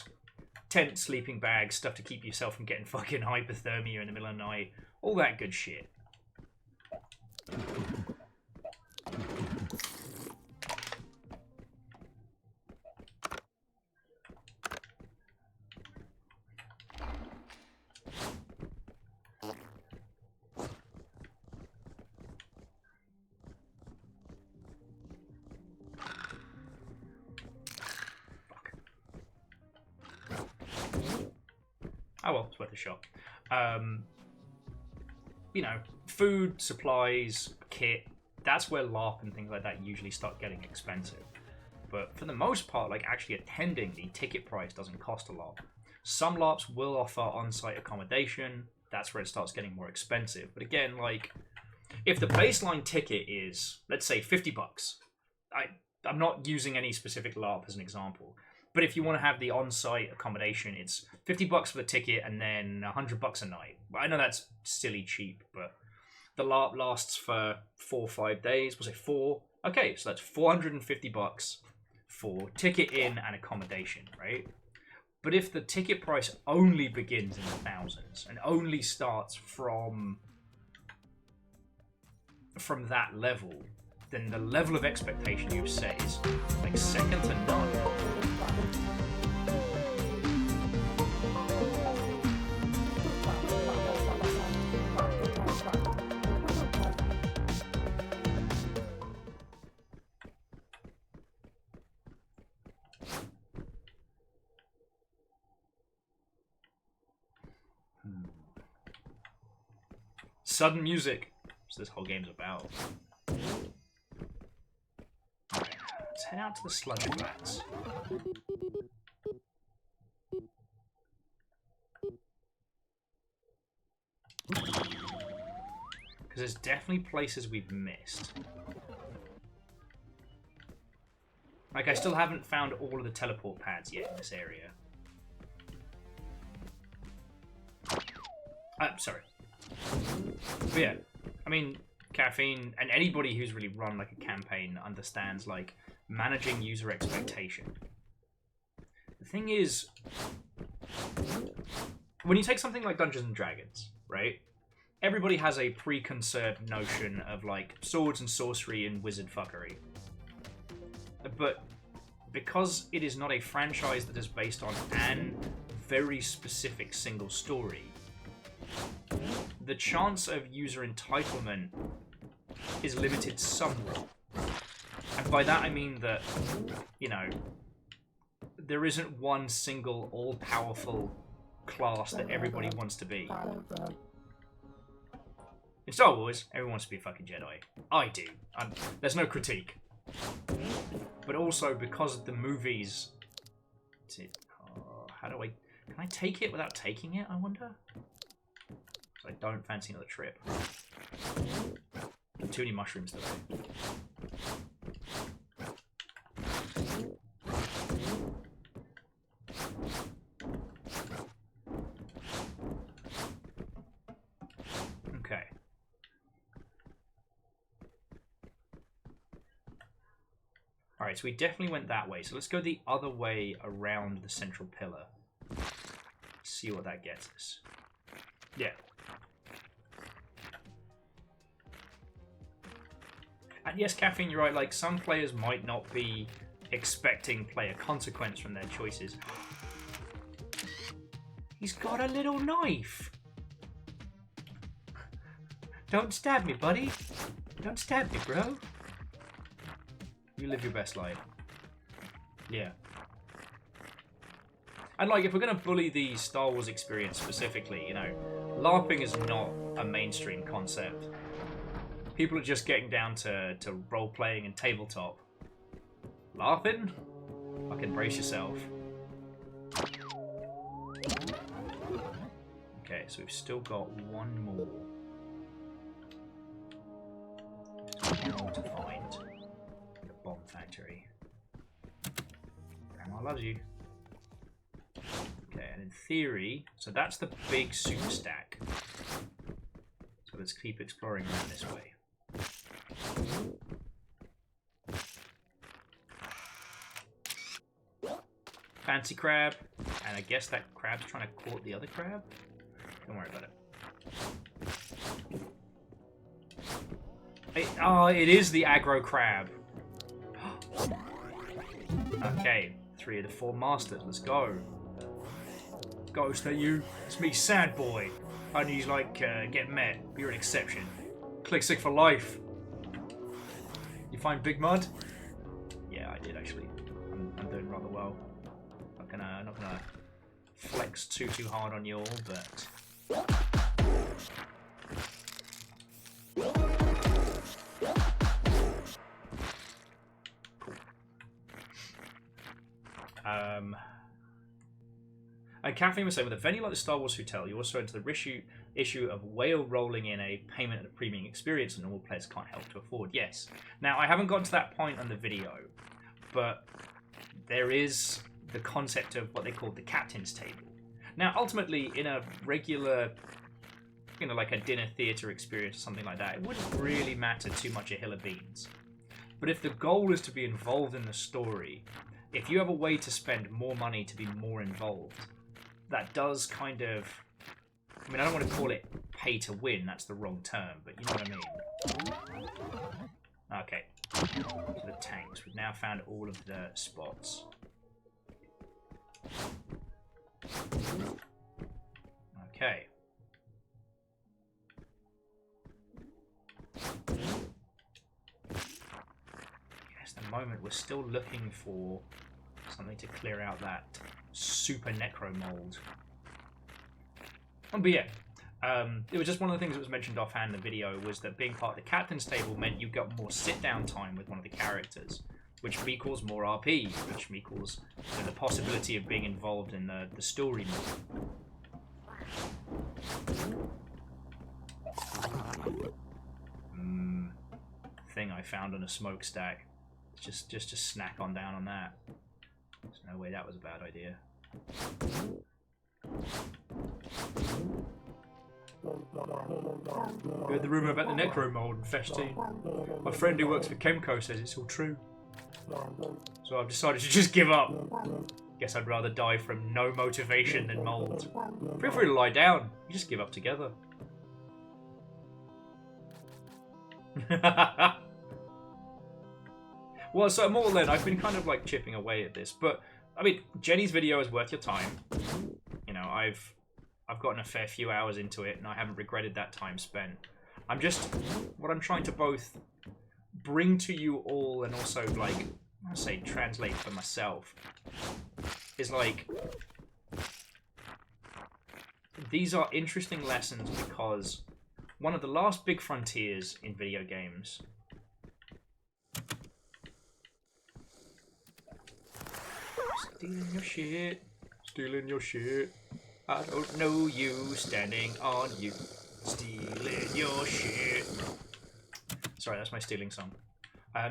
tent, sleeping bags, stuff to keep yourself from getting fucking hypothermia in the middle of the night, all that good shit. Oh well, it's worth a shot. you know, food, supplies, kit, that's where LARP and things like that usually start getting expensive. But for the most part, like actually attending, the ticket price doesn't cost a lot. Some LARPs will offer on-site accommodation. That's where it starts getting more expensive. But again, like, if the baseline ticket is, let's say, $50, I'm not using any specific LARP as an example, but if you want to have the on-site accommodation, it's $50 for the ticket and then $100 a night. I know that's silly cheap, but the LARP lasts for 4 or 5 days. Was it 4? Okay, so that's $450 for ticket in and accommodation, right? But if the ticket price only begins in the thousands and only starts from that level, then the level of expectation you've set is like second to none. Sudden music. That's what this whole game's about. Alright, let's head out to the sludge flats. Because there's definitely places we've missed. Like, I still haven't found all of the teleport pads yet in this area. Sorry. But yeah, I mean, Caffeine, and anybody who's really run like a campaign understands like managing user expectation. The thing is, when you take something like Dungeons and Dragons, right? Everybody has a preconceived notion of like swords and sorcery and wizard fuckery. But because it is not a franchise that is based on an very specific single story, the chance of user entitlement is limited somewhat. And by that I mean that, you know, there isn't one single all-powerful class that everybody wants to be. In Star Wars, everyone wants to be a fucking Jedi. I do. There's no critique. But also because of the movies... how do I... Can I take it without taking it, I wonder? I don't fancy another trip. Too many mushrooms today. Okay. Alright, so we definitely went that way. So let's go the other way around the central pillar. See what that gets us. Yeah. And yes, Caffeine, you're right, like, some players might not be expecting player consequence from their choices. He's got a little knife! Don't stab me, buddy! Don't stab me, bro! You live your best life. Yeah. And, like, if we're gonna bully the Star Wars experience specifically, you know, LARPing is not a mainstream concept. People are just getting down to role-playing and tabletop. Laughing? Fucking brace yourself. Okay, so we've still got one more. To find the bomb factory. Grandma loves you. Okay, and in theory, so that's the big super stack. So let's keep exploring around this way. Fancy crab, and I guess that crab's trying to court the other crab? Don't worry about it. It is the aggro crab. Okay, 3 of the 4 masters, let's go. Ghost, are you? It's me, Sad Boy. I need like get met. You're an exception. Click sick for life. You find Big Mud? Yeah, I did actually. I'm doing rather well. Not gonna flex too hard on you all, but And Kathleen was saying, with a venue like the Star Wars Hotel, you also enter the issue of whale rolling in a payment and a premium experience that normal players can't help to afford. Yes. Now, I haven't gotten to that point on the video, but there is the concept of what they call the captain's table. Now, ultimately, in a regular, like a dinner theatre experience or something like that, it wouldn't really matter too much a hill of beans. But if the goal is to be involved in the story, if you have a way to spend more money to be more involved, that does kind of... I mean, I don't want to call it pay to win, that's the wrong term, but you know what I mean. Okay, so the tanks. We've now found all of the spots. Okay. Yes, the moment we're still looking for something to clear out that super necro mold. But yeah, it was just one of the things that was mentioned offhand in the video was that being part of the captain's table meant you got more sit-down time with one of the characters, which equals more RP, which equals the possibility of being involved in the story more. Thing I found on a smokestack. Just to snack on down on that. There's no way that was a bad idea. You heard the rumour about the necro mold and Festine. My friend who works for Chemco says it's all true. So I've decided to just give up. Guess I'd rather die from no motivation than mold. Feel free to lie down. You just give up together. Well, so more than I've been kind of like chipping away at this, but I mean, Jenny's video is worth your time. You know, I've gotten a fair few hours into it, and I haven't regretted that time spent. What I'm trying to both bring to you all, and also like I say translate for myself, is like these are interesting lessons because one of the last big frontiers in video games. Stealing your shit. I don't know you, standing on you, stealing your shit. Sorry, that's my stealing song.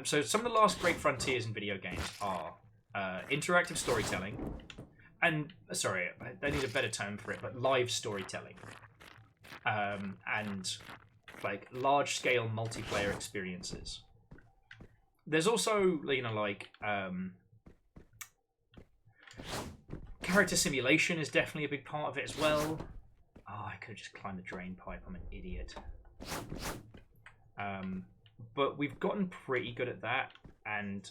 So some of the last great frontiers in video games are interactive storytelling, and sorry, I need a better term for it, but live storytelling, and like large-scale multiplayer experiences. There's also, you know, like character simulation is definitely a big part of it as well. Oh, I could have just climbed the drain pipe. I'm an idiot. But we've gotten pretty good at that, and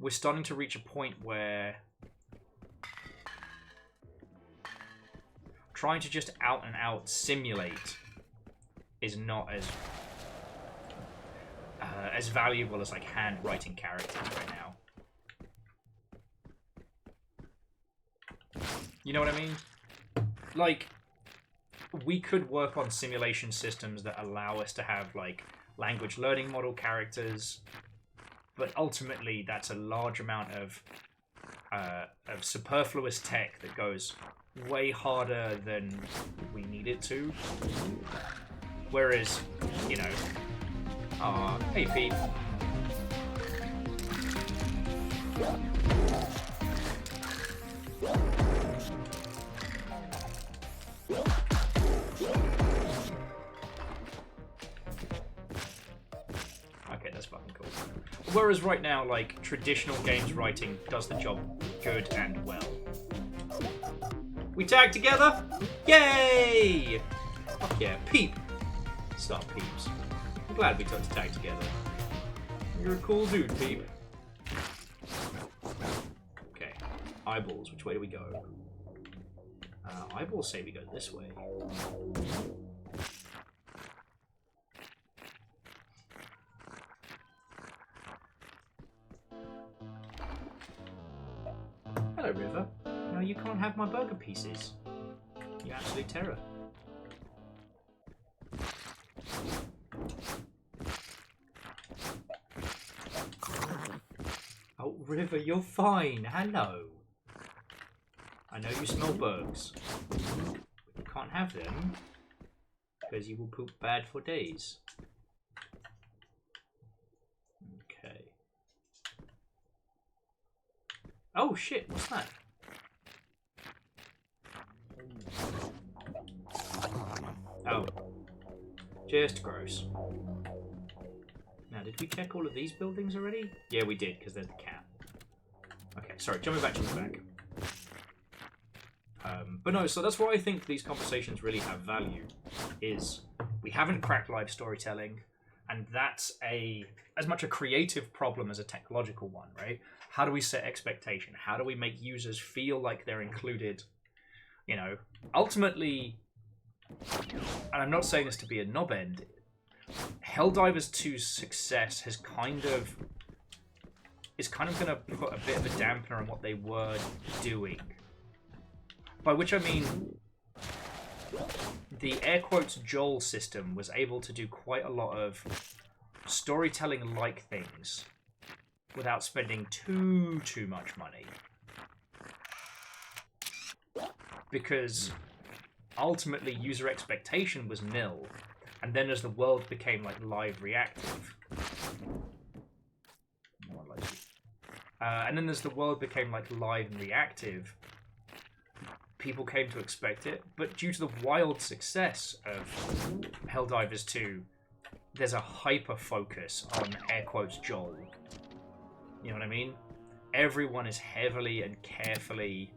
we're starting to reach a point where trying to just out and out simulate is not as valuable as like handwriting characters right now. You know what I mean? Like, we could work on simulation systems that allow us to have like language learning model characters, but ultimately that's a large amount of superfluous tech that goes way harder than we need it to. Whereas, you know, hey Pete. Okay, that's fucking cool. Whereas right now, like, traditional games writing does the job good and well. We tag together? Yay! Fuck yeah, Peep! Stop, Peeps. I'm glad we got to tag together. You're a cool dude, Peep. Okay, eyeballs, which way do we go? Eyeballs say we go this way. Hello, River. No, you can't have my burger pieces. You absolute terror. Oh, River, you're fine. Hello. I know you smell bugs. You can't have them because you will poop bad for days. Okay. Oh shit, what's that? Oh. Just gross. Now, did we check all of these buildings already? Yeah, we did, because there's the cat. Okay, sorry, jumping back to the back. But no, so that's why I think these conversations really have value, is we haven't cracked live storytelling, and that's as much a creative problem as a technological one, right? How do we set expectation? How do we make users feel like they're included? You know, ultimately, and I'm not saying this to be a knob end, Helldivers 2's success is kind of going to put a bit of a dampener on what they were doing. By which I mean, the air quotes Joel system was able to do quite a lot of storytelling-like things without spending too much money. Because ultimately user expectation was nil, and then as the world became like live reactive, and then as the world became like live and reactive, people came to expect it. But due to the wild success of Helldivers 2, there's a hyper focus on air quotes Joel. You know what I mean? Everyone is heavily and carefully.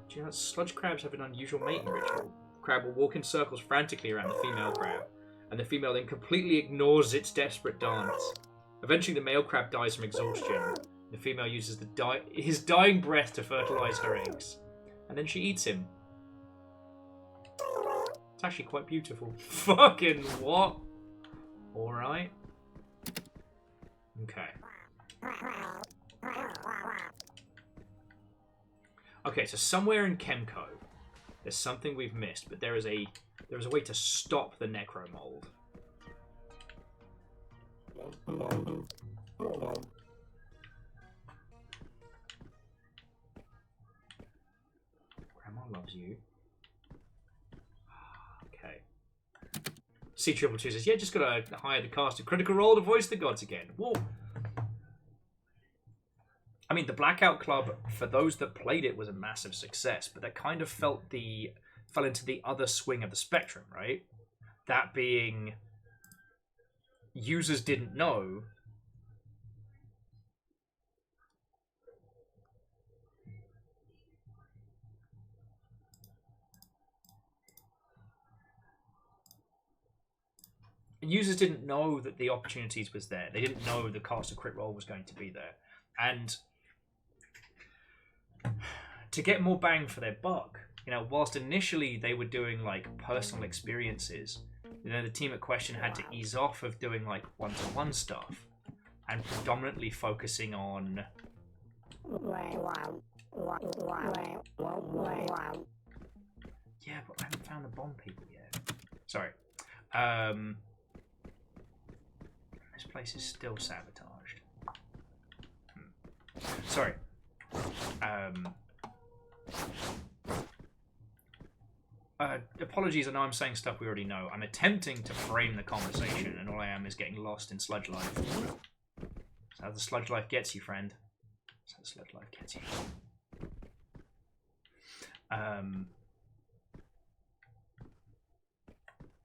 Do you know that sludge crabs have an unusual mating ritual? The crab will walk in circles frantically around the female crab, and the female then completely ignores its desperate dance. Eventually, the male crab dies from exhaustion. The female uses his dying breath to fertilize her eggs, and then she eats him. It's actually quite beautiful. Fucking what? Alright. Okay. Okay, so somewhere in Chemco, there's something we've missed, but there is a way to stop the necromold. Grandma loves you. Okay. C222 says, yeah, just gotta hire the cast of Critical Role to voice the gods again. Whoa. I mean, the Blackout Club, for those that played it, was a massive success, but that kind of fell into the other swing of the spectrum, right? That being, users didn't know. Users didn't know that the opportunities was there. They didn't know the cast of Crit Role was going to be there. And to get more bang for their buck, you know, whilst initially they were doing like personal experiences, you know, the team at Question had to ease off of doing like one-to-one stuff and predominantly focusing on yeah, but I haven't found the bomb people yet. Sorry. This place is still sabotaged. Sorry. Apologies, I know I'm saying stuff we already know. I'm attempting to frame the conversation, and all I am is getting lost in Sludge Life. That's how the Sludge Life gets you, friend. That's how the Sludge Life gets you.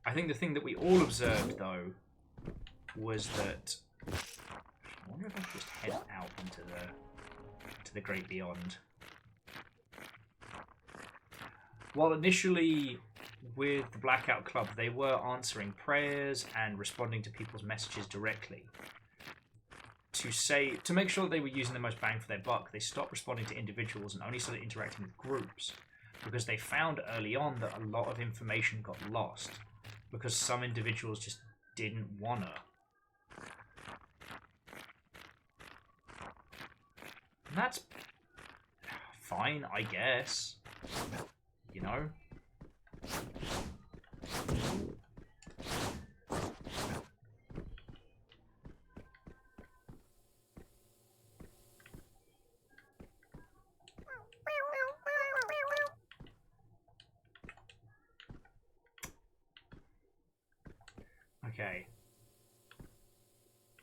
I think the thing that we all observed, though, was that I wonder if I should just head out into the great beyond. While initially with the Blackout Club they were answering prayers and responding to people's messages directly, to make sure that they were using the most bang for their buck, they stopped responding to individuals and only started interacting with groups, because they found early on that a lot of information got lost because some individuals just didn't wanna. And that's fine, I guess. You know? Okay.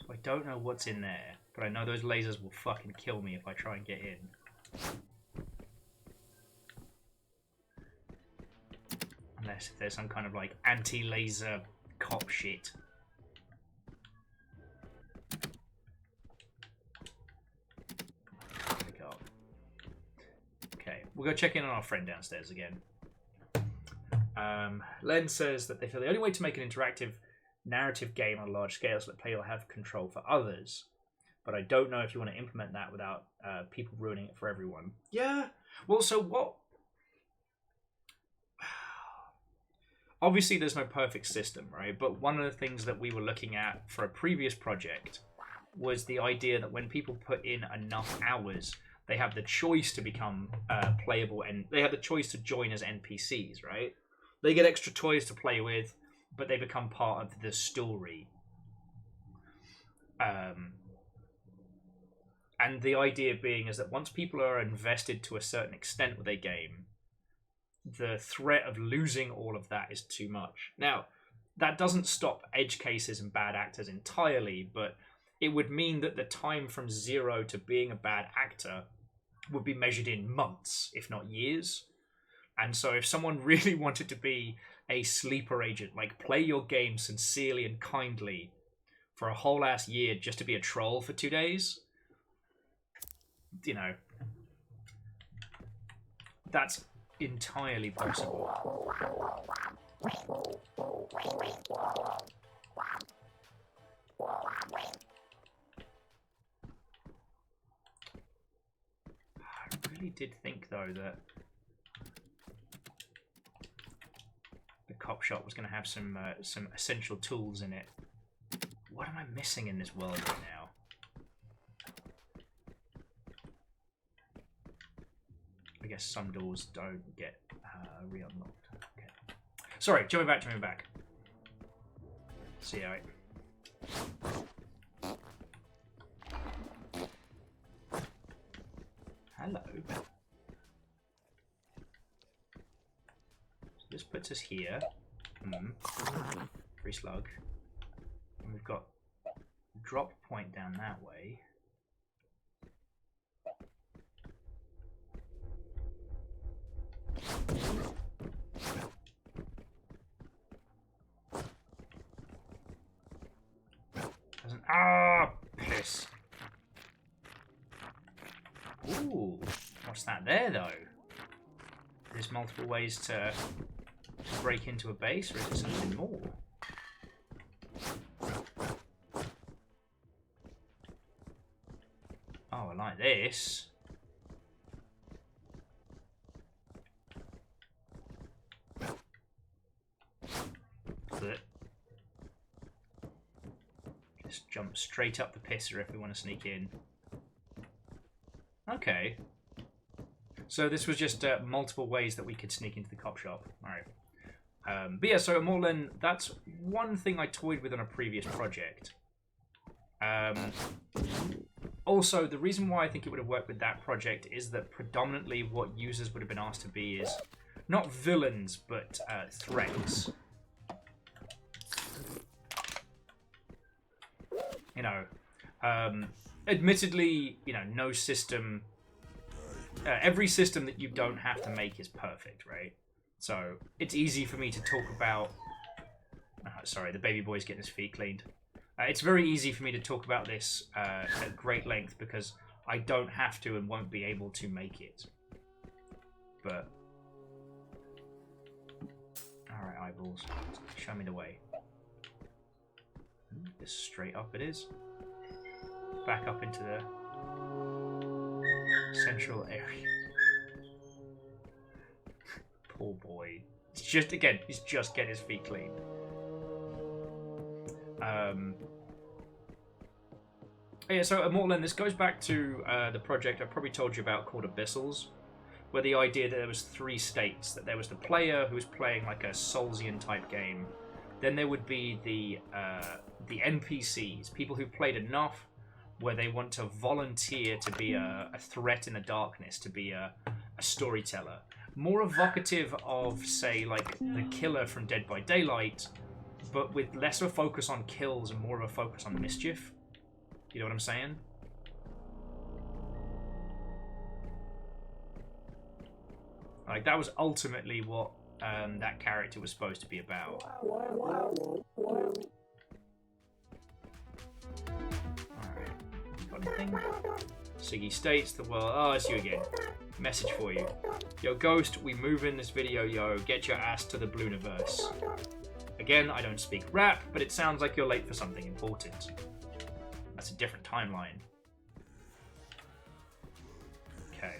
So I don't know what's in there, but I know those lasers will fucking kill me if I try and get in. Unless if there's some kind of like anti-laser cop shit. Pick up. Okay, we'll go check in on our friend downstairs again. Len says that they feel the only way to make an interactive narrative game on a large scale is that the player will have control for others. But I don't know if you want to implement that without people ruining it for everyone. Yeah. Well, so what? Obviously, there's no perfect system, right? But one of the things that we were looking at for a previous project was the idea that when people put in enough hours, they have the choice to become playable, and they have the choice to join as NPCs, right? They get extra toys to play with, but they become part of the story. And the idea being is that once people are invested to a certain extent with a game, the threat of losing all of that is too much. Now, that doesn't stop edge cases and bad actors entirely, but it would mean that the time from 0 to being a bad actor would be measured in months, if not years. And so if someone really wanted to be a sleeper agent, like play your game sincerely and kindly for a whole ass year just to be a troll for 2 days, you know, that's entirely possible. I really did think, though, that the cop shop was going to have some essential tools in it. What am I missing in this world right now? I guess some doors don't get re-unlocked. Okay. Sorry, jumping back. See how it... Hello. So this puts us here. Free slug. And we've got a drop point down that way. Piss. Ooh, what's that there, though? There's multiple ways to break into a base, or is it something more? Oh, I like this. Just jump straight up the pisser if we want to sneak in. Okay. So this was just multiple ways that we could sneak into the cop shop. Alright. But yeah, so Morlin, that's one thing I toyed with on a previous project. Also, the reason why I think it would have worked with that project is that predominantly what users would have been asked to be is not villains, but threats. You know, admittedly, you know, no system, every system that you don't have to make is perfect, right? So it's easy for me to talk about, sorry, the baby boy's getting his feet cleaned. It's very easy for me to talk about this at great length because I don't have to and won't be able to make it. But, alright, eyeballs, show me the way. Just straight up it is. Back up into the central area. Poor boy. It's just, again, he's just getting his feet cleaned. Yeah, so Immortal, this goes back to the project I probably told you about called Abyssals, where the idea that there was 3 states, that there was the player who was playing like a Soulsian type game, then there would be the NPCs, people who played enough where they want to volunteer to be a threat in the darkness, to be a storyteller. More evocative of, say, like the killer from Dead by Daylight, but with less of a focus on kills and more of a focus on mischief. You know what I'm saying? Like, that was ultimately what that character was supposed to be about. Alright. Got anything? Siggy states the world. Oh, it's you again. Message for you. Yo, Ghost, we move in this video, yo. Get your ass to the Blooniverse. Again, I don't speak rap, but it sounds like you're late for something important. That's a different timeline. Okay.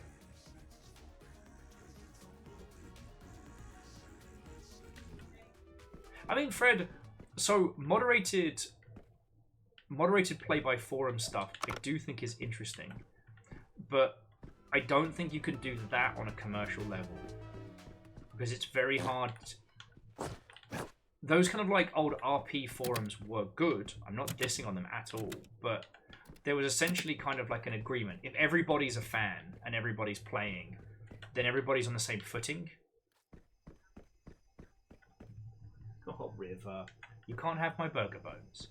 I mean, Fred, so moderated play by forum stuff I do think is interesting, but I don't think you can do that on a commercial level because it's very hard. Those kind of like old RP forums were good. I'm not dissing on them at all, but there was essentially kind of like an agreement. If everybody's a fan and everybody's playing, then everybody's on the same footing. Oh, River. You can't have my burger bones.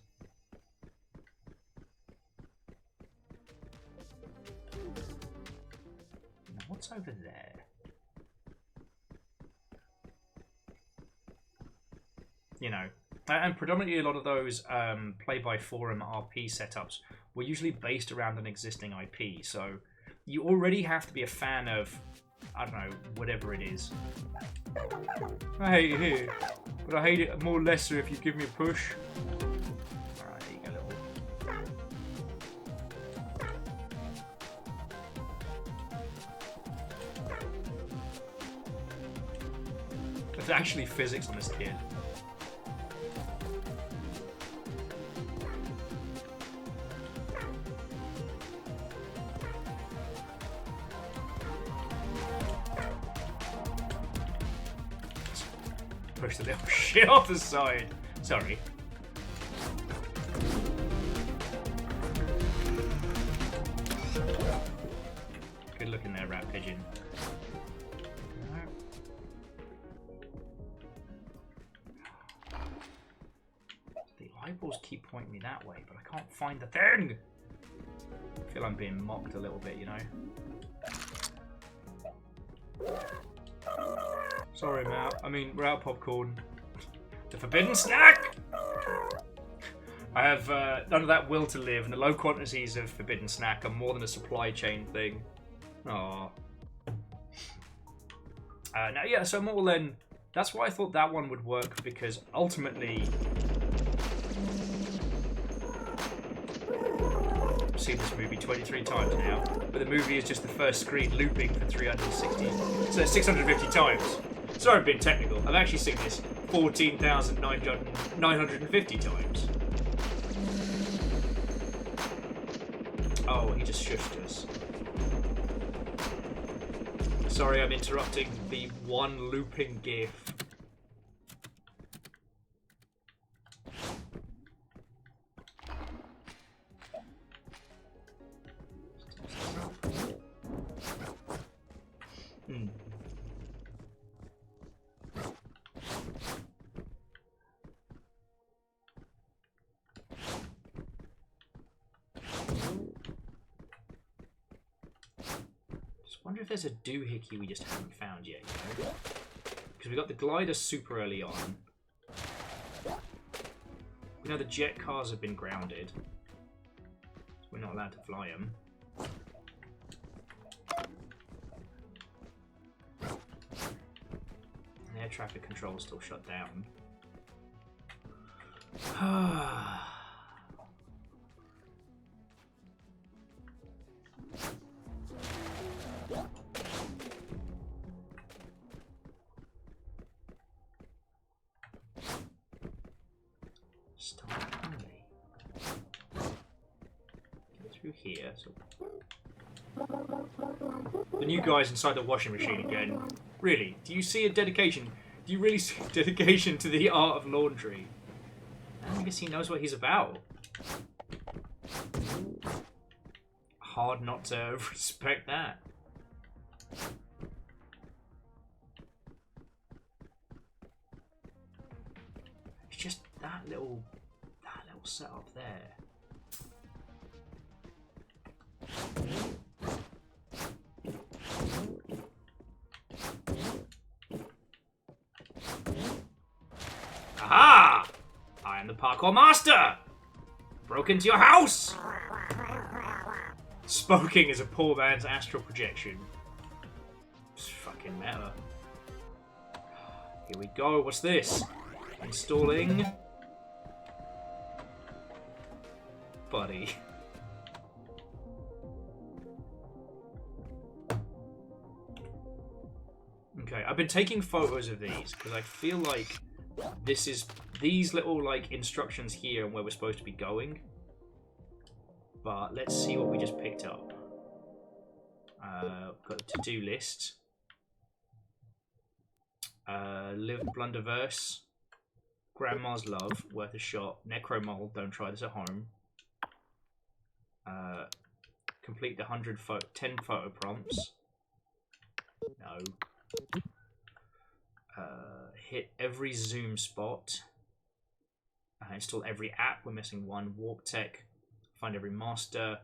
Now, what's over there? You know, and predominantly a lot of those play-by-forum RP setups were usually based around an existing IP, so you already have to be a fan of, I don't know, whatever it is. I hate it here, but I hate it more lesser if you give me a push. Alright, there you go, little. There's actually physics on this kid. Push the little shit off the side. Sorry. Good looking there, rat pigeon. The eyeballs keep pointing me that way, but I can't find the thing. I feel I'm being mocked a little bit, you know. Sorry, Matt. I mean, we're out popcorn. The forbidden snack! I have none of that will to live, and the low quantities of forbidden snack are more than a supply chain thing. Aww. Now, yeah, so more than... That's why I thought that one would work, because ultimately... I've seen this movie 23 times now, but the movie is just the first screen looping for 650 times. Sorry, I'm being technical. I've actually seen this 14,950 times. Oh, he just shushed us. Sorry, I'm interrupting the one looping GIF. I wonder if there's a doohickey we just haven't found yet, you know? Because we got the glider super early on. We know the jet cars have been grounded. So we're not allowed to fly them. And air traffic control is still shut down. Here, so the new guy's inside the washing machine again. Really? Do you see a dedication? Do you really see a dedication to the art of laundry? I guess he knows what he's about. Hard not to respect that. It's just parkour master! Broke into your house! Smoking is a poor man's astral projection. It's fucking meta. Here we go, what's this? Installing... Buddy. Okay, I've been taking photos of these because I feel like these little like instructions here and where we're supposed to be going. But let's see what we just picked up. Got the to-do list. Live Blunderverse. Grandma's Love, worth a shot. Necromole, don't try this at home. Complete the 10 photo prompts. No. Hit every zoom spot. Install every app. We're missing one. Warp Tech. Find every master.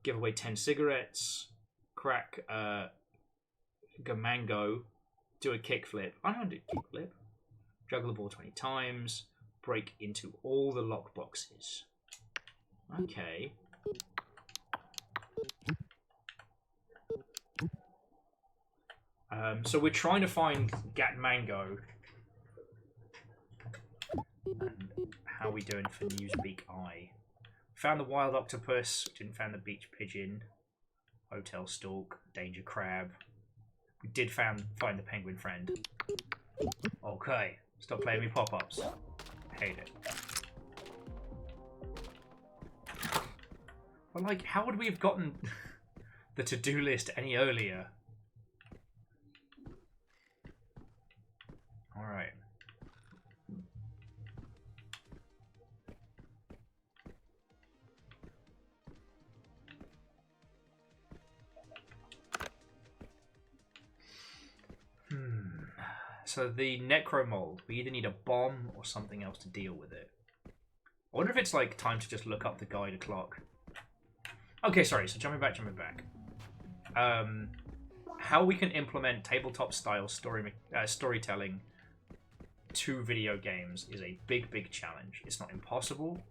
Give away 10 cigarettes. Crack Gamango. Do a kickflip. I don't do kickflip. Juggle the ball 20 times. Break into all the lockboxes. Okay. So we're trying to find Gatmango. And how are we doing for Newspeak Eye? Found the wild octopus. Didn't find the beach pigeon. Hotel stalk. Danger crab. We did find the penguin friend. Okay. Stop playing me pop-ups. Hate it. But like, how would we have gotten the to-do list any earlier? Alright. So the necromold, we either need a bomb or something else to deal with it. I wonder if it's like time to just look up the guide clock. Okay, sorry, so jumping back. How we can implement tabletop style storytelling to video games is a big challenge. It's not impossible,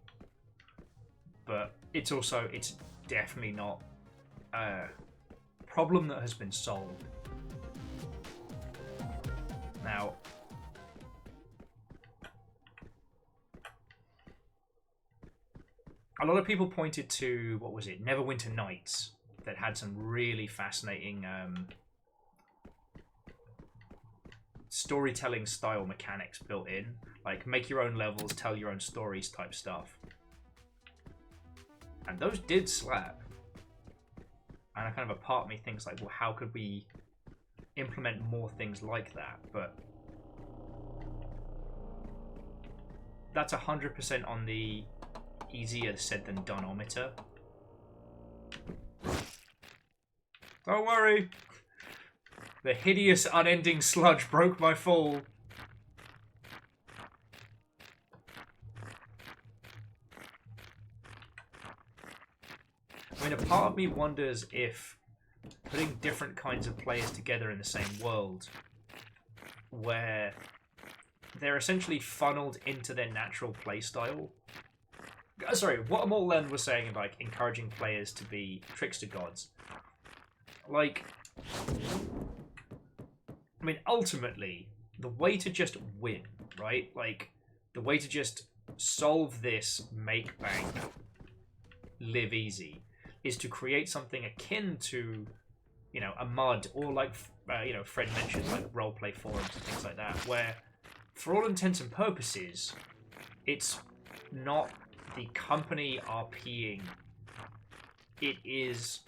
but it's definitely not a problem that has been solved. Now, a lot of people pointed to, what was it, Neverwinter Nights, that had some really fascinating storytelling style mechanics built in, like make your own levels, tell your own stories type stuff. And those did slap. And a kind of a part of me thinks like, well, how could we implement more things like that? But that's 100% on the easier said than done-ometer. Don't worry. The hideous unending sludge broke my fall. I mean, a part of me wonders if putting different kinds of players together in the same world, where they're essentially funneled into their natural play style. Sorry, what Immortal End was saying about like, encouraging players to be trickster gods. Like, I mean, ultimately, the way to just win, right? Like, the way to just solve this, make bank, live easy, is to create something akin to, you know, a MUD, or like, you know, Fred mentioned, like roleplay forums and things like that, where, for all intents and purposes, it's not the company RPing. It is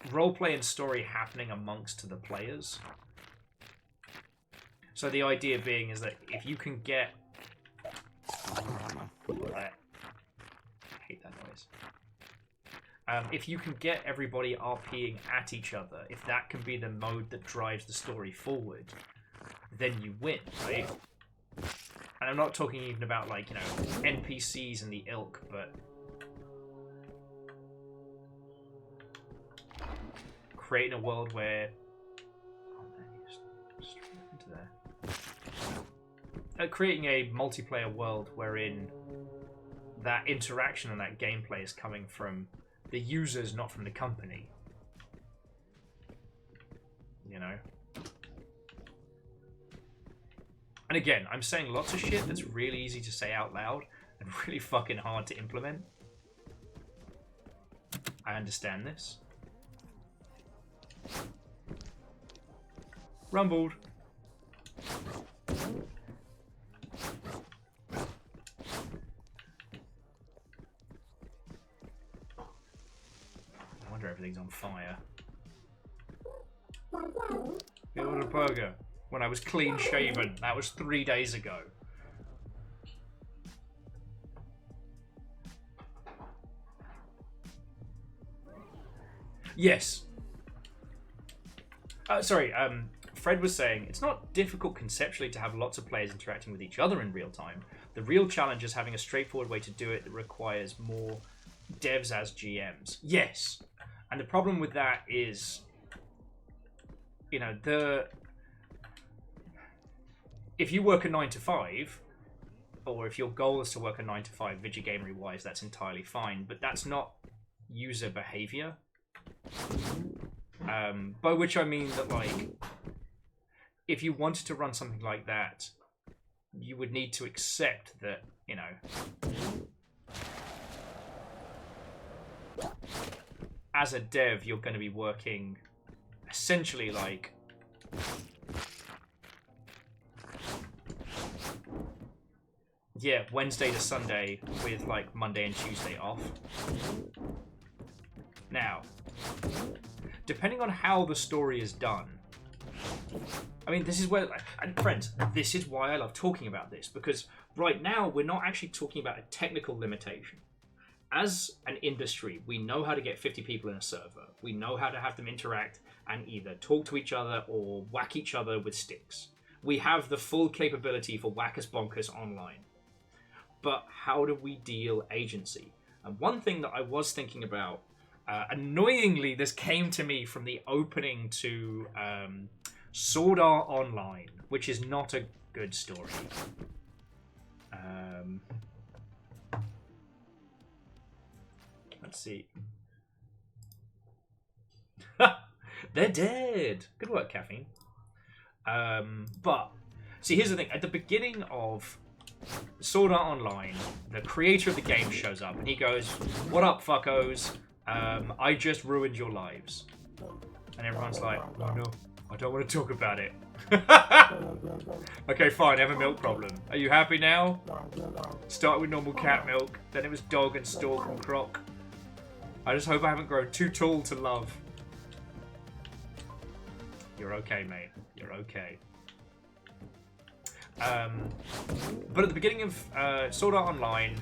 roleplay and story happening amongst the players. So the idea being is that if you can get... I hate that noise. If you can get everybody RPing at each other, if that can be the mode that drives the story forward, then you win, right? And I'm not talking even about, like, you know, NPCs and the ilk, but creating a world where... Oh, man, you just straight into there. creating a multiplayer world wherein that interaction and that gameplay is coming from the users, not from the company. You know? And again, I'm saying lots of shit that's really easy to say out loud and really fucking hard to implement. I understand this. Rumbled. I wonder if everything's on fire. I ordered a burger when I was clean shaven. That was 3 days ago. Yes. Sorry, Fred was saying, it's not difficult conceptually to have lots of players interacting with each other in real time. The real challenge is having a straightforward way to do it that requires more devs as GMs. Yes. And the problem with that is, you know, if you work a 9 to 5, or if your goal is to work a 9 to 5 video gamery wise, that's entirely fine, but that's not user behavior. By which I mean that, like, if you wanted to run something like that, you would need to accept that, you know, as a dev, you're going to be working essentially like Wednesday to Sunday with like Monday and Tuesday off. Now, depending on how the story is done, I mean, this is where, and friends, this is why I love talking about this, because right now we're not actually talking about a technical limitation. As an industry, we know how to get 50 people in a server. We know how to have them interact and either talk to each other or whack each other with sticks. We have the full capability for whackers bonkers online. But how do we deal agency? And one thing that I was thinking about, annoyingly, this came to me from the opening to Sword Art Online, which is not a good story. Let's see. They're dead. Good work, Caffeine. But see, here's the thing. At the beginning of Sword Art Online, the creator of the game shows up and he goes, "What up, fuckos? I just ruined your lives." And everyone's like, "Oh no, I don't want to talk about it." Okay, fine, I have a milk problem. Are you happy now? Started with normal cat milk, then it was dog and stork and croc. I just hope I haven't grown too tall to love. You're okay, mate. You're okay. But at the beginning of Sword Art Online,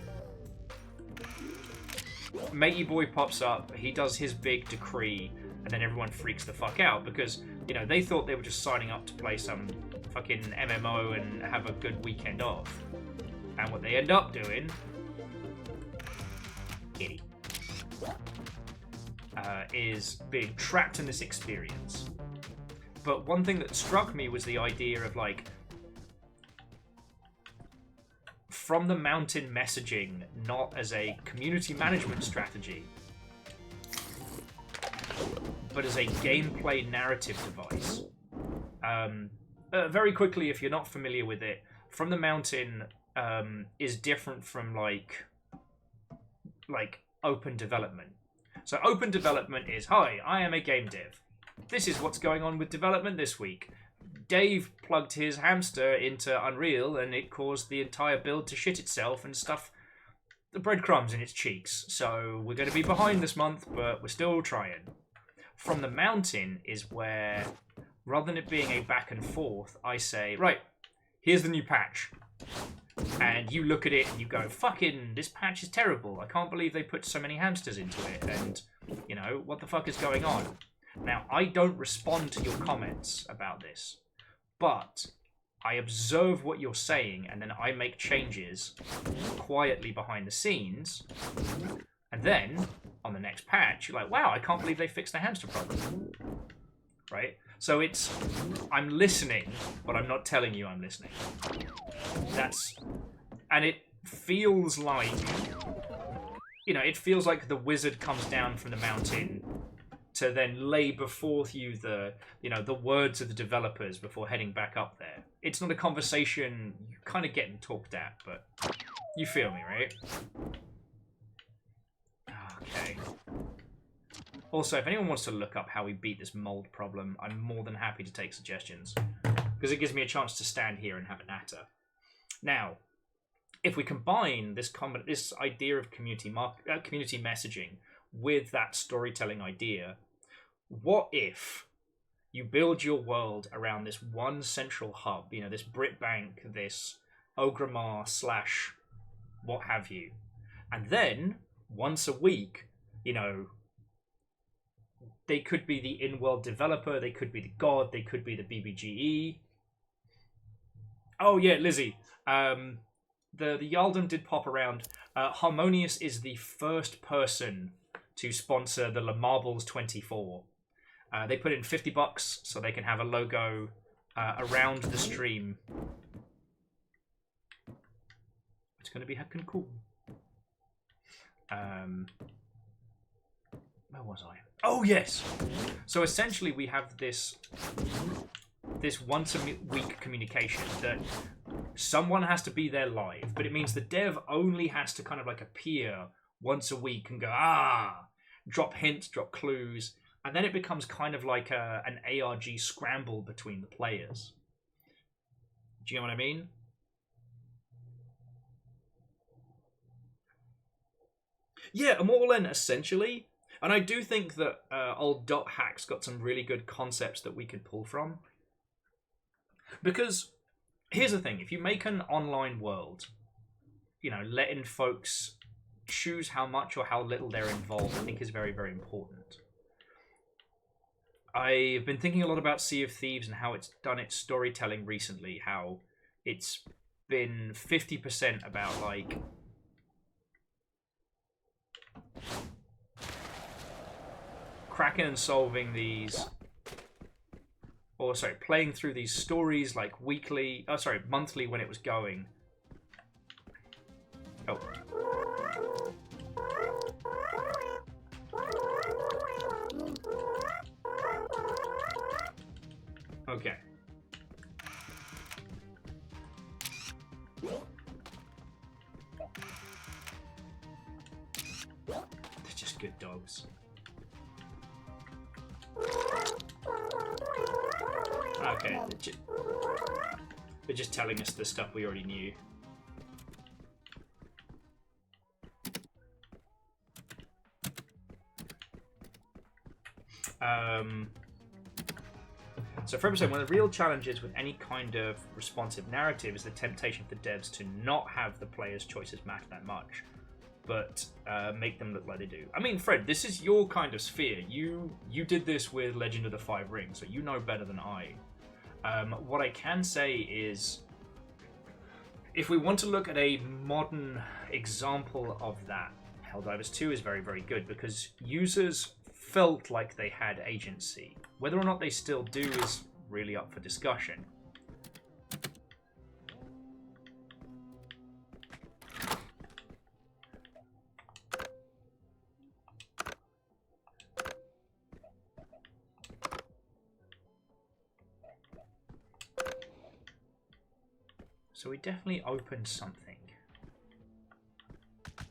Matey Boy pops up, he does his big decree, and then everyone freaks the fuck out because, you know, they thought they were just signing up to play some fucking MMO and have a good weekend off. And what they end up doing, kitty, is being trapped in this experience. But one thing that struck me was the idea of, like, from the mountain messaging, not as a community management strategy, but as a gameplay narrative device. Very quickly, if you're not familiar with it, From the Mountain is different from like open development. So open development is, hi, I am a game dev. This is what's going on with development this week. Dave plugged his hamster into Unreal and it caused the entire build to shit itself and stuff the breadcrumbs in its cheeks. So we're going to be behind this month, but we're still trying. From the Mountain is where, rather than it being a back and forth, I say, right, here's the new patch. And you look at it and you go, fucking, this patch is terrible. I can't believe they put so many hamsters into it. And, you know, what the fuck is going on? Now, I don't respond to your comments about this, but I observe what you're saying and then I make changes quietly behind the scenes. And then, on the next patch, you're like, wow, I can't believe they fixed the hamster problem. right? So it's, I'm listening, but I'm not telling you I'm listening. And it feels like, it feels like the wizard comes down from the mountain to then lay before you the words of the developers before heading back up there. It's not a conversation you're kind of getting talked at, but you feel me, right? Okay. Also, if anyone wants to look up how we beat this mold problem, I'm more than happy to take suggestions, because it gives me a chance to stand here and have a natter. Now, if we combine this idea of community messaging with that storytelling idea, what if you build your world around this one central hub, this Brit Bank, this Ogrimmar / what have you, and then once a week, they could be the in-world developer, they could be the god, they could be the BBGE. Oh yeah, Lizzie. The Yaldum did pop around. Harmonious is the first person to sponsor the Le Marbles 24. They put in $50 so they can have a logo around the stream. It's going to be heckin' cool. Where was I? Oh yes. So essentially, we have this once a week communication that someone has to be there live, but it means the dev only has to kind of like appear once a week and go drop hints, drop clues, and then it becomes kind of like an ARG scramble between the players. Do you know what I mean? Yeah, Immortal End, essentially. And I do think that old Dot Hack's got some really good concepts that we could pull from. Because, here's the thing, if you make an online world, letting folks choose how much or how little they're involved, I think is very, very important. I've been thinking a lot about Sea of Thieves and how it's done its storytelling recently, how it's been 50% about, cracking and solving these, playing through these stories monthly when it was going. Oh. Okay. They're just good dogs. Okay, they're just telling us the stuff we already knew. So for episode, one of the real challenges with any kind of responsive narrative is the temptation for devs to not have the players' choices matter that much, but make them look like they do. I mean, Fred, this is your kind of sphere. You did this with Legend of the Five Rings, so you know better than I. What I can say is, if we want to look at a modern example of that, Helldivers 2 is very, very good because users felt like they had agency. Whether or not they still do is really up for discussion. So we definitely opened something.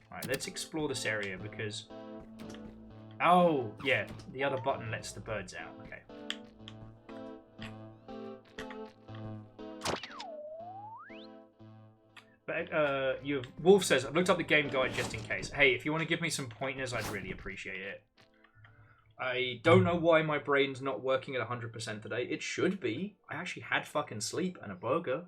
Alright, let's explore this area because... Oh, yeah, the other button lets the birds out. Okay. But Wolf says, I've looked up the game guide just in case. Hey, if you want to give me some pointers, I'd really appreciate it. I don't know why my brain's not working at 100% today. It should be. I actually had fucking sleep and a burger.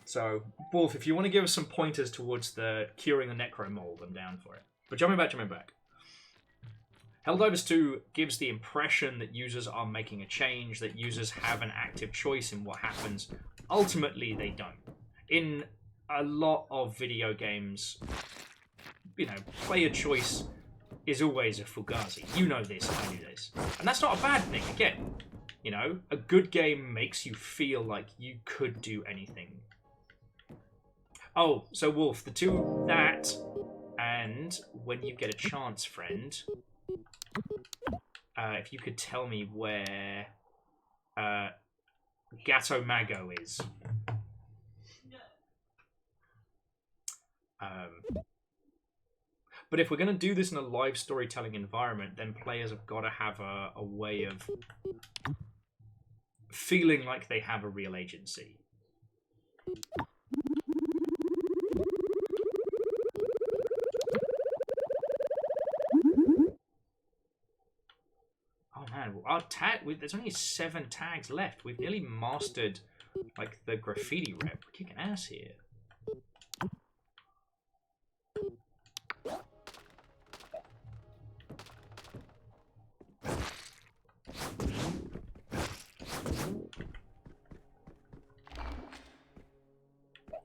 So, Wolf, if you want to give us some pointers towards the curing the necro mold, I'm down for it. But jumping back. Helldivers 2 gives the impression that users are making a change, that users have an active choice in what happens. Ultimately, they don't. In a lot of video games, player choice is always a Fugazi. You know this, I knew this. And that's not a bad thing, again. You know, a good game makes you feel like you could do anything. Oh, so Wolf, the two, that, and when you get a chance, friend, if you could tell me where Gato Mago is. But if we're going to do this in a live storytelling environment, then players have got to have a way of feeling like they have a real agency. Oh man, our tag, there's only 7 tags left. We've nearly mastered like the graffiti rep. We're kicking ass here.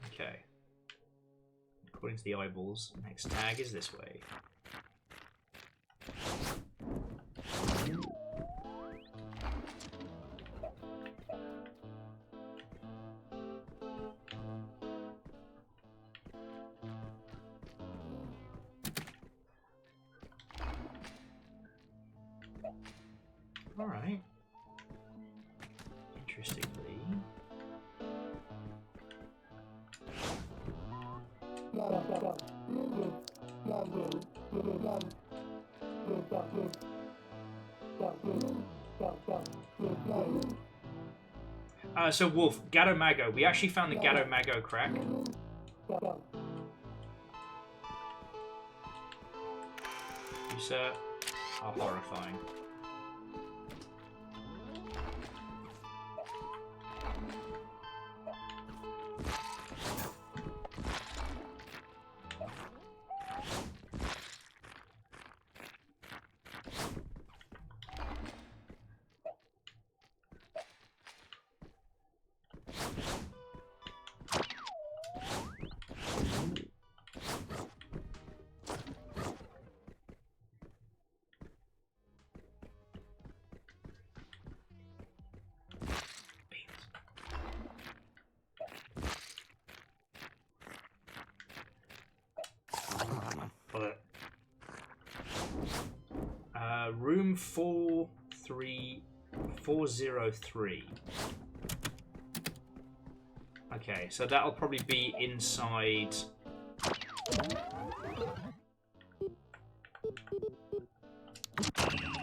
Okay. According to the eyeballs, next tag is this way. All right. Interestingly. So Wolf, Gato Mago. We actually found the Gato Mago crack. You, sir, are horrifying. Room 403. Okay, so that'll probably be inside.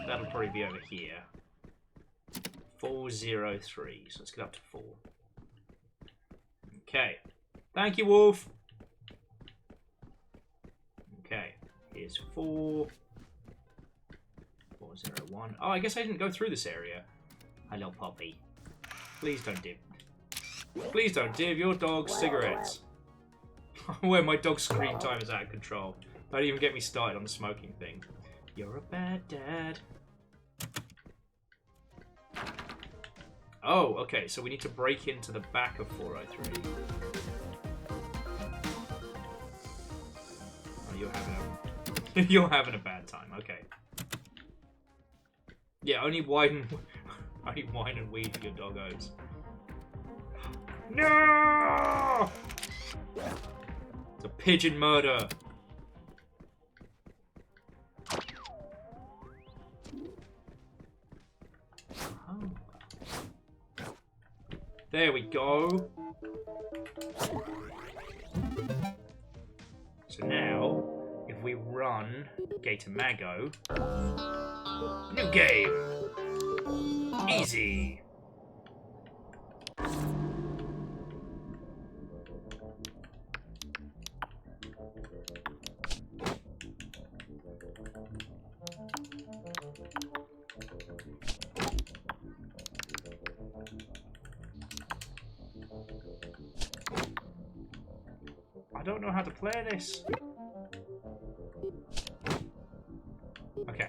That'll probably be over here. 403. So let's get up to 4. Okay. Thank you, Wolf. Okay. Here's 4. 401. Oh, I guess I didn't go through this area. Hello, Poppy. Please don't dip. Please don't give your dog cigarettes. Where my dog's screen time is out of control. Don't even get me started on the smoking thing. You're a bad dad. Oh, okay, so we need to break into the back of 403. Oh, you're having a bad time. Okay. Yeah, only wine and weed for your doggos. No! It's a pigeon murder. Oh. There we go. So now, if we run Gator Mago, new game, easy. I don't know how to play this. Okay.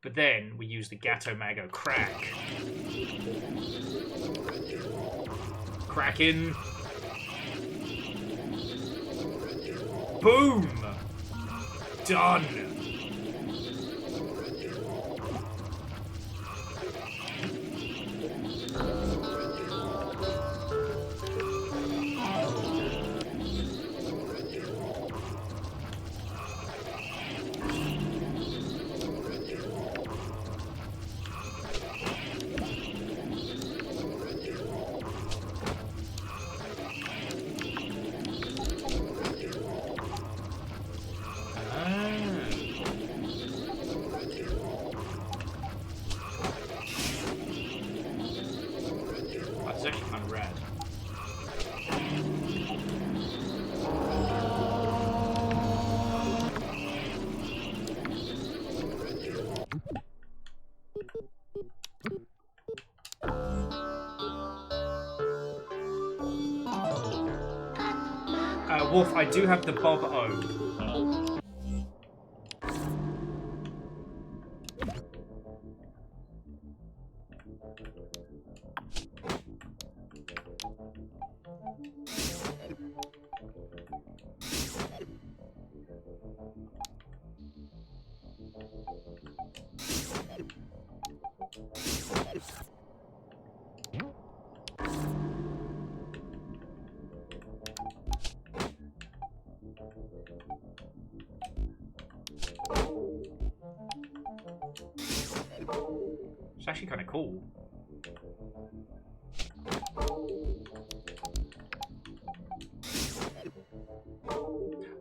But then we use the Gato Mago crack. Cracking. Boom! Done! Wolf, I do have the Bob O. It's actually kind of cool.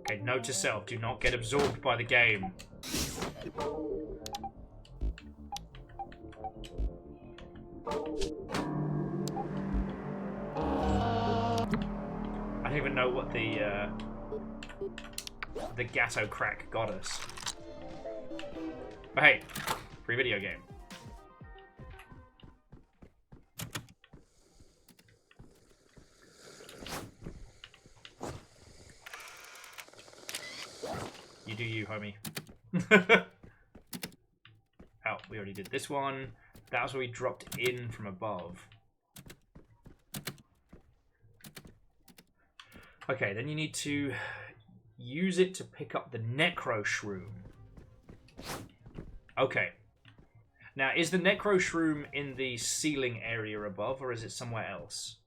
Okay, note to self, do not get absorbed by the game. I don't even know what the Gatto crack got us. But hey, free video game. You do you, homie. Oh, we already did this one. That was where we dropped in from above. Okay, then you need to use it to pick up the Necro Shroom. Okay. Now, is the Necro Shroom in the ceiling area above, or is it somewhere else?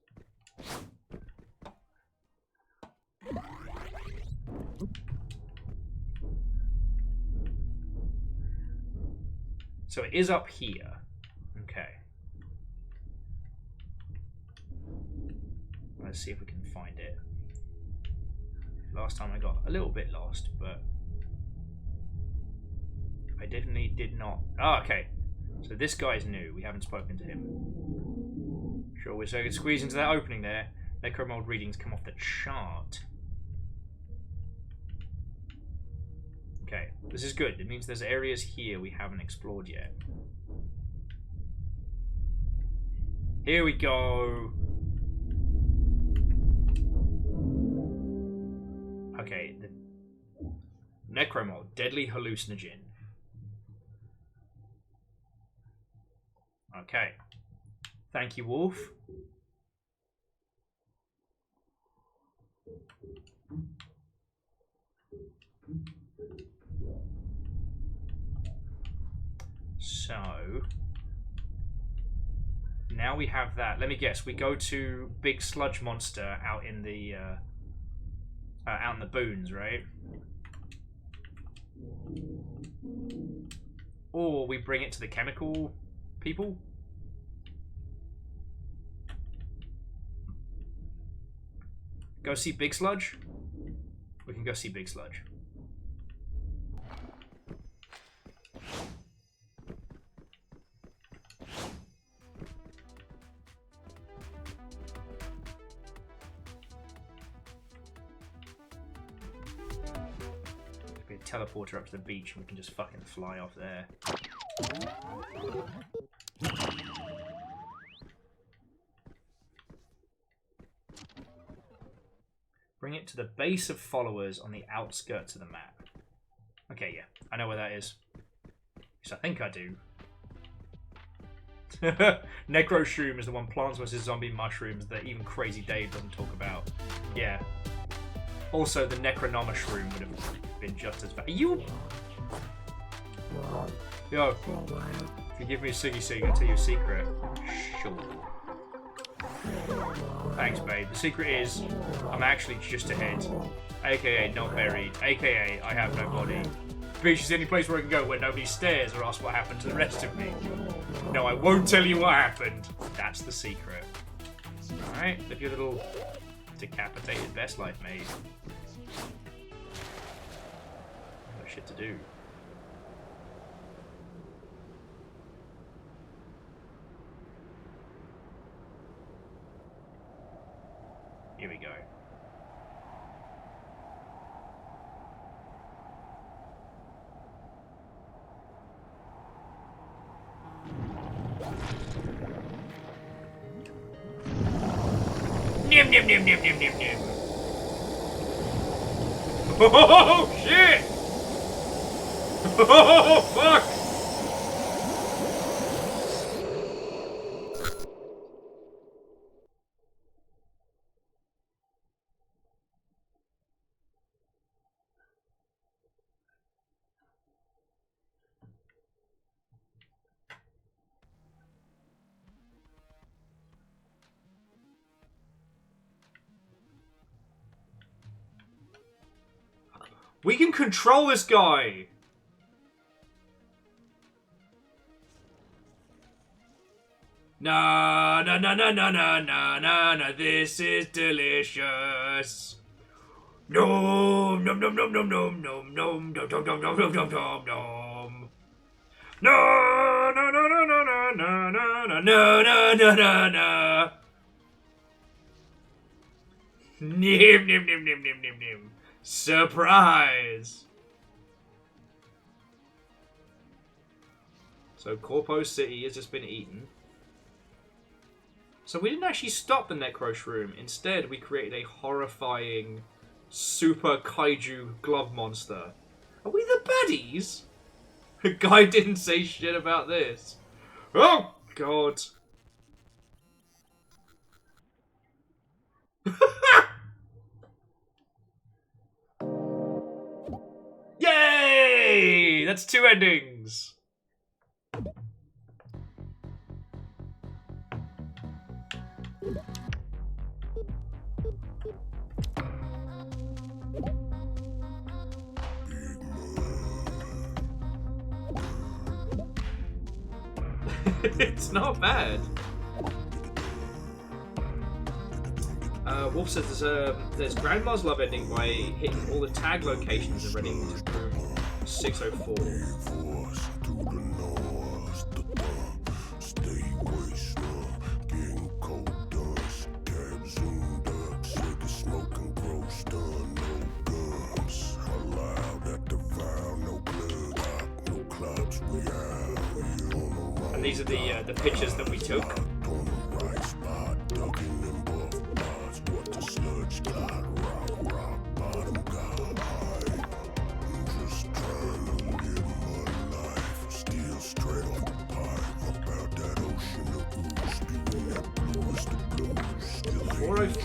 So it is up here. Okay. Let's see if we can find it. Last time I got a little bit lost, but I definitely did not. Oh, okay. So this guy's new. We haven't spoken to him. Sure, we're so I can squeeze into that opening there. Necromold readings come off the chart. Okay, this is good. It means there's areas here we haven't explored yet. Here we go. Okay, the Necromold, deadly hallucinogen. Okay. Thank you, Wolf. So now we have that. Let me guess. We go to Big Sludge Monster out in the boons, right? Or we bring it to the chemical people. Go see Big Sludge. We can go see Big Sludge. Be a teleporter up to the beach and we can just fucking fly off there. Bring it to the base of followers on the outskirts of the map. Okay, yeah. I know where that is. At least I think I do. Necro Shroom is the one Plants vs. Zombie Mushrooms that even Crazy Dave doesn't talk about. Yeah. Also, the Necronoma Shroom would have been just as bad. Are you... Yo. If you give me a Siggy Sig, I'll tell you a secret. Sure. Thanks, babe. The secret is, I'm actually just ahead. AKA not buried. AKA I have no body. The beach is the only place where I can go where nobody stares or asks what happened to the rest of me. No, I won't tell you what happened. That's the secret. Alright, live your little decapitated best life, mate. Got shit to do. Here we go. Nim nim nim nim nim nim nim. Oh shit! Oh fuck! We can control this guy! Na na na na na na na na na, this is delicious. Nom nom nom nom nom nom nom nom nom nom nom nom nom nom nom nom. No no no no no no no no no no no no no. Nim nim nim nim nim nim nim. Surprise! So Corpo City has just been eaten. So we didn't actually stop the Necro Shroom. Instead, we created a horrifying super kaiju glove monster. Are we the baddies? The guy didn't say shit about this. Oh, God. Yay! That's 2 endings. It's not bad. Wolf says there's Grandma's Love ending by hitting all the tag locations and running into room 604. And these are the pictures that we took.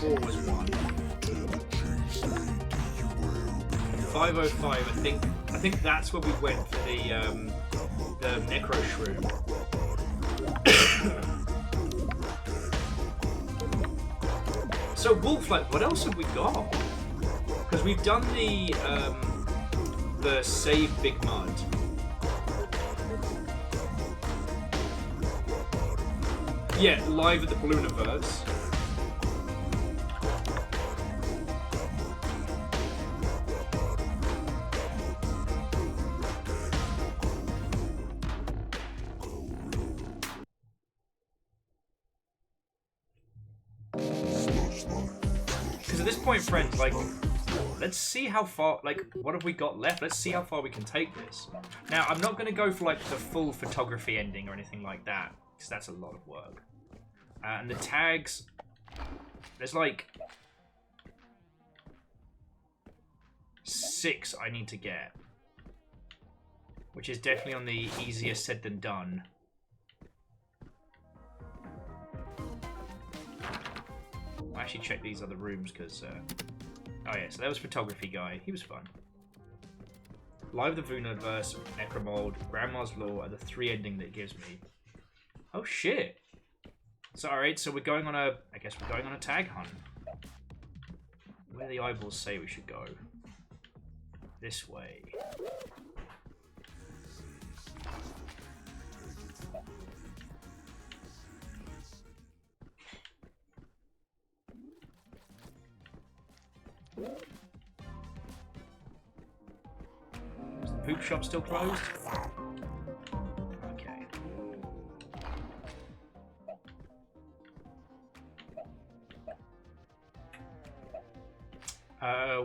Was 1. 505. I think that's where we went for the Necro Shroom. So Wolf, like, what else have we got? Because we've done the Save Big Mud. Yeah, live at the Ballooniverse. Point, friends, like, let's see how far, like, what have we got left? Let's see how far we can take this. Now, I'm not going to go for, like, the full photography ending or anything like that, because that's a lot of work. And the tags, there's, like, 6 I need to get, which is definitely on the easier said than done. I'll actually check these other rooms because oh yeah, so that was photography guy. He was fun. Live the Vooniverse, Necromold, Grandma's Law are the 3 ending that it gives me. Oh shit. So alright, so we're going on a, I guess we're going on a tag hunt. Where the eyeballs say we should go. This way. Is the poop shop still closed? Okay.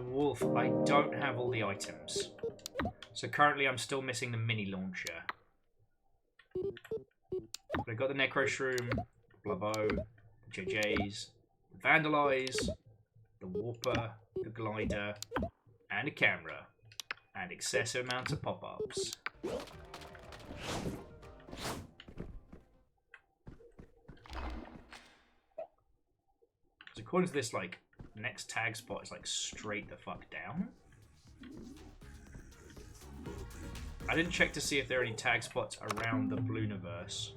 Wolf, I don't have all the items. So currently I'm still missing the mini launcher. But I got the Necro Shroom, Blavo, JJ's, Vandalize, the Warper, the Glider, and a camera, and excessive amounts of pop-ups. So according to this, like, next tag spot is like straight the fuck down. I didn't check to see if there are any tag spots around the Blooniverse.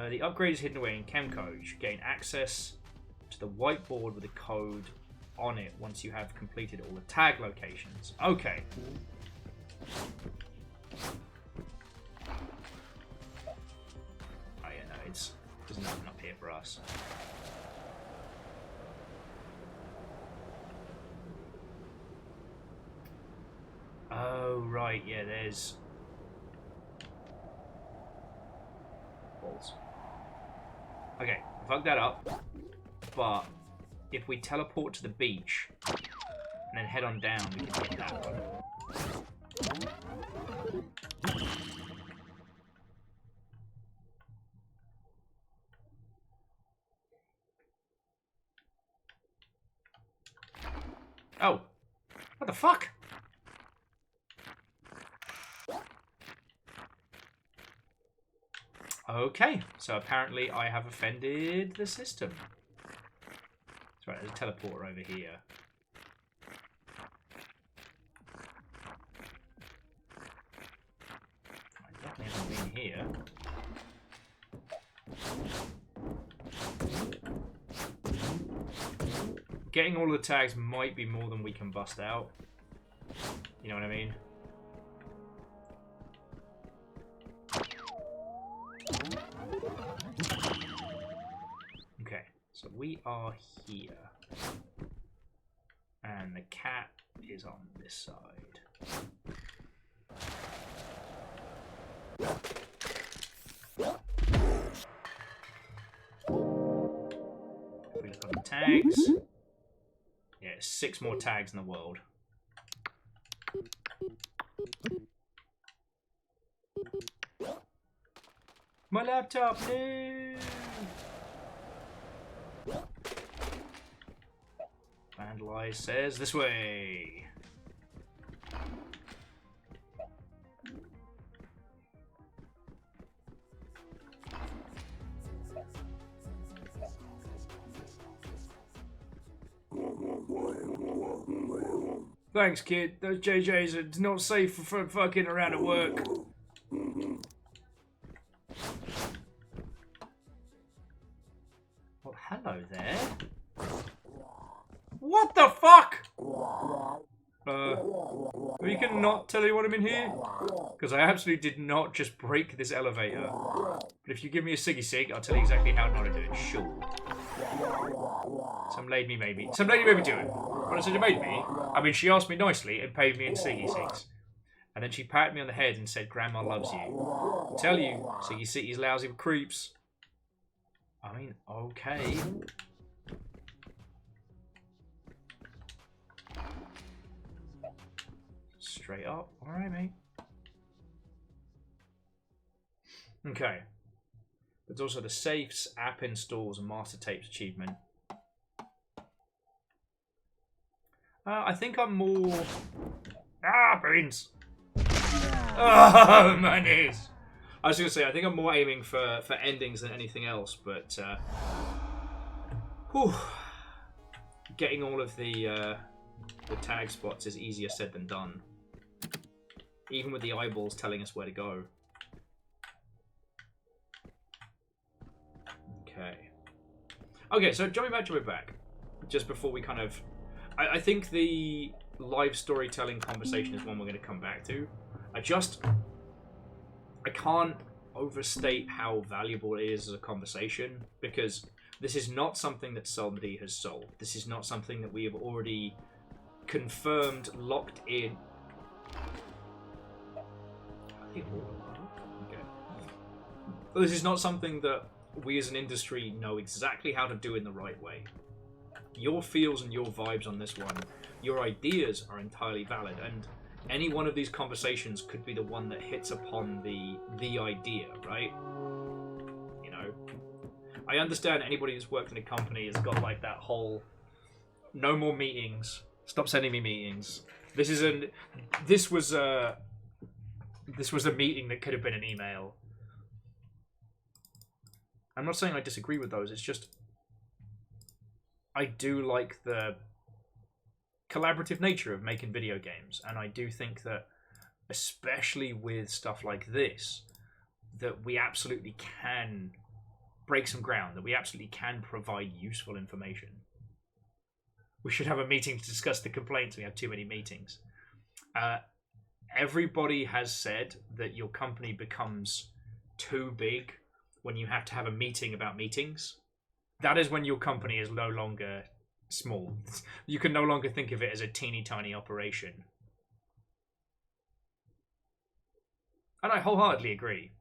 The upgrade is hidden away in Chemcode. You should gain access to the whiteboard with a code on it once you have completed all the tag locations. Okay. Oh yeah, no, there's nothing up here for us. Oh, right, yeah, there's... balls. Okay, fuck that up. But if we teleport to the beach and then head on down, we can hit that one. Oh, what the fuck? Okay, so apparently I have offended the system. That's right, there's a teleporter over here. I definitely haven't been here. Getting all the tags might be more than we can bust out. You know what I mean? Okay, so we are here. And the cat is on this side. If we look on the tags. Yeah, 6 more tags in the world. My laptop, no! Vandalize says this way. Thanks, kid. Those JJs are not safe for fucking around at work. Well, hello there. What the fuck? You can not tell anyone I'm in here? Because I absolutely did not just break this elevator. But if you give me a ciggy cig, I'll tell you exactly how not to do it. Sure. Some lady made me. Some lady made me do it. When I said she made me, I mean she asked me nicely and paid me in ciggy cigs. And then she patted me on the head and said, "Grandma loves you." I tell you, ciggy ciggies lousy creeps. I mean, okay. Straight up. Alright, mate. Okay. There's also the safes, app installs, and master tapes achievement. I think I'm more... Ah, beans! Oh, my knees! I was going to say, I think I'm more aiming for endings than anything else, but... whew, getting all of the tag spots is easier said than done. Even with the eyeballs telling us where to go. Okay, so jumping back. Just before we kind of... I think the live storytelling conversation is one we're going to come back to. I can't overstate how valuable it is as a conversation, because this is not something that somebody has solved. This is not something that we have already confirmed, locked in. Okay. Well, this is not something that we as an industry know exactly how to do in the right way. Your feels and your vibes on this one, your ideas are entirely valid, and any one of these conversations could be the one that hits upon the idea, right? You know, I understand anybody who's worked in a company has got like that whole No more meetings. Stop sending me meetings. This was a meeting that could have been an email. I'm not saying I disagree with those. It's just I do like the collaborative nature of making video games, and I do think that, especially with stuff like this, that we absolutely can break some ground, that we absolutely can provide useful information. We should have a meeting to discuss the complaints. We have too many meetings. Everybody has said that your company becomes too big when you have to have a meeting about meetings. That is when your company is no longer small. You can no longer think of it as a teeny tiny operation. And I wholeheartedly agree.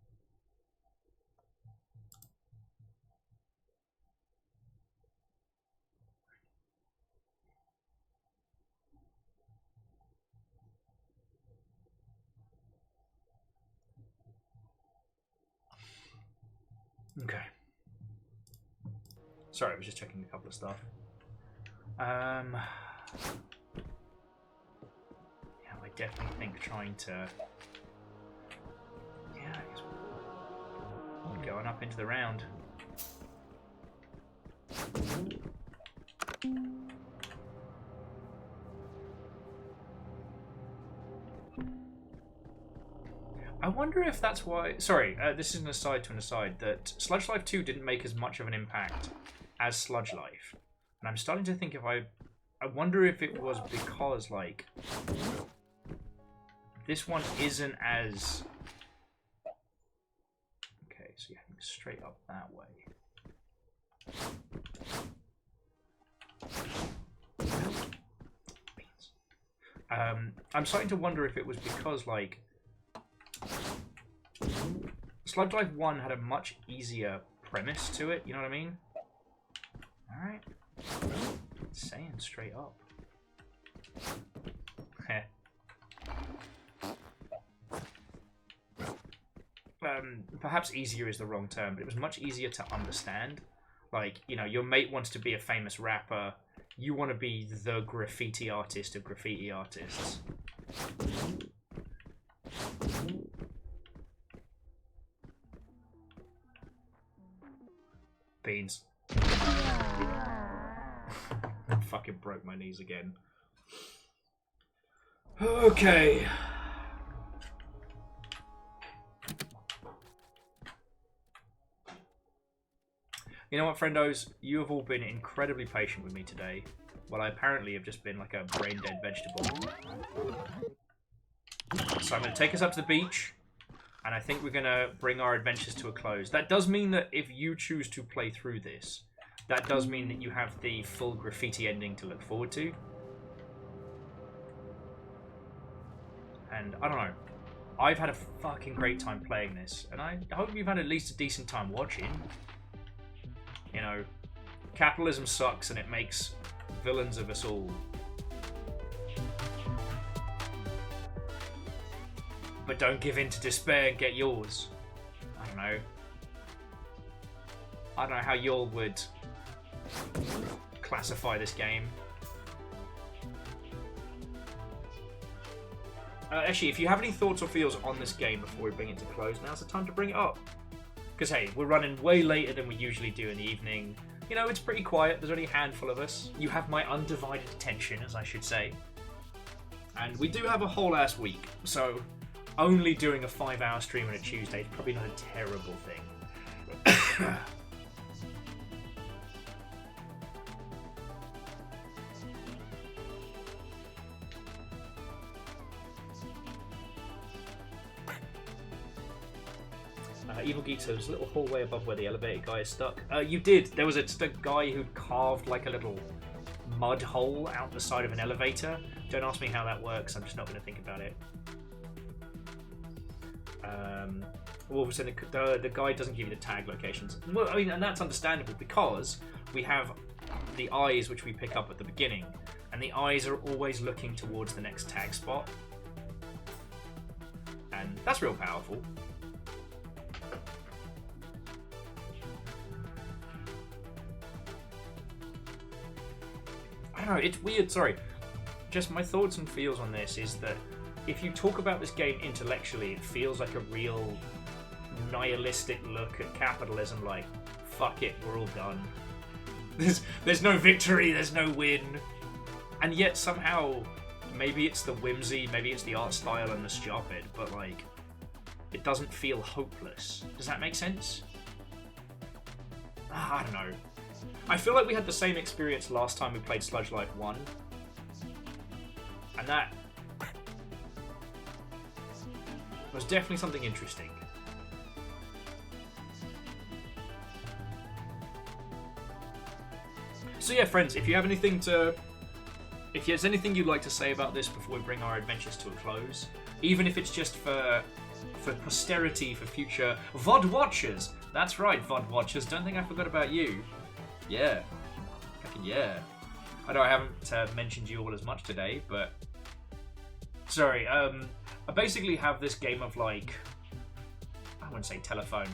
Okay. Sorry, I was just checking a couple of stuff. Yeah, I definitely think trying to... Yeah, I guess we're going up into the round. I wonder if that's why... Sorry, this is an aside to an aside, that Sludge Life 2 didn't make as much of an impact as Sludge Life. And I'm starting to think if I wonder if it was because, like, this one isn't as... Okay, so you're heading straight up that way. I'm starting to wonder if it was because, like, Sludge Life 1 had a much easier premise to it, you know what I mean? Alright. Saying straight up. Heh. Perhaps easier is the wrong term, but it was much easier to understand. Like, you know, your mate wants to be a famous rapper. You want to be the graffiti artist of graffiti artists. Beans. Fucking broke my knees again. Okay. You know what, friendos? You have all been incredibly patient with me today. Well, I apparently have just been like a brain-dead vegetable. So I'm going to take us up to the beach, and I think we're going to bring our adventures to a close. That does mean that if you choose to play through this, that does mean that you have the full graffiti ending to look forward to. And I don't know. I've had a fucking great time playing this, and I hope you've had at least a decent time watching. You know, capitalism sucks and it makes villains of us all. But don't give in to despair and get yours. I don't know. I don't know how y'all would classify this game. Actually, if you have any thoughts or feels on this game before we bring it to close, now's the time to bring it up. Because, hey, we're running way later than we usually do in the evening. You know, it's pretty quiet. There's only a handful of us. You have my undivided attention, as I should say. And we do have a whole ass week. So, only doing a 5-hour stream on a Tuesday is probably not a terrible thing. Evil Geek says, there's a little hallway above where the elevator guy is stuck. You did. There was a guy who'd carved like a little mud hole out the side of an elevator. Don't ask me how that works. I'm just not going to think about it. Wolf said the guide doesn't give you the tag locations. Well, I mean, and that's understandable because we have the eyes which we pick up at the beginning, and the eyes are always looking towards the next tag spot, and that's real powerful. I don't know, it's weird, sorry. Just my thoughts and feels on this is that if you talk about this game intellectually, it feels like a real nihilistic look at capitalism, like, fuck it, we're all done. There's no victory, there's no win. And yet somehow, maybe it's the whimsy, maybe it's the art style and the stupid, but like, it doesn't feel hopeless. Does that make sense? I don't know. I feel like we had the same experience last time we played Sludge Life 1. And that was definitely something interesting. So yeah, friends, if you have anything if there's anything you'd like to say about this before we bring our adventures to a close, even if it's just for posterity, for future VOD watchers. That's right, VOD watchers. Don't think I forgot about you. Yeah. Fucking yeah. I know I haven't mentioned you all as much today, but... Sorry, I basically have this game of, like... I wouldn't say telephone.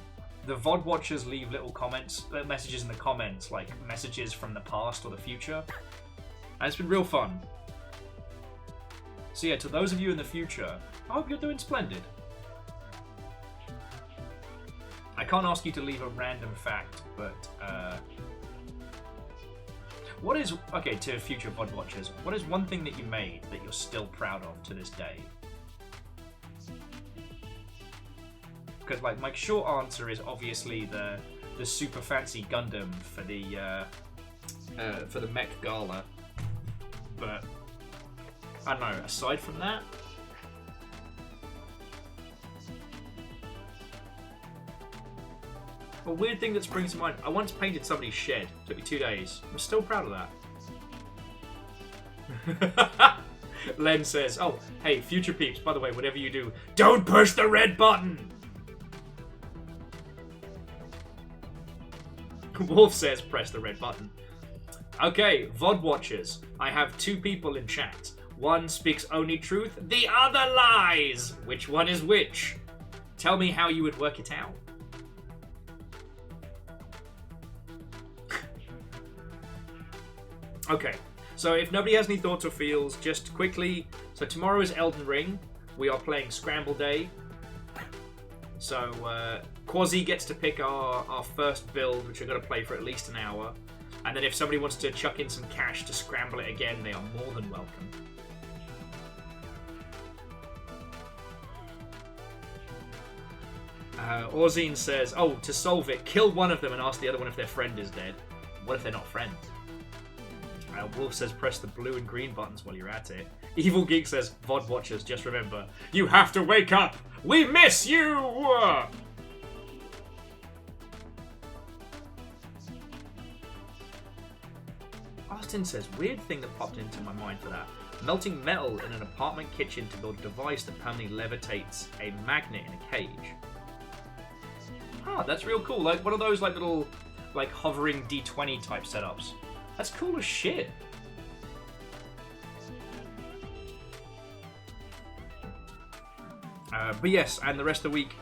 The VOD watchers leave little comments, messages in the comments, like messages from the past or the future. And it's been real fun. So yeah, to those of you in the future, I hope you're doing splendid. I can't ask you to leave a random fact, but what is, okay, to future VOD watchers, what is one thing that you made that you're still proud of to this day? Because like my short answer is obviously the super fancy Gundam for the Mech Gala, but I don't know. Aside from that, a weird thing that springs to mind. I once painted somebody's shed. It took me 2 days. I'm still proud of that. Len says, "Oh, hey, future peeps. By the way, whatever you do, don't push the red button." Wolf says, press the red button. Okay, VOD watchers. I have 2 people in chat. One speaks only truth, the other lies. Which one is which? Tell me how you would work it out. Okay, so if nobody has any thoughts or feels, just quickly. So tomorrow is Elden Ring. We are playing Scramble Day. So Quasi gets to pick our first build, which we're going to play for at least an hour. And then if somebody wants to chuck in some cash to scramble it again, they are more than welcome. Orzine says, oh, to solve it, kill one of them and ask the other one if their friend is dead. What if they're not friends? Wolf says, press the blue and green buttons while you're at it. Evil Geek says, VOD watchers, just remember, you have to wake up! We miss you! Austin says, weird thing that popped into my mind for that. Melting metal in an apartment kitchen to build a device that permanently levitates a magnet in a cage. Ah, that's real cool. Like one of those like little like hovering D20 type setups. That's cool as shit. But yes, and the rest of the week,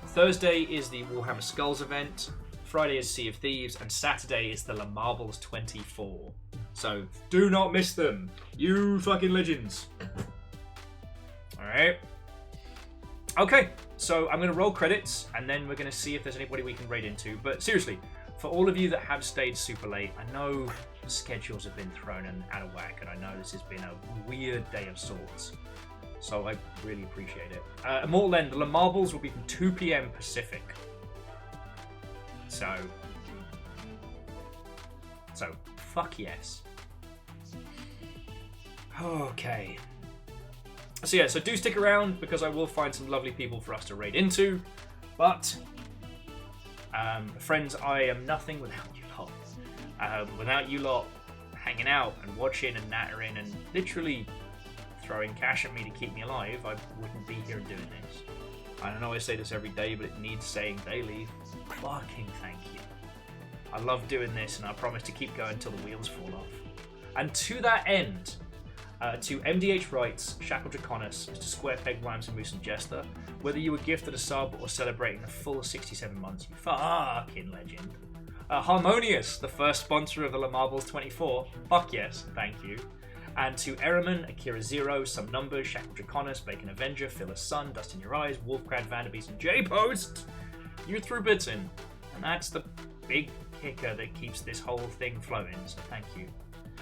Thursday is the Warhammer Skulls event, Friday is Sea of Thieves, and Saturday is the Le Marbles 24. So do not miss them, you fucking legends. Alright. Okay, so I'm going to roll credits, and then we're going to see if there's anybody we can raid into. But seriously, for all of you that have stayed super late, I know schedules have been thrown out of whack, and I know this has been a weird day of sorts. So I really appreciate it. Immortal End, the Le Marbles will be from 2 PM Pacific. So, fuck yes. Okay. So yeah, so do stick around, because I will find some lovely people for us to raid into. But, friends, I am nothing without you lot. Without you lot hanging out and watching and nattering and literally throwing cash at me to keep me alive, I wouldn't be here doing this. I know I say this every day, but it needs saying daily. Fucking thank you. I love doing this, and I promise to keep going until the wheels fall off. And to that end, to MDH Rights, Shackle Draconis, Mr. Squarepeg, Rhymes and Moose and Jester, whether you were gifted a sub or celebrating the full 67 months, you fucking legend, Harmonious, the first sponsor of the Le Marbles 24. Fuck yes, thank you. And to Eraman, Akira Zero, Some Numbers, Shackle Draconis, Bacon Avenger, Phyllis Sun, Dust in Your Eyes, Wolfgrad Vanderbeest, and J-Post, you threw bits in. And that's the big kicker that keeps this whole thing flowing, so thank you.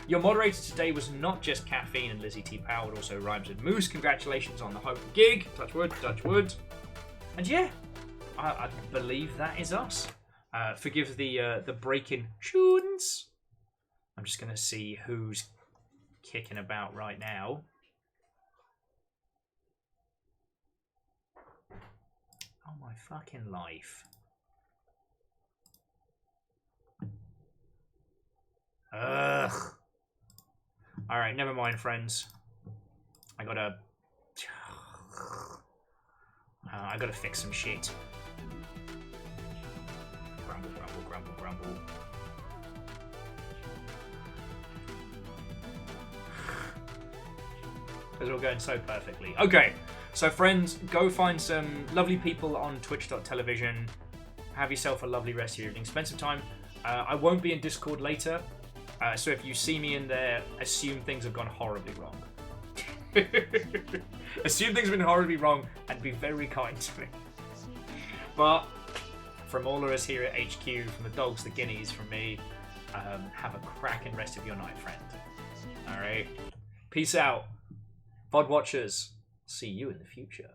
Your moderator today was not just Caffeine and Lizzie T. Power, but also Rhymes and Moose. Congratulations on the home gig. Touch wood, touch wood. And yeah, I believe that is us. Forgive the break-in tunes. I'm just going to see who's kicking about right now. Oh my fucking life. Ugh. Alright, never mind, friends. I gotta fix some shit. Grumble, grumble, grumble, grumble. It's all going so perfectly. Okay, so friends, go find some lovely people on twitch.tv. Have yourself a lovely rest of your evening. Spend some time. I won't be in Discord later, so if you see me in there, assume things have gone horribly wrong. Assume things have been horribly wrong and be very kind to me. But from all of us here at HQ, from the dogs, the guineas, from me, have a cracking rest of your night, friend. Alright? Peace out. VOD watchers, see you in the future.